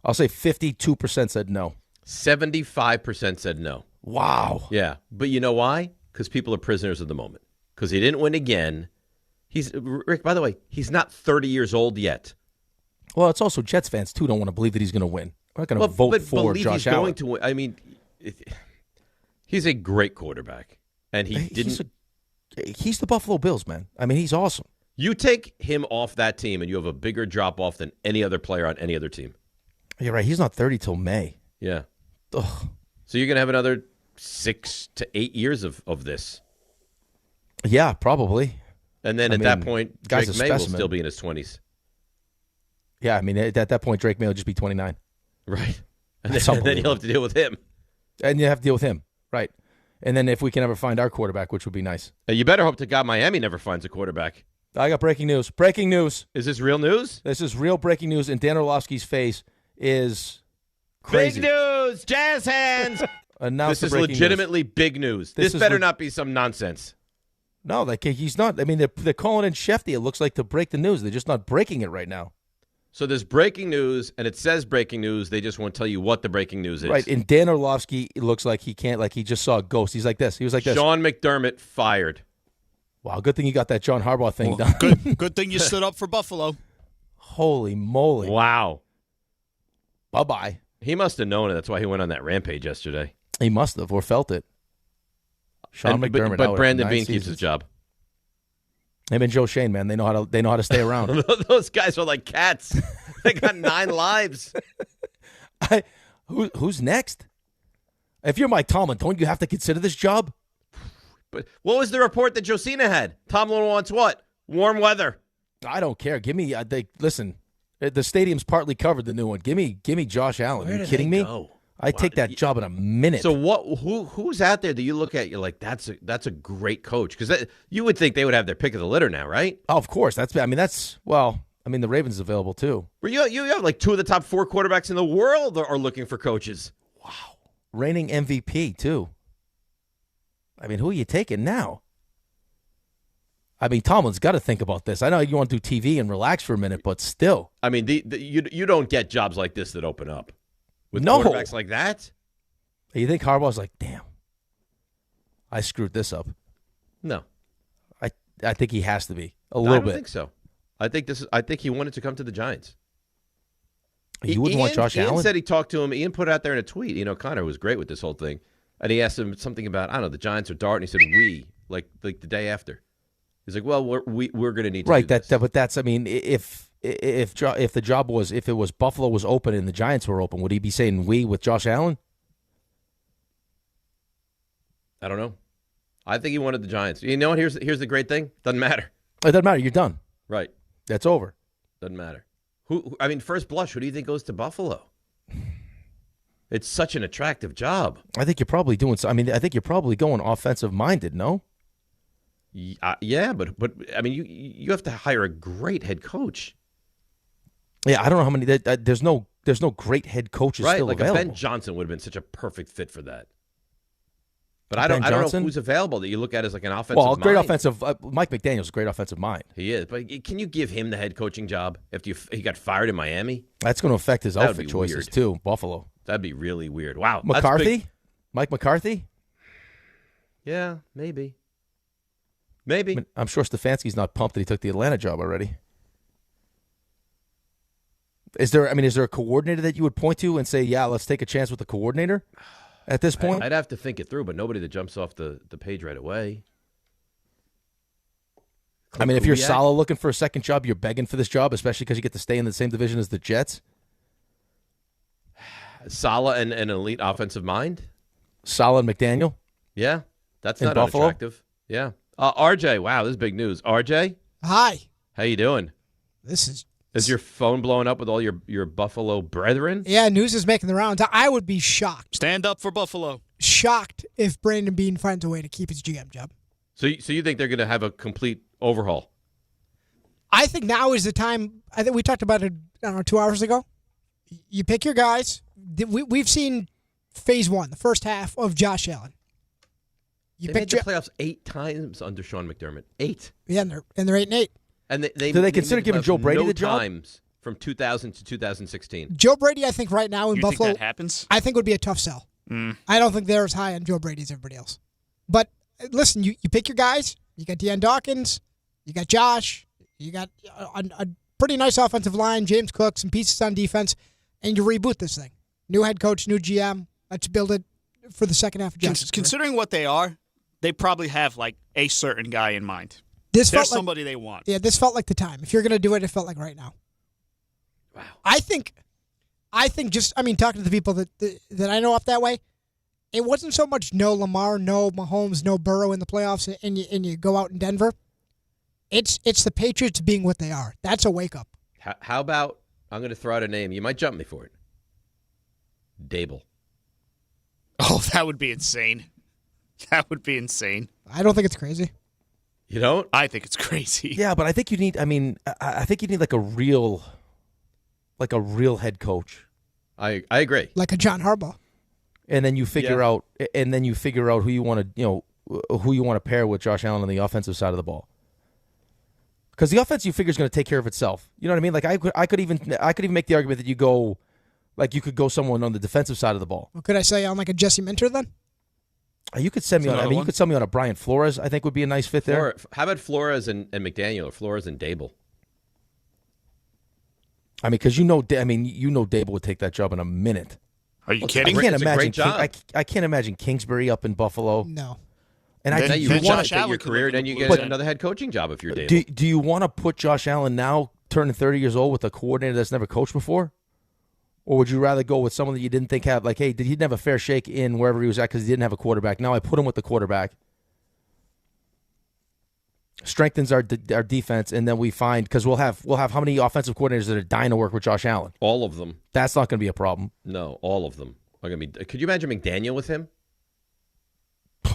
I'll say 52% said no. 75% said no. Wow. Yeah, but you know why? Because people are prisoners of the moment. Because he didn't win again. Rick. By the way, he's not 30 years old yet. Well, it's also Jets fans too don't want to believe that he's going to win. We're not going to vote for Josh Allen. Going to win. I mean, he's a great quarterback, and he's the Buffalo Bills, man. I mean, he's awesome. You take him off that team, and you have a bigger drop off than any other player on any other team. You're right. He's not 30 till May. Yeah. Ugh. So you're going to have another 6 to 8 years of this. Yeah, probably. And then at that point, Drake May will still be in his 20s. Yeah, I mean, at that point, Drake May will just be 29. Right. And then you'll have to deal with him. And you have to deal with him, right. And then if we can ever find our quarterback, which would be nice. You better hope to God Miami never finds a quarterback. I got breaking news. Breaking news. Is this real news? This is real breaking news, and Dan Orlovsky's face is crazy. Big news! Jazz hands! This is legitimately big news. This better not be some nonsense. No, he's not. I mean, they're calling in Shefty, it looks like, to break the news. They're just not breaking it right now. So there's breaking news, and it says breaking news. They just won't tell you what the breaking news is. Right, and Dan Orlovsky, it looks like he can't, he just saw a ghost. He's like this. He was like this. Sean McDermott fired. Wow, good thing you got that John Harbaugh thing done. Good thing you stood up for Buffalo. Holy moly. Wow. Bye-bye. He must have known it. That's why he went on that rampage yesterday. He must have, or felt it. Sean McDermott. But Brandon Beane keeps his job. Him and Joe Shane, man, they know how to stay around. Those guys are like cats. They got 9 lives. Who's next? If you're Mike Tomlin, don't you have to consider this job? But what was the report that Josina had? Tomlin wants what? Warm weather. I don't care. Give me. Listen. The stadium's partly covered. The new one. Give me Josh Allen. Where Are you do kidding they me? go? I take that job in a minute. So what? Who's out there that you look at? You're like, that's a great coach, because you would think they would have their pick of the litter now, right? Oh, of course. The Ravens is available too. Where you have like 2 of the top 4 quarterbacks in the world are looking for coaches. Reigning MVP too. I mean, who are you taking now? I mean, Tomlin's got to think about this. I know you want to do TV and relax for a minute, but still. I mean, you don't get jobs like this that open up with No. quarterbacks like that. You think Harbaugh's like, damn, I screwed this up? No, I think he has to be a I little don't bit. think so. I think he wanted to come to the Giants. You wouldn't want Josh Ian Allen? said he talked to him. Ian put it out there in a tweet. Connor was great with this whole thing, and he asked him something about, I don't know, the Giants or Dart, and he said we like the day after. He's like, well, we're going to need to Right. do this. But that's. I mean, if the job was, if it was Buffalo was open and the Giants were open, would he be saying we with Josh Allen? I don't know. I think he wanted the Giants. You know what? Here's the great thing. Doesn't matter. It doesn't matter. You're done. Right. That's over. Doesn't matter. I mean, first blush, who do you think goes to Buffalo? It's such an attractive job. I think you're probably doing. I think you're probably going offensive minded. No. Yeah, but I mean, you have to hire a great head coach. Yeah, I don't know how many. There's no great head coaches Right, still like available. a Ben Johnson would have been such a perfect fit for that. But I Ben don't know Johnson? who's available that you look at as like an offensive Well, great mind. offensive. Mike McDaniel's a great offensive mind. He is, but can you give him the head coaching job after he got fired in Miami? That's going to affect his That would outfit be choices weird. too. Buffalo. That'd be really weird. Wow, that's McCarthy, big. Mike McCarthy. Yeah, maybe. Maybe. I'm sure Stefanski's not pumped that he took the Atlanta job already. Is there a coordinator that you would point to and say, yeah, let's take a chance with the coordinator at this point? I'd have to think it through, but nobody that jumps off the page right away. I mean, if you're Kubiak? Saleh looking for a second job, you're begging for this job, especially because you get to stay in the same division as the Jets. Saleh and an elite offensive mind. Saleh and McDaniel. Yeah, that's In not Buffalo? unattractive. Yeah. RJ, wow, this is big news. RJ, Hi. how you doing? This Is your phone blowing up with all your Buffalo brethren? Yeah, news is making the rounds. I would be shocked. Stand up for Buffalo. Shocked if Brandon Beane finds a way to keep his GM job. So you think they're going to have a complete overhaul? I think now is the time. I think we talked about it, I don't know, 2 hours ago. You pick your guys. We've seen phase 1, the first half of Josh Allen. They made the playoffs 8 times under Sean McDermott. 8. Yeah, and they're 8-8. And they Do they consider made the giving playoffs Joe Brady no the job? times from 2000 to 2016. Joe Brady, I think right now in You Buffalo, think that happens? I think would be a tough sell. I don't think they're as high on Joe Brady as everybody else. But listen, you pick your guys. You got Deion Dawkins. You got Josh. You got a pretty nice offensive line, James Cook, some pieces on defense, and you reboot this thing. New head coach, new GM. Let's build it for the second half of Josh's career. Considering what they are, they probably have like a certain guy in mind. This There's felt like somebody they want. Yeah, this felt like the time. If you're going to do it, it felt like right now. Wow. I think talking to the people that I know up that way, it wasn't so much no Lamar, no Mahomes, no Burrow in the playoffs, and you go out in Denver. It's the Patriots being what they are. That's a wake up. How about, I'm going to throw out a name. You might jump me for it. Dable. Oh, that would be insane. That would be insane. I don't think it's crazy. You don't? I think it's crazy. Yeah, but I think you need. I think you need like a real head coach. I agree. Like a John Harbaugh. And then you figure out who you want to pair with Josh Allen on the offensive side of the ball. Because the offense you figure is going to take care of itself. You know what I mean? Like I could even make the argument that you could go someone on the defensive side of the ball. Well, could I say on like a Jesse Minter then? You could send me on. You could send me on a Brian Flores. I think would be a nice fit there. How about Flores and McDaniel, or Flores and Dable? I mean, because Dable would take that job in a minute. Are you kidding? I can't It's a imagine. great job. I can't imagine Kingsbury up in Buffalo. No. And then you then want Josh to take Allen your could career, live in then the you Blues. get But- another head coaching job if you're Dable. Do you want to put Josh Allen now, turning 30 years old, with a coordinator that's never coached before? Or would you rather go with someone that you didn't think had, like, hey, he didn't have a fair shake in wherever he was at because he didn't have a quarterback. Now I put him with the quarterback. strengthens our defense, and then we find, because we'll have how many offensive coordinators that are dying to work with Josh Allen? All of them. That's not going to be a problem. No, all of them are going to be. Could you imagine McDaniel with him?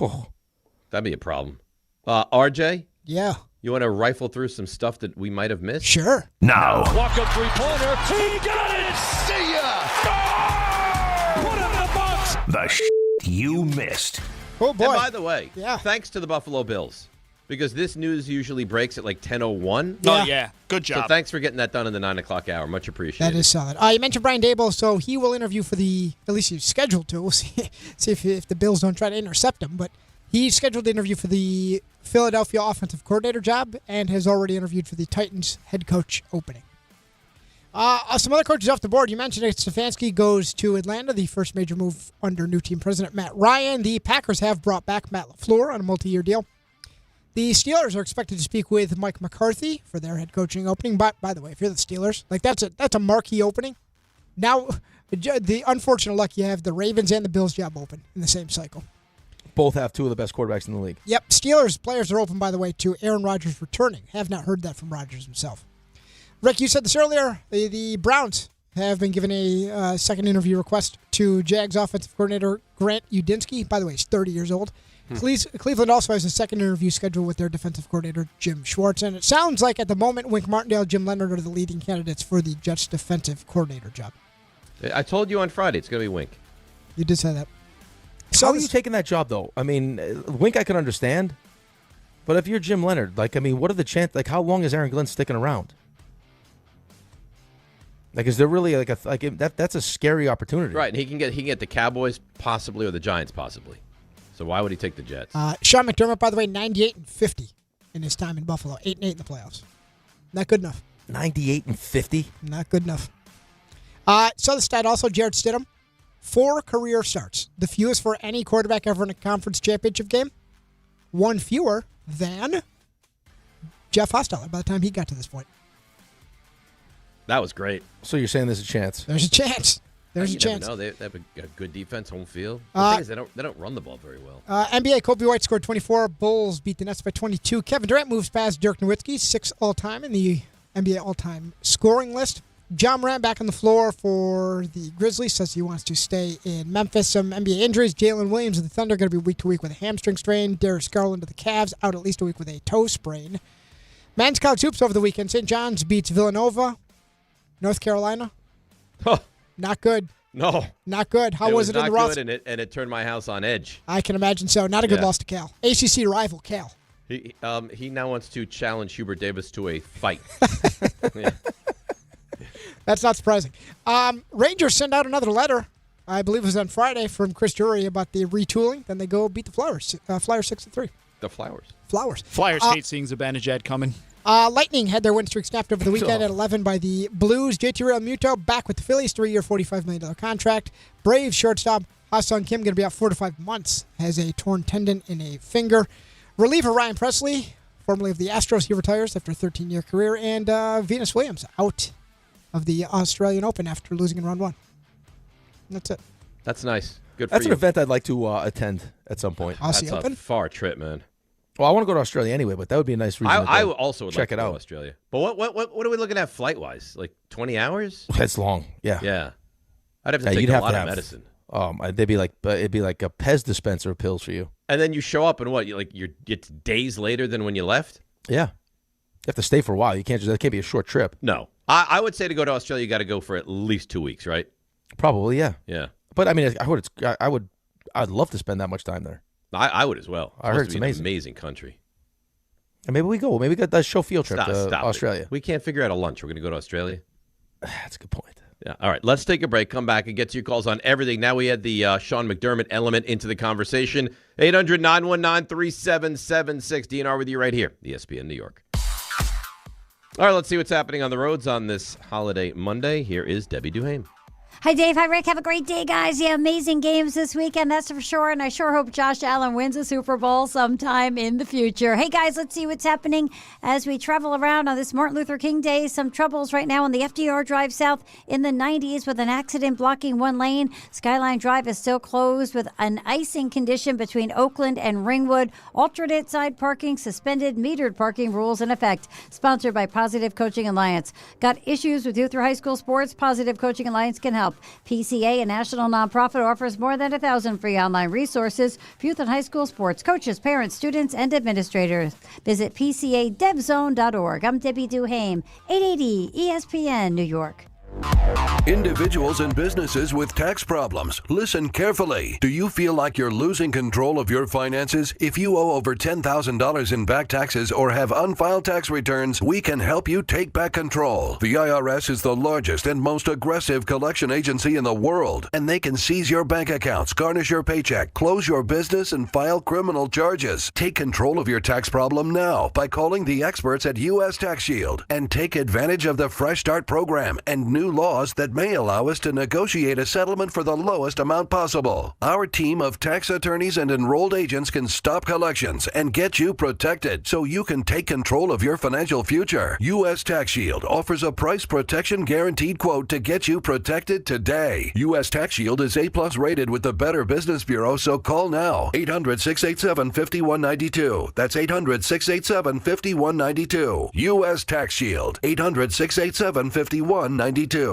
Oh. That'd be a problem. RJ? Yeah. You want to rifle through some stuff that we might have missed? Sure. Now. Walk-up three-pointer. He got it! See ya! Put it in the box! The you missed. Oh, boy. And by the way, yeah. Thanks to the Buffalo Bills, because this news usually breaks at like 10:01. Yeah. Oh, yeah. Good job. So thanks for getting that done in the 9 o'clock hour. Much appreciated. That is solid. You mentioned Brian Daboll, so he will interview for at least he's scheduled to. We'll see if the Bills don't try to intercept him. But he's scheduled to interview for the Philadelphia offensive coordinator job and has already interviewed for the Titans head coach opening. Some other coaches off the board. You mentioned it. Stefanski goes to Atlanta, the first major move under new team president Matt Ryan. The Packers have brought back Matt LaFleur on a multi-year deal. The Steelers are expected to speak with Mike McCarthy for their head coaching opening. But by the way, if you're the Steelers, like that's a marquee opening. Now, the unfortunate luck you have the Ravens and the Bills job open in the same cycle. Both have two of the best quarterbacks in the league. Yep, Steelers players are open, by the way, to Aaron Rodgers returning. Have not heard that from Rodgers himself. Rick, you said this earlier. The Browns have been given a second interview request to Jags offensive coordinator Grant Udinski. By the way, he's 30 years old. Cleveland also has a second interview scheduled with their defensive coordinator, Jim Schwartz. And it sounds like at the moment, Wink Martindale, Jim Leonard are the leading candidates for the Jets defensive coordinator job. I told you on Friday it's going to be Wink. You did say that. How are you taking that job, though? I mean, Wink I can understand. But if you're Jim Leonard, what are the chances? How long is Aaron Glenn sticking around? Is there really that's a scary opportunity? Right, and he can get the Cowboys possibly or the Giants possibly. So why would he take the Jets? Sean McDermott, by the way, 98-50 in his time in Buffalo, 8-8 in the playoffs. Not good enough. 98-50. Not good enough. So the stat also, Jarrett Stidham, 4 career starts, the fewest for any quarterback ever in a conference championship game. 1 fewer than Jeff Hostetler by the time he got to this point. That was great. So you're saying there's a chance? There's a chance. There's a chance. Never know. They have a good defense, home field. The thing is, they don't run the ball very well. NBA, Kobe White scored 24. Bulls beat the Nets by 22. Kevin Durant moves past Dirk Nowitzki, 6th all-time in the NBA all-time scoring list. John Morant back on the floor for the Grizzlies, says he wants to stay in Memphis. Some NBA injuries. Jalen Williams of the Thunder going to be week to week with a hamstring strain. Darius Garland of the Cavs out at least a week with a toe sprain. Men's college hoops over the weekend. St. John's beats Villanova. North Carolina. Huh. Not good. No. Not good. How was it in the Ross? And it turned my house on edge. I can imagine so. Not a good loss to Cal. ACC rival Cal. He now wants to challenge Hubert Davis to a fight. Yeah. That's not surprising. Rangers send out another letter, I believe it was on Friday, from Chris Drury about the retooling. Then they go beat the Flyers. Flyers 6-3. The Flowers. Flyers hate seeing Zibanejad coming. Lightning had their win streak snapped over the weekend at 11 by the Blues. JT Realmuto back with the Phillies, 3-year, $45 million contract. Braves shortstop Ha-Sung Kim going to be out 4 to 5 months. Has a torn tendon in a finger. Reliever Ryan Presley, formerly of the Astros, he retires after a 13-year career. And Venus Williams out of the Australian Open after losing in round 1. That's it. That's nice. Good for That's you. an event I'd like to attend at some point. That's a far trip, man. Well, I want to go to Australia anyway, but that would be a nice reason. I also would check like to it go out. to Australia. But what are we looking at flight wise? Like 20 hours? That's long. Yeah. Yeah. I'd have to take a lot of medicine. It'd be like a Pez dispenser of pills for you. And then you show up and what? It's days later than when you left? Yeah. You have to stay for a while. That can't be a short trip. No. I would say to go to Australia, you got to go for at least 2 weeks, right? Probably, yeah. Yeah. But I mean, I'd love to spend that much time there. I would as well. I heard it's amazing. An amazing country. And maybe we go. Maybe we got that show field trip to Stop Australia. It. We can't figure out a lunch. We're going to go to Australia. That's a good point. Yeah. All right. Let's take a break. Come back and get to your calls on everything. Now we had the Sean McDermott element into the conversation. 800-919-3776. DNR with you right here, ESPN New York. All right. Let's see what's happening on the roads on this holiday Monday. Here is Debbie Duhame. Hi, Dave. Hi, Rick. Have a great day, guys. Yeah, amazing games this weekend, that's for sure. And I sure hope Josh Allen wins a Super Bowl sometime in the future. Hey, guys, let's see what's happening as we travel around on this Martin Luther King Day. Some troubles right now on the FDR Drive South in the 90s with an accident blocking one lane. Skyline Drive is still closed with an icing condition between Oakland and Ringwood. Alternate side parking suspended, metered parking rules in effect. Sponsored by Positive Coaching Alliance. Got issues with youth or high school sports? Positive Coaching Alliance can help. PCA, a national nonprofit, offers more than 1,000 free online resources for youth and high school sports coaches, parents, students, and administrators. Visit PCADevZone.org. I'm Debbie Duhame, 880 ESPN, New York. Individuals and businesses with tax problems, listen carefully. Do you feel like you're losing control of your finances? If you owe over $10,000 in back taxes or have unfiled tax returns, we can help you take back control. The IRS is the largest and most aggressive collection agency in the world, and they can seize your bank accounts, garnish your paycheck, close your business, and file criminal charges. Take control of your tax problem now by calling the experts at U.S. Tax Shield and take advantage of the Fresh Start program and new laws that may allow us to negotiate a settlement for the lowest amount possible. Our team of tax attorneys and enrolled agents can stop collections and get you protected so you can take control of your financial future. U.S. Tax Shield offers a price protection guaranteed quote to get you protected today. U.S. Tax Shield is A+ rated with the Better Business Bureau, so call now. 800-687-5192. That's 800-687-5192. U.S. Tax Shield. 800-687-5192.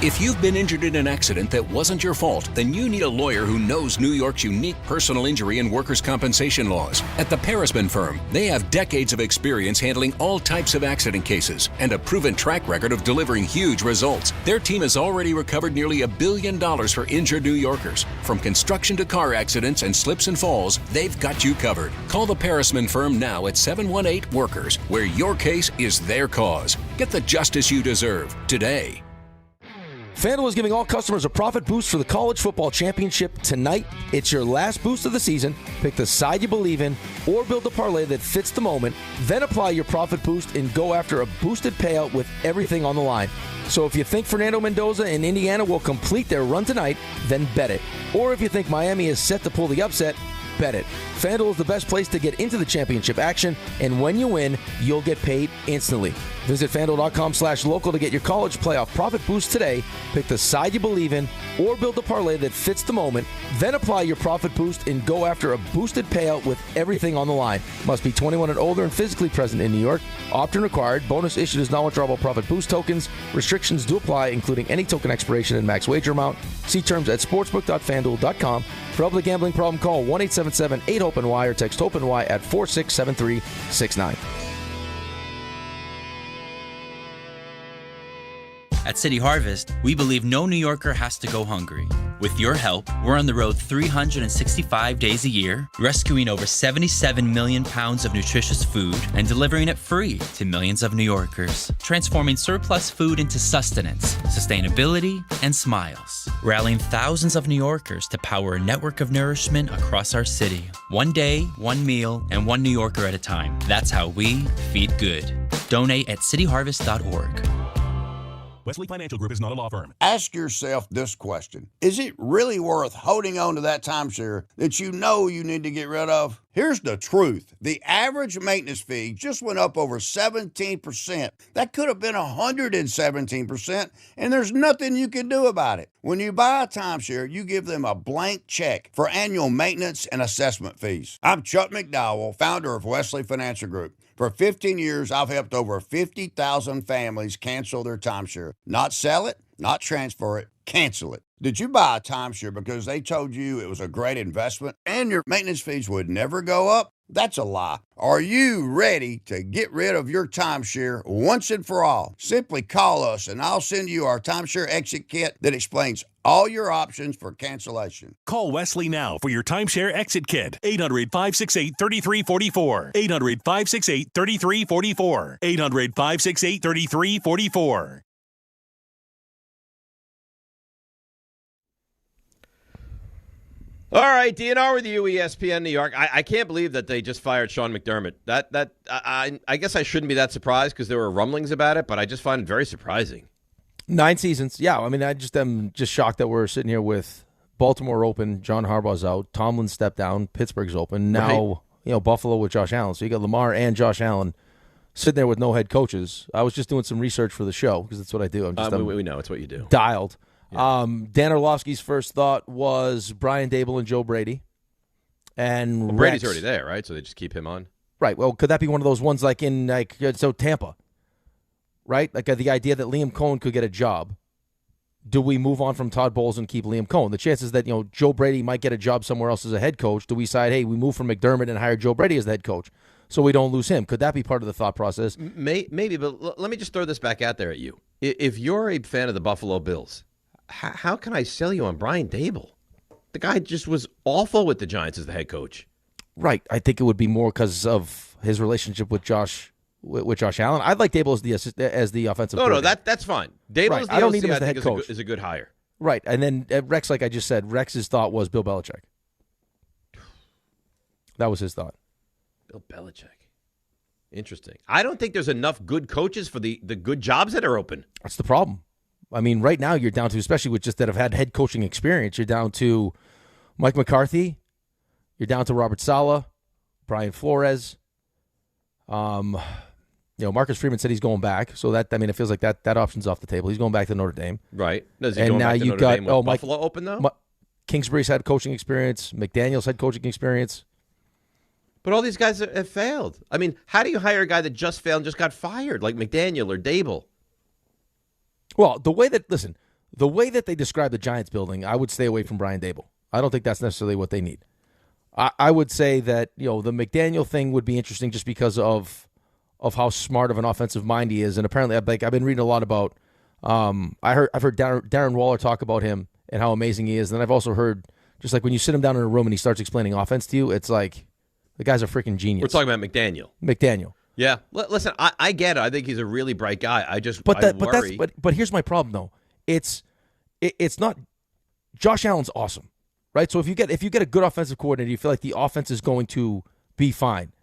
If you've been injured in an accident that wasn't your fault, then you need a lawyer who knows New York's unique personal injury and workers' compensation laws. At the Parisman Firm, they have decades of experience handling all types of accident cases and a proven track record of delivering huge results. Their team has already recovered nearly $1 billion for injured New Yorkers. From construction to car accidents and slips and falls, they've got you covered. Call the Parisman Firm now at 718-WORKERS, where your case is their cause. Get the justice you deserve today. FanDuel is giving all customers a profit boost for the college football championship tonight. It's your last boost of the season. Pick the side you believe in or build a parlay that fits the moment. Then apply your profit boost and go after a boosted payout with everything on the line. So if you think Fernando Mendoza and Indiana will complete their run tonight, then bet it. Or if you think Miami is set to pull the upset, bet it. FanDuel is the best place to get into the championship action, and when you win, you'll get paid instantly. Visit FanDuel.com/local to get your college playoff profit boost today. Pick the side you believe in or build a parlay that fits the moment. Then apply your profit boost and go after a boosted payout with everything on the line. Must be 21 and older and physically present in New York. Opt-in required. Bonus issued as non-withdrawable profit boost tokens. Restrictions do apply, including any token expiration and max wager amount. See terms at sportsbook.fanduel.com. For help with a gambling problem, call 1-877-8-HOPE-NY or text HOPE-NY at 467369. At City Harvest, we believe no New Yorker has to go hungry. With your help, we're on the road 365 days a year, rescuing over 77 million pounds of nutritious food and delivering it free to millions of New Yorkers, transforming surplus food into sustenance, sustainability, and smiles, rallying thousands of New Yorkers to power a network of nourishment across our city. One day, one meal, and one New Yorker at a time. That's how we feed good. Donate at cityharvest.org. Wesley Financial Group is not a law firm. Ask yourself this question. Is it really worth holding on to that timeshare that you know you need to get rid of? Here's the truth. The average maintenance fee just went up over 17%. That could have been 117%, and there's nothing you can do about it. When you buy a timeshare, you give them a blank check for annual maintenance and assessment fees. I'm Chuck McDowell, founder of Wesley Financial Group. For 15 years, I've helped over 50,000 families cancel their timeshare. Not sell it, not transfer it, cancel it. Did you buy a timeshare because they told you it was a great investment and your maintenance fees would never go up? That's a lie. Are you ready to get rid of your timeshare once and for all? Simply call us and I'll send you our timeshare exit kit that explains all your options for cancellation. Call Wesley now for your timeshare exit kit. 800-568-3344. 800-568-3344. 800-568-3344. All right, DNR with you, ESPN New York. I can't believe that they just fired Sean McDermott. I guess I shouldn't be that surprised because there were rumblings about it, but I just find it very surprising. 9 seasons. Yeah, I mean, I'm just shocked that we're sitting here with Baltimore open, John Harbaugh's out, Tomlin stepped down, Pittsburgh's open. Now, Buffalo with Josh Allen. So you got Lamar and Josh Allen sitting there with no head coaches. I was just doing some research for the show because that's what I do. We know it's what you do. Dialed. Yeah. Dan Orlovsky's first thought was Brian Dable and Joe Brady. And Brady's already there, right? So they just keep him on. Right. Well, could that be one of those ones like in Tampa, right? Like the idea that Liam Cohen could get a job. Do we move on from Todd Bowles and keep Liam Cohen? The chances that Joe Brady might get a job somewhere else as a head coach. Do we decide, hey, we move from McDermott and hire Joe Brady as the head coach so we don't lose him? Could that be part of the thought process? Maybe, but let me just throw this back out there at you. If you're a fan of the Buffalo Bills, how can I sell you on Brian Dable? The guy just was awful with the Giants as the head coach. Right. I think it would be more because of his relationship with Josh Allen. I'd like Dable as the offensive coordinator. No, that's fine. Dable as the I don't OC, need him as the I head think coach. is a good hire. Right. And then Rex, like I just said, Rex's thought was Bill Belichick. That was his thought. Bill Belichick. Interesting. I don't think there's enough good coaches for the good jobs that are open. That's the problem. I mean, right now you're down to, especially with just that have had head coaching experience, you're down to Mike McCarthy, you're down to Robert Saleh, Brian Flores. Marcus Freeman said he's going back, so that it feels like that option's off the table. He's going back to Notre Dame. Right. Is he and going now back to you Notre got Dame with Buffalo open though? Kingsbury's had coaching experience. McDaniel's had coaching experience. But all these guys have failed. I mean, how do you hire a guy that just failed and just got fired, like McDaniel or Dable? Well, the way that they describe the Giants building, I would stay away from Brian Dable. I don't think that's necessarily what they need. I would say that the McDaniel thing would be interesting just because of how smart of an offensive mind he is, and apparently, I've been reading a lot about. I've heard Darren Waller talk about him and how amazing he is, and then I've also heard just like when you sit him down in a room and he starts explaining offense to you, it's like the guy's a freaking genius. We're talking about McDaniel. McDaniel. Yeah. Listen, I get it. I think he's a really bright guy. I worry. But here's my problem though. It's not. Josh Allen's awesome, right? So if you get a good offensive coordinator, you feel like the offense is going to be fine.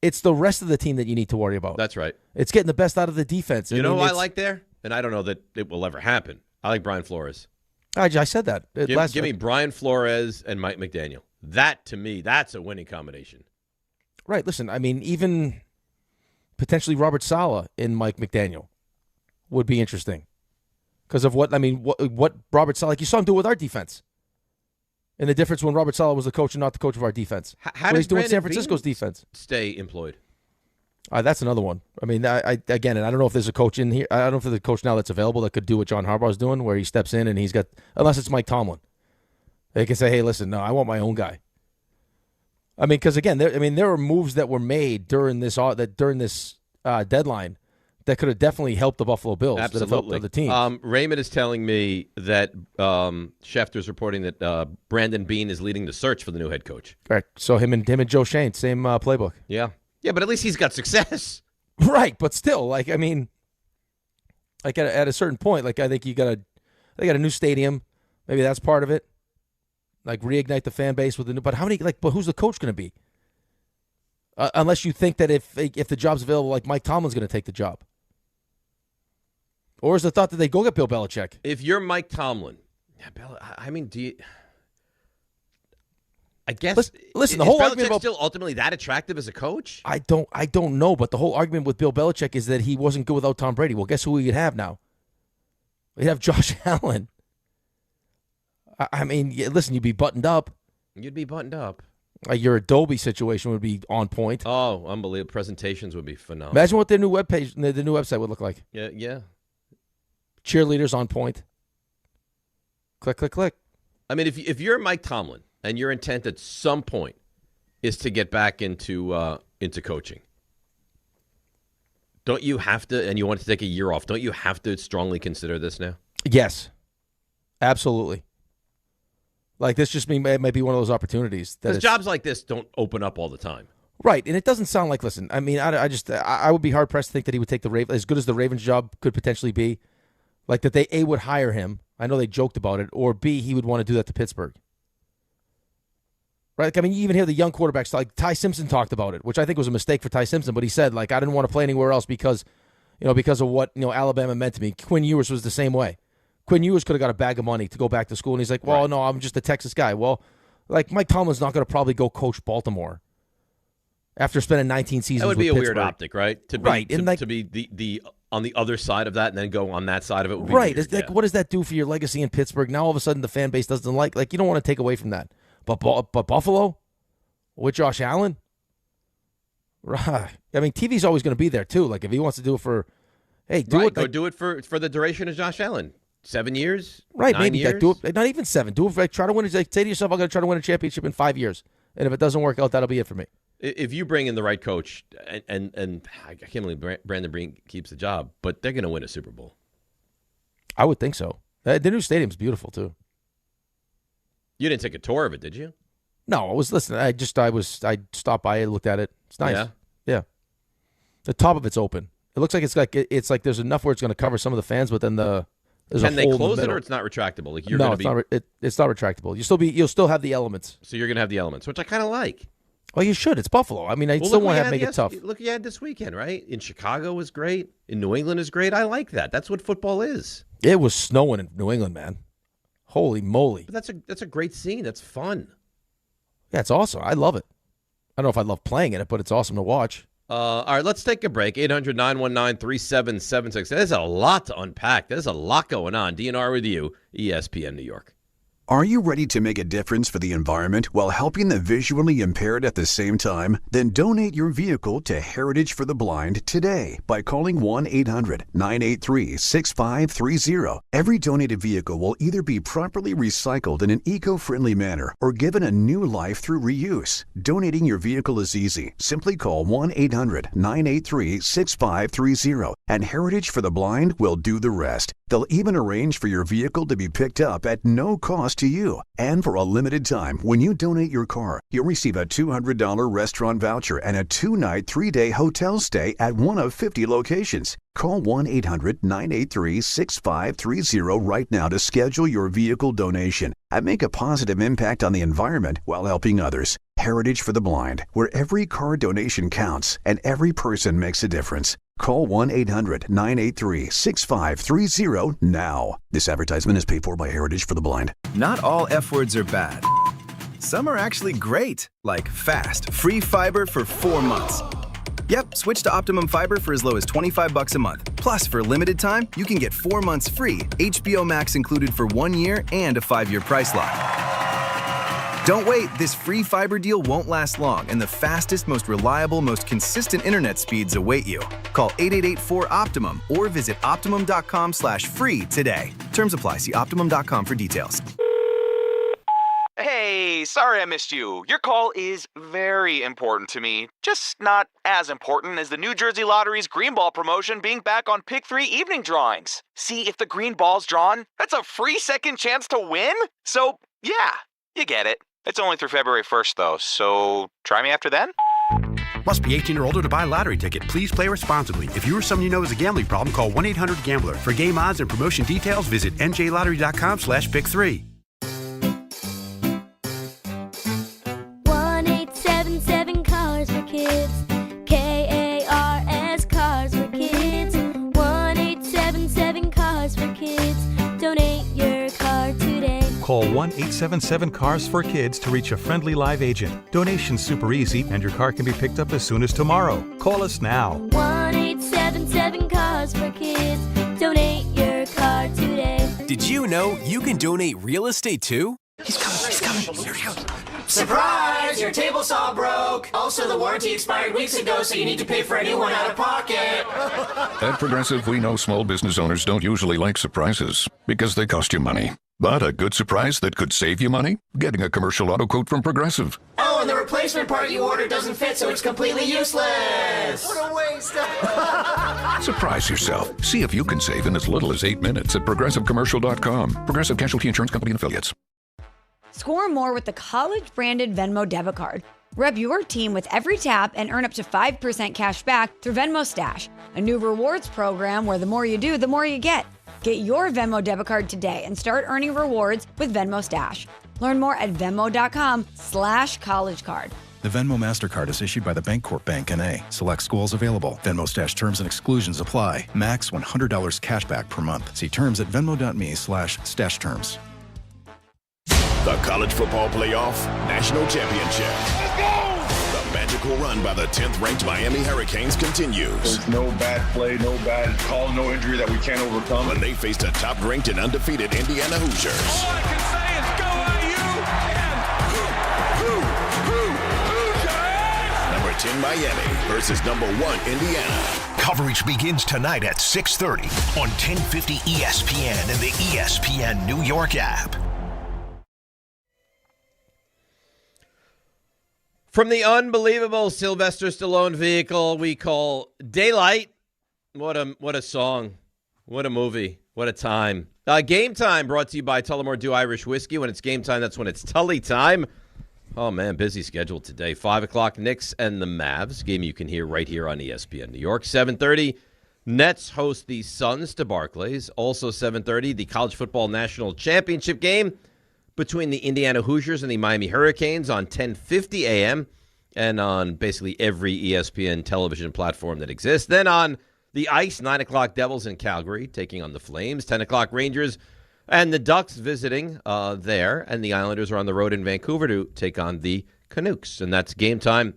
It's the rest of the team that you need to worry about. That's right. It's getting the best out of the defense. You know who I like there? And I don't know that it will ever happen. I like Brian Flores. I said that. Give me Brian Flores and Mike McDaniel. That, to me, that's a winning combination. Right. Listen, I mean, even potentially Robert Saleh and Mike McDaniel would be interesting. Because of what Robert Saleh, like you saw him do with our defense. And the difference when Robert Saleh was the coach and not the coach of our defense. How does he's doing Brandon San Francisco's defense. Stay employed? That's another one. I mean, I don't know if there's a coach in here. I don't know if there's a coach now that's available that could do what John Harbaugh is doing, where he steps in and he's got, unless it's Mike Tomlin. They can say, hey, listen, no, I want my own guy. I mean, because again, there were moves that were made during this deadline that could have definitely helped the Buffalo Bills. Absolutely. That have helped other teams. Raymond is telling me that Schefter's reporting that Brandon Beane is leading the search for the new head coach. Correct. So him and Joe Shane, same playbook. Yeah. Yeah, but at least he's got success. Right, but still, like, I mean, like at a certain point, like I think they got a new stadium. Maybe that's part of it. Like reignite the fan base with the new. But but who's the coach going to be? Unless you think that if the job's available, like Mike Tomlin's going to take the job. Or is the thought that they go get Bill Belichick? If you're Mike Tomlin, I mean, do you? I guess. Listen, the is whole Belichick argument about still ultimately that attractive as a coach? I don't know, but the whole argument with Bill Belichick is that he wasn't good without Tom Brady. Well, guess who we'd have now? We'd have Josh Allen. I mean, listen, you'd be buttoned up. You'd be buttoned up. Your Adobe situation would be on point. Oh, unbelievable! Presentations would be phenomenal. Imagine what their new webpage, the new website would look like. Yeah. Cheerleaders on point. Click, click, click. I mean, if you're Mike Tomlin and your intent at some point is to get back into coaching, don't you have to? And you want to take a year off? Don't you have to strongly consider this now? Yes, absolutely. Like this just might be one of those opportunities. Because jobs like this don't open up all the time. Right, and it doesn't sound like, listen, I mean, I would be hard-pressed to think that he would take the Ravens, as good as the Ravens job could potentially be, like that they, A, would hire him. I know they joked about it. Or, B, he would want to do that to Pittsburgh. Right, like, I mean, you even hear the young quarterbacks, like Ty Simpson talked about it, which I think was a mistake for Ty Simpson, but he said, like, I didn't want to play anywhere else because, because of what Alabama meant to me. Quinn Ewers was the same way. Quinn Ewers could have got a bag of money to go back to school, and he's like, well, no, I'm just a Texas guy. Well, like Mike Tomlin's not going to probably go coach Baltimore after spending 19 seasons. That would be a Pittsburgh. weird optic, right? To be the on the other side of that and then go on that side of it. Would be right. Weird. Like, what does that do for your legacy in Pittsburgh? Now all of a sudden the fan base doesn't like you don't want to take away from that. But Buffalo with Josh Allen, right? I mean, TV's always going to be there too. Like if he wants to do it for, hey, do it. Go do it for the duration of Josh Allen. 7 years, right? 9 Maybe years? do it. Not even 7. Do it. Try to win. Say to yourself, I'm going to try to win a championship in 5 years. And if it doesn't work out, that'll be it for me. If you bring in the right coach, and I can't believe Brandon Breen keeps the job, but they're going to win a Super Bowl. I would think so. The new stadium's beautiful too. You didn't take a tour of it, did you? No, I was listening. I stopped by, I looked at it. It's nice. Yeah. The top of it's open. It looks like it's like there's enough where it's going to cover some of the fans, but then there's Can a they hole close in the it middle. or it's not retractable? Like you're no, gonna it's not retractable. You'll still have the elements. So you're going to have the elements, which I kind of like. Well, you should. It's Buffalo. I mean, I still want to make it tough. Look, you had this weekend, right? In Chicago was great. In New England is great. I like that. That's what football is. It was snowing in New England, man. Holy moly! But that's a great scene. That's fun. Yeah, it's awesome. I love it. I don't know if I love playing in it, but it's awesome to watch. All right, let's take a break. 800-919-3776. There's a lot to unpack. There's a lot going on. DNR with you, ESPN New York. Are you ready to make a difference for the environment while helping the visually impaired at the same time? Then donate your vehicle to Heritage for the Blind today by calling 1-800-983-6530. Every donated vehicle will either be properly recycled in an eco-friendly manner or given a new life through reuse. Donating your vehicle is easy. Simply call 1-800-983-6530 and Heritage for the Blind will do the rest. They'll even arrange for your vehicle to be picked up at no cost to you. And for a limited time, when you donate your car, you'll receive a $200 restaurant voucher and a 2-night, 3-day hotel stay at one of 50 locations. Call 1-800-983-6530 right now to schedule your vehicle donation and make a positive impact on the environment while helping others. Heritage for the Blind, where every car donation counts and every person makes a difference. Call 1-800-983-6530 now. This advertisement is paid for by Heritage for the Blind. Not all F words are bad. Some are actually great, like fast, free fiber for 4 months. Yep, switch to Optimum Fiber for as low as $25 a month. Plus, for a limited time, you can get 4 months free, HBO Max included for 1 year, and a 5-year price lock. Don't wait, this free fiber deal won't last long, and the fastest, most reliable, most consistent internet speeds await you. Call 888-4-OPTIMUM or visit Optimum.com/free today. Terms apply. See Optimum.com for details. Hey, sorry I missed you. Your call is very important to me. Just not as important as the New Jersey Lottery's Green Ball promotion being back on Pick 3 evening drawings. See, if the green ball's drawn, that's a free second chance to win? So, yeah, you get it. It's only through February 1st, though, so try me after then? Must be 18 or older to buy a lottery ticket. Please play responsibly. If you or someone you know has a gambling problem, call 1-800-GAMBLER. For game odds and promotion details, visit njlottery.com/pick3. 1-877 Cars for Kids. KARS Cars for Kids. 1-877 Cars for Kids. Donate your car today. Call 1-877-CARS-FOR-KIDS to reach a friendly live agent. Donation's super easy, and your car can be picked up as soon as tomorrow. Call us now. 1-877 Cars for Kids. Donate your car today. Did you know you can donate real estate too? He's coming. Here he goes. Surprise! Your table saw broke. Also, the warranty expired weeks ago, so you need to pay for a new one out of pocket. At Progressive, we know small business owners don't usually like surprises because they cost you money. But a good surprise that could save you money? Getting a commercial auto quote from Progressive. Oh, and the replacement part you ordered doesn't fit, so it's completely useless. What a waste. Surprise yourself. See if you can save in as little as 8 minutes at ProgressiveCommercial.com. Progressive Casualty Insurance Company and Affiliates. Score more with the college-branded Venmo debit card. Rep your team with every tap and earn up to 5% cash back through Venmo Stash, a new rewards program where the more you do, the more you get. Get your Venmo debit card today and start earning rewards with Venmo Stash. Learn more at Venmo.com/collegecard. The The Venmo MasterCard is issued by the Bancorp Bank N.A. Select schools available. Venmo Stash terms and exclusions apply. Max $100 cash back per month. See terms at venmo.me/stash terms. The College Football Playoff National Championship. Let's go! The magical run by the 10th-ranked Miami Hurricanes continues. There's no bad play, no bad call, no injury that we can't overcome. When they faced a top-ranked and undefeated Indiana Hoosiers. All I can say is go IU and Hoosiers! Number 10 Miami versus number 1 Indiana. Coverage begins tonight at 6:30 on 1050 ESPN and the ESPN New York app. From the unbelievable Sylvester Stallone vehicle we call Daylight. What a song. What a movie. What a time. Game Time brought to you by Tullamore Dew Irish Whiskey. When it's game time, that's when it's Tully time. Oh, man, busy schedule today. 5 o'clock, Knicks and the Mavs. Game you can hear right here on ESPN New York. 7:30, Nets host the Suns to Barclays. Also 7:30, the College Football National Championship game between the Indiana Hoosiers and the Miami Hurricanes on 10:50 a.m. and on basically every ESPN television platform that exists. Then on the ice, 9 o'clock, Devils in Calgary taking on the Flames. 10 o'clock, Rangers and the Ducks visiting there. And the Islanders are on the road in Vancouver to take on the Canucks. And that's Game Time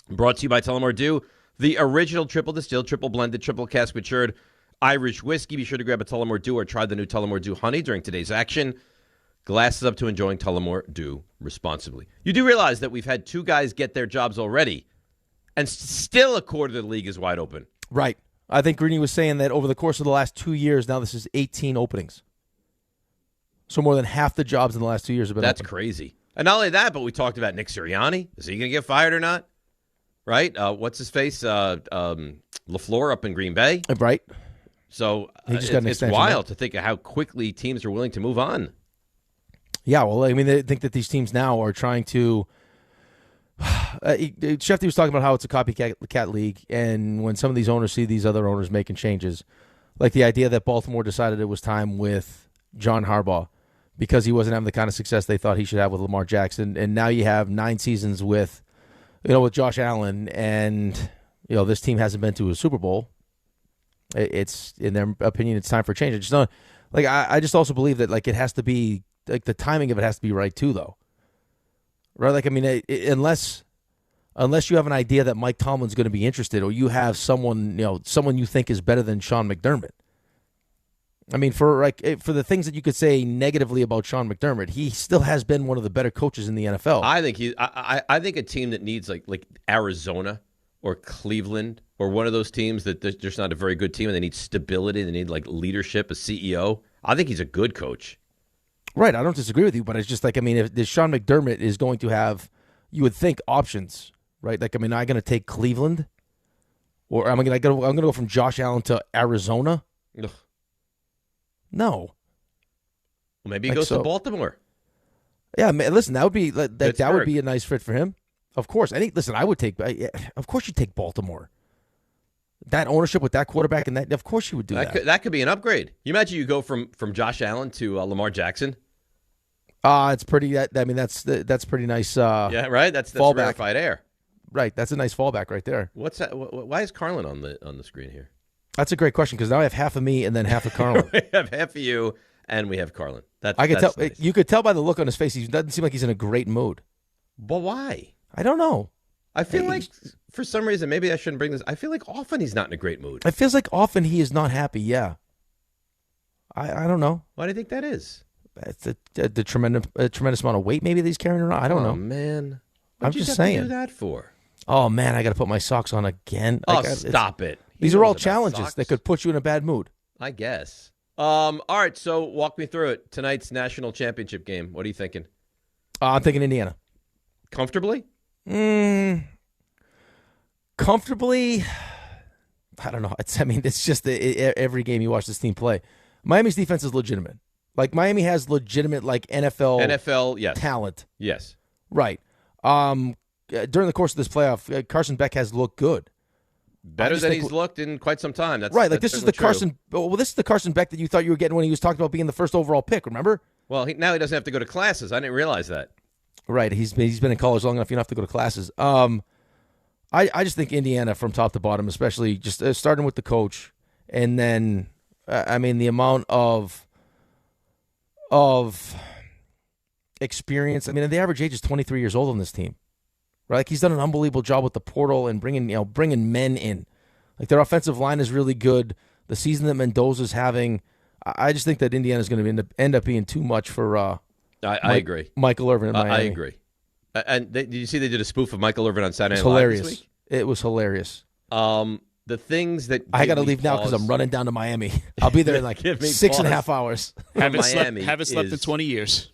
brought to you by Tullamore Dew, the original triple distilled, triple blended, triple cask matured Irish whiskey. Be sure to grab a Tullamore Dew or try the new Tullamore Dew Honey during today's action. Glasses up to enjoying Tullamore Dew responsibly. You do realize that we've had two guys get their jobs already, and still a quarter of the league is wide open. Right. I think Greeny was saying that over the course of the last 2 years, now this is 18 openings. So more than half the jobs in the last 2 years have been That's open. crazy. And not only that, but we talked about Nick Sirianni. Is he going to get fired or not? Right? What's his face? LaFleur up in Green Bay. Right. So He just got an it's extension, wild right? to think of how quickly teams are willing to move on. Yeah, well, I mean, they think that these teams now are trying to. Shefty was talking about how it's a copycat league, and when some of these owners see these other owners making changes, like the idea that Baltimore decided it was time with John Harbaugh because he wasn't having the kind of success they thought he should have with Lamar Jackson, and now you have 9 seasons with Josh Allen, and this team hasn't been to a Super Bowl. It's in their opinion, it's time for change. It's not like I just also believe that like it has to be. Like the timing of it has to be right too, though. Right? Like I mean, unless you have an idea that Mike Tomlin's going to be interested, or you have someone you think is better than Sean McDermott. I mean, for the things that you could say negatively about Sean McDermott, he still has been one of the better coaches in the NFL. I think I think a team that needs like Arizona or Cleveland or one of those teams that they're just not a very good team and they need stability, they need like leadership, a CEO. I think he's a good coach. Right, I don't disagree with you, but it's just like, I mean, if Sean McDermott is going to have, you would think, options, right? Like, I mean, am I going to take Cleveland? Or am I going to go from Josh Allen to Arizona? Ugh. No. Well, maybe he goes to Baltimore. Yeah, man, listen, that would be a nice fit for him. Of course. I would take, of course you take Baltimore. That ownership with that quarterback and that, of course you would do that. That could be an upgrade. You imagine you go from Josh Allen to Lamar Jackson. It's pretty. That's pretty nice. Yeah, right. That's fallback. Rarefied air. Right. That's a nice fallback right there. What's that? Why is Carlin on the screen here? That's a great question because now I have half of me and then half of Carlin. We have half of you and we have Carlin. I could tell. Nice. You could tell by the look on his face. He doesn't seem like he's in a great mood. But why? I don't know. I feel like for some reason maybe I shouldn't bring this. I feel like often he's not in a great mood. It feels like often he is not happy. Yeah. I don't know. Why do you think that is? It's the tremendous amount of weight maybe that he's carrying around. I don't know. Oh man, I'm just saying. What do you do that for? Oh man, I got to put my socks on again. Oh, stop it. These are all challenges that could put you in a bad mood. I guess. All right, so walk me through it. Tonight's national championship game. What are you thinking? I'm thinking Indiana. Comfortably? Comfortably, I don't know. It's just every game you watch this team play. Miami's defense is legitimate. Like Miami has legitimate like NFL yes. talent. Yes. Right. During the course of this playoff, Carson Beck has looked good. Better than he's looked in quite some time. That's right. Like that's this is the true. Carson. Well, this is the Carson Beck that you thought you were getting when he was talking about being the first overall pick. Remember? Well, now he doesn't have to go to classes. I didn't realize that. Right. He's been in college long enough. You don't have to go to classes. I just think Indiana from top to bottom, especially just starting with the coach, and then the amount of experience. I mean, the average age is 23 years old on this team. Right? Like, he's done an unbelievable job with the portal and bringing men in. Like, their offensive line is really good. The season that Mendoza's having, I just think that Indiana's going to end up being too much for. I agree. Michael Irvin in Miami. I agree. And did you see they did a spoof of Michael Irvin on Saturday Night Live hilarious. this week? It was hilarious. The things that I got to leave now because I'm running down to Miami. I'll be there in like 6.5 hours. Haven't slept in 20 years.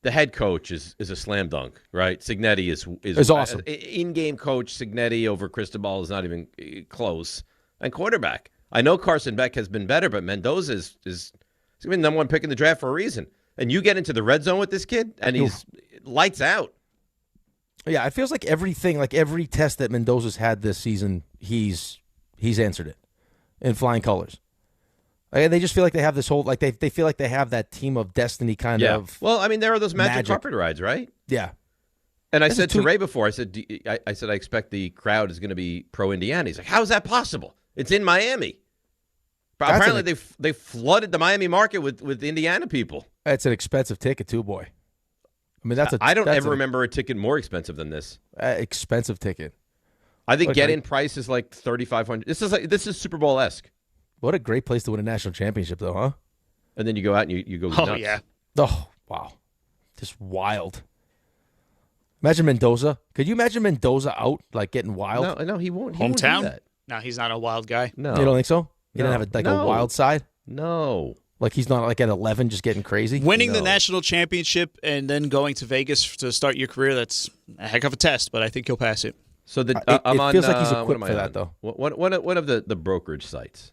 The head coach is a slam dunk, right? Signetti is awesome. In-game coach Signetti over Cristobal is not even close. And quarterback, I know Carson Beck has been better, but Mendoza is going to be the number one pick in the draft for a reason. And you get into the red zone with this kid, and he's lights out. Yeah, it feels like everything, like every test that Mendoza's had this season, he's answered it in flying colors. They just feel like they have this whole, like they feel like they have that team of destiny kind of. Well, I mean, there are those magic carpet rides, right? Yeah. And I said to Ray before, I said I expect the crowd is going to be pro-Indiana. He's like, how is that possible? It's in Miami. But apparently they flooded the Miami market with Indiana people. It's an expensive ticket too, boy. I mean, I don't ever remember a ticket more expensive than this. Expensive ticket. I think get-in price is like $3,500. This is Super Bowl-esque. What a great place to win a national championship, though, huh? And then you go out and you go nuts. Oh, yeah. Oh, wow. Just wild. Imagine Mendoza. Could you imagine Mendoza out, like, getting wild? No, he won't. Hometown? Won't do that. No, he's not a wild guy. No. You don't think so? He didn't have a wild side? No. Like, he's not, like, at 11 just getting crazy? Winning the national championship and then going to Vegas to start your career, that's a heck of a test, but I think he'll pass it. So it feels like he's equipped for that, though. One of the brokerage sites.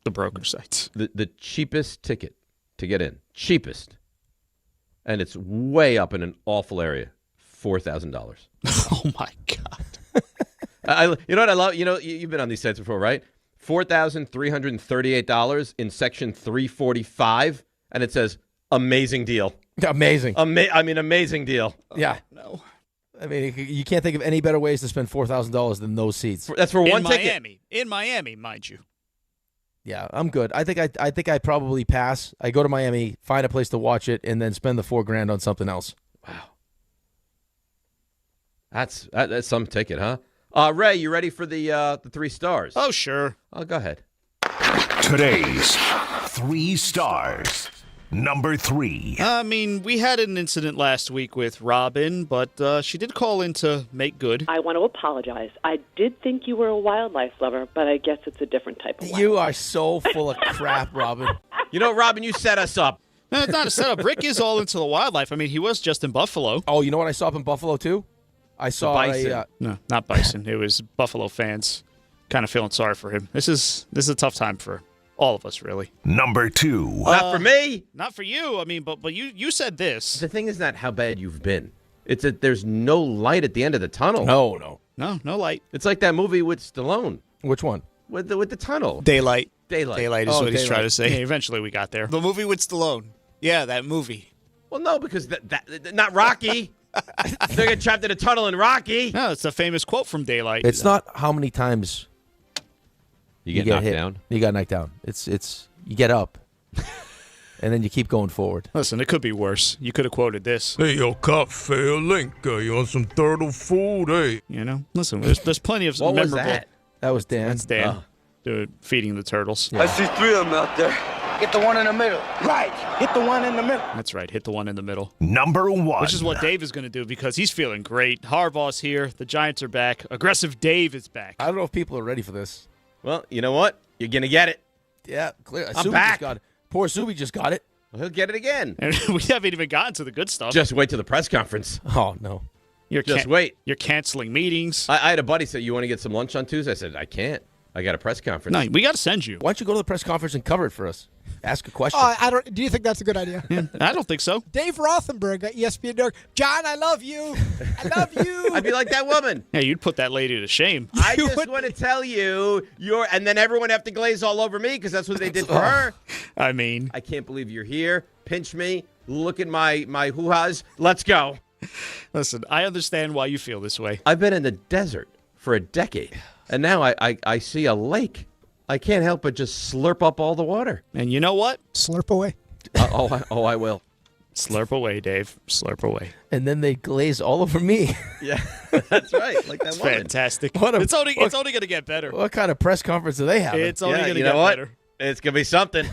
The brokerage sites. The cheapest ticket to get in. Cheapest. And it's way up in an awful area. $4,000. Oh, my God. You know what I love? You know, you've been on these sites before, right? $4,338 in section 345, and it says amazing deal. Amazing. Amazing deal. Yeah. No. I mean, you can't think of any better ways to spend $4,000 than those seats. That's for one ticket. In Miami, mind you. Yeah, I'm good. I think I probably pass. I go to Miami, find a place to watch it, and then spend the $4,000 on something else. Wow. That's some ticket, huh? Ray, you ready for the 3 stars? Oh, sure. Oh, go ahead. Today's 3 stars. Number 3. I mean, we had an incident last week with Robin, but she did call in to make good. I want to apologize. I did think you were a wildlife lover, but I guess it's a different type of wildlife. You are so full of crap, Robin. You know, Robin, you set us up. No, it's not a setup. Rick is all into the wildlife. I mean, he was just in Buffalo. Oh, you know what I saw up in Buffalo, too? I saw bison. No, not bison. It was Buffalo fans kind of feeling sorry for him. This is a tough time for all of us, really. Number 2. Not for me. Not for you. I mean, but you said this. The thing is not how bad you've been. It's that there's no light at the end of the tunnel. No light. It's like that movie with Stallone. Which one? With the tunnel. Daylight. Daylight Is what he's trying to say. Yeah, eventually we got there. The movie with Stallone. Yeah, that movie. Well, no, because that not Rocky. They're getting trapped in a tunnel in Rocky. No, it's a famous quote from Daylight. It's not how many times you get knocked down. You got knocked down. It's you get up, and then you keep going forward. Listen, it could be worse. You could have quoted this. Hey, yo, cop, fair link. You want some turtle food, hey? You know, listen, there's plenty of what memorable. Was that? That was Dan. That's Dan. Dude, feeding the turtles. Yeah. I see 3 of them out there. Hit the one in the middle. Right. Hit the one in the middle. That's right. Hit the one in the middle. Number 1. Which is what Dave is going to do because he's feeling great. Harbaugh's here. The Giants are back. Aggressive Dave is back. I don't know if people are ready for this. Well, you know what? You're going to get it. Yeah, clear. I'm back. Just got it. Poor Subi just got it. Well, he'll get it again. And we haven't even gotten to the good stuff. Just wait till the press conference. Oh, no. Just wait. You're canceling meetings. I had a buddy say, you want to get some lunch on Tuesday? I said, I can't. I got a press conference. No, we got to send you. Why don't you go to the press conference and cover it for us? Ask a question. Do you think that's a good idea? I don't think so. Dave Rothenberg at ESPN New York. John, I love you. I love you. I'd be like that woman. Yeah, you'd put that lady to shame. I just want to tell you, and then everyone have to glaze all over me because that's what they did for her. I mean, I can't believe you're here. Pinch me. Look at my hoo-has. Let's go. Listen, I understand why you feel this way. I've been in the desert for a decade, and now I see a lake. I can't help but just slurp up all the water. And you know what? Slurp away. I will. Slurp away, Dave. Slurp away. And then they glaze all over me. Yeah, that's right. Like that It's woman. fantastic. It's only going to get better. What kind of press conference do they have? It's only going to you get know what? better. It's going to be something.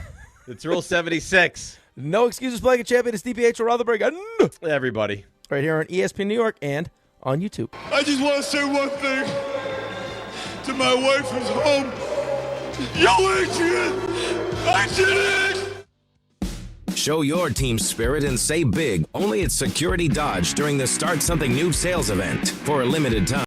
It's Rule 76. No excuses playing a champion. It's DiPietro Rothenberg. Everybody. Right here on ESPN New York and on YouTube. I just want to say one thing to my wife who's home. Yo, Adrian! I did it! Show your team spirit and say big only at Security Dodge during the Start Something New sales event. For a limited time.